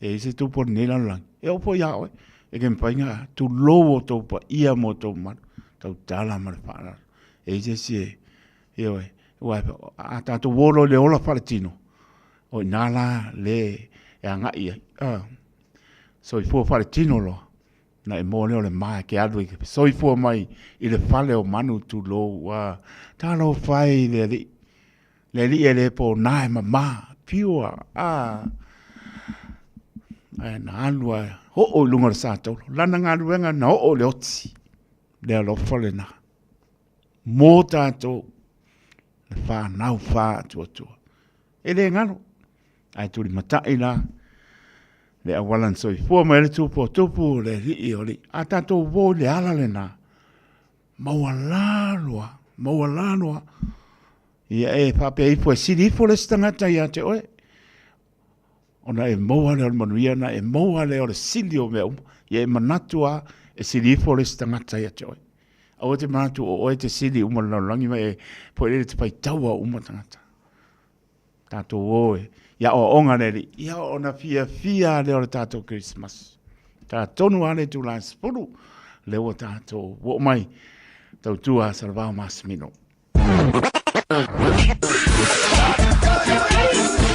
E se tupu ni la lang. E opo ia oi. E ken painga tu lowo tau pa ia mo tau manu. Tau tala ma le faa. E se si e oi. Wai a tato wolo le ola faletino. O nala le e anga ia. So I fua fale tino lo. Na e mo leo le mai ke adu. So I fua mai I le fale o manu tu lo. Talo fai le li. Le li e le po nae mama. Piua. Na alua. Ho o lunga sa tolo. Lana ngā luenga na ho o le oti. Le alo fale na. Mō tātou. Le wha nau wha tua tua. E le ngano. Ai turi matai la. Le awalan soi fua mai le tupu le rii o li. A tātou wō le ala le nā. Maua lalua. Ia e pape e fua siri fo le stangata ia te oe. Ona e maua le o le manuia na e maua le o le sili o mea Ia e manatua e siri fo le stangata ia te oe. Au te manatu o oe te sili uma le langi mai e po e te pai taua uma tangata. Tātou oe. Ia o onga neri, ia o na fia le o le tātou Christmas. Tā tonu ale tu la spuru, leo tātou wo mai tau tua sa vau masmino.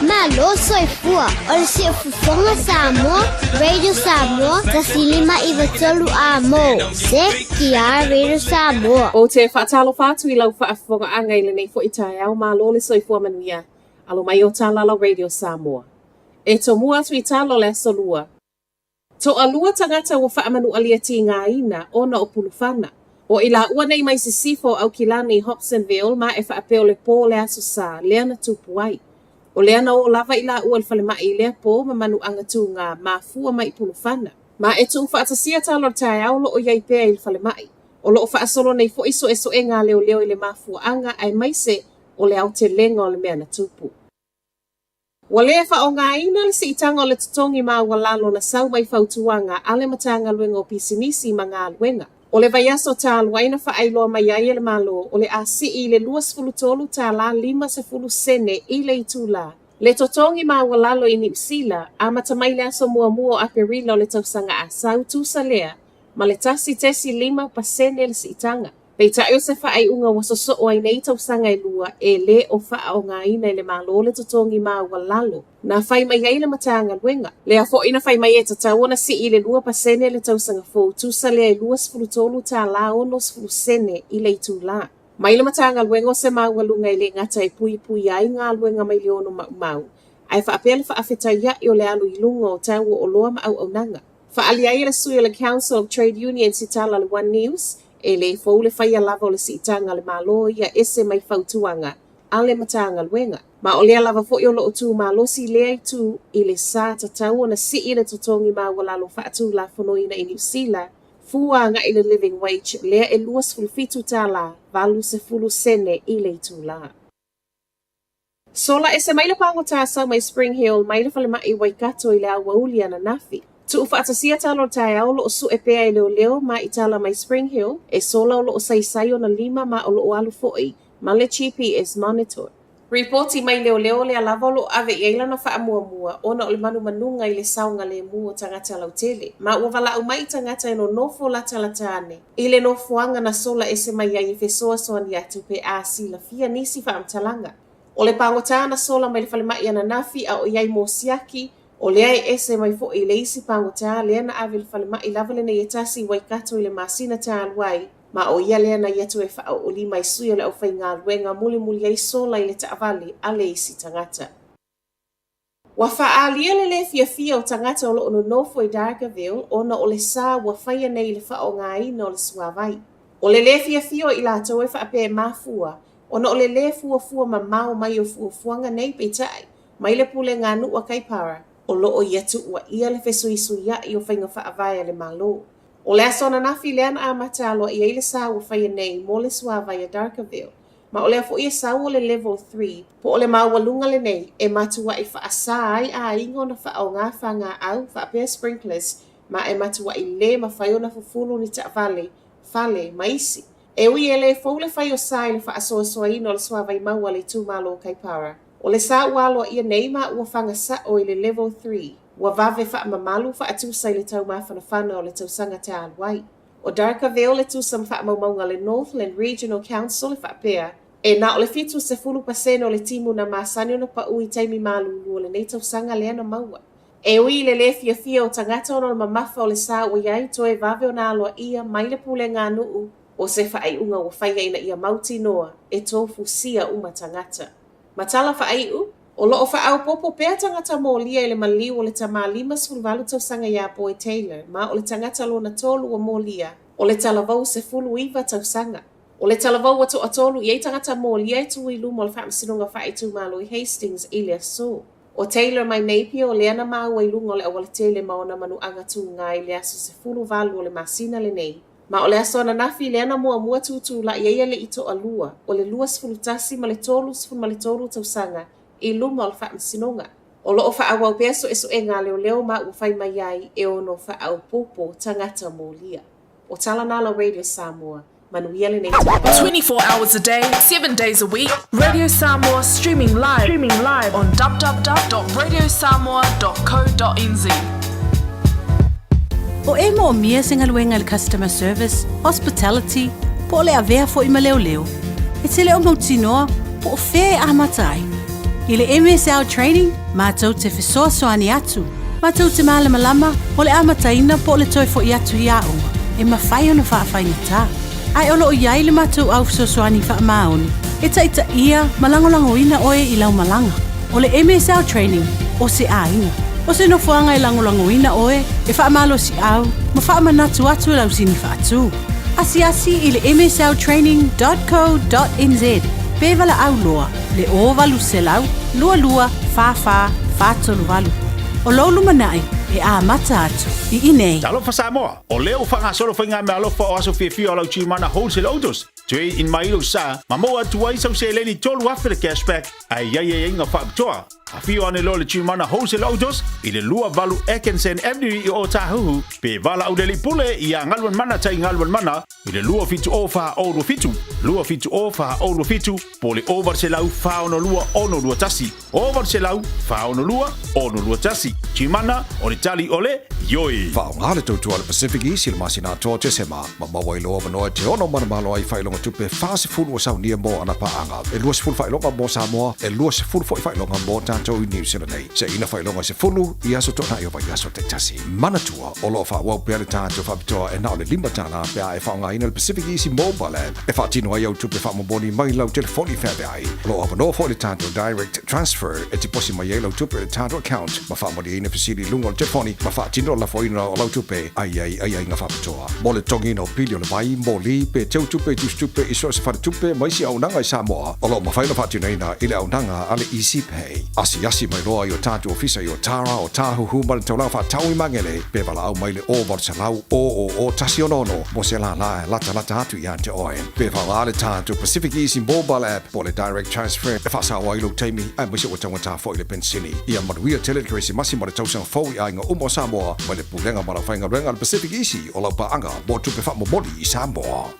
Malo soifua, o se fufonga Samoa, Radio Samoa, tasilima I vatolu amo, se kia Radio Samoa. O te whaatalo whātu I lau whaafonga anga I lenei fo I tae au malo le soifua manuia, alo mai o tālala Radio Samoa. E to mua atu I tālo le solua. To alua tangata wa whaamanu alia ti ngā ina o na o pulufana. O ila ua nei mai sisifo au kilani Hobsonville ma e whaapeo le pō le aso sa, lea na tupu ai. O lea na o lava ila ua le whalemai lea pō ma manu angatu ngā mafua mai pulufana. Ma e tu whaatasia talo tae au lo o iai pēa I le whalemai. O lo o whaasolo nei fo iso e so e ngā leo leo I le mafua anga ai maise o le au te lenga o le mea na tupu. Wa lea wha o ngā ina le si itanga o le tutongi ma walalo na sau mai whautuanga ale matanga luenga o pisimisi ma ngā luenga. O le vaiaso tā luaina wha ailoa mai ai le malo o le asi I le 2 tā la 5 sene I le itu la. Le totongi ma walalo I Nipsila a matamai le aso mua mua o aperila o le tausanga a sau tusa lea ma le tasi tesi 5% le si itanga. Pei tae o se wha ai unga wasoso o ai nei tausanga I lua e le o wha o ngā ina le malo le totongi ma walalo. Na whai mai ai le matanga luenga. Lea fo ina whai mai e tatau na si I le 2% le tausanga fo tusa lea I 2 tā la o 2 sene I le itu la. Mai le matanga luenga o se mawalunga I le ngata e pui pui ai ngā luenga mai leono mau. Ai wha apele wha awheta ia I o le alu I lunga o tau o loa ma au nanga. Wha ali ai le sui o le Council of Trade Unions I tala le One News. E le fau le whaia lava o le siitanga le malo ia ese mai whautuanga a le matanga luenga. Ma o lea lava fo I o loo tū malo si lea I tū I le sā tatau o na si I le totongi ma walalo whaatu la whanoina I New Zealand. Fuanga I le living wage lea e 2 tā la 20 sene I le itu la. Sola ese mai le pango tāsau mai Spring Hill mai le whalemai Waikato I le awauli ana nafi. Tu whaatasia talo tae au lo su e pea I leo leo ma I tala mai Spring Hill e sola o lo sai o na 5 ma o lo alu foi ma le GPS monitor. Reporti mai leo leo le alava lo ave I eila na wha mua ona o le manu manunga I le saunga le mua tangata lau tele. Ma ua wala au mai tangata ino nofo la talatane. I le nofoanga na sola ese mai ai fesoa soani atu pe a si la fia nisi wha amtalanga. O le pangota na sola mai le whalemai ana nafi a o iai mo siaki o lea e ese mai fo I le isi pangota lea na ave le whalemai lava le nei e tasi Waikato I le masina tā aluai ma o ia lea na iatu e wha o li mai sui o le au whai ngā luenga muli ai sola I le taavali a le isi tangata. Wa wha alia le fia o tangata o lo ono nofo I Dargaville ona o le sā wa whaia nei le wha o ngā ina o le suavai. O le fia o I lātou e wha ape mafua ona o le fua ma mao mai o fuanga nei peitai mai le pule ngā nua kaipara. O loo iatu ua ia le fesuisu ia I o whainga whaavaya le malo. O le asona nafi leana a matalo I eile sa ua whaia nei mo le suavaya Dargaville. Ma o le afo ia sa o le level 3, po o le mawalunga le nei e matua I whaasa ai a ingo na wha o ngā whanga au whaapea sprinklers ma e matua I le ma whaiona fufulu ni taavale, fale, maisi. E ui e le fau le whai o sa I le whaasoa soa ino le suavai maua le tū malo kaipara. O le sa walo ia nei ma ua whanga sa o I le level 3. Ua vave wha mamalu wha atusa I le tau mawhanawhana o le tausanga te aluai. O Dargaville le tusam wha maumaunga le Northland Regional Council le whaapea. E na o le 70% o le timu na masani o na pa ui taimi malulu o le nei tausanga lea na maua. E ui le fia o tangata ono le mamafa o le sa ua iai toe vave o na aloa ia mai le pule ngā nuu. O se wha ai unga ua whaia ina ia mauti noa e tofu sia uma tangata. Matala wha ai o loo wha au popo pēr tangata mō lia I le maliu o le tamā 5 tausanga ia Boy Taylor, ma o le tangata lo na tolu o mō lia, o le talavau se fulu iwa tausanga. O le talavau atu atolu I ei tangata mō lia I tui lumo o le whaamasinunga wha I tu malo I Hastings Ilia So. O Taylor mai neipia o le ana mau I lunga o le awale tele maona manu angatu ngā I le aso se fulu valu o le masina le nei. Ma o le aso ana nafi le ana mua tutu la I eia le ito alua, o le 2 ma le tolu tausanga, I luma o le whaamasinunga. O loo wha awau pea so e ngā leo ma ua whai mai ai e ono wha au popo tangata mō lia. O tala nala Radio Samoa, manuia le nei 24 hours a day, 7 days a week, Radio Samoa streaming live on www.radiosamoa.co.nz. O e mo mia singa luenga le customer service, hospitality, po le avea fo ima leo leo. E te leo mautinoa, po fe amatai. I le MSL training, mātou te whesoa soani atu. Mātou te malama lama, o le amataina po le toi fo i atu i aunga. E mawhai ona whaafai ta. Ai olo o iai le mātou au soani wha maoni. E taita ia malangolango ina oe i lau malanga. O le MSL training, o se ainga. O se no fuanga i langolango ina oe, e wha malo si au, ma wha manatu atu lau sini wha atu. Asi i le msltraining.co.nz. Pevala au loa, le o valu se lau, lua, fa, tolu valu. O lolu manai, e a mata atu, i inei. Talofa Samoa, o leo whanga solo whainga me alofa o aso whiawhia o lau timana wholesale autos. Tui in mailo sa, ma moa tuai sau se leni tolu after cashback, ai inga whaapitoa. A whio ane lo le timana wholesale autos, i le lua valu Ekensen Avenue i o Tahuhu, pe vala au deli pule i a ngalwan mana tai ngalwan mana, i le lua fitu ofa o fitu. Lua fitu ofa o fitu, po le over se lau whaono lua ono lua tasi. Over se lau whaono lua ono lua tasi. Timana o le tali ole, yoi. Whaonga le tautua le Pacific East le masina toa te sema, ma mawa i loa manoa te ono mana malo ai whailonga tupe whaase fulu o sau nia mo ana paanga. E lua se fulu whailonga mo Samoa, e lua se fulu whailonga mo tātou i New Zealand nei. Se ina whailonga se fulu, i aso tona i o vai aso te tasi. Manatua, o loa whawau pia le tātou whapitoa e nao le lima tāna pia e whaonga ina le Pacific East mobile app. E whaatino ai au tupe whamoboni mai lau telefoni whabe ai. Loa manoa fo le tātou direct transfer e te posi mai e lau tupe le tātou account. Ma whamoni ina fasili lungo le telefoni, ma whaatino la foina o lau tupe ai nga whapitoa. Mo le tongi no pilio le mai, mo li pe teu tupe tu stupe iso se whare tupe mai si au nanga i Samoa. O lo ma whaina whaatino ina ile au nanga ale Easy Pay. Asi mai loa i o tātou ofisa i o Tara o Tahuhu ma le taulau whaatau i mangele. Pe wala au mai le o Barsalau o tasi o nono. Mo se la lata atu i ante oen. Pe wala le tātou Pacific Easy mobile app po le direct transfer. E whasa wa ilo teimi ai mwese o tangata fo i le pensini. Ia manuia telegresi si masi ma le tausanga fo i ainga umo Samoa. Ma le pulenga ma la whainga renga le Pacific Easy o lau paanga mo tupe whamomoli i Samoa.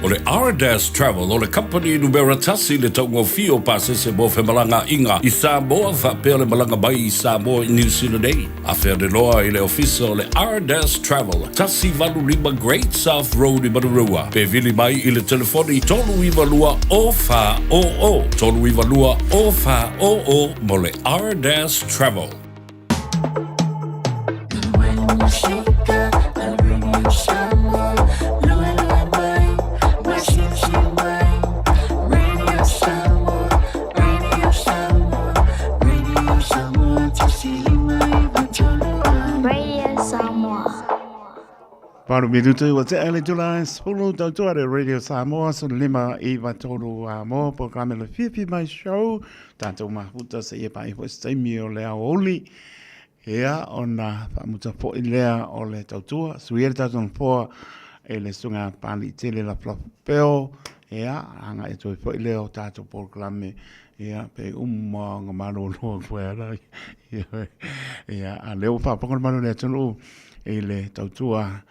O le R-Dash Travel o le company numero tasi le taungo fio pasese mo whemalanga inga i Samoa whapea le malanga mai i Samoa i New Zealand ei. A whea de loa i le ofisa o le R-Dash Travel tasi valu lima Great South Road i Manurua. Pe vili mai i le telefoni tolu iwa lua o wha o o. Tolu iwa lua o wha o o mo le R-Dash Travel. Paru minutu wa te ele July sulu tautua de Radio Samoa so lima i watolu a mo programe le fifi mai show tātou mahuta se ia pai ho staimi o lea oli ea ona pamuta po i lea o le tautua suiere tātou poa e le sunga pali tele la flapeo ea anga e toi po i lea o tātou programe ea pe ngā maro loa kuera ea a leo whapakon maro lea tunu e le tautua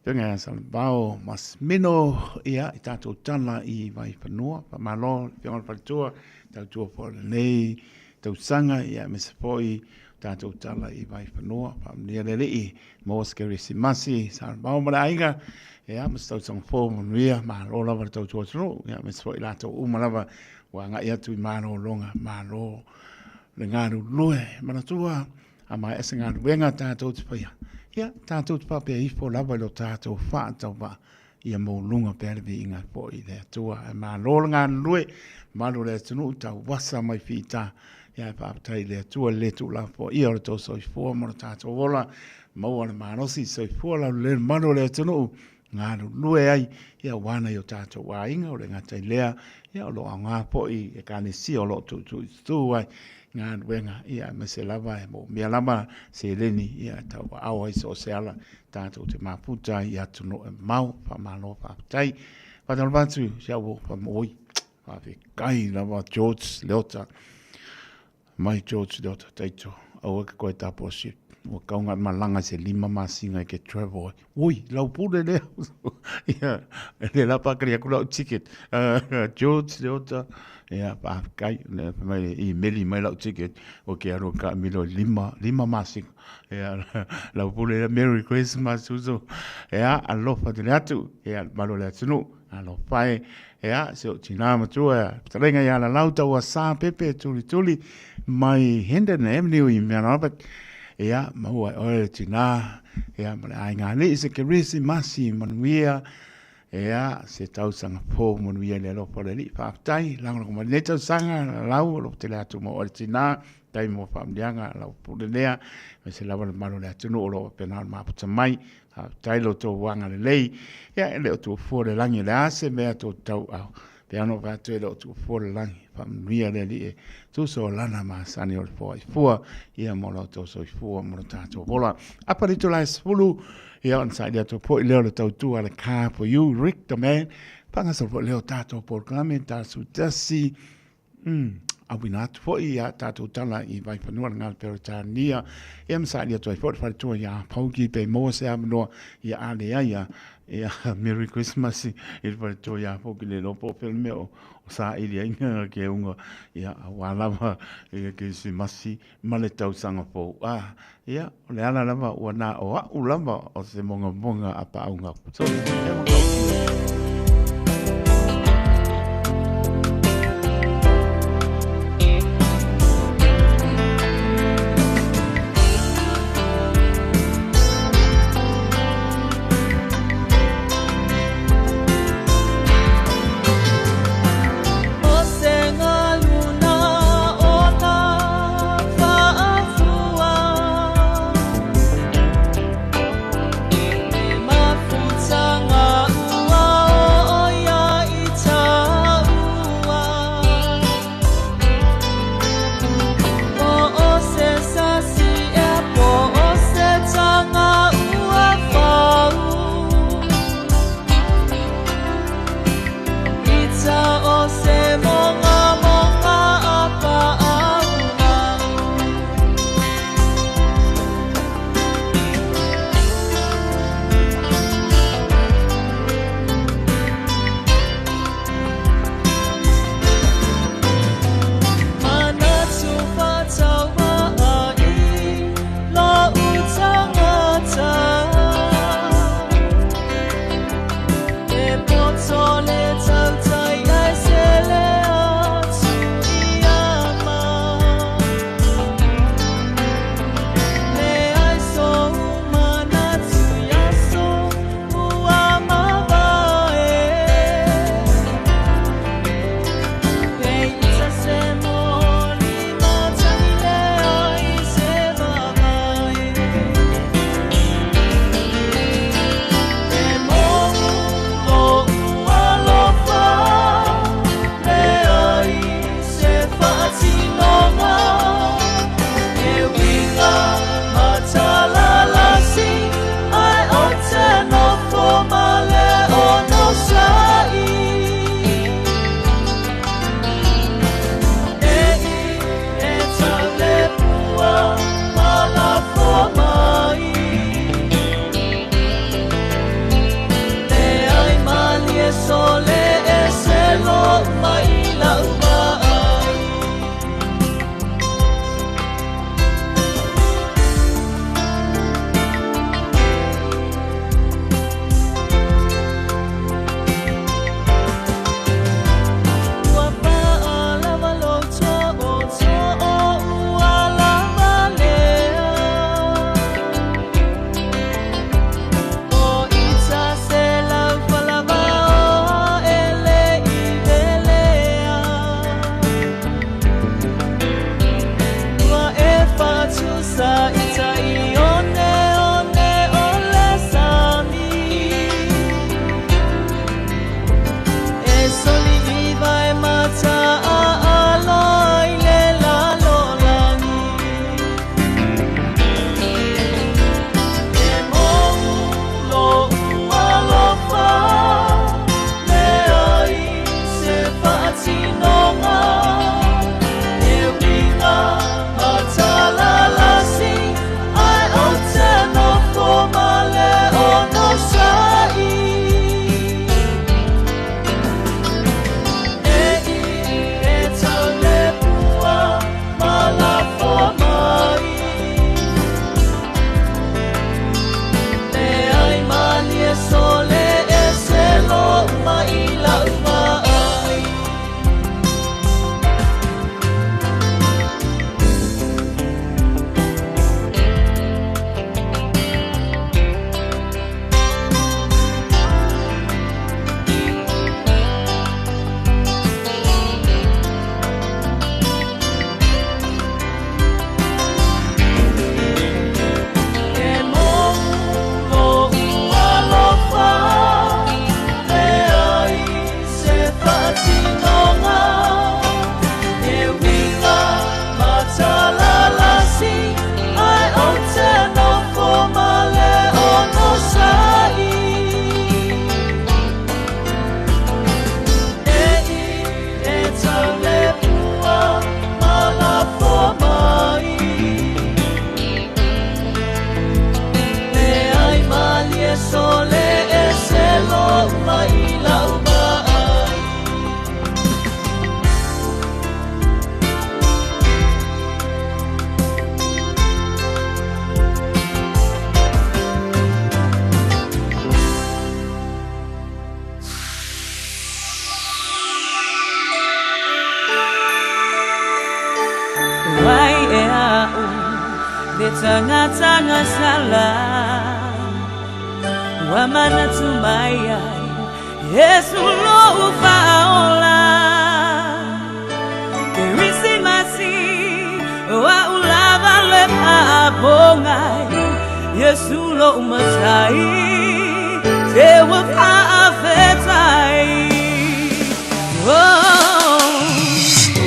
Tenga salvao mas mino ia i tātou tana i vai whanua, pa malo, whionga whalitua, tātou po nei, tau sanga ia me se poi, tātou tana i vai whanua, pa mnia lele i, mo skeri si masi, salvao mara ainga, ia mas tau sang fō manuia, ma lo lava tātou atunu, ia me se poi lātou umalava, wanga ia tui mano longa, malo, le ngāru lue, manatua, a mai esa ngāru wenga tātou te paia. Ia, tātou te pape i fo lava lo tātou whaatau wa ia mō lunga pērewi inga po i lea tua. E mā lola ngā lue, maro lea tunu tau wasa mai whita. Ia e pāpatai lea tua le tu la po i ora tō soi fua mora tātou wola. Maua na mānosi soi fua la le maro lea tunu. Ngā lue ai, ia wana i o tātou wā inga o le ngatai lea. Ia o lo a ngā po i e kāne si o lo tu ai. Ngā ruenga ia me se lava e mo mea lama se leni ia tau awa i so se ala tātou te maputa i atu no e mau pa malo pa tai patalo batu sia wo pa moi pa fe kai lava George Leota mai George Leota taito au ka koe tapo ship o kaunga malanga se 5 masinga ke travel. Oi, lau pule le. Ia, le la pa kria kula ticket. George Leota, ia pa kai le mai I meli mai lau ticket o ke aro ka milo 5 masinga. Ia lau pule le Merry Christmas uso. Ia alofa de atu, ia malo le tunu. Alo pai, ia se o tina matua. Tarenga ia la lauta wa sa pepe tuli mai Hendon Avenue I Mount Albert. Ia maua oe tina, ia male ai ngani se ke risi masi manuia, ia se tau sanga po manuia le lopo le li whaatai, lango kuma le tau sanga lau lo te le atu mo oe tina, tai mo whaamdianga lau pule lea, me se lawa le maro le atu no o lo pena maputa mai, tai lo tō wanga le lei, ia e le o tō fōre langi le ase mea tō tau au, pe ano vātu e le o tō fōre langi, whaamnuia le li e, tū so lana ma sani o le fōa I fua, ia mo lo tō so I fua mo lo tātou wola. Apa ni tō lai spulu, ia on sa ia tō po I leo le tau tū ale car for you, Rick the man, panga sa po leo tātou programe, tātou tasi, awina atu po ia tātou tala I vai panua ngā peritania, ia msa ia tō I fōre whare tō ia pauki pe mo se amanoa, ia ale ia, ia Merry Christmas I whare tō ia pauki le lopo pelme o sa ili inga ke unga ia awalawa ia ke si masi male tau sanga po ia o le ala lava ua na o au lava o se monga apa aunga so Mafuta nga ua tanga sala wa mana tumaya Yesu lo ufaola Kirisimasi wa ulava le papongai Yesu lo umasai te wa afetai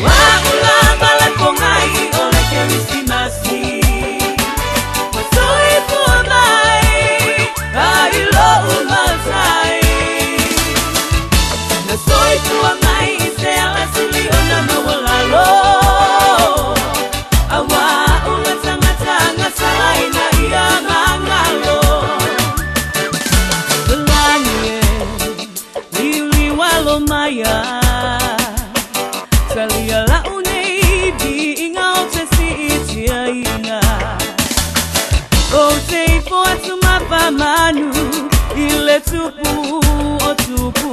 wa ulava le pongai ole Kirisimasi Wasoi puamai ai lo umasai Nasoi puamai se ala sili ona mawalalo Awa una tanga salai na ia mangalo Belanie Lili walo maya Salia la unei bi inga o te si itia inga O te ifo atu mapamanu Ile tupu o tupu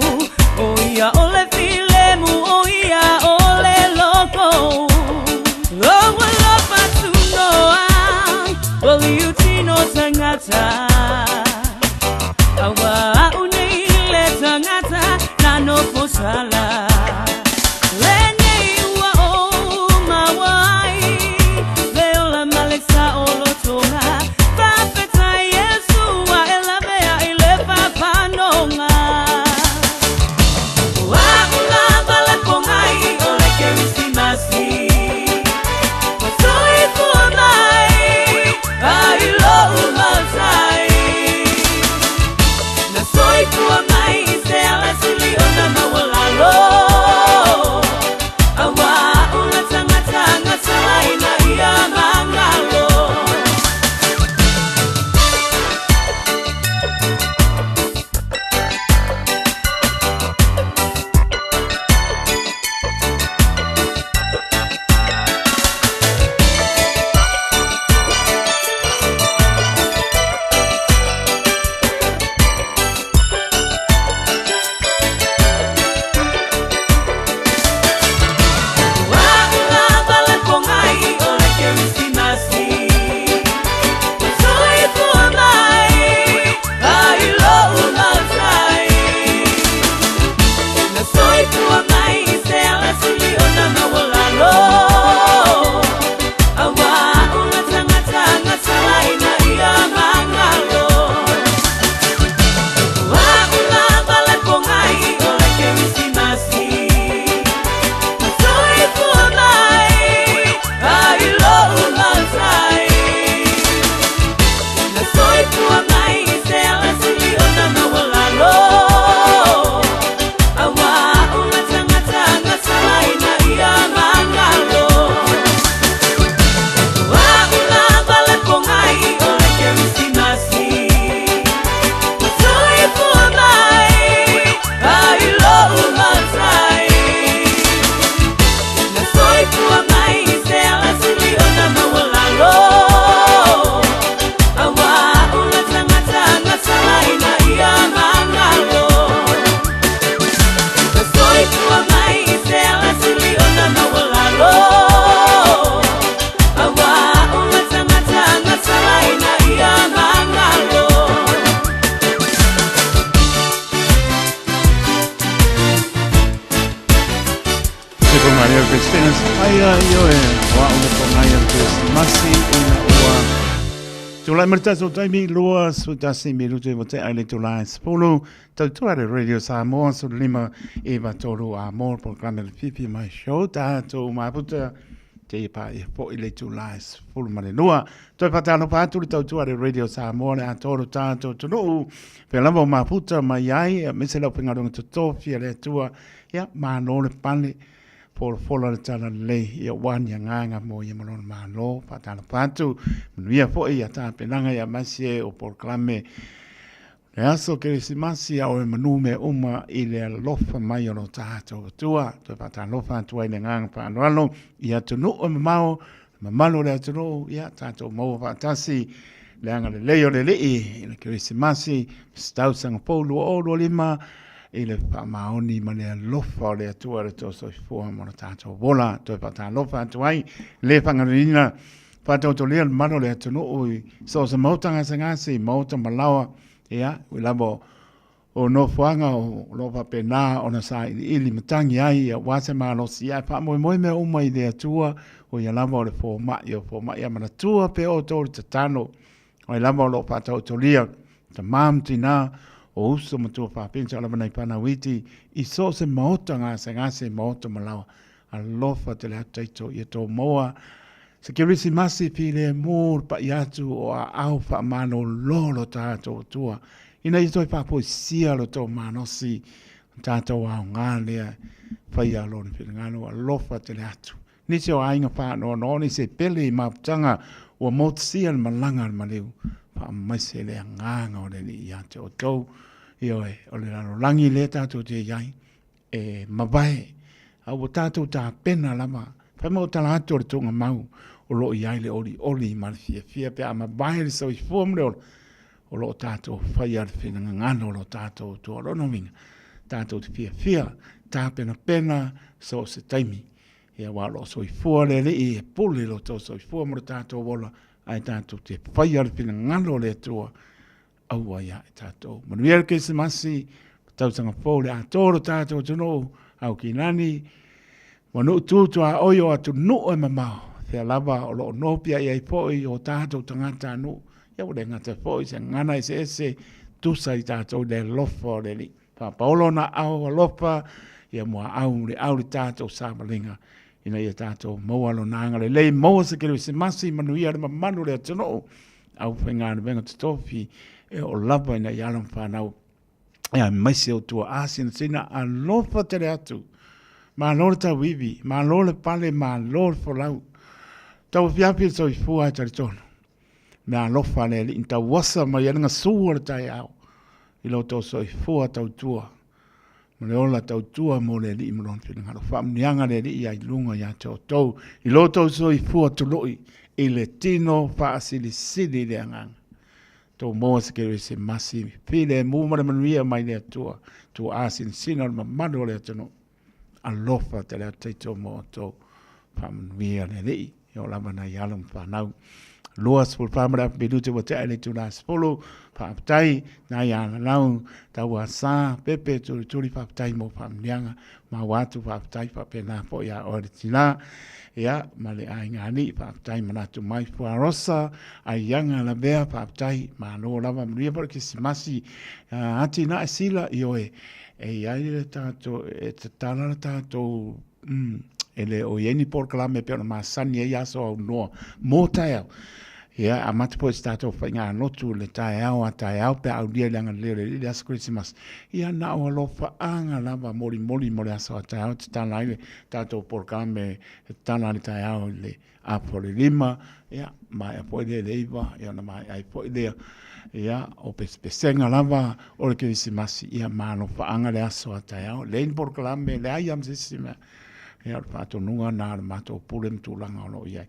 O ia ole filemu o ia ole loko O wala patu noa Oli utino tangata Awa unile tangata Nano posala Lene ua o mawai Leola maleksa olo tonga Papeta Yesu wa elamea ile papanonga Wa ulava le pongai ole Kirisimasi Wasoi puamai ai lo umasai Nasoi puamai se ala sili ona mawalalo Awa una tanga salai na ia mangalo Tulai merta so taimi loa so tasi mirutu e wate aile tulai spolo tau tuare Radio Samoa so lima e watoro a mor programa le pipi mai show ta to maputa te pa e po ile tulai spolo mane loa toi patano patu tau tuare Radio Samoa le atoro tato to no pe lamo maputa mai ai mesela pengaronga to tofia le tua ya mano le pane por fola le tala le ia wan ia nganga mo ia malon malo patana patu ia fo ia ta penanga ia masie o proclame le aso Kirisimasi au e manume uma ile lofa mai o tato tua to patana lofa tua ile nganga pa analo ia tunu o mamalo le tunu ia tato mo patasi le anga le leo le le Kirisimasi stau sang polo o lo lima ile maoni mane lofa le atua le toso fua mo tato bola to pata lofa tuai le pangarina whātautolia maro le atunu ui. So sa mautanga sa ngasi, mauta malawa, ia, ui labo o no fuanga o lo pena o na sa ili matangi ai, ia wase maa lo si ai, pa moi me umai le atua, o ia labo le fo ma ia mana tua pe o tori tatano, o ia labo lo whātautolia, ta mam tina, o uso matua whāpinsa, o lama nei pana witi, i so se mautanga sa ngasi, mauta malawa, alofa te le hataito ia tō moa, se kirisi masi pi le mōr pa iatu o a au wha mano lolo tātou tua. Ina i toi whapoi sia lo tō manosi tātou au ngā lea whai alon pina ngāno alofa te le atu. Nisi o ainga whāno no ni se pele i maputanga o mot sia le malanga le maleu wha mai se le nganga o le ni i ate o tau i oe o le rano langi le tātou te iai e mabai. Au o tātou tā pena lama, whai mau tala atu o le tōnga mau, o lo iai le oli ma le fia pe ama bai le sau i fuam le o lo tātou whai ar whina ngano lo tātou tua rono minga, tātou te fia, tā pena, so se taimi, ia wā lo so i fua le i e puli lo tō so i fuam le tātou wola, ai tātou te whai ar whina ngano le tua, au ai ai tātou. Manuia ke se masi, tautanga pō le a tōro tātou tuno, au ki nani, wanu tūtu a oio atu no e mamau, thea lava o lo nopia i ai poi o tātou tangata anu, ia wale ngata poi se ngana i se ese, tusa i tātou le lofa o le li. Pa paolo na au a lofa, ia mua au le tātou sāmalinga, ina ia tātou maua lo nanga le lei maua se kere se masi manuia le mamanu le atano, au whengana venga tutofi, e o lava ina i alam whanau, ia maise o tua asina sina a lofa tere atu, ma lor ta wibi, ma lor pale, ma lor folau. Tau fiapi so i fua tari tono. Ma lofa le li inta wasa ma yananga suwa tai au. I lo to so i fua tau tua. Ma le ola tau tua mo le li imron pina ngaro. Whamnianga le li ia ilunga ia tau tau. I lo to so i fua tuloi. I le tino wha asili sili le anganga. Tau moa se kere se masi. Pile mumara manuia mai le atua. Tu asin sina ma manu le atano. Alofa te lea teito mo tō whamanuia le rei, i o lama na ialam whanau. Loa spul whamara pinute wa te aile tūna spolo, whaaptai, na iana nau, tau a sā, pepe turi whaaptai mo whamnianga, ma watu whaaptai whapena po ia ore tina, ia, ma le ai ngani, whaaptai manatu mai fuarosa, ai ianga la bea whaaptai, ma no lama manuia por kisimasi, ati na sila i oe, e iai le tātou, e te tāna tātou, e le o ieni por kalame pe ona masani e aso au noa, mō tai au. Ia, a matipo e tātou whainga anotu le tai au a tai au pe au lia leanga lere le aso Christmas. Ia na o alofa anga lava mori mori aso a tai au te tāna ile tātou por kalame tāna le tai au le apore lima, ia, mai a poe le leiva, ia na mai ai poe lea. Ia, o pesenga lava, o le Christmas, ia mano whaanga le aso a tai au, le por kalame, le ai am sisima. Ia, le whātou nunga nā le mātou pulem tūlanga o lo iai.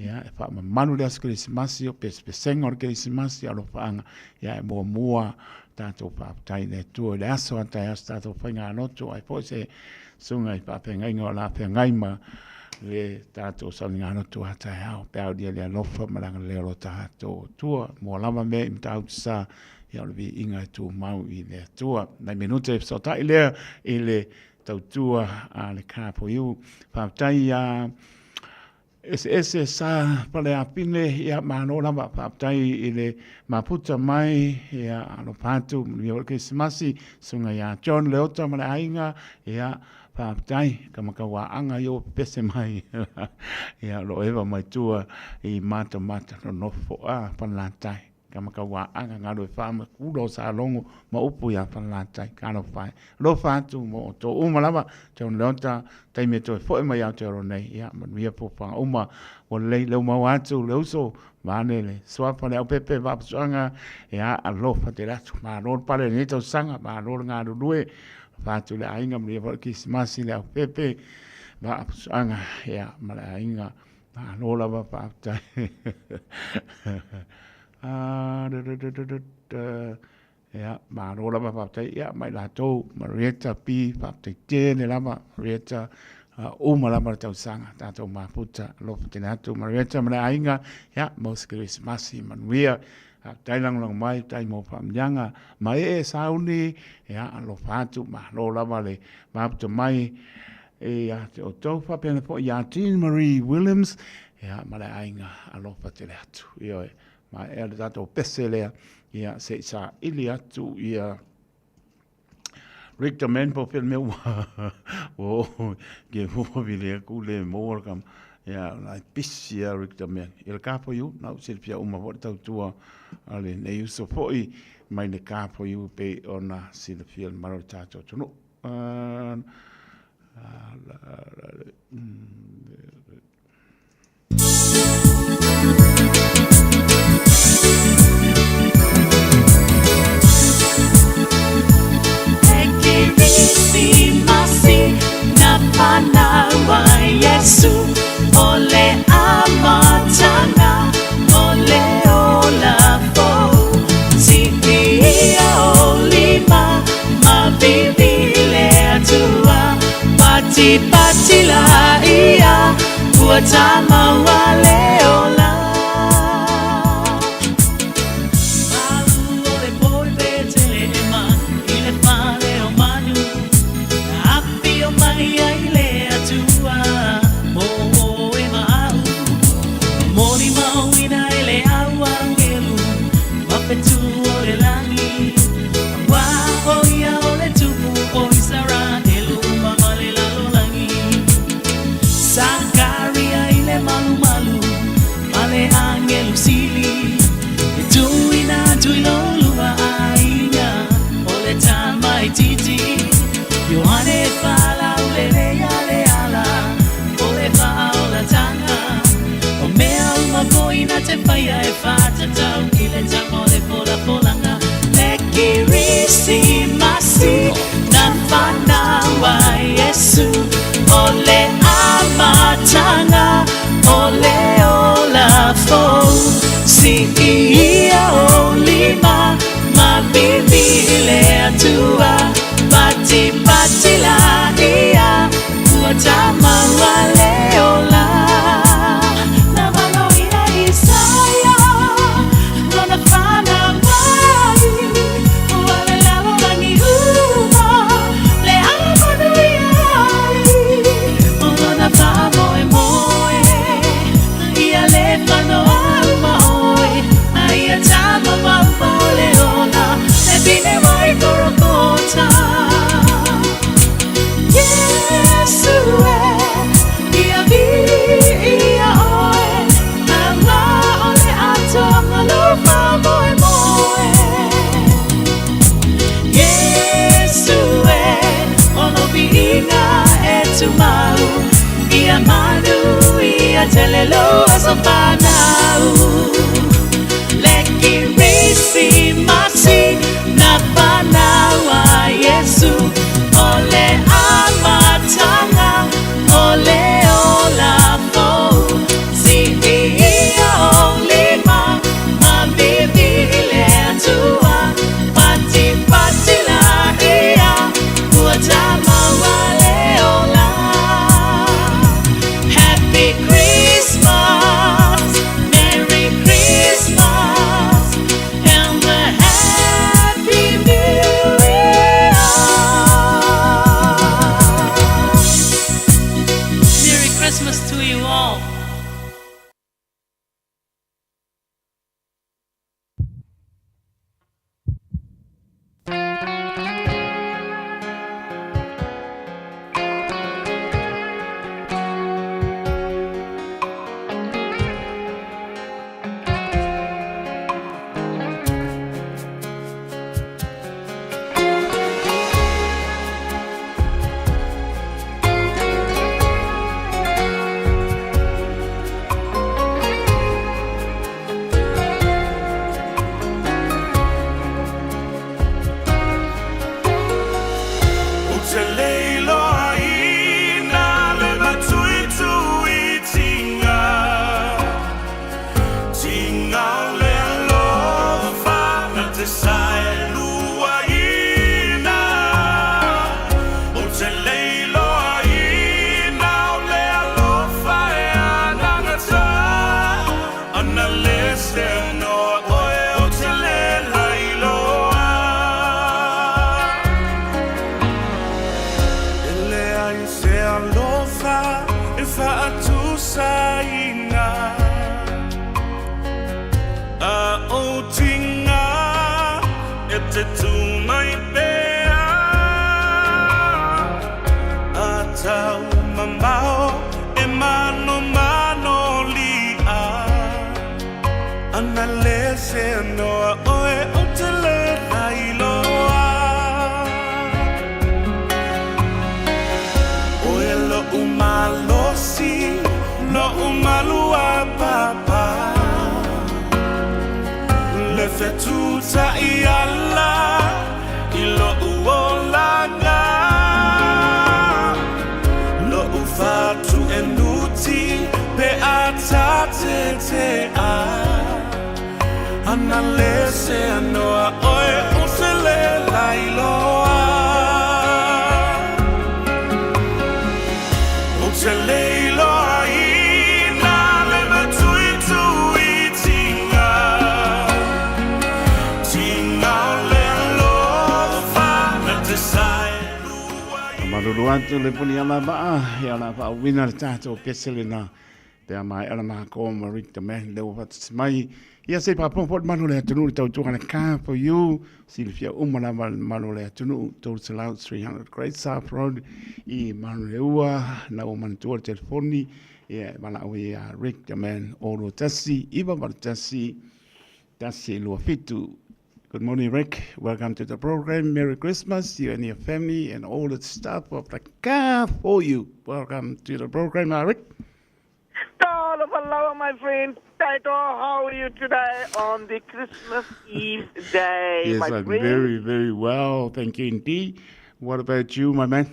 Ia, e wha manu le aso Christmas, o pesenga o le Christmas, ia lo whaanga, ia e mua tātou whāptai le tua, le aso a tai aso tātou whainga anotu, ai po se sunga i whāpengai ngā la pengai ma, le tātou salinga anotu a tai au, pe au dia le alofa maranga le alo tātou tua, mua lama me im tāu sa, ia le vi inga tu mau i le tua. Nei minute so tai lea, i le tau tua a le kāpo iu, whāptai a ese sa pale a pine, ia mano lama whāptai i le maputa mai, ia alo pātu, mi o ke simasi, sunga ia John Leota male ainga, ia whāptai, ka makawa anga i o pese mai, ia lo ewa mai tua i mata no nofo a panlatai. Ka makawa anga ngaro e whama kuro sa longo ma upu ia whanlatai kano whai. Lo whātu mo tō umalama, teo leonta, teime tō e whoe mai au te oro nei, ia, manuia pōpanga uma, o lei leo mau atu, leo so, maane le, swapa le au pepe wapasuanga, ia, alofa te ratu, ma rōr pare ni tau sanga, ma rōr ngā rurue, whātu le ainga, manuia pōra kisimasi le au pepe, wapasuanga, ia, ma le ainga, ma rōr lava whātai. Ya, ma rola ma whaptai, ia, mai la tau, ma rieta pi, whaptai tēne lama, rieta, Uma lama tau sanga tātou maputa lofa tene atu marieta mana ainga ya mos Christmas manuia tailang lang mai tai mo pamjanga mai e sauni ya lofa atu ma lo lama le maputa mai e ya te o tofa pena po ya Jean Marie Williams ya mana ainga alofa tene atu io ma e tātou peselea ya se sa ili atu ya Rick the man po film meu ge vo vile kule morgam ya la pissia Rick the man il capo io na silpia uma volta tua ale ne uso foi mai ne capo io pe ona silpia marotato no Napanawa Yesu ole amatanga ole olafo sikia olima mabibile atua pati pati la ia kuatama wale ola ole boy betele ema ile pale omanu apio mai ile atua mo e mau mori mau ina ile awangelu mapetu ole langi wa oya ole tupu o isara elu mamale la langi sakaria ile malu malu male angelu sili tuina tuilolua aina ole tamai titi Yohane fala ulele yale ala ole faula tanga o mea uma boina te faya e fata tau kile tamole pola polanga lekirisi masi na fana wa Yesu ole amatanga ole olafo si ia olima mabibile atua Pati pati la ia kuatama wale ola na mano ina Isaya lona fana mai wale lalo langi uma le amanu iai lona fa moe moe ia le fano almaoi ia tama mama le ola le bine mai korokota alofa e whaatusaina a o tinga e te tūmai pea a tau mamao e mano lia ana lese noa oe o te le hailoa oe lo umalosi lo umalua papa le fetuta I alla I lo uolanga lo ufatu enuti pe atate te ana lese anoa oe usele lailoa usele loa ina le matui tui tinga tinga le lofa na te sai Maruru atu le puni ala maa, e ala pa wina le tātou pesele na te mai ala maa ko marita me leo watu mai. Ia se pa pon manu le atunu tau tuana ka for you. Silvia umana manu le atunu tau selau 300 Great South Road I manu le ua na o man tua telefoni e mana o ia Rick the man oro tasi iwa mar tasi lua fitu. Good morning, Rick. Welcome to the program. Merry Christmas, you and your family and all the stuff of the car for you. Welcome to the program, Rick. Hello, my friend. Taito, how are you today on the Christmas Eve day, Yes, my I'm friend? very, very well. Thank you indeed. What about you, my man?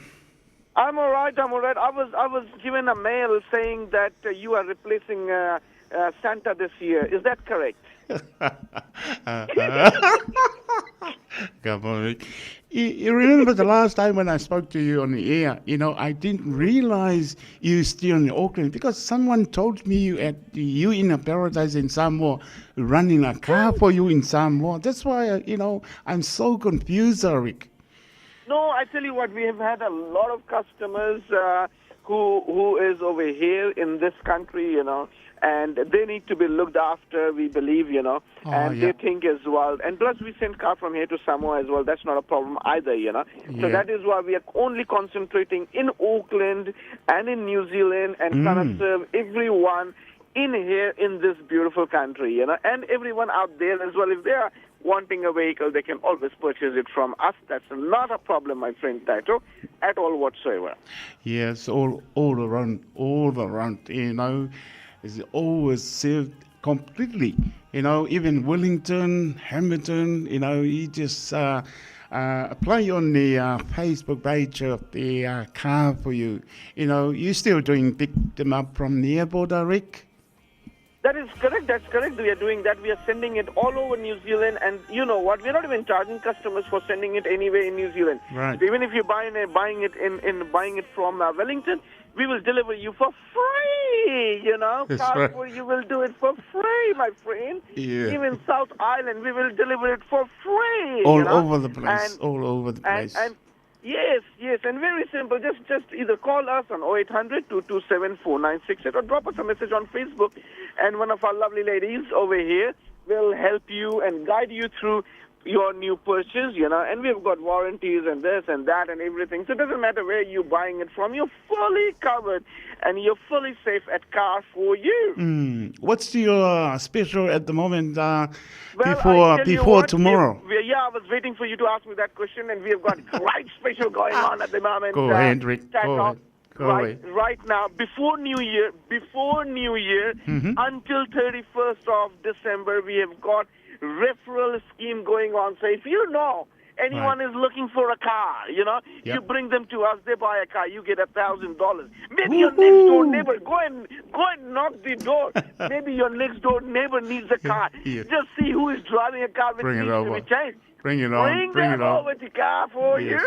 I'm all right. I was given a mail saying that you are replacing Santa this year. Is that correct? Come on, Rick. You remember the last time when I spoke to you on the air, I didn't realize you were still in Auckland because someone told me you in a paradise in Samoa, running a car for you in Samoa. That's why, I'm so confused, Rick. No, I tell you what, we have had a lot of customers who is over here in this country, and they need to be looked after, we believe, they think as well. And plus, we send car from here to Samoa as well. That's not a problem either, So that is why we are only concentrating in Auckland and in New Zealand and trying to serve everyone in here in this beautiful country, and everyone out there as well. If they are wanting a vehicle, they can always purchase it from us. That's not a problem, my friend Taito, at all whatsoever. Yes, all around, is always served completely. Even Wellington, Hamilton, you just apply on the Facebook page of the car for you. You're still pick them up from the airport, Rick? That is correct. That's correct. We are doing that. We are sending it all over New Zealand, and you know what? We're not even charging customers for sending it anywhere in New Zealand. Right. Even if you're buying it from Wellington, we will deliver you for free. That's Carrefour, right. you will do it for free, my friend. Yeah. Even South Island, we will deliver it for free. All over the place. And yes, and very simple. Just either call us on 0800-227-4968 or drop us a message on Facebook, and one of our lovely ladies over here will help you and guide you through your new purchase, and we've got warranties and this and that and everything. So it doesn't matter where you're buying it from. You're fully covered and you're fully safe at Car for You. What's your special at the moment Well, before tomorrow? I was waiting for you to ask me that question, and we have got great special going on at the moment. Go ahead, Rick. Go ahead. Right now, before New Year, until 31st of December, we have got referral scheme going on. So if you know anyone is looking for a car, you bring them to us, they buy a car, you get $1,000. Maybe your next door neighbor, go and knock the door. Maybe your next door neighbor needs a car. Yeah. Just see who is driving a car which needs to be changed. Bring it on. Bring them over to Car for You,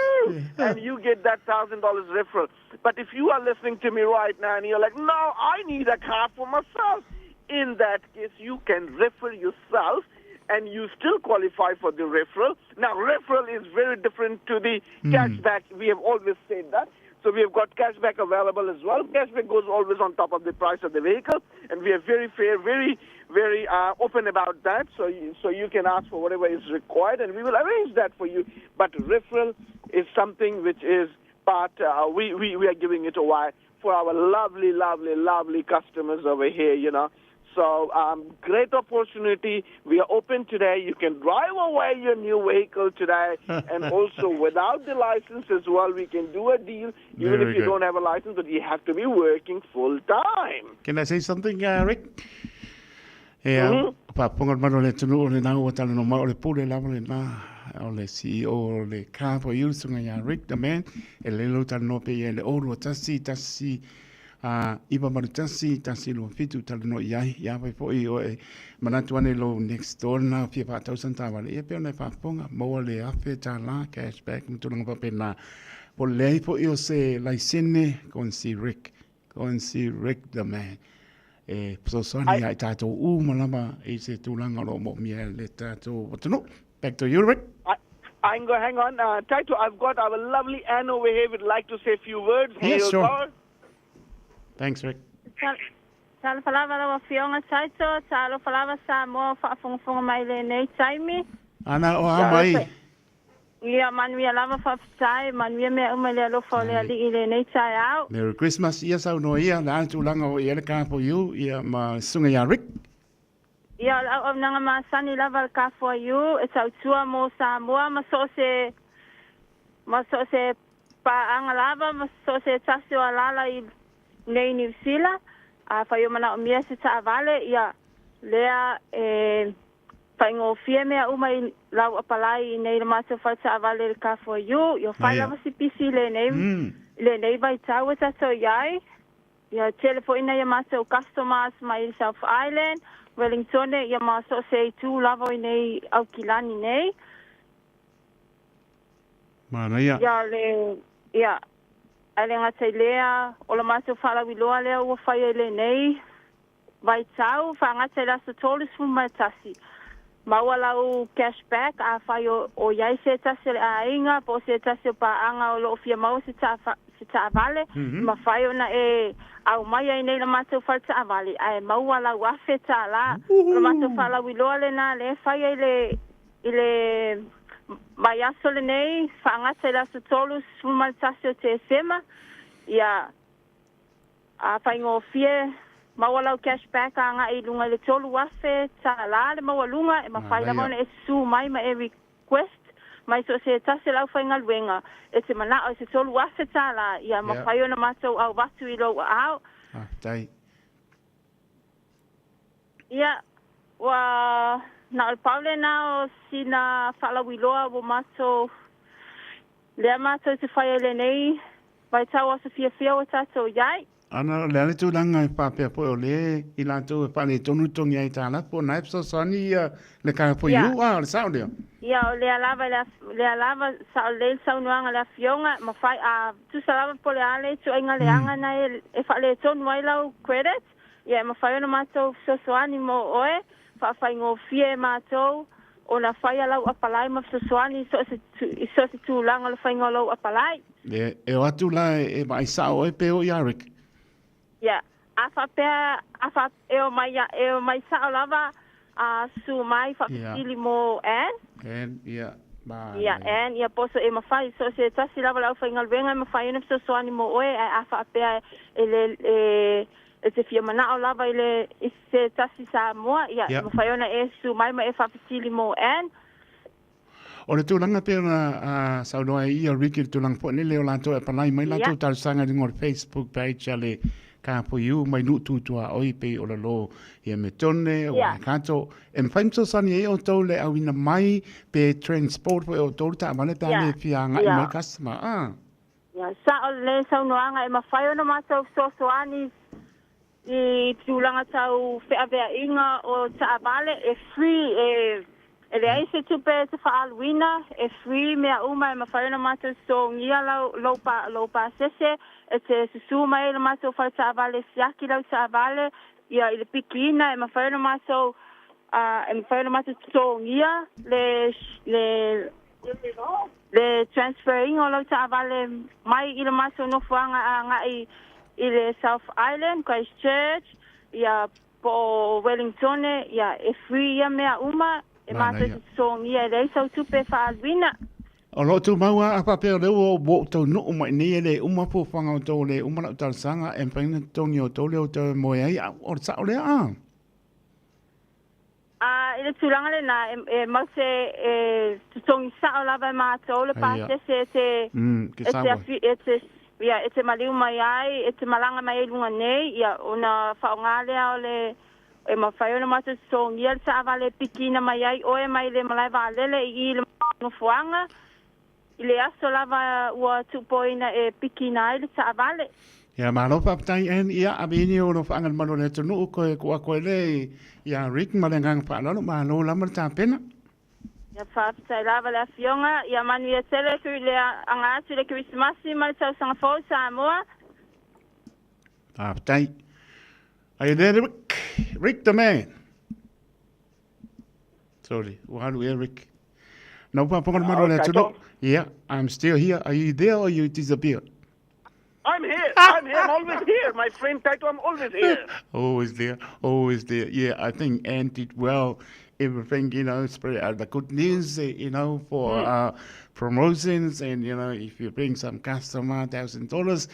and you get that $1,000 referral. But if you are listening to me right now and you're like, no, I need a car for myself, in that case, you can refer yourself, and you still qualify for the referral. Now, referral is very different to the cashback. We have always said that. So we have got cashback available as well. Cashback goes always on top of the price of the vehicle, and we are very fair, very open about that. So you can ask for whatever is required, and we will arrange that for you. But referral is something which is part. We are giving it away for our lovely customers over here. So great opportunity. We are open today. You can drive away your new vehicle today, and also without the license as well, we can do a deal, even Very if you good. don't have a license, but you have to be working full time. Can I say something, Rick? Yeah, papungan mano le tunu o le nau o tala no ma o le pule lava le na o le CEO o le ka po yusunga ya Rick the man e le lo tala no pe e le o ro tasi iba maru tasi lo fitu tala no iai ya pai po i o e manatu ane lo next door na pia pa tau santa wale e pe o ne papunga mo le afe tala cashback mtulanga pa pe na po le po i o se laisene con si Rick the man e so soni ai tato malama e se tulanga lo mo mia le tato watano back to you Rick. Hang on. Taito, I've got our lovely Anne over here would like to say a few words. Yes, Here sure. you go. Thanks, Rick. Tala falava la fionga taito, tala falava sa mo fa fonga mai le nei taimi. Ana o mai. Ia manuia lava fa tai, manuia me o le lo fa le ali le nei tai au. Merry Christmas. Ia sa no ia na tulanga o ia le ka po you ia ma sunga ya Rick. Ia o nanga ma sani lava ka for you, it's out tua mo sa mo ma so se pa anga lava ma so se tasio alala I nei New Zealand. Fa yo mana o mia se ta vale ia lea fa ngo fie mea umai lau apalai nei le mato fa ta vale le ka for you yo fa lava si pisi le nei vai tau ta so yai ia telefone ia mato customers mai South Island Wellington ia maso se tu lava nei au kilani nei Mana ia. Ia ale ngata lea o la maso fala wiloa lea ua whaia le nei vai tau wha ngata lea sa tolis fu mai tasi maua lau cashback a whai o iai se tasi a inga po se tasi o pa anga o loo fia mau se ta vale ma whai ona au mai ai nei la maso fal ta vale ai maua lau afe ta la la maso fala wiloa le na le whai ile mai aso le nei, whaangata la sa tolu sumaltasio te sema, ia a whaingo fie, mawalau cashback a nga I lunga le tolu wafe, ta la le mawalunga, e mawhai la mauna e su mai ma e request, mai so se tase lau whainga luenga, e te mana o se tolu wafe ta la, ia mawhai ona matou au watu I lo au. Tai. Ia, wa... Na o paule na o sina whalawiloa o mato lea mato te whaia le nei vai tau asa fia o tato iai. Ana le ale tulanga e papea po o le I lantou e pale tonu tongi ai tāla po na epso sani le ka po you le sao leo. Ia o lea lava sa o le saunuanga lea fionga ma whai a tu sa lava po le ale tu inga le anga na e whale tonu ai lau credit. Ia ma whai ona mato sosoani mo oe. Whaingo fie mātou, o na whaia lau apalai ma whaswani, so se tūlanga la whaingo lau apalai. E o atu la e mai sao e peo I Rick. Ia, a whapea, e o mai sao lava, a su mai whapili mo Anne, ia. Ia, Anne, ia poso e mawhai, so se tasi lava lau whainga luenga, mawhai ina whaswani mo oe, a whapea e te fia manao lava I se tasi sa moa, ia, mawhaiona e su mai ma e whapitili mo Anne. O le tūlanga pēr na saunoa I Rick I tūlanga po nile o lanto e panai mai lanto talusanga I ngor Facebook page ale ka po you mai nu tutua oi pe o le lo I me tone o kato e mwhaimso sani e o tau le au ina mai pe transport po e o tau ta amane pe ale fia ngai mai customer. Ia, sa o le saunoanga e mawhaiona mātou sosoani I tūlanga tau wheawea inga o taavale e free e le aise tupe te whaaluina e free mea uma e mawhaiona mātou so ngia lau pa sese e te susu mai le mātou whai taavale siaki lau taavale ia I le pikina e mawhaiona mātou so ngia le le transferring o lau taavale mai i le maso nofuanga a ngai i le South Island, Christchurch, ia po Wellington, ia e free ia mea uma, e mata i song ia le sau tupe whaalwina. O lo tu maua a papel le o bo to no mai ni le uma po fanga o to le uma ta sanga en pena tonio to le o te mo ai o sa le a. Ile tulanga le na e mase e song sa la va ma to le passe se ia e te maliu mai ai, e te malanga mai lunga nei, ia ona whaongale o le e mawhai ona mata song ia sa avale pikina mai ai, oe mai le malai valele i le mafuanga. I le aso lava ua tupoina e pikina ai le sa avale. Ia malo papai en ia abini o no fangal malo le tonu ko le ia Rick malengang pa lo malo lamar ta pena. Ia whaapitai lava le afionga, ia manu ia tele kui le anga atu le Christmasi ma le tau sanga fau Samoa. Papai. Are you there, Rick the man? Sorry, walu Rick. No papa malo le tonu. Yeah, I'm still here. Are you there or you disappeared? I'm here. I'm always here. My friend Taito, I'm always here. Always there. Yeah, I think Anne did well. Everything, spread out the good news, for promotions. And, if you bring some customer, $1,000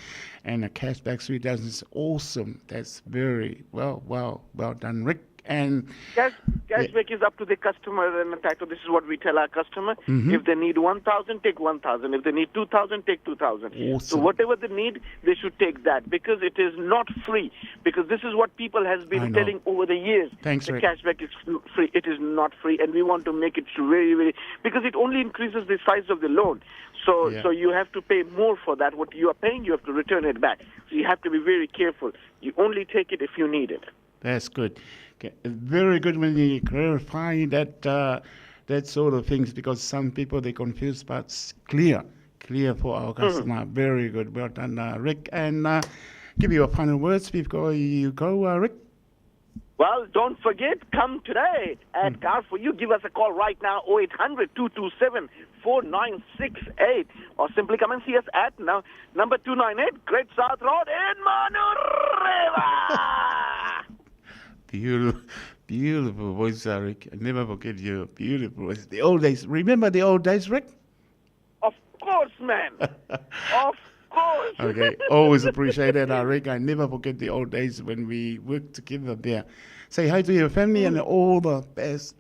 and a cashback $3,000 is awesome. That's very well done, Rick. And cashback is up to the customer, and Taito, this is what we tell our customer. Mm-hmm. If they need 1,000, take 1,000. If they need 2,000, take 2,000. Awesome. So whatever they need, they should take that, because it is not free. Because this is what people has been telling over the years. Thanks, the Rick. Cashback is free. It is not free, and we want to make it very, very, because it only increases the size of the loan. So you have to pay more for that. What you are paying, you have to return it back. So you have to be very careful. You only take it if you need it. That's good. Okay. Very good when you clarify that sort of things, because some people they confuse, but it's clear for our customer. Very good, well done, Rick. And give you a final words before you go, Rick. Well, don't forget, come today at Car For You. Give us a call right now, 0800-227-4968. Or simply come and see us at number 298 Great South Road in Manurewa. Beautiful voice, Rick. I never forget your beautiful voice. The old days. Remember the old days, Rick? Of course, man. Of course. Okay. Always appreciate it, Rick. I never forget the old days when we worked together there. Say hi to your family and all the best.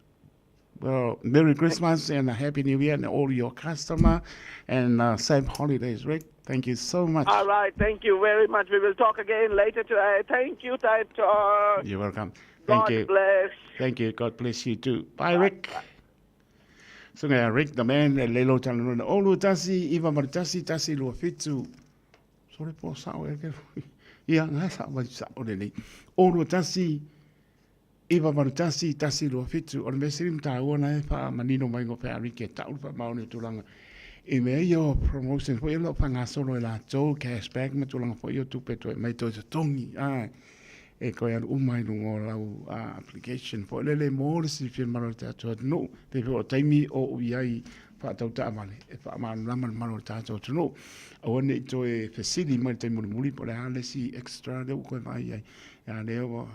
Well, Merry Christmas and a Happy New Year and all your customer and safe holidays, Rick. Thank you so much. All right. Thank you very much. We will talk again later today. Thank you, Taito. You're welcome. Thank you. God bless. Thank you. God bless you too. Bye, Rick. So now, Rick, the man, lelo tano na olu tasi, iwa maritasi tasi lua fitu. Sorry po sao e ke. Ia ngasa wa sa olele. Olu tasi, iwa maritasi tasi lua fitu. Ol mesirim ta ona e fa manino mai ngo fa Rick e ta ulfa maone tulanga. E me yo promotion fo yo panga solo la jo cashback me tulanga fo yo tupe to mai to tongi. E koe an umai lungo lau application fo lele mo si firmaro te ato no pe o taimi o uiai fa tau ta amale e fa amanu laman maro te ato no o ne to e fesili mai te muri po le ale si extra de ko mai ai ya le o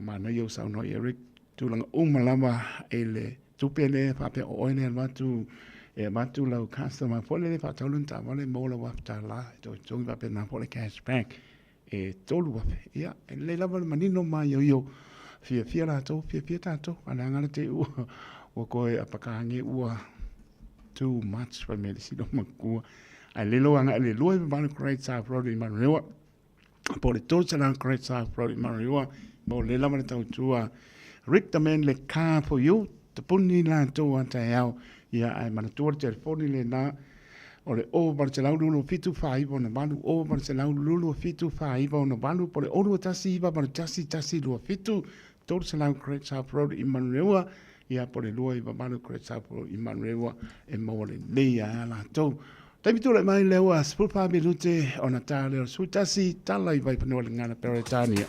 mana yo sa no Eric tulanga umalama ele tupele fa pe o ene matu e matu lau customer fo le fa tau lunta mole mo la wa ta la to va pe na fo le cashback e tolu wa ia e le lava manino mai yo fia la to fia tato ana ngala te o ko e apakangi ua too much for me si do maku a le lo anga le lo ba Great South Road in Manurewa po le to sana Great South Road in Manurewa mo le lava ta tua Rick the man le Car For You te puni la to anta yao ia ai mana tu telefoni le na ole o Barcelau lulu fitu five on the balu o Barcelau lulu fitu five on the balu pole o tasi va tasi lu fitu tot Barcelau Great South Road in Manurewa ia pole lu va balu Great South Road in Manurewa e mole leia la to taimi tu le mai lewa spulpa minute ona tale su tasi tala i vai pano ngana peretania.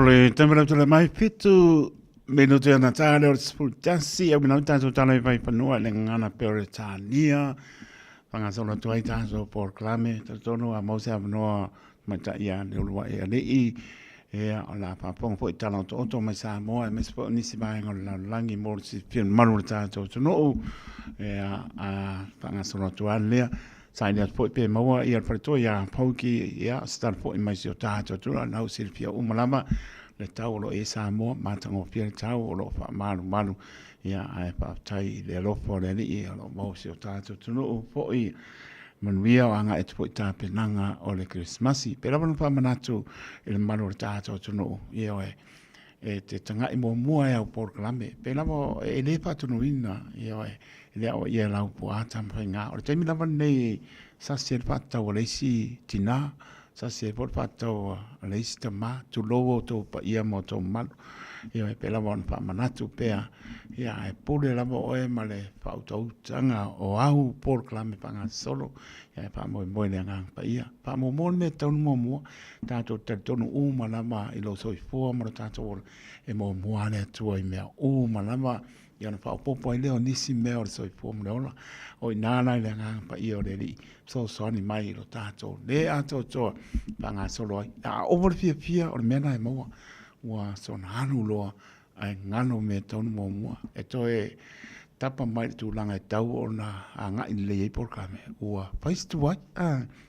le tamara tole mai fitu minuto na tale o spultasi au na tanto tale vai panua le ngana peritania panga solo tuai tanto por clame tono a mosa no mata ia le lua e le la pa pong po tala to mai sa mo e mes po ni si mai ngol la langi mo si fin manu tanto no a panga solo tuai le sai le po pe mo ia per ia pauki ia star po mai si tanto tu na silvia umalama le tau lo e sa mo matango pia tau lo fa malu ia ai pa tai le lo fo le ni lo mo si o tato tunu po i man via anga et po ta penanga o le Christmasi pero man fa manatu il malu tato tunu io e te tanga i mo mua e au por klame pero mo e le fa tunu ina io le o ia la po ata mpenga o te mi lava nei sa se fa ta o le si tina sa se por pato le sistema tu logo to pa ia mo to mal ia e pela von pa manatu pea ia e pule la mo e male pa auto tanga o au por clame panga solo ia pa mo le nga pa ia pa mo me ton mo ta to tonu uma la ma i lo soi fo mo ta to e mo le tu i me uma la ma ia na pa popo ile o nisi me o soi fo mo le o nana le nga pa ia o le so ni mai lo tato le ato to panga solo a over fia o mena e mo wa son hanu lo ai ngano me ton mo e to e tapa mai tu langa e tau o na anga in le por kame wa fais tu wa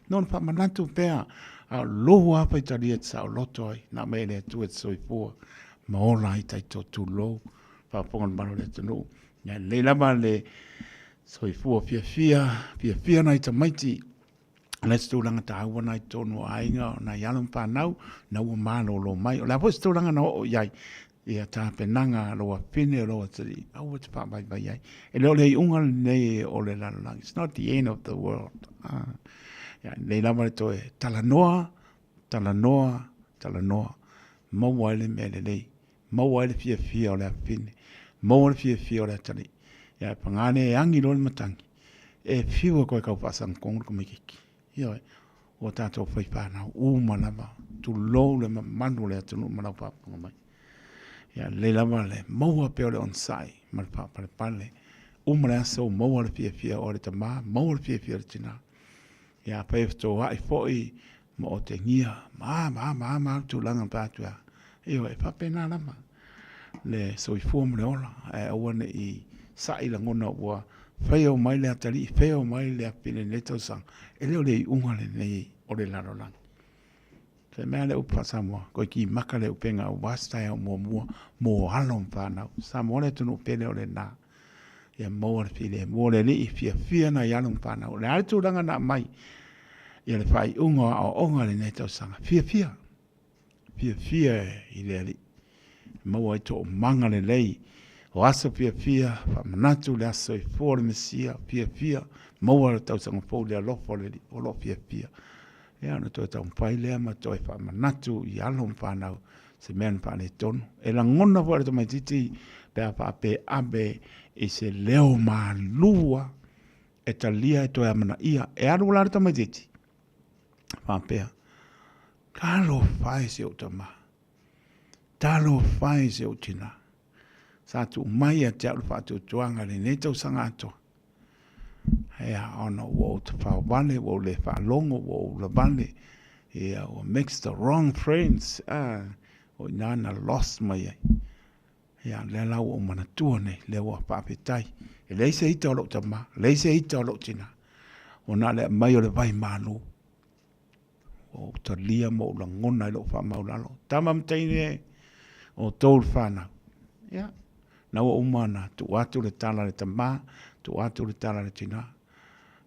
non pa manatu pea a lo wa pa itali et sa lo toi na me le tu et soi po mo la itai to tu lo pa pongon balo le tu ya le la le soi fu fia na ita maiti let's do langa ta wa na tonu ainga na yalum pa nau na wa malo lo mai la pos tu langa no yai ia ta penanga lo pine lo tri au te pa mai vai ai e lo le ungal nei o le la it's not the end of the world ya le la ma to e tala noa mo wale me le mo wale fia o le pine mo wale fia o le tri ya pangane angi lo matangi e fiwa ko ka pasang kong ko mikiki yo o tato fai pana u manama tu lo le manu le tu mana pa mai ya le la male mo pe le on sai mal pa pale u mara so mo le fia o le tama mo le fia tina ya pa to ai foi mo te ngia ma tu langa pa tu yo e pa pena la ma le so i fu mo le ola e o ne i sai la ngona wa feo mai le atali feo mai le apile le tosang ele o le unga le nei o le laro lang se mea le upa Samoa ko ki maka le upenga o wasta ya mo halon pana Samoa le tunu pele o le na ya mo le file mo le li fia na yalon pana o le altu langa na mai ya le fai unga o onga le nei tosang fia i le li mo ai to manga le lei o aso fia fa manatu le aso i fore mesia fia mo le tau sang po le lofo le o lo fia ya no to tau pai le ma to fa manatu i alon pa na se men pa le ton e la ngona fo to mai titi pe pa pe abe e se leo ma lua e talia e to amana ia e alu la to mai titi fa pe kalo fai se o tama talo fai se o tina sa tu mai a te alu whātu tuanga le ne tau sangato. Hea ono wo te whawale, wo le whalongo, wo le vale. Hea o mix the wrong friends. O nana lost mai ai. Hea le lau o mana tuane, le wa papetai. E leise ita o lo tama, leise ita o lo tina. O na le mai o le vai malu. O ta lia mo la ngona i lo wha maulalo. Tamam teine o tol whanau. Yeah. Na o umana tu atu le tala le tama tu atu le tala le tina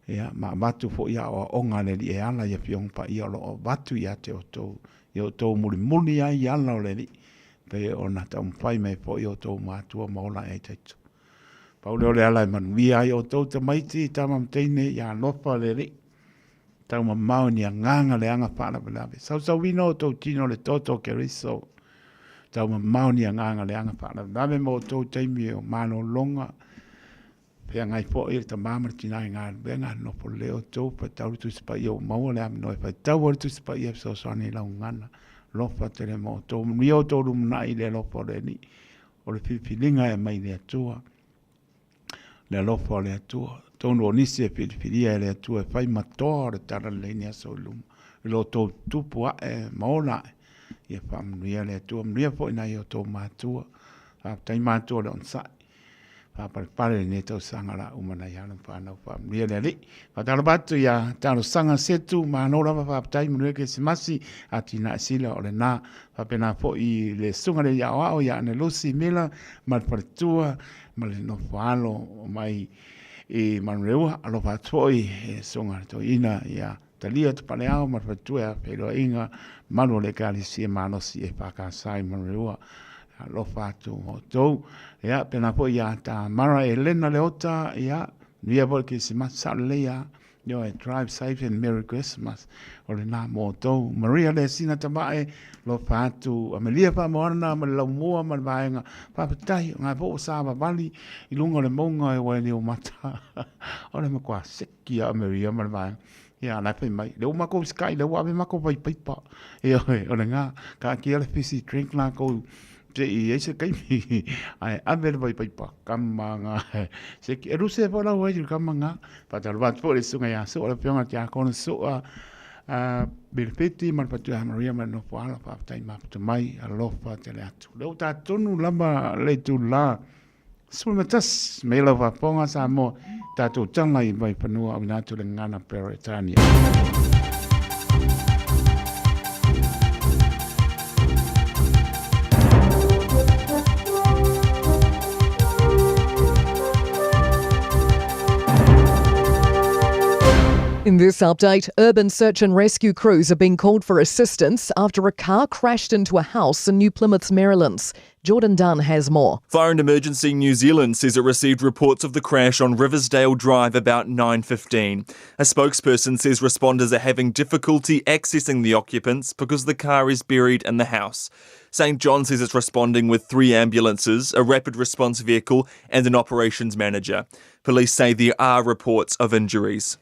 ya ma batu fo ya o onga le e ala ya piong pa ia lo batu ya te o to muli ai ala le ni pe ona ta fai me fo yo to ma tu ma ola e te pa le ala man vi ai o to te maiti tamam teine ya lofa le ri ta ma mauni nganga le anga pa la bela so vino to tino le toto ke riso tau mauni anga le anga pa na me mo to taimi o mano longa pe ngai po e ta mama tina nga benga no po leo to pa tau tu spa yo mo le am no pa tau tu spa ye so so ni la ngana lofa te le mo tō mio tō rumna i le lofa le ni. O le whiwhiringa e mai le atua. Le lofa le atua. Tōnu o nisi e whiwhiria e le atua e whai matoa le tara le ni aso luma. I lo tō tupu a e maona e. Ia whamnuia le atua. Mnuia po ina i o tō mātua. Tai mātua le on sai. Pare ne tau sangara umana i hana whanau whamnuia le li. Whatara batu ia taro sanga setu maanora whapatai mnuia ke se masi ati na sila o le nā. Whapena po i le sungare ia o ia ane Lucy Miller malparetua ma le no whaalo mai i manureua alo whatoi e sungare to ina ia talia te pale au malparetua pero inga manu le kalisi e manosi e whakasai manureua alo whatu o tau ia pena po ia ta mara e lena leota ia nia po ki se masale le ia yo e drive safe and Merry Christmas o le nā mō tau Maria le sina tamae lo whātu Amelia Whamoana ma le laumua ma le vaenga whapatai ngai po sāwa vali i lunga le maunga e wai leo mata o le makua seki a Maria ma le vaenga ia nai pai mai leo mako sky leo awe mako pai paipa ia o le ngā ka kia le fisi drink la kou te i eise kaimi ai ave vai paipa kama nga se ki eruse po la wai kama nga patal vat po le sunga ya so le pionga tia kono so Bilpeti man patu Maria man no poala pa tai ma patu mai a lofa te le atu. Leo ta tonu lama le tu la. Sumatas me la va ponga sa mo ta tu tanga i mai panua au natu le ngana Peretania. In this update, urban search and rescue crews are being called for assistance after a car crashed into a house in New Plymouth, Marylands. Jordan Dunn has more. Fire and Emergency New Zealand says it received reports of the crash on Riversdale Drive about 9:15. A spokesperson says responders are having difficulty accessing the occupants because the car is buried in the house. St John says it's responding with 3 ambulances, a rapid response vehicle and an operations manager. Police say there are reports of injuries.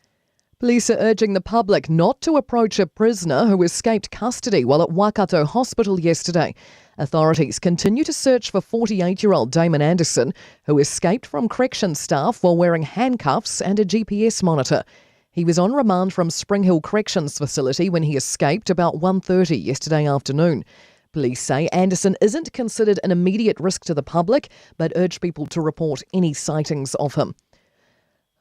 Police are urging the public not to approach a prisoner who escaped custody while at Waikato Hospital yesterday. Authorities continue to search for 48-year-old Damon Anderson, who escaped from corrections staff while wearing handcuffs and a GPS monitor. He was on remand from Spring Hill Corrections Facility when he escaped about 1:30 yesterday afternoon. Police say Anderson isn't considered an immediate risk to the public, but urge people to report any sightings of him.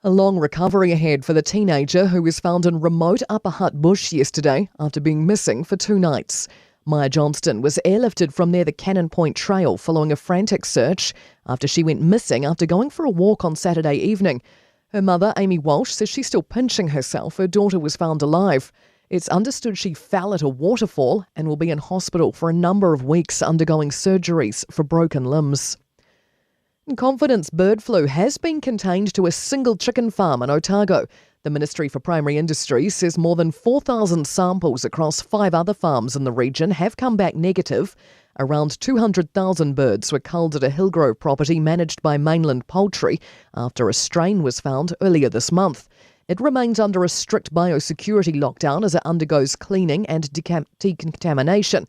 A long recovery ahead for the teenager who was found in remote Upper Hutt bush yesterday after being missing for 2 nights. Maya Johnston was airlifted from near the Cannon Point Trail following a frantic search after she went missing after going for a walk on Saturday evening. Her mother, Amy Walsh, says she's still pinching herself. Her daughter was found alive. It's understood she fell at a waterfall and will be in hospital for a number of weeks undergoing surgeries for broken limbs. Confidence bird flu has been contained to a single chicken farm in Otago. The Ministry for Primary Industries says more than 4,000 samples across 5 other farms in the region have come back negative. Around 200,000 birds were culled at a Hillgrove property managed by Mainland Poultry after a strain was found earlier this month. It remains under a strict biosecurity lockdown as it undergoes cleaning and decontamination.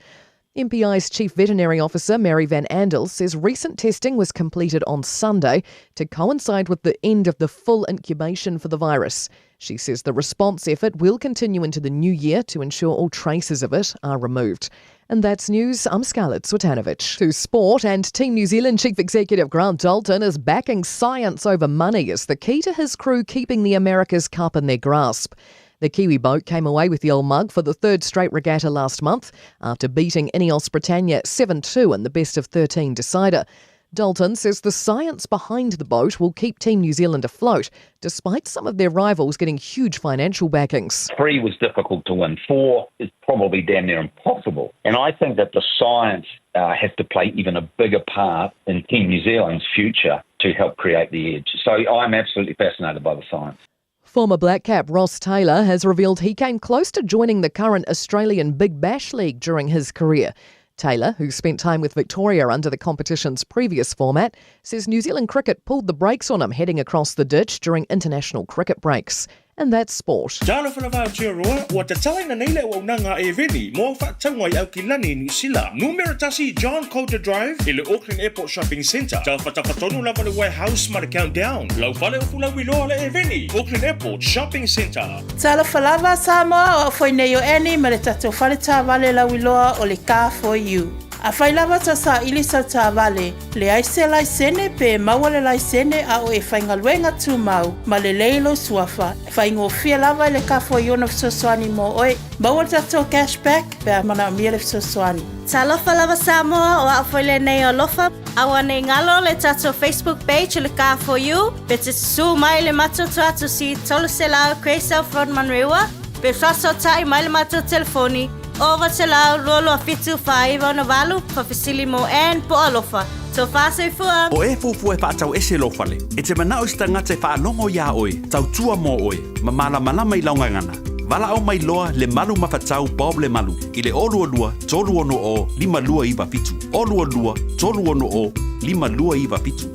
MPI's Chief Veterinary Officer Mary Van Andel says recent testing was completed on Sunday to coincide with the end of the full incubation for the virus. She says the response effort will continue into the new year to ensure all traces of it are removed. And that's news. I'm Scarlett Swetanovich. To sport, and Team New Zealand Chief Executive Grant Dalton is backing science over money as the key to his crew keeping the America's Cup in their grasp. The Kiwi boat came away with the old mug for the 3rd straight regatta last month after beating Ineos Britannia 7-2 in the best-of-13 decider. Dalton says the science behind the boat will keep Team New Zealand afloat, despite some of their rivals getting huge financial backings. 3 was difficult to win. 4 is probably damn near impossible. And I think that the science has to play even a bigger part in Team New Zealand's future to help create the edge. So I'm absolutely fascinated by the science. Former Black Cap Ross Taylor has revealed he came close to joining the current Australian Big Bash League during his career. Taylor, who spent time with Victoria under the competition's previous format, says New Zealand cricket pulled the brakes on him heading across the ditch during international cricket breaks. And that's sport. Jalo falava roa wa tatala na nile wa unanga e veni mo fa tangwa au kilani ni sila. Numero tasi John Coulter Drive ile Auckland Airport Shopping Centre. Jalo fatapatonu lava le warehouse ma countdown. Lau fale ufula wiloa le e veni Auckland Airport Shopping Centre. Tala falava Samoa o foineo eni ma le tatou fale tā vale la wiloa o le car for you. A whailava ta sa ilisa tā vale, le aise laisene pe maua le laisene a o e whaingaluenga tū mau, ma le leilo suafa. Whaingo fia lava le ka fo iona fisoswani mo oe, maua tato cashback pe a mana mia le fisoswani. Ta lofa lava Samoa o a whaile nei o lofa, awa nei ngalo le tato Facebook page le ka for you, pe te su mai le mato tuatu si tolu se lao Craysel Frodman Rewa, pe fraso tai mai le mato telefoni, over te lau lolo a fitu whaiva na walu pa Fasilimo and po alofa. So whase fua. O e fufu e whaatau ese lofale. E te manao sta ngate whaanongo ia oe, tau tua mo oe, ma malama i laungangana. Vala au mai loa le malu mawhatau Bob le malu. I le olua lua, tolu ono o, lima lua iwa fitu. Olua lua, tolu ono o, lima lua iwa fitu.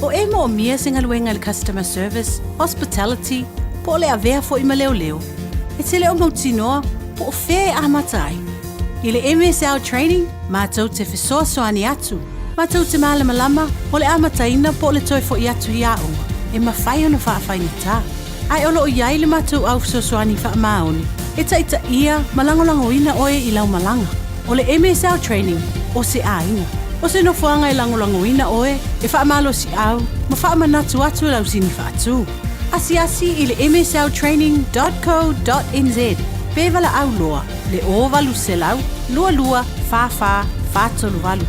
O e mo mia singaluenga le customer service, hospitality, po le avea fo ima leo leo. E te leo mautinoa, po fe amatai. I le MSL training, mātou te whesoa soani atu. Mātou te malama o le amataina po le toi fo i atu i aonga. E mawhai ona whaawhaina tā. Ai olo o iai le mātou au whesosoani wha maoni. E taita ia malangolango ina oe i lau malanga. O le MSL training, o se ainga. O se nofuanga i langolango ina oe, e wha malo si au, ma wha manatu atu lau sini wha atu. Asi i le msltraining.co.nz. Pevala au loa, le o valu se lau, lua, fa, tolu valu.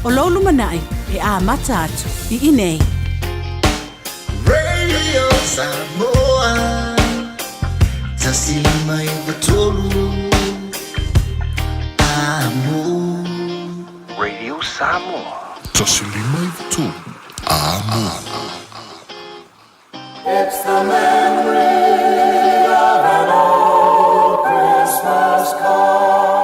O lolu manai, e a mata atu, I inei. Radio Samoa, tasilima I watolu, amo. Radio Samoa, tasilima I watolu, amo. It's the memory of an old Christmas card.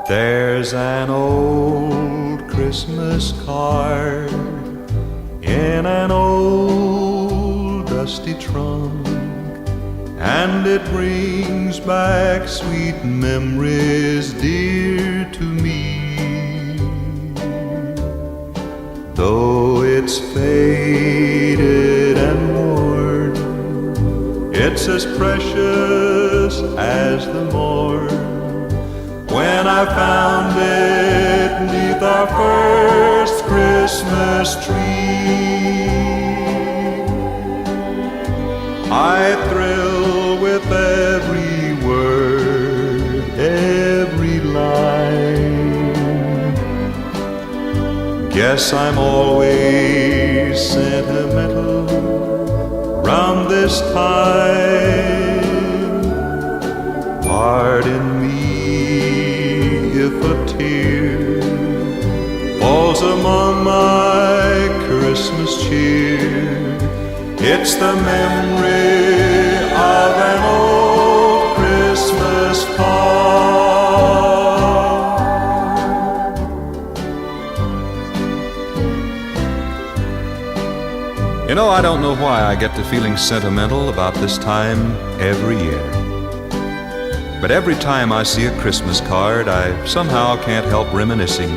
There's an old Christmas card in an old dusty trunk, and it brings back sweet memories dear to me. Though it's faded and worn, it's as precious as the morn when I found it 'neath our first Christmas tree. I thrill with every word, every line. Guess I'm always sentimental round this time. Pardon me if a tear falls among my Christmas cheer. It's the memory of an old Christmas card. You know, I don't know why I get to feeling sentimental about this time every year. But every time I see a Christmas card, I somehow can't help reminiscing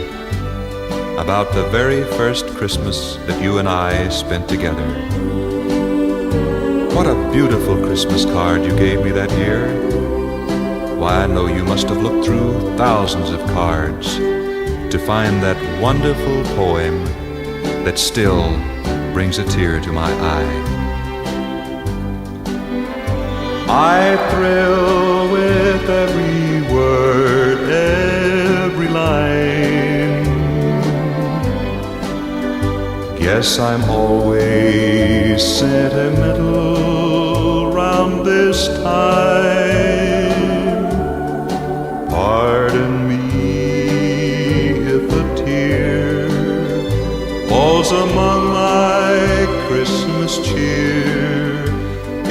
about the very first Christmas that you and I spent together. What a beautiful Christmas card you gave me that year. Why, I know you must have looked through thousands of cards to find that wonderful poem that still brings a tear to my eye. I thrill with every word, every line. Guess I'm always sentimental round this time. Pardon me if a tear falls among my Christmas cheer.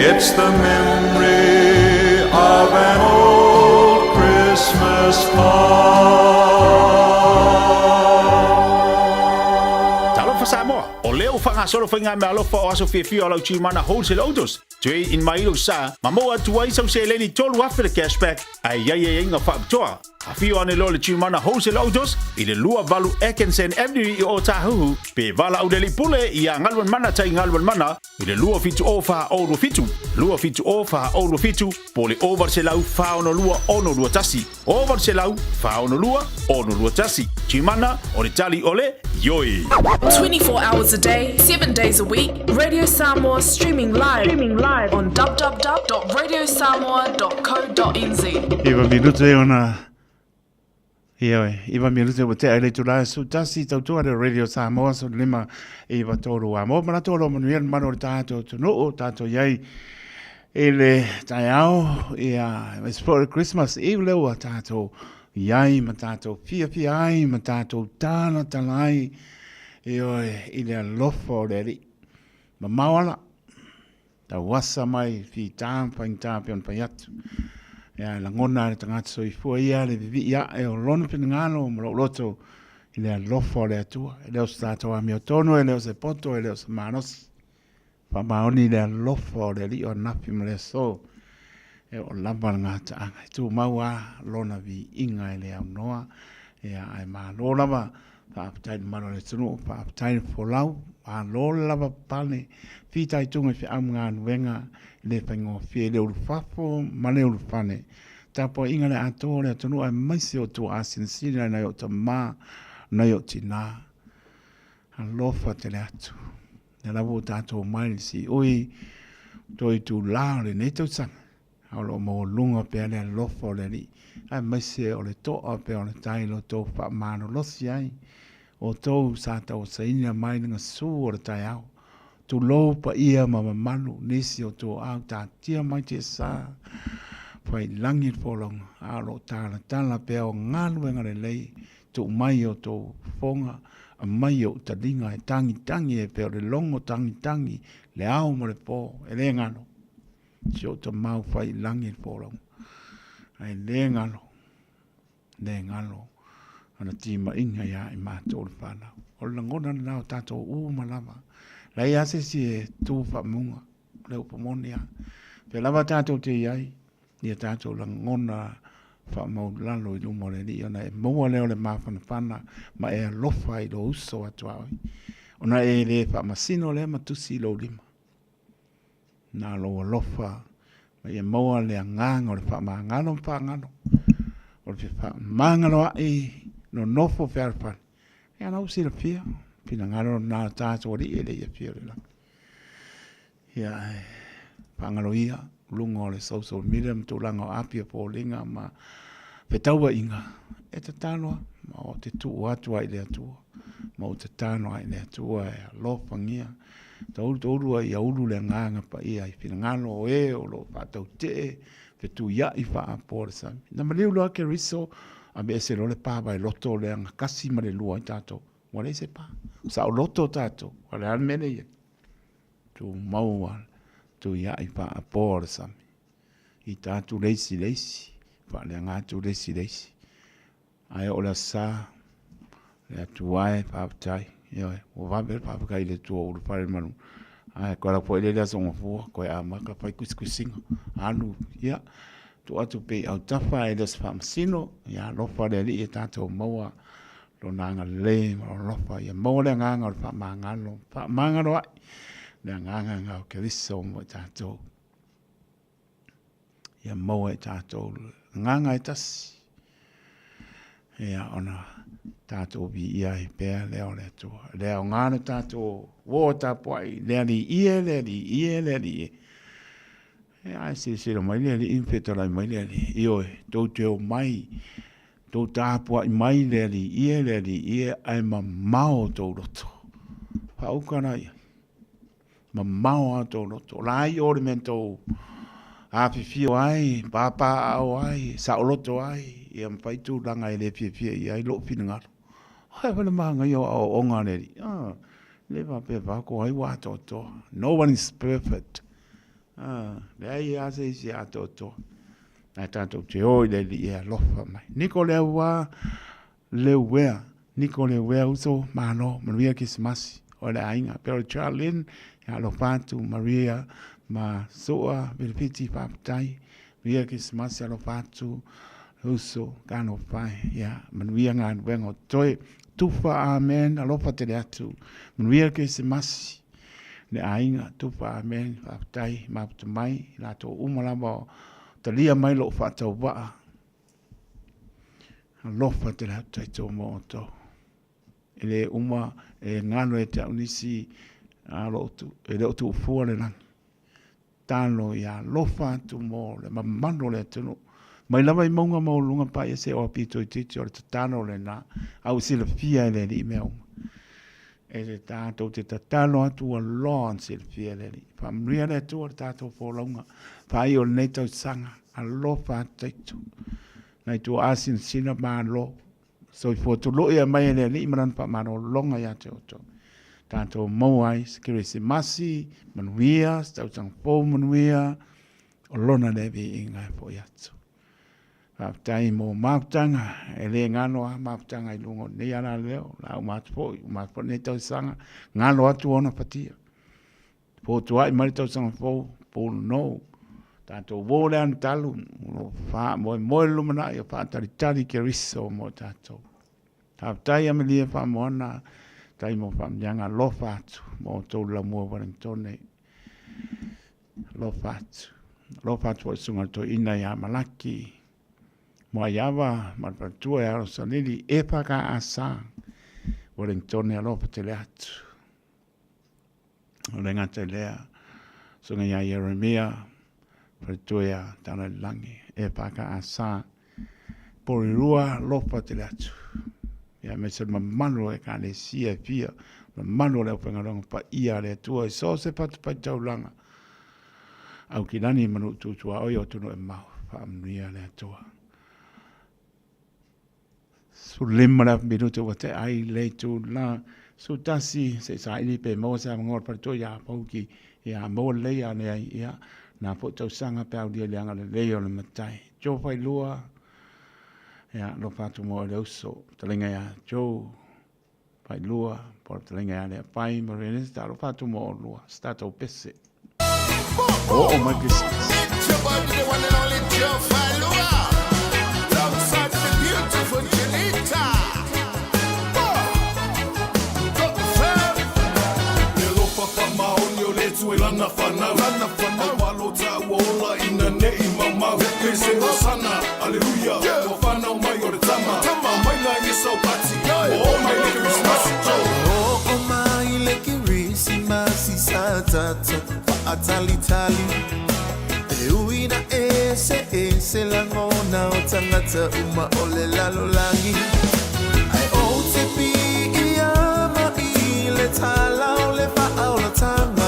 It's the memory of an old Christmas card. Samoa. O leo whanga solo whainga me alofa o aso whiawhia o lau Chimana Wholesale Autos. Tui in mailo sa, ma moa tuai sau se leni tolu after the cashback. Ai ia inga whaapitoa. A whio ane lo le Chimana Wholesale Autos, i le lua valu Ekensen Avenue i o Tahuhu, pe vala au deli pule i a ngalwan mana tai ngalwan mana, i le lua fitu ofa ouro fitu. Lua fitu ofa ouro fitu, po le over se lau whaono lua ono lua tasi. Over se lau whaono lua ono lua tasi. Chimana o le tali ole, yoi. 24 hours a day, 7 days a week. Radio Samoa streaming live on www.radiosamoa.co.nz. Iwa minute ona. Iwa minute o te aile tula su tasi tautua de Radio Samoa so lima iwa tolu a mo mana tolu manuel mano tato no o tato yai ele taiao ia it's for Christmas Eve le o tato yai matato fia ai matato tana talai ile lofo deri ma mawala ta wasa mai fi tam pa pion payatu ya la ngona tanga so I fo ia le vi ya e o lon pingano mo loto ile lofo le tu ele o stato a mio tono ele o se poto ele o se manos pa maoni le lofo le li o napi mle so e o lamba ngata anga tu maua lona vi inga ele au noa ya ai ma lo lava pa aptai mano le tunu pa aptai fo lau a lo lava pane fitai tunga fi amnga wenga le pengo fi le ulfafo male ulfane tapo inga le ato le tunu ai maisi o tu asin sina na yo tama na yo tina a lofa te le atu le lavo tato mai si oi toi tu la le neto sang a lo mo lunga pe le lofa le ni ai maisi o le to a pe o le tai lo to fa mano lo si ai o tou sa tau sa ina mai nga su o tai au. Tu lo pa ia mama manu nisi o tu au ta tia mai te sa. Pai langit polong a lo tala pe o ngalu e ngare lei tu mai o tu fonga a mai o ta dinga e tangi e pe o le longo tangi le au mo le po e le ngalo. Si o ta mau pai langit polong. Ai le ngalo. Ana tima inga ya I mātou le whanau. O le ngona nao tātou malama. La ia se si e tū whamunga. Le upamonia. Pe lava tātou te iai. Ia tātou la ngona whamau lalo I lumo le ni. Ona e maua leo le mawhana whana. Ma e alofa I lo uso atu aoi. Ona e le whamasino le matusi lo lima. Nā lo alofa. Ma e maua le nganga o le whamangano whangano. O le whamangano ai. No nofo ferpan. E ana usi la pia. Pina ngaro na tātou ri ele ia pia le lang. Ia pangalo ia. Lungo le social media mtu langa o apia po linga ma petaua inga. E te tanoa. Ma o te tuu atua I le atua. Ma o te tanoa I le atua e lofa ngia. Tauru I auru le nganga pa ia I pina ngalo o e o lo patau te. Petu ia I faa po le sami. Na maliu loa ke riso. A me se le papa I loto le anga kasi ma le lua I tato. Wale se pa. Sa o loto tato. Wale al mene ia. Tu maual. Tu ia I pa a por sami. I tato leisi. Pa le anga tu leisi. Ai o la sa. Le atu ai pa aptai. Ia o vaber pa apkai le tu o pare manu. Ai ko la po le la songa fu ko a maka pa kusinga. Anu ia. Tu atu pe au tafa e des famasino ya lofa le li e tato maua lo nanga le o lofa ya maua le nganga o fa mangalo ai le nganga ngau ke riso mo tato ya maua e tato nganga e tas ya ona tato bi ia I pe le o le tu le o ngana tato wo tapoi le li ie E ai se lo mai le infeto la mai le io to te o mai to tapo mai le ie ai mamao to roto pa o kana ia mamao to roto la I ormento a fio ai papa au ai sa o roto ai ia pai tu langa le fie ai lo finanga ai vale manga io o ngane le va pe va ko ai wa to no one is perfect. Le ia se si a toto. Na tanto te oi le ia lofa mai. Niko le wea uso mano manuia Christmas. o le ainga. Pero Charlene, ya lo fatu, Maria, ma soa, Vilpiti Papatai, Via Kismasi lo fatu, Uso, Gano Pai, ya, Manuia ngan wengo toi, tufa amen, alofa te atu, Manuia Kismasi, le ainga, tufa amen, Papatai, Maputumai, Lato Umalamo, Talia mai lo fatu wa, alofa te atu, to mo to. Ele uma e ngano e te unisi alotu ele otu fu le lang talo ya lofa tu mo le mamano le tunu mai lava i monga mo lunga pa e se o pito titi o te tano le na au sila fia le li meo e te tato te tatalo atu a lon sila fia le li pa mria le tu o tato fo longa pa i o neto sanga a lofa teitu nai tu asin sina ma lo so for to lo ia mai le li manan pa mano longa ya te oto tanto moai skirisi masi manuia stau tang po manuia o lona le vi inga po yatsu tai mo maptanga ele ngano maptanga i lungo ne ana leo la matpo ne tau sanga ngano atu ona patia po tu ai mai tau sanga po no tanto vole an talu fa mo lumana ia fa tari ke riso mo tato tai amelia fa mona tai mo fa mianga lofatu mo to la mo Wellington lofatu sunga to ina ya malaki mo ayava marpatua ya rosanili epaka asa Wellington ya lofatu atu lenga telea sunga ya Yeremia Pertuia tana langi e paka asa porirua lopa te atu ya me se mamano e kane sia pia mamano le pengalong pa ia le tua so se pat pa taulanga au kilani manu tutua o yo tuno e mau pa amnia le tua su limra minuto wate ai le tu la su tasi se sa ili pe mo sa ngor pertuia pauki ya mo le ya ne ya na po tau sanga pe au dia leanga le leo le matai. Jo fai lua, ya lo fatu mo le uso, talinga ya jo fai lua, por talinga ya le pai, morenes, ta lo fatu mo lua, stata o pese. Oh my goodness. Lana whanau Awalo ta wola ina nei mamau Kei se hosana, aleluia Wa whanau mai o le tama Tama mai na Yesau pati O mai le Christmas O mai le Christmas sa tata Atali tali E uina ese langona O tangata uma o le lalo langi Ai o te pi iama I le tala o le wha o le tanga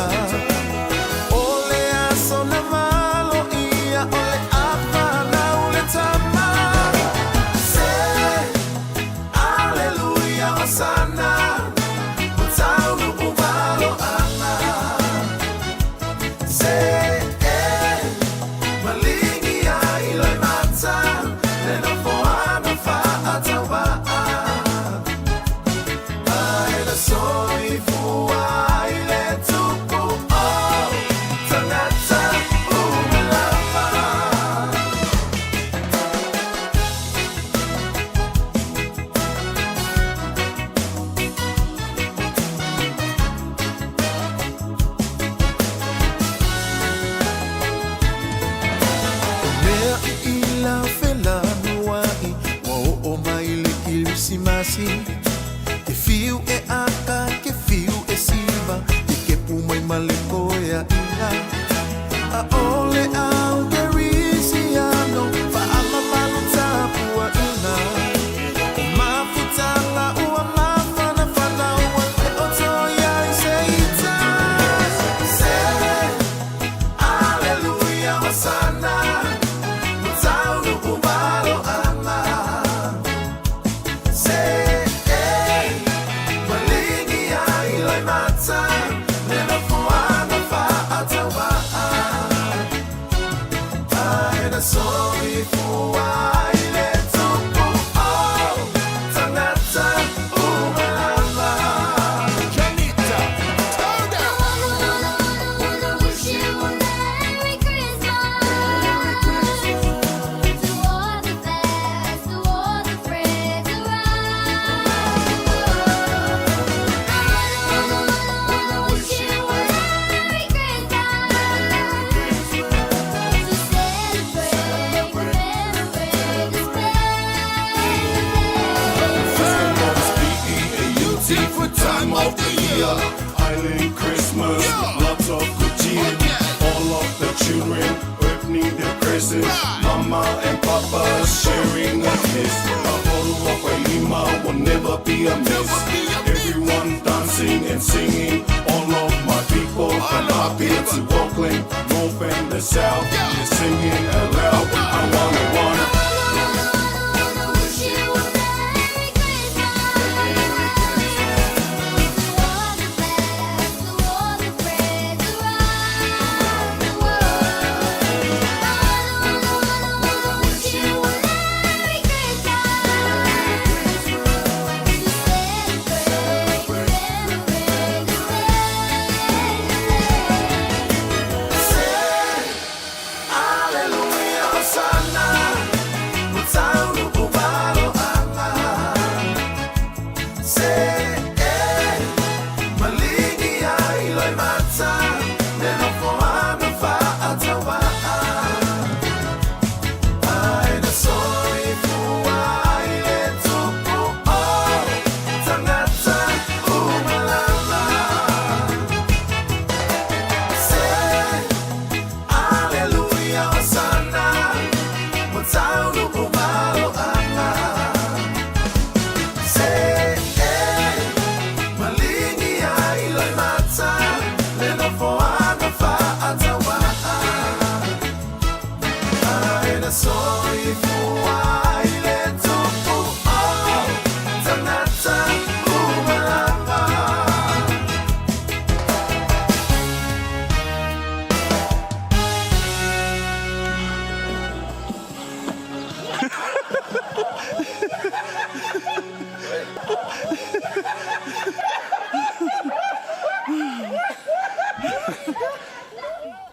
Ke fiu e aka, ke fiu e siva Ke kepu mai maleko e ina A ole au ke risiano Fa ama malu tapu a ina O mafutanga ua mafana fana ua le otoya I se ita Se, aleluia wasana Mutaunu umalo ama Sorry for why let's go oh Tanata Umalama Janita time of the year. Island Christmas, lots of good cheer. All of the children opening their presents. Mama and Papa sharing a kiss. A photo of a Ima will never be a miss. Everyone dancing and singing. All of my people from up here to Oakland, North and the South, they're singing aloud. I wanna.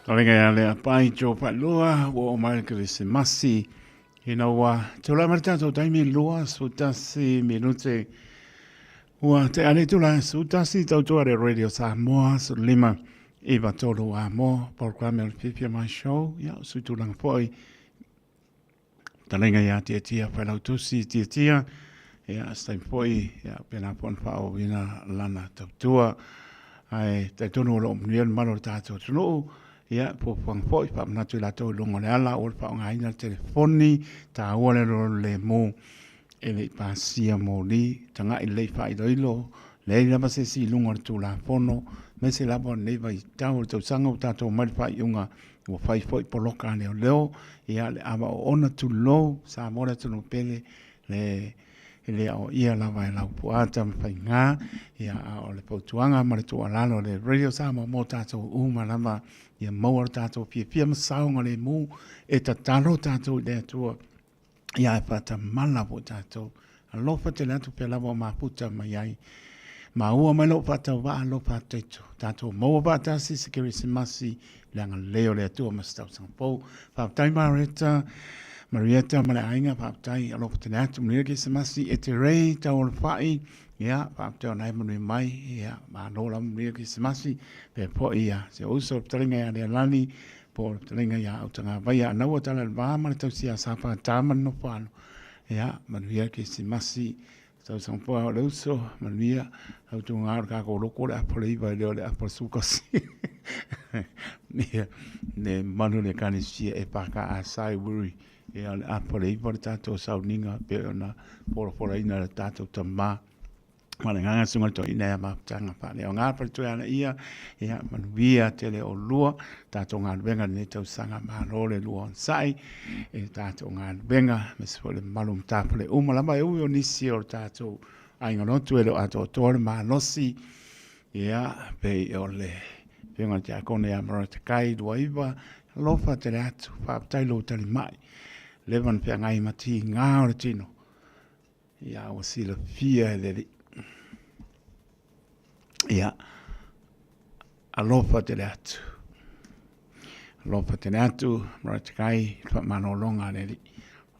Talenga le pai jo pa loa wo mai Krismasi. Ina wa tola marta to taimi loa sutasi minute. Wa te ale tula sutasi to Radio Samoa su lima iba tolo amo programa el Pipi My Show ya sutulang poi. Talenga ya tia pa lautusi tia ya stai poi ya pena pon fa o vina lana tua. Ai te tono lo mniel malo tato tuno. Ya, po pang po pa na tu la to longo le ala o pa nga ina telefoni ta wole le mo ele pa sia mo li tanga ile fa i doilo le la ma se si longo tu la fono me se la bon le vai ta o to sanga ta to mal fa yunga o fai foi po loka le leo ya le aba ona tu lo sa mo le tu no pele le ele o ia la vai la puata fa nga ya o le po tuanga ma le tu ala le Radio Samoa mo ta to uma lama ia maua tātou pia masaunga le mū e ta taro tātou le atua ia e pata malapo tātou alofa te latu pe lawa maputa mai ai ma ua mai lo pata wa alofa tātou maua pata si se Krismasi langa leo le atua mastau sangpou whaptai Marieta male ainga whaptai alofa te latu mnira Krismasi e te rei tau le whai ia whapteo nai manu mai ia ma nola mria Krismasi pe po ia se uso taringa ia le lani po taringa ia utanga vai a naua tala le vā mana tau sia sapa tāman no whāno ia manu ia Krismasi tau sangpoa o le uso manu ia au tu ngāra kako loko le apole iwa leo le apole sukasi ia ne manu le kani sia e paka a sai wuri ia le apole iwa le tātou sauninga pe ona pora ina le tātou tamā Mane nganga sunga to ina ma tanga pa le nga pa tu ana ia manuia tele o lua ta to nga venga ne to sanga ma role lua sai e ta to nga venga me se le malum ta pole o mala mai o ni si o ta to ai ngono tu e a to ma no si ia pe o le venga ja kone a mara te kai duaiva lo fa te atu fa tai lo tali mai levan pe ngai mati nga o tino ia o si le fia le ia alofa te atu maratakai fa manolonga neri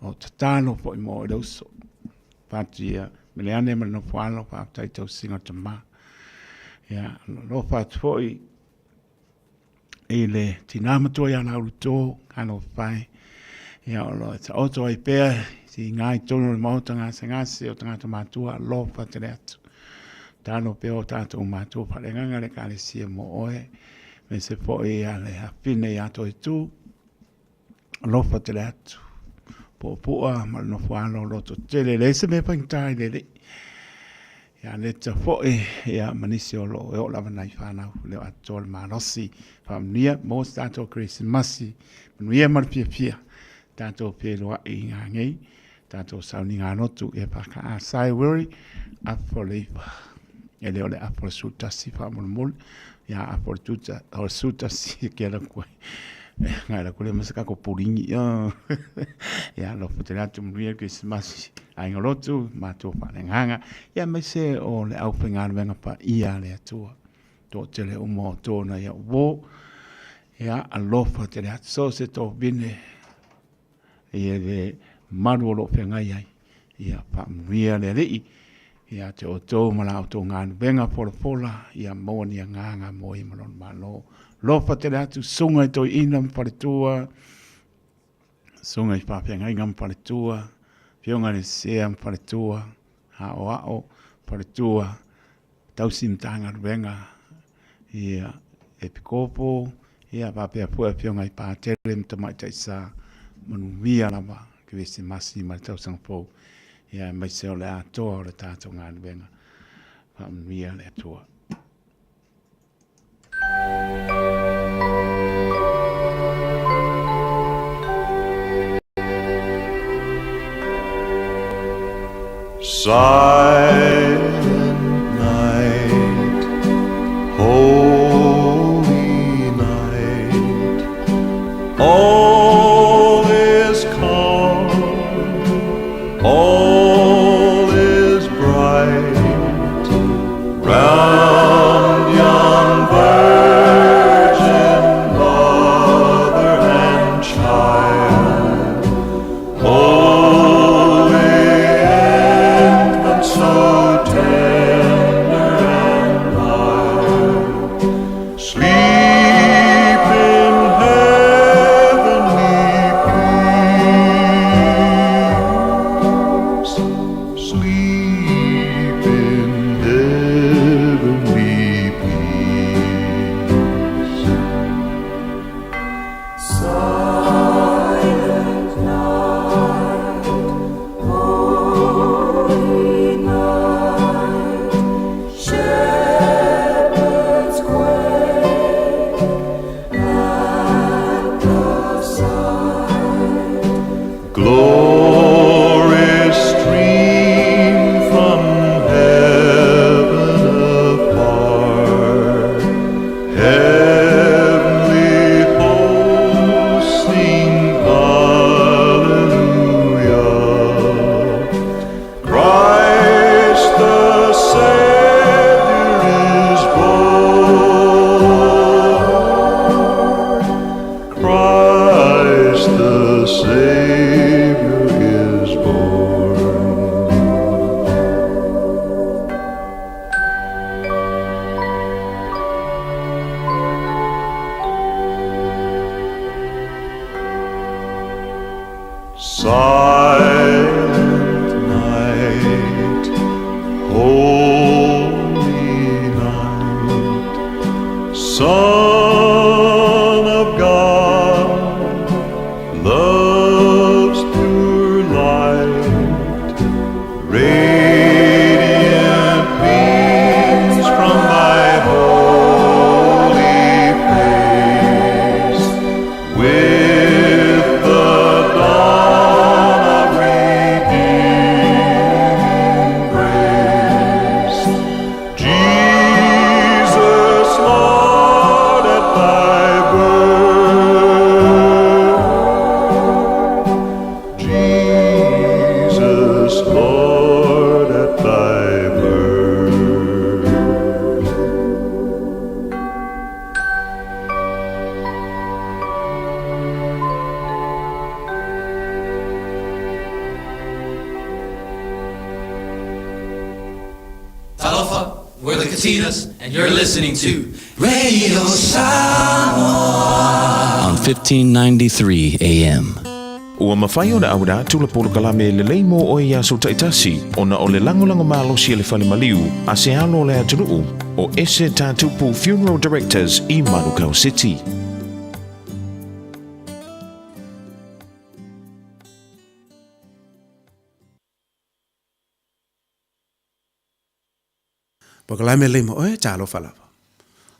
o tatalo po i mo doso patia meleane mano falo pa tai tau singa tama ia alofa foi ele tinama to ya na uto kano fai ia lo ta auto ai pe si ngai tono mo tanga sanga se o tanga tama tua alofa te atu tano pe o tātou mātou whalenganga le kālesia mo oe, me se po e a le hapine i ato i tū, lofa te le atu, po pua, ma no whālo loto tele, le se me pangtai le le, ia le ta fo e, ia manisi o lo, e o lava nai whanau, le o ato le marosi, whamnia, mo tātou Krismasi, manuia marpia pia, tātou pe loa i ngā ngei, tātou sauni ngā notu e paka a sai wiri a foleiva. E leo le a fole sutasi whamulmul, ia a fole tuta, o sutasi ke la koe. Ngai la kule masaka ko puringi, ia lo fote ratu mruia Krismasi. A inga lotu, mātou whanenganga, ia mai se o le au whengāna venga pa ia le atua. Tō te le umo tōna ia uwo, ia a lofa te le atu. So se tō bine, ia le maru o lo whengai ai, ia whamria le rei, ia te o tō mala o tō ngānu benga pola, ia mōni a nganga mo i malon malo. Lofa te atu, sunga i tō ina mparitua, sunga i whawhengai ngam mparitua, whionga le sea mparitua, hao mparitua, tausi mtanga rubenga, ia epikopo, ia whapea pua whionga i pātere mtamai taisa, manu mia lava, Kivesi masi ma tau sangpo ia mai se o le atoa o le tātou ngā nuenga whamia le atoa. Silent night, holy night, all is calm, all is bright, round young virgin mother and child, holy infant so tender and mild, sleep in heavenly peace, sleep in heavenly peace. Silent night, holy night, shepherds quake at the sight. Glory stream from heaven apart, heavenly hosts sing hallelujah. Christ the Savior is born. Christ the Savior is born. Silent night, holy night, Son of God, love's pure light, radiant beams from thy holy face, with the dawn of redeeming grace. Jesus, Lord, at thy birth. Jesus, Lord, at thy birth. Talofa, we're the Katinas, and you're listening to Radio Samoa on 1593 AM. Ua mawhai o le aura tula polo kalame le leimo o ia so taitasi ona o le langolango malosi le fale maliu a se alo le atunuu o ese tatupu Funeral Directors i Manukau City. Pakalame leimo oe talo falava.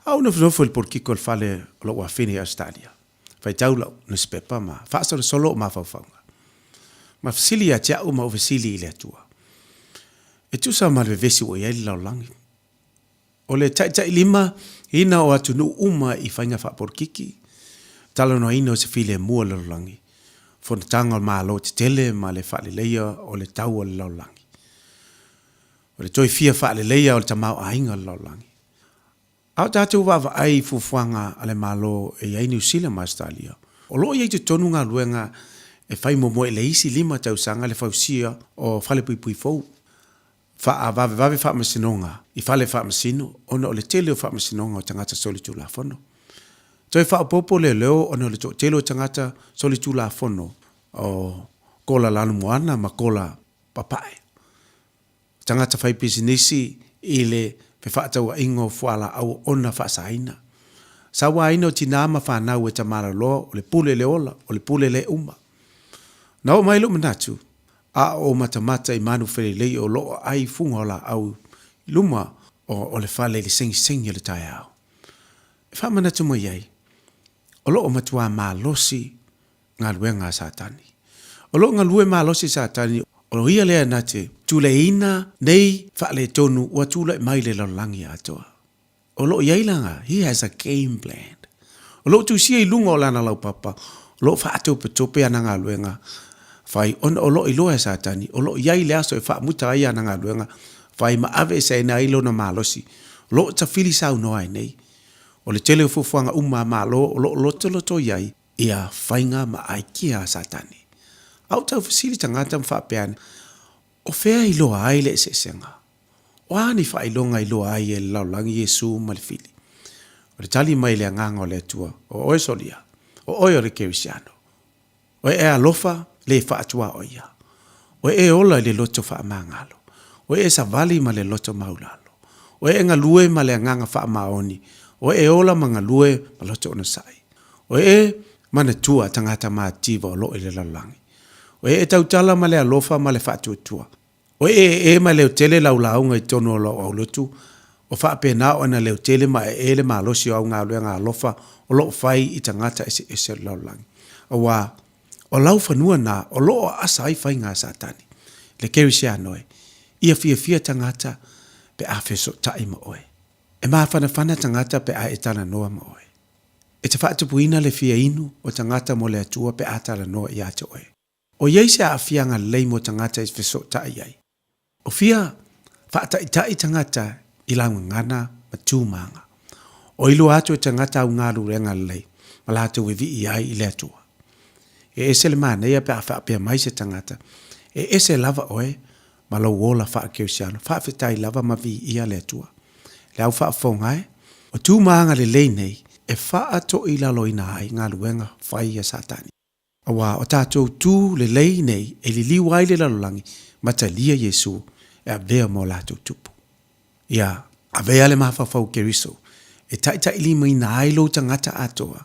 Au no fo por kiko fale lo wa fini a stadia. Fai taula no spepa ma fa solo ma fa fa. Ma fasilia tia uma o fasili ile tua. E tu sa ma vesi o ia la langi. O le tai lima ina o atu no uma I fainga fa por kiki. Talo no ino se file mua la langi. Fo tanga ma lo te tele ma le fa le leia o le tau la langi. O le toi fia fa le leia o le tamau ainga la langi. Au tātou wawa ai fufuanga ale malo e ai New Zealand ma Australia. O lo ia te tonu ngā luenga e whai momo e le isi lima tau sanga le whausia o whale pui fau. Wha a wawe wha masinonga I whale wha masino ona o le tele o wha masinonga o tangata solitu la fono. Toi wha popo le leo ona o le tele o tangata solitu la fono o kola lanu moana ma kola papae. Tangata whai pisinisi I le pe whaatau a ingo fuala au ona whaasaina. Sa wa ino tina ma whanau e tamara loa o le pule le ola, o le pule le uma. Na o mailo manatu, a o matamata I manu where lei o loo ai fungola au luma o le whale le sengi le tai au. E wha manatu mo iei, o loo matua maa losi ngā lue ngā sātani. O loo ngā lue maa losi sātani, o ia lea nate, tule ina nei whaale tonu ua tula mai le lalangi atoa. O lo iailanga, he has a game plan. O lo tu sia I lunga o lana lau papa, o lo whaatou patope ana ngā luenga, whai o lo iloa sātani, o lo iaile aso e whaamuta ai ana ngā luenga, whai ma ave sa ina ilo na mālosi, o lo ta whili sau noa nei. O le tele ufufuanga malo, o lo loto iai, ia whainga ma aikia sātani. Au tau fasili tangata mwhapeane, o whea iloa ai le se senga. O ani wha ilonga iloa ai e laulangi Yesu ma le fili. O le tali mai le nganga o le atua, o oe solia, o oe o le kerisiano. O e alofa le wha atua o ia. O e ola le loto wha amangalo. O e savali ma le loto maulalo. O e ngalue ma le nganga wha amaoni. O e ola ma ngalue ma loto onasai. O e mana tua tangata maa tiva o lo le laulangi. O e tautala ma le alofa ma le whaatuatua. O e ma leo tele laulaunga I tono lo au lotu. O whaapena o na leo tele ma e le ma losi au ngā lua ngā alofa o lo whai I tangata ese laulangi. O wa, o lau whanua na o lo o asa ai whai ngā sātani. Le kerisia noe. Ia fia tangata pe a feso tai ma oe. E maa whana tangata pe a etana noa ma oe. E te whaatupuina le fia inu o tangata mo le atua pe a tala noa I ate oe. O iei se a fianga lei mo tangata I feso tai ai. O fia whaatai tangata I launga ngana ma tūmanga. O ilo atu tangata au ngā rurenga lei, ma lātou e vi I ai I le atua. E ese le mana ia pe a whaapea mai se tangata. E ese lava oe, ma lau wola whaakeusiano, whaafetai lava ma vi ia le atua. Le au whaafongai, o tūmanga le lei nei, e whaato I lalo ina ai ngā ruenga whai a satani. Awa o tātou tū le lei nei, e li liwai le lalolangi, matalia Yesu, e a vea mo lātou tupu. Ia, a vea le mawhawhau keriso, e tai lima ina ailo tangata atoa,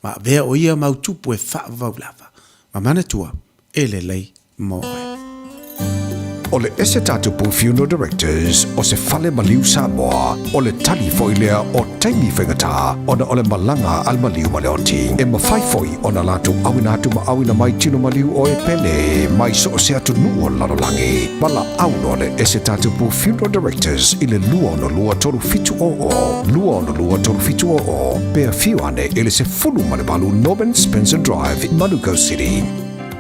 ma a vea o ia mau tupu e whaavau lava, ma manatua, e le lei mo e. O le ese tatupu Funeral Directors o se fale maliu Samoa o le tali foilea o taimi whaingata ona o le malanga al maliu maleoti e mawhaifoi ona latu awina atu ma awina mai tino maliu o e pele mai so o se atu nuo lalolangi mala auno le ese tatupu Funeral Directors i le lua ono lua toru fitu o pea fiu ane ele se fulu malebalu Norman Spencer Drive in Manukau City.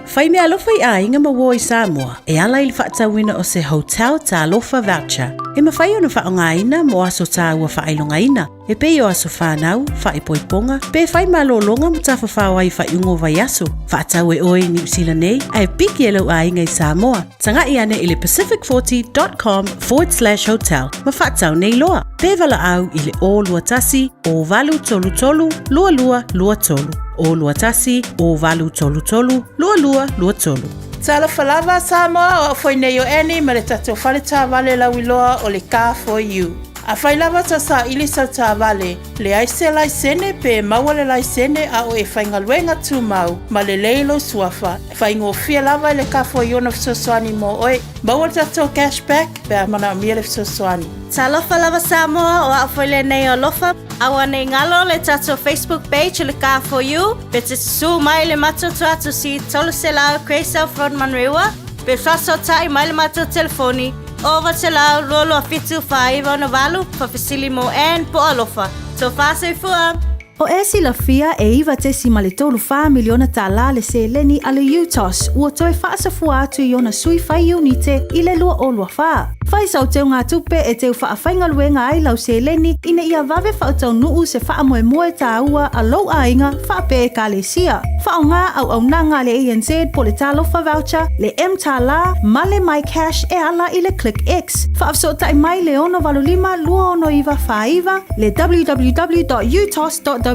Whai mea alofa I a inga mawo I Samoa, e ala ili whaatawina o se hotel ta alofa voucher. E mawhai ona whaongaina mo aso tā ua whailongaina. E pei o aso whanau, whaipoiponga, pe whai malolonga mo tawhawhawai whaiungo vai aso. Whaatau e oi New Zealand nei, ai piki e lau ainga i Samoa. Tanga i ane ile pacific40.com/hotel. Ma whaatau nei loa. Pe wala au ile o lua tasi, o valu tolu tolu, lua lua lua tolu. O lua tasi, o valu tolu tolu, lua lua lua tolu. Tala falava Samoa o foi nei o eni ma le tatou whale tā wale lauiloa o le Car for You. A whai lava ta sa ilisa tā wale, le aise lai sene pe mawale lai sene a o e whaingaluenga tū mau, ma le leilo suafa. Whaingo fia lava le Car for You na fisoswani mo oe, maua tatou cashback pe a mana mia le fisoswani. Talofa lava Samoa o afoile nei o lofa. Awa nei ngalo le tatou Facebook page le Car for You. Pe te su mai le matoto atu si tolu se lao Craysel Frontman Rewa. Pe faso tai mai le mato telefoni. Ova te lao lolo a fitu whaiva na walu. Whawhisili mo en po alofa. So fasa i fua. O e sila fia e iwa te si male tolu wha miliona tā la le se leni ale UTOS. Ua toi whaasa fua atu i ona sui whai unite i le lua o lua wha. Whai sau teo ngā tupe e teo wha whainga luenga ai lau se leni ina ia vave wha tau nuu se wha moe moe tā ua a lau ainga wha pe e ka le sia. Wha o ngā au nanga le ANZ po le talofa voucher, le M tā la, ma le My Cash e ala i le Click X. Wha afso tai mai le ono valulima lua ono iwa wha iwa, le www.utos.ws,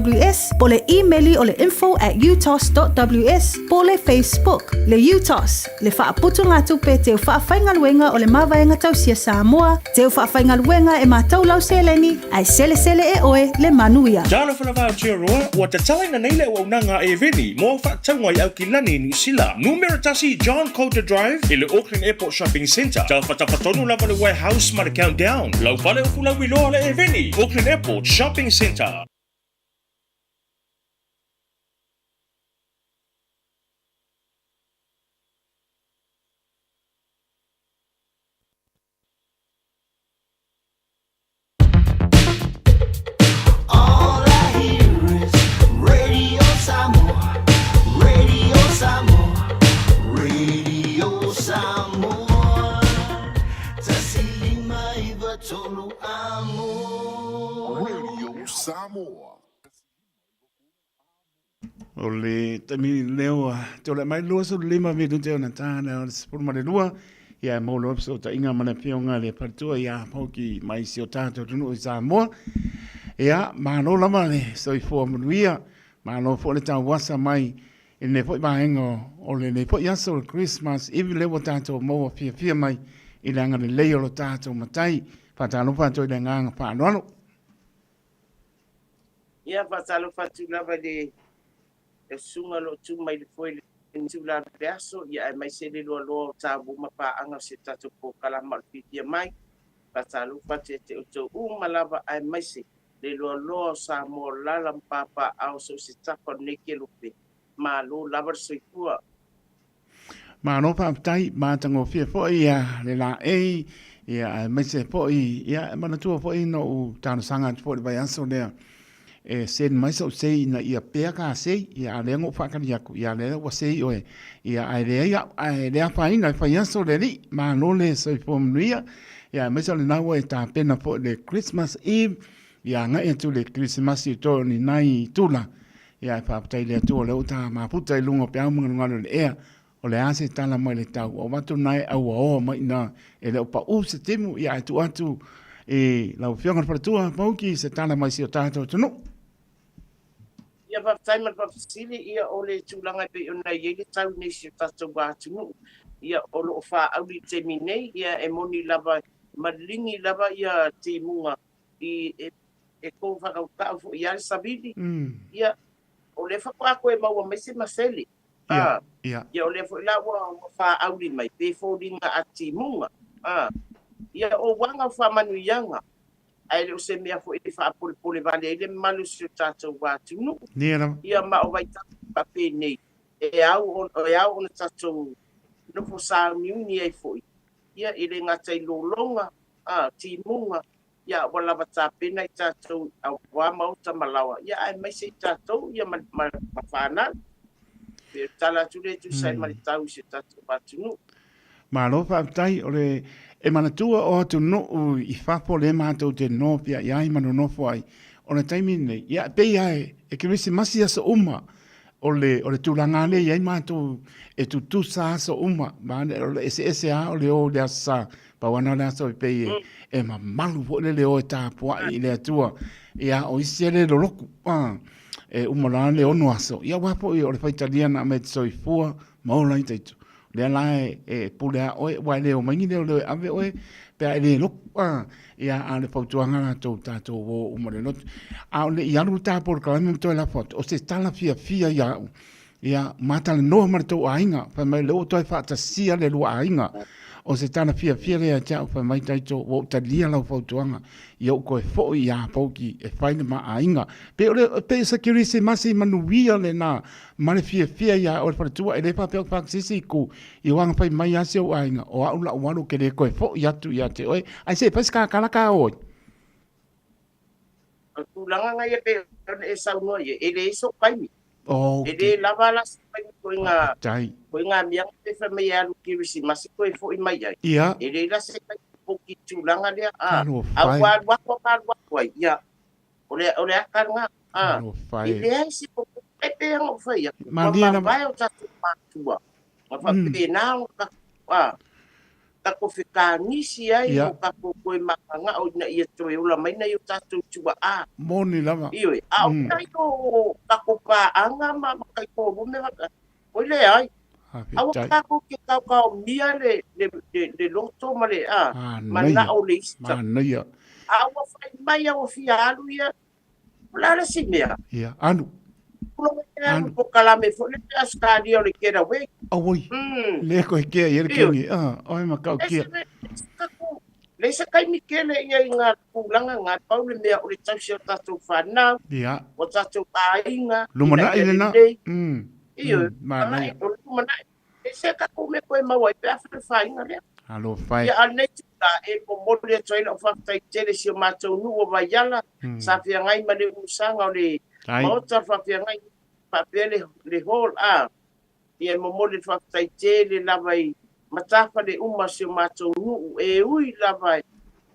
po le emaili o le info@utos.ws, po le Facebook, le UTOS, le wha putu ngā tupe teo wha whainga luenga o le mawaenga tau sia Samoa, teo whaafaiga luenga e mātou lau seleni, ai sele sele e oe le manuia. Tala whanawha o tia roa, ua te talaina nei le waunanga e veni, mo whaataunga i au ki lani New Zealand. Numera tasi John Coulter Drive, i le Auckland Airport Shopping Centre. Tau whatawhatonu lava le Warehouse ma le Countdown. Lau pale o kulau i loa le e veni, Auckland Airport Shopping Centre. O le tami leo te le mai lua so lima me te ona tana por ma le lua ia mo lo so ta inga mana pionga le partua ia poki mai si o tato tunu i Samoa ia ma no la male so i fo muia ma no fo le ta wasa mai e ne fo baengo o le fo ia so Christmas even le tato mo fia mai i langa le leo lo tato matai fa ta no fa to le nganga fa no ia fa talo fa tu lava de e sunga lo tu mai le foi le tula de aso ia e mai se le lo tabu ma pa anga se tatu po kala mal fitia mai pa talu pa te o malava ai mai se le lo sa mo la papa au so se tapa ne ke lo pe ma lo lava se tua ma no pa tai ma tango fia fo ia le la e ia mai se fo ia ma na tu fo no tano sanga fo vai aso le e sen mai so sei na ia peka sei ia le ngo fa kan ia ia le wa sei oe ia ai le fa inga fa ia so le ni ma no le so fo mria ia mai so le na wa ta pena fo le Christmas Eve ia nga e tu le Christmas i to ni nai tula ia fa tai le to le uta ma puta i lungo pe amu ngalo le ea o le ase tala mai le tau o watu nai au o mai na e le pa u se timu ia tu atu e la fionga para tua pauki se tala mai si o tato tunu ia va taima va fasili ia o le tulanga pe ona ye le tau nei se tatu wa tunu ia o lo fa au li te mine ia e moni lava malingi lava ia te munga i e ko fa ka ta fo ia sabili ia o le fa kwa ko e mau mai se maseli ia o le fo la wa fa au li mai pe fo dinga ati munga ia o wanga fa manu yanga ai le se mea fo e fa pole vale ele malu se tatu wa tunu ia ma o vai ta pe nei e au on tatu no fo sa miuni ai fo ia ele ngatai lolonga ti munga ia wala bata pena tatu au wa mau ta malawa ia ai mai se tatu ia ma fana pe tala tu le tu sai ma tau se tatu wa tunu ma lo fa tai ole E mana tua o tu no I whapo le mātou te no pia iai manu no ai. O na taimi nei, ia pe iai, e ke risi masi asa uma, o le tūlanga le iai mātou e tu sa asa uma, mane o le ese a o le o le asa, pa wana le asa o pe e ma malu po le o e tāpua I le atua, ia o isi le lo loku, e umara le ono aso, ia wapo I o le whaitalia na me te soifua, maula I teitu. Le alae e pulea oe, wai leo maingi leo leo ave oe, pea le loku, ia a le pautuanga na tau tātou o umare lotu. A o le iaru tāpor kalame mtoe la foto, o se tala fia iau, ia mata le noa martou ainga, pa mai leo toi whaata sia le lua ainga, o se tala fia lea tau, pa mai taito o talia lau pautuanga, ia koe fo ia pauki e whaile ma ainga. Pe o le, pe sa kiri se masi manuia le na, mare fia ia o le paratua, e le papel paksisi ku, I wanga pai mai ase o ainga, o aula uaru ke le koe fo iatu ia te oe, ai se pas ka kalaka oi. Tūlanga ngai e pe e saunoa e le iso paimi. Oh, e le lava la paimi koe ngā mianga te whamei alu kirisi masi koe fo I mai ai. Ia. E le la se kai poki tūlanga lea, Kano au whai. wako ai, ia. O le akaranga, Kano whai. I le aisi poki pepe anga whai, Ma lia na- Vai o tatu mātua. Ma whape nā o kako whikanisi ai, Ia. o kako koe makanga o ina ia toe ula mai na I o tatu tua Moni lava. Ioi, au kai o kako paanga ma kai ko bume waka. Oi le ai. Au kako ke kau mia le loto ma le ma na o le ista. Manaia. Au whai mai au fia alu ia. Lara si mea. Ia, anu. Anu po kalame fo le askari o le kera we. Awoi. Le koe kia I ele kengi. Oi makau kia. Le sa kai mikele ia I ngā pūlanga ngā pau le mea o le tausi o tātou whanau. Ia. O tātou pāinga. Lumana I le na. Iyo, Manaia. mana e se ka ko me koe mau ai pe afre whainga lea. Alo whai. Ia anei tuka e po mori e toina o whaktai tere si o mātou nu o vaiala. Sa whia ngai ma le usanga o le maota whawhia ngai whapea le hall Ia mo mori whaktai tere lavai matafa le uma si o mātou nu e ui lavai.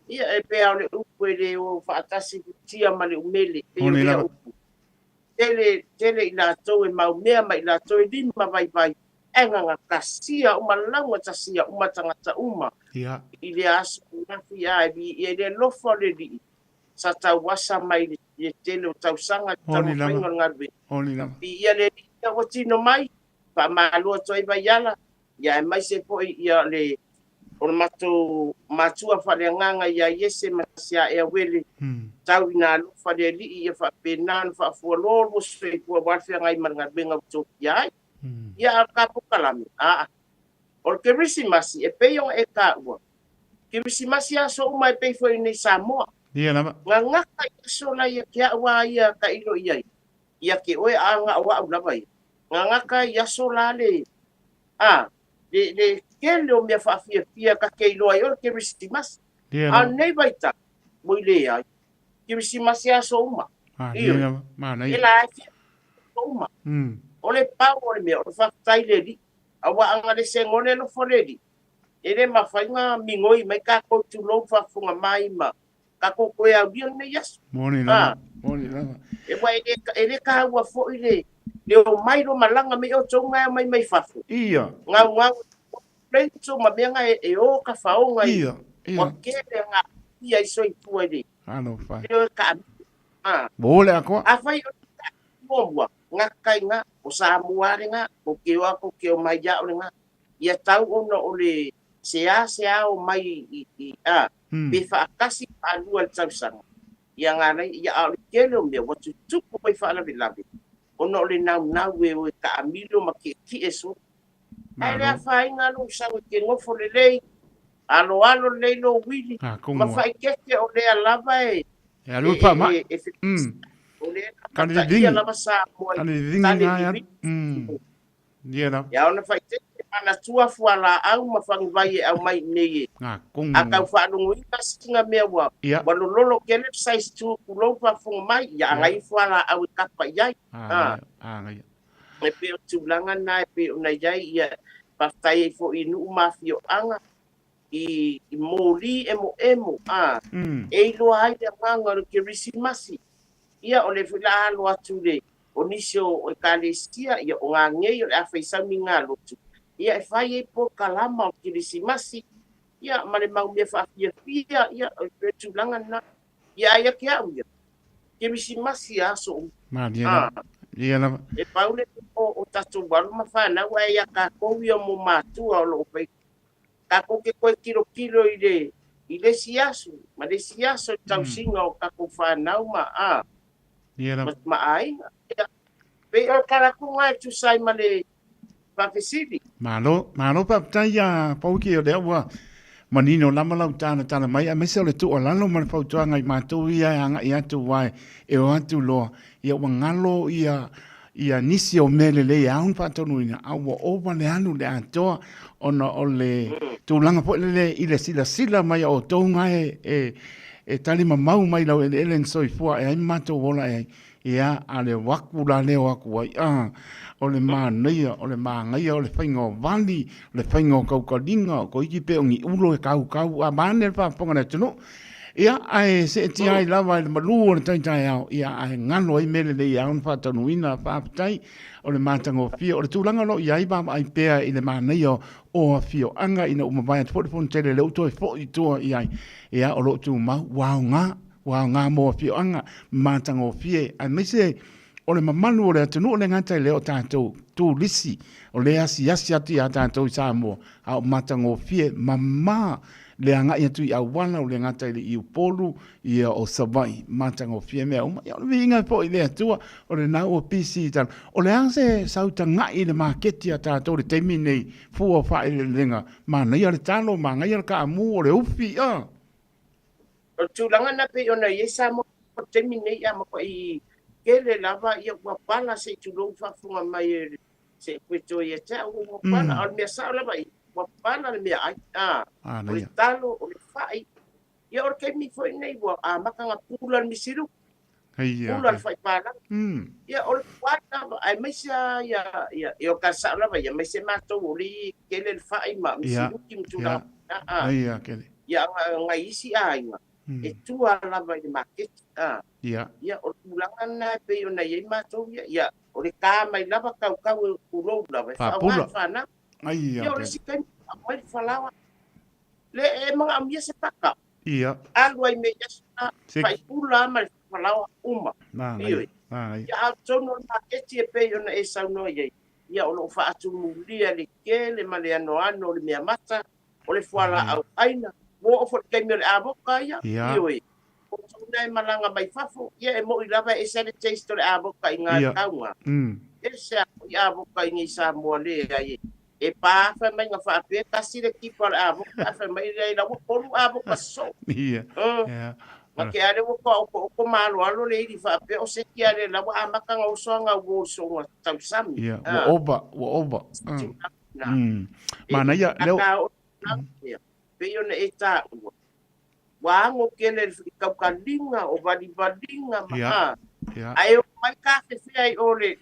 Ia e pe au le upu e le o whaatasi tia ma le umele. Oni lava. Tele I lātou e mau mea mai lātou e lima vai. Enga ngā kasia uma launga tasia uma tangata uma. Ia. I le asu ngafi I le lofo le li. Sa tau wasa mai le tele o tau sanga tau Oni lava. whainga ngarwe. Oni lava. I ia le li ia o tino mai. Pa maalua toi vai ala. Ia e mai se po ia le o le matua whareanganga ia iese masia e awele. Tau ina lufa le li ia whapenan whafualolo sui kua warwhia ngai maranga benga utoki ai. Ia kapu kalami. O le kerisimasi e peio e ka ua. Kerisimasi aso uma e peifo I nei Samoa. Ia nama. Ngā ngaka I aso la ia kia ua ia ka ilo iai. Ia ke oe a ngā ua au lava ia. Ngā ngaka I aso la le. Le kele o mea whaafia ka ke ilo ai o le kerisimasi. Ia A nama. nei baita. Moi le ai. Kerisimasi aso uma. Ia nama. Manaia. E la ai fia uma. O le pau o le mea, o le whakatai le li. Awa anga le se ngone no fore li. E le mawhainga mingoi mai ka koutu lou whafunga mai ma. Ka koe au dio ne yasu. Moni lava. Moni lava. E wa e le ka ua fo I le. Le o mai ro malanga me o tonga mai whafu. Ia. Ngau. Prenso ma menga e o ka whaonga I. Ia. O kere ngā ia iso I tua li. Alo whai. Le o ka Bole a koa. A whai o mua. Ngā kai ngā, o Samoa re ngā, o ke o mai ia o re ngā. Ia tau ona o le sea o mai pe whaakasi alua le tausanga. Ia ngā rei, ia au le kele o mea, watu tupu pai whaalawe lawe. Ona o le nau e o e ka amilo ma ke ki e so. Ai rea whai ngā lo usau ke ngofo le lei, alo leilo wili. Ma whai keke o lea lava e. E alu pa ma. Kani dingi. Kani dingi ngā ia. Ia na. Ia ona whai te ana tua fuala au ma whangi vai e au mai nei e. Ngā kongu. A kau whanungu I ka singa mea wā. Ia. Wano lolo kele sais tu kulou whafunga mai. Ia ngai fuala au I kapa iai. Ngai. E pe o tūlanga na e pe o na iai ia. Paftai e fo I nuu mawhio anga. i moli emo e loa ai te nganga o ke risimasi ia o le fila lo atu le o nisi o ekalesia ia o ngā ngei o le awhaisauni ngā lotu ia e whai e po kalama o ke risimasi ia ma le mau mea whaafia ia o le tūlanga na ia ia ke au ia ke risimasi aso e paule o tatu walu ma whanau e ia ka koui o mo mātua o lo pai ka koke koe kilo i le siasu ma le siasu tau singa o ka ko whanau ma ma ai pe o karakunga e tu sai ma le whawhesiri Malo pa tai a pauki o lea ua manino lama lau tana mai a mese o le tu o lalo ma le pautuanga i mātou ia e anga i atu wai e o atu loa ia ua ngalo ia nisi o mele le aun patonu ina a ua owa le anu le atoa ona o le tūlanga po le i le sila mai o tounga e tali mau mai lau e elen soifua e ai mātou wola e ia a le waku la leo aku ai o le mānaia, o le māngaia, o le whaingo vali, o le whaingo kaukalinga, o ko iki pe o ngi ulo e kau a māne le whaponga na tunu. Ia ai se e tia ai lawa le malu o le taitai au, ia ai ngano ai mele le ia un whatanu ina whaapatai, o le mātango fia, o le tūlanga lo ia iba ai pēa i le mānaia o a fio anga ina umawai at whotipon tele le uto e fo i tua ia o lo tu mau, wau ngā mo a fio anga, mātango fia, ai meise o le mamalu o le atunu o le ngatai leo tātou tū lisi o le asi ati a tātou i Samoa a o matango fie mamā le anga i atu i awana o le ngatai le iu polu i o savai matango fie mea uma i o le inga po i le atua o le nau o PC tan o le anse sauta ngai le maketi a tātou le teimi nei fua whae le lenga ma nei a le talo ma ngai a le ka amu o le ufi o tūlanga na pe o na iesa mo o teimi nei a mako i kele lava ia ua pala se tulou whafunga mai se pueto ia te ua pala o mea sao lava ua pala le mea ai o le talo o le whai ia o ke mi foi nei ua a makanga pula le misiru pula le whai pala ia o le wata ai meisa ia o ka sao lava ia meise mātou o li kele le whai ma misiru ki mtula ia ngai isi a inga e tua lava i maketi ia o tulanga na pe o na ye matou ia o le ka mai lava kau e kulou lava fa fana ia o le sikai mai falawa le e mga amia se paka ia alu ai me yasa fai pula mai falawa uma ia a tono maketi e pe o na e sauno ia o lo fa atu mulia le kele ma le ano le mea mata o le fuala au aina mo o fo ke me avoka ia ioi o nei malanga mai fafo ia e mo i lava e sele taste le avoka i ngā taunga e se i avoka i ngi Samoa le ai e pa fa mai nga fa pe kasi le ki por avoka fa mai le la ko avoka so ia ma ke ale ko malo alo le i fa pe o se ki ale la wa maka nga uso nga wo so nga tau sami ia wo oba mana ia leo peio na eta wango kele kaukalinga o valivalinga ma ai o mai kafe fai ole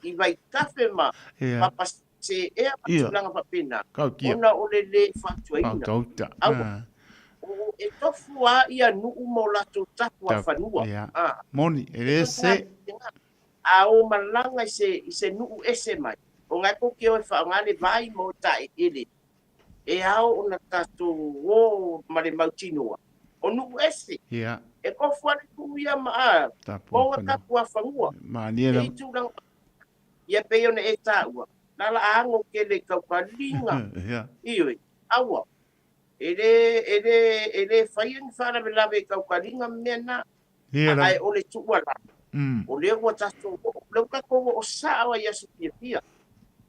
i vai kafe ma papa se e patulanga papina ona ole le fatuina o e tofua ia nu mo la to tapua fanua moni ese a o malanga se nu ese mai o ngai ko ke o fa ngale vai mo tai ele e ao ona tato o mare mautinoa o nu ese e ko fuare ku ia ma o ka ku afangua maniera ia pe ona e taua nala ango ke le kaukalinga ioi awa ele faien fara bela be kaukalinga mena ai ole tuala o le wa tato le ka ko o sawa ia supia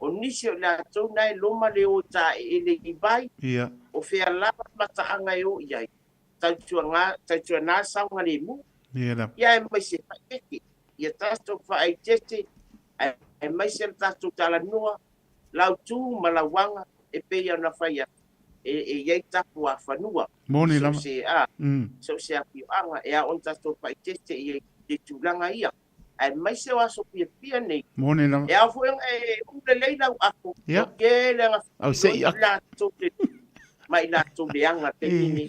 o nisi o la tau nai loma le o ta ele i vai o fea lapa mataanga e o iai tautua ngā saunga le mu ia e mai se paeke ia tato whaai tete e mai se tato tala noa lau tū malawanga e peia na whaia e iai tapu a whanua moni lama so se api anga e a on tato whaai tete i e tūlanga ia ai mai se wa so pia nei moni na e a foi e le leila ako ke le nga au se ia mai la tu leanga te ini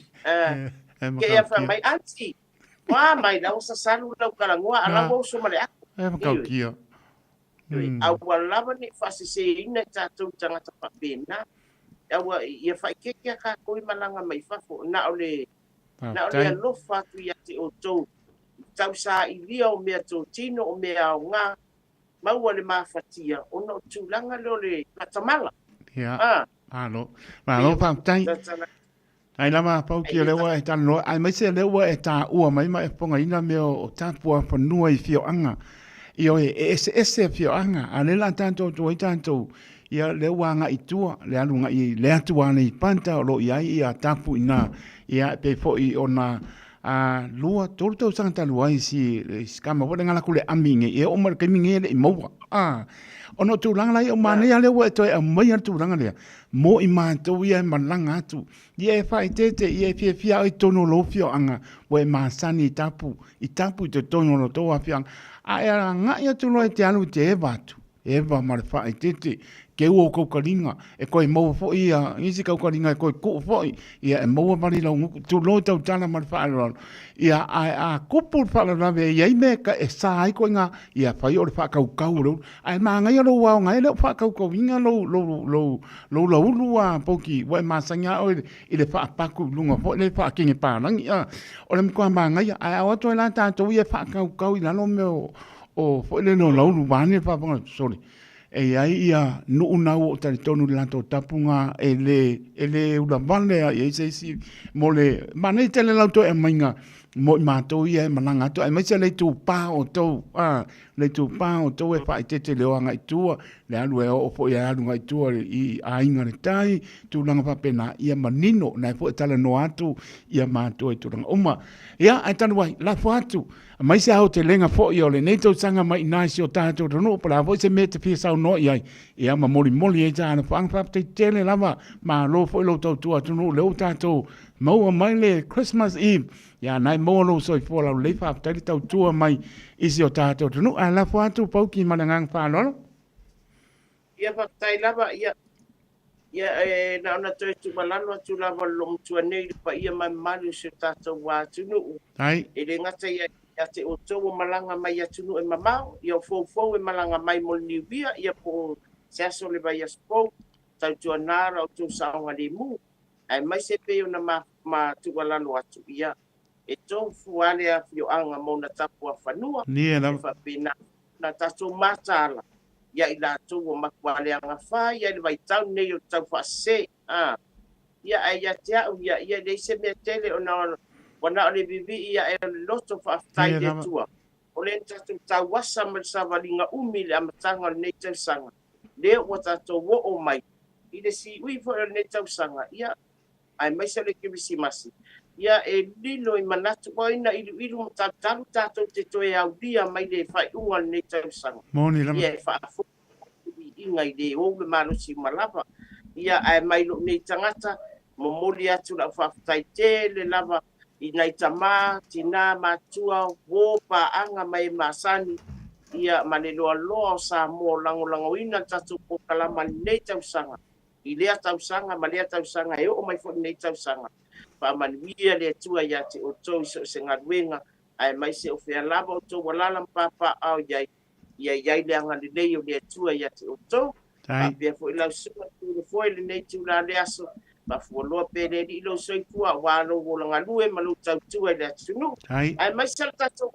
ke ia fa mai anti wa mai la usa salu la kala ngua ala mo so male kau kia au lava ni fa se ina tatu tanga tapa pena awa ia fa ke ka ko malanga mai fa fo na ole lo fa tu ia te o to tau sa i lia o mea tō tino o mea o ngā maua le mawhatia o no tūlanga leo le katamala. Ia, alo. Ma alo whautai. Ai lama pauki o lewa e tano. Ai maise lewa e tā ua mai ma e ponga ina mea o tāpua whanua i whio anga. I o e ese whio anga. A le la tātou tō i tātou. Ia lewa nga i tua. Le alunga i le atua nei panta o lo i ai i a tāpu ina. Ia pe fo i o na... lua tolu tau sanga talu ai si skama wada ngala kule aminge e o mar kaminge le mowa ono tu langa lai o mane ale wa to e mai tu langa le mo i ma to ia malanga tu ye fa itete ye fia i tono lo fio anga we ma sani tapu i tapu te tono lo to afia a era nga ia tu lo te alu te batu e va mar fa itete ke o ko kalinga e koe mau fo ia isi kau kalinga e koe ko fo ia e mau mari la tu lo tau tana mar fa lo ia a kupu fa la ve ia me ka e sai ko nga ia fa yo fa kau lo ai ma nga yo wa nga le fa kau ko vinga lo lua poki wa ma sanga o i le fa pa ku lunga fo le fa kinge pa nang ia o le ko ma nga ia a o to la ta to ia fa kau i la no me o fo le no lo lu bani fa pa sorry e ai ia no unau o tali tonu lanto tapunga ele ula vale e se si mole mane tele lauto e mainga mo mato ia mananga to ai mai se le tu pa o to le tu pa o to e fa te le anga tu le alu e o fo ia alu ngai tu i ainga le tai tu langa pa pena ia manino na fo tala no atu ia mato e tu langa uma ia ai tanu wai la fo atu mai se au te lenga fo i ole nei tau sanga mai nai si o tātou rano para vo se me te pia sau no iai e ama moli e tāna whaang whapte tele lava ma lo fo i lo tau tua tunu leo tātou maua mai le Christmas Eve ia nai mo lo soi fo lau le whapte tau tua mai isi o tātou rano a la fo atu pauki malangang whalolo ia whaptai lava ia na ona toi tu malano tu lava long tua nei pa ia mai malu se tātou wā tunu ai e le ngata ia ia te o tō malanga mai atunu e mamau, ia fōu e malanga mai mo niwia, ia po se aso le vai aspo, tau tua nara o tō saonga le mu, ai mai se peo na ma tualalo atu ia, e tō fuale a fio anga mo na tapu a whanua, e whapena na tato matala, ia i la tō o makuale anga whai, ia le vai tau nei o tau whase, ia ai ia te au, ia le se mea tele o na wana ole bibi ia e loto whaftai le tua. O le tatu tau wasa ma sa walinga umi le amatanga le nei tau sanga. Le o tato wo o mai. I le si ui fo le nei tau sanga. Ia, ai mai sa le kibisi masi. Ia e lilo i manatu ko ina ilu mo talu tato te toe au dia mai le whai unga le nei tau sanga. Moni lama. Ia e whaafu i ngai le o le malusi malapa. Ia ai mai lo nei tangata mo moli atu la whaftai te le lava i nei tama, tina, matua, wopa, anga mai masani, ia maneloa loa sa mo lango ina tatu po kalama nei tausanga. I lea tausanga, ma lea tausanga, e o mai fo nei tausanga. Pa manuia lea tua ia te o tau so se ngaruenga, ai mai se o fea lava o tau walalam papa au iai, iai lea ngani leo lea tua ia te o tau. Pa pia fo ilau suma tu le foi le nei tu la lea so, ma fuoloa pele di lo soifua walo wolanga lue malu tau tua le atunu ai mai salta to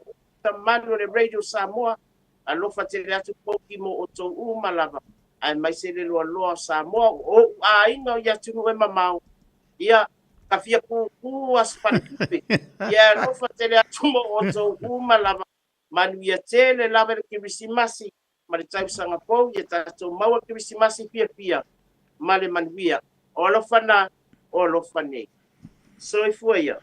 tamano le radio Samoa alo fatele atu poki mo o to malava ai mai se le lo Samoa o ainga ya tunu e mamau ia kafia ku asparkipe ia lo fatele atu mo o to malava manu ia tele lava le kibisimasi mari tau sanga po ia tato maua kibisimasi pia male manuia olofana olofane so foi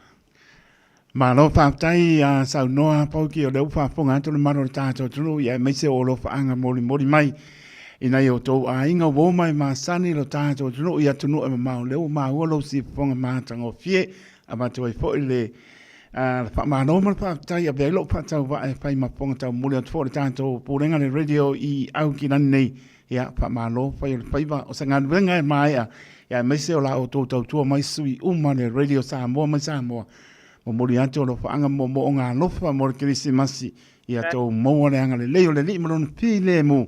ma lo fa tai a sa noa pauki o le fa fonga to le maro tato tunu ia me se olofa anga moli mai ina yo to a inga wo mai ma sani lo tato tunu ia tunu e ma le o ma lo si fonga ma tango fie aba to fo le fa ma no ma fa tai a velo fa tau va e fa ma fonga tau moli to le tato purenga le radio i au ki nei ia fa ma lo fa va o sanga venga mai Ia mai se o la o tō tua mai sui umane Radio Samoa mai Samoa. Mo mori atu o lo whaanga mo o ngā lofa mo Krisimasi. Ia tō maua le anga le leo le li maronu pile mo.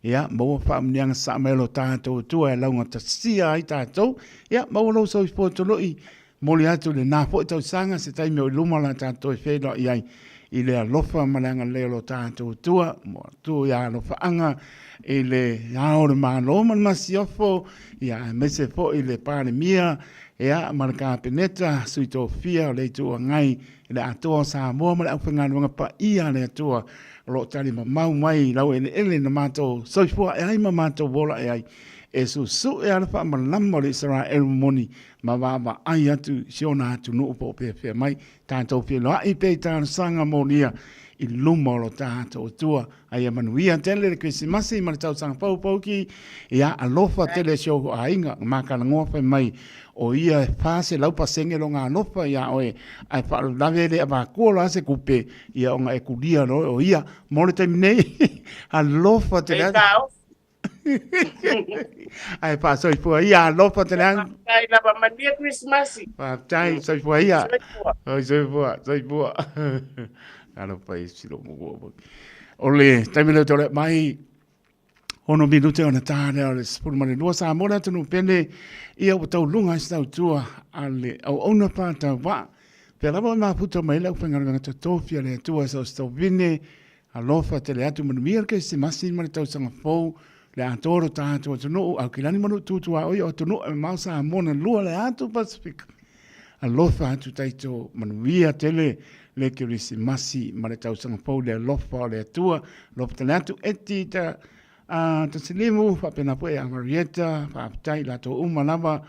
Ia maua whaamnianga sa mai lo tātou tua e launga ta sia ai tātou. Ia maua lo sau ipo toloi. Mori atu le nā po i tau sanga se taimi o iluma la tātou e whēno iai. I le alofa malanga leo lo tātou tua. Mo tu ia alofa anga. I le aore mālo man masiofo. Ia mese po i le pāre mia. Ia maraka peneta sui tō fia o le tua ngai. I le atoa Samoa ma le au whangaruanga pa ia le atoa. Lo tari ma mau mai lau ele na mātou soifua e ai ma mātou wola e ai. E su e alfa ma lama le Israel moni ma wawa ai atu siona atu nuu po pe mai. Tātou pia loa i pe tāna sanga monia i luma lo tātou tua. Ai manuia tele le Krisimasi ma le tau sanga pau pauki. Ia alofa tele sio a inga makana ngofa mai. O ia fase lau pasenge lo ngā nofa ia oe ai wha lawe le a wākua la se kupe ia o ngā e kuria no o ia mole taimi nei a lofa te lea ai wha soifua ia a lofa te lea Ai lava mania Christmasi. Tai soifua ia soifua ano pai silo mo ole taimi leo te ole mai ono minute ona tāre o le sepulu mane lua sa mora tunu pene ia o tau lunga si tau tua ale au ona pāta wā. Pea lawa mā puta mai lau whangaruanga ta tōwhia le atua sa o stau vine a lofa te le atu manu mia ke se masi mani tau sanga fōu le atoro tātua tunu au kilani manu tūtua oi o tunu e mau sa mona lua le atu Pacific. A lofa atu taito manu mia tele le kirisi masi mani tau sanga fōu le lofa le atua lofa te le atu eti ta ta silimu whapena poe a Marietta, whaapitai lato umalama,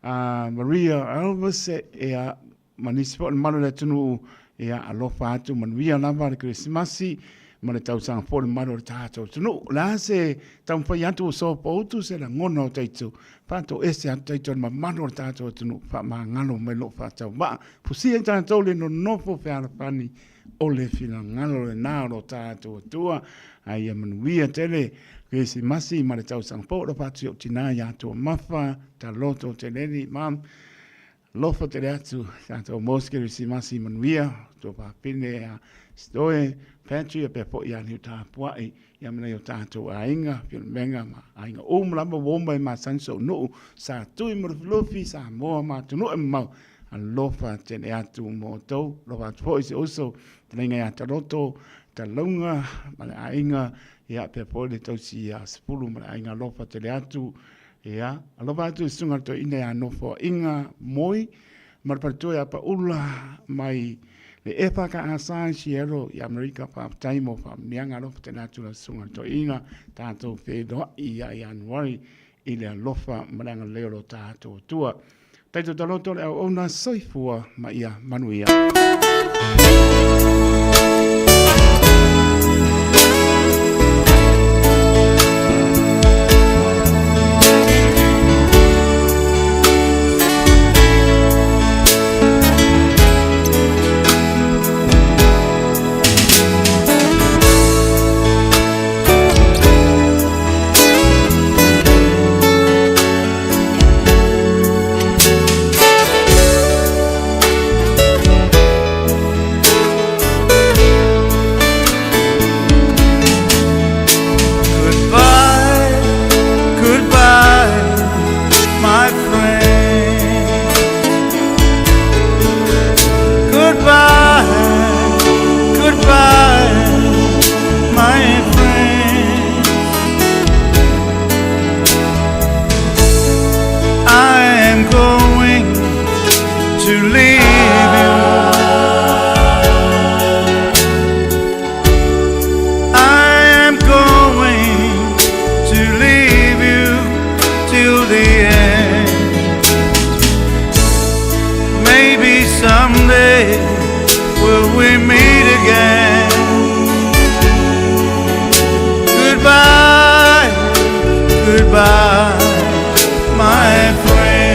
Maria Alves e a manisipo o malu le tunu e a alofa atu manuia lava le Krisimasi, ma le tau sanga pōle malu le tātou tunu. La se tau whai atu o so poutu se la ngona o taitu, whātou ese atu taitu ma malu le tātou tunu, wha maa ngalo mai lo whātou wa. Pusia i tātou le no nofo whiara pani o le whina ngalo le nāro tātou tua, ai a manuia tele, Krisimasi ma le tau sanga po lo patu o tina ya to mafa ta loto te leni mam lofa te atu ta moske Krisimasi manuia to pa pine a stoe patria pe po ya ni ta puai ya mena yo ta to ainga pil menga ma ainga o mlamba womba ma sanso no sa tu mo lofi sa mo ma tu no ma a lofa te atu mo to lo pa po is also te lenga ya ta loto ta longa ma ainga ia pe pole tau si a sepulu ma ainga lofa te le atu ia alofa atu sunga to ina ya nofo inga moi ma parto ya pa ula mai le epa ka asan siero ya Amerika pa taimo pa mianga lofa te atu la sunga to inga tato pe do ia Januari ile lofa malanga leo tato tua taito taloto le ona soifua ma ia manuia Someday will we meet again?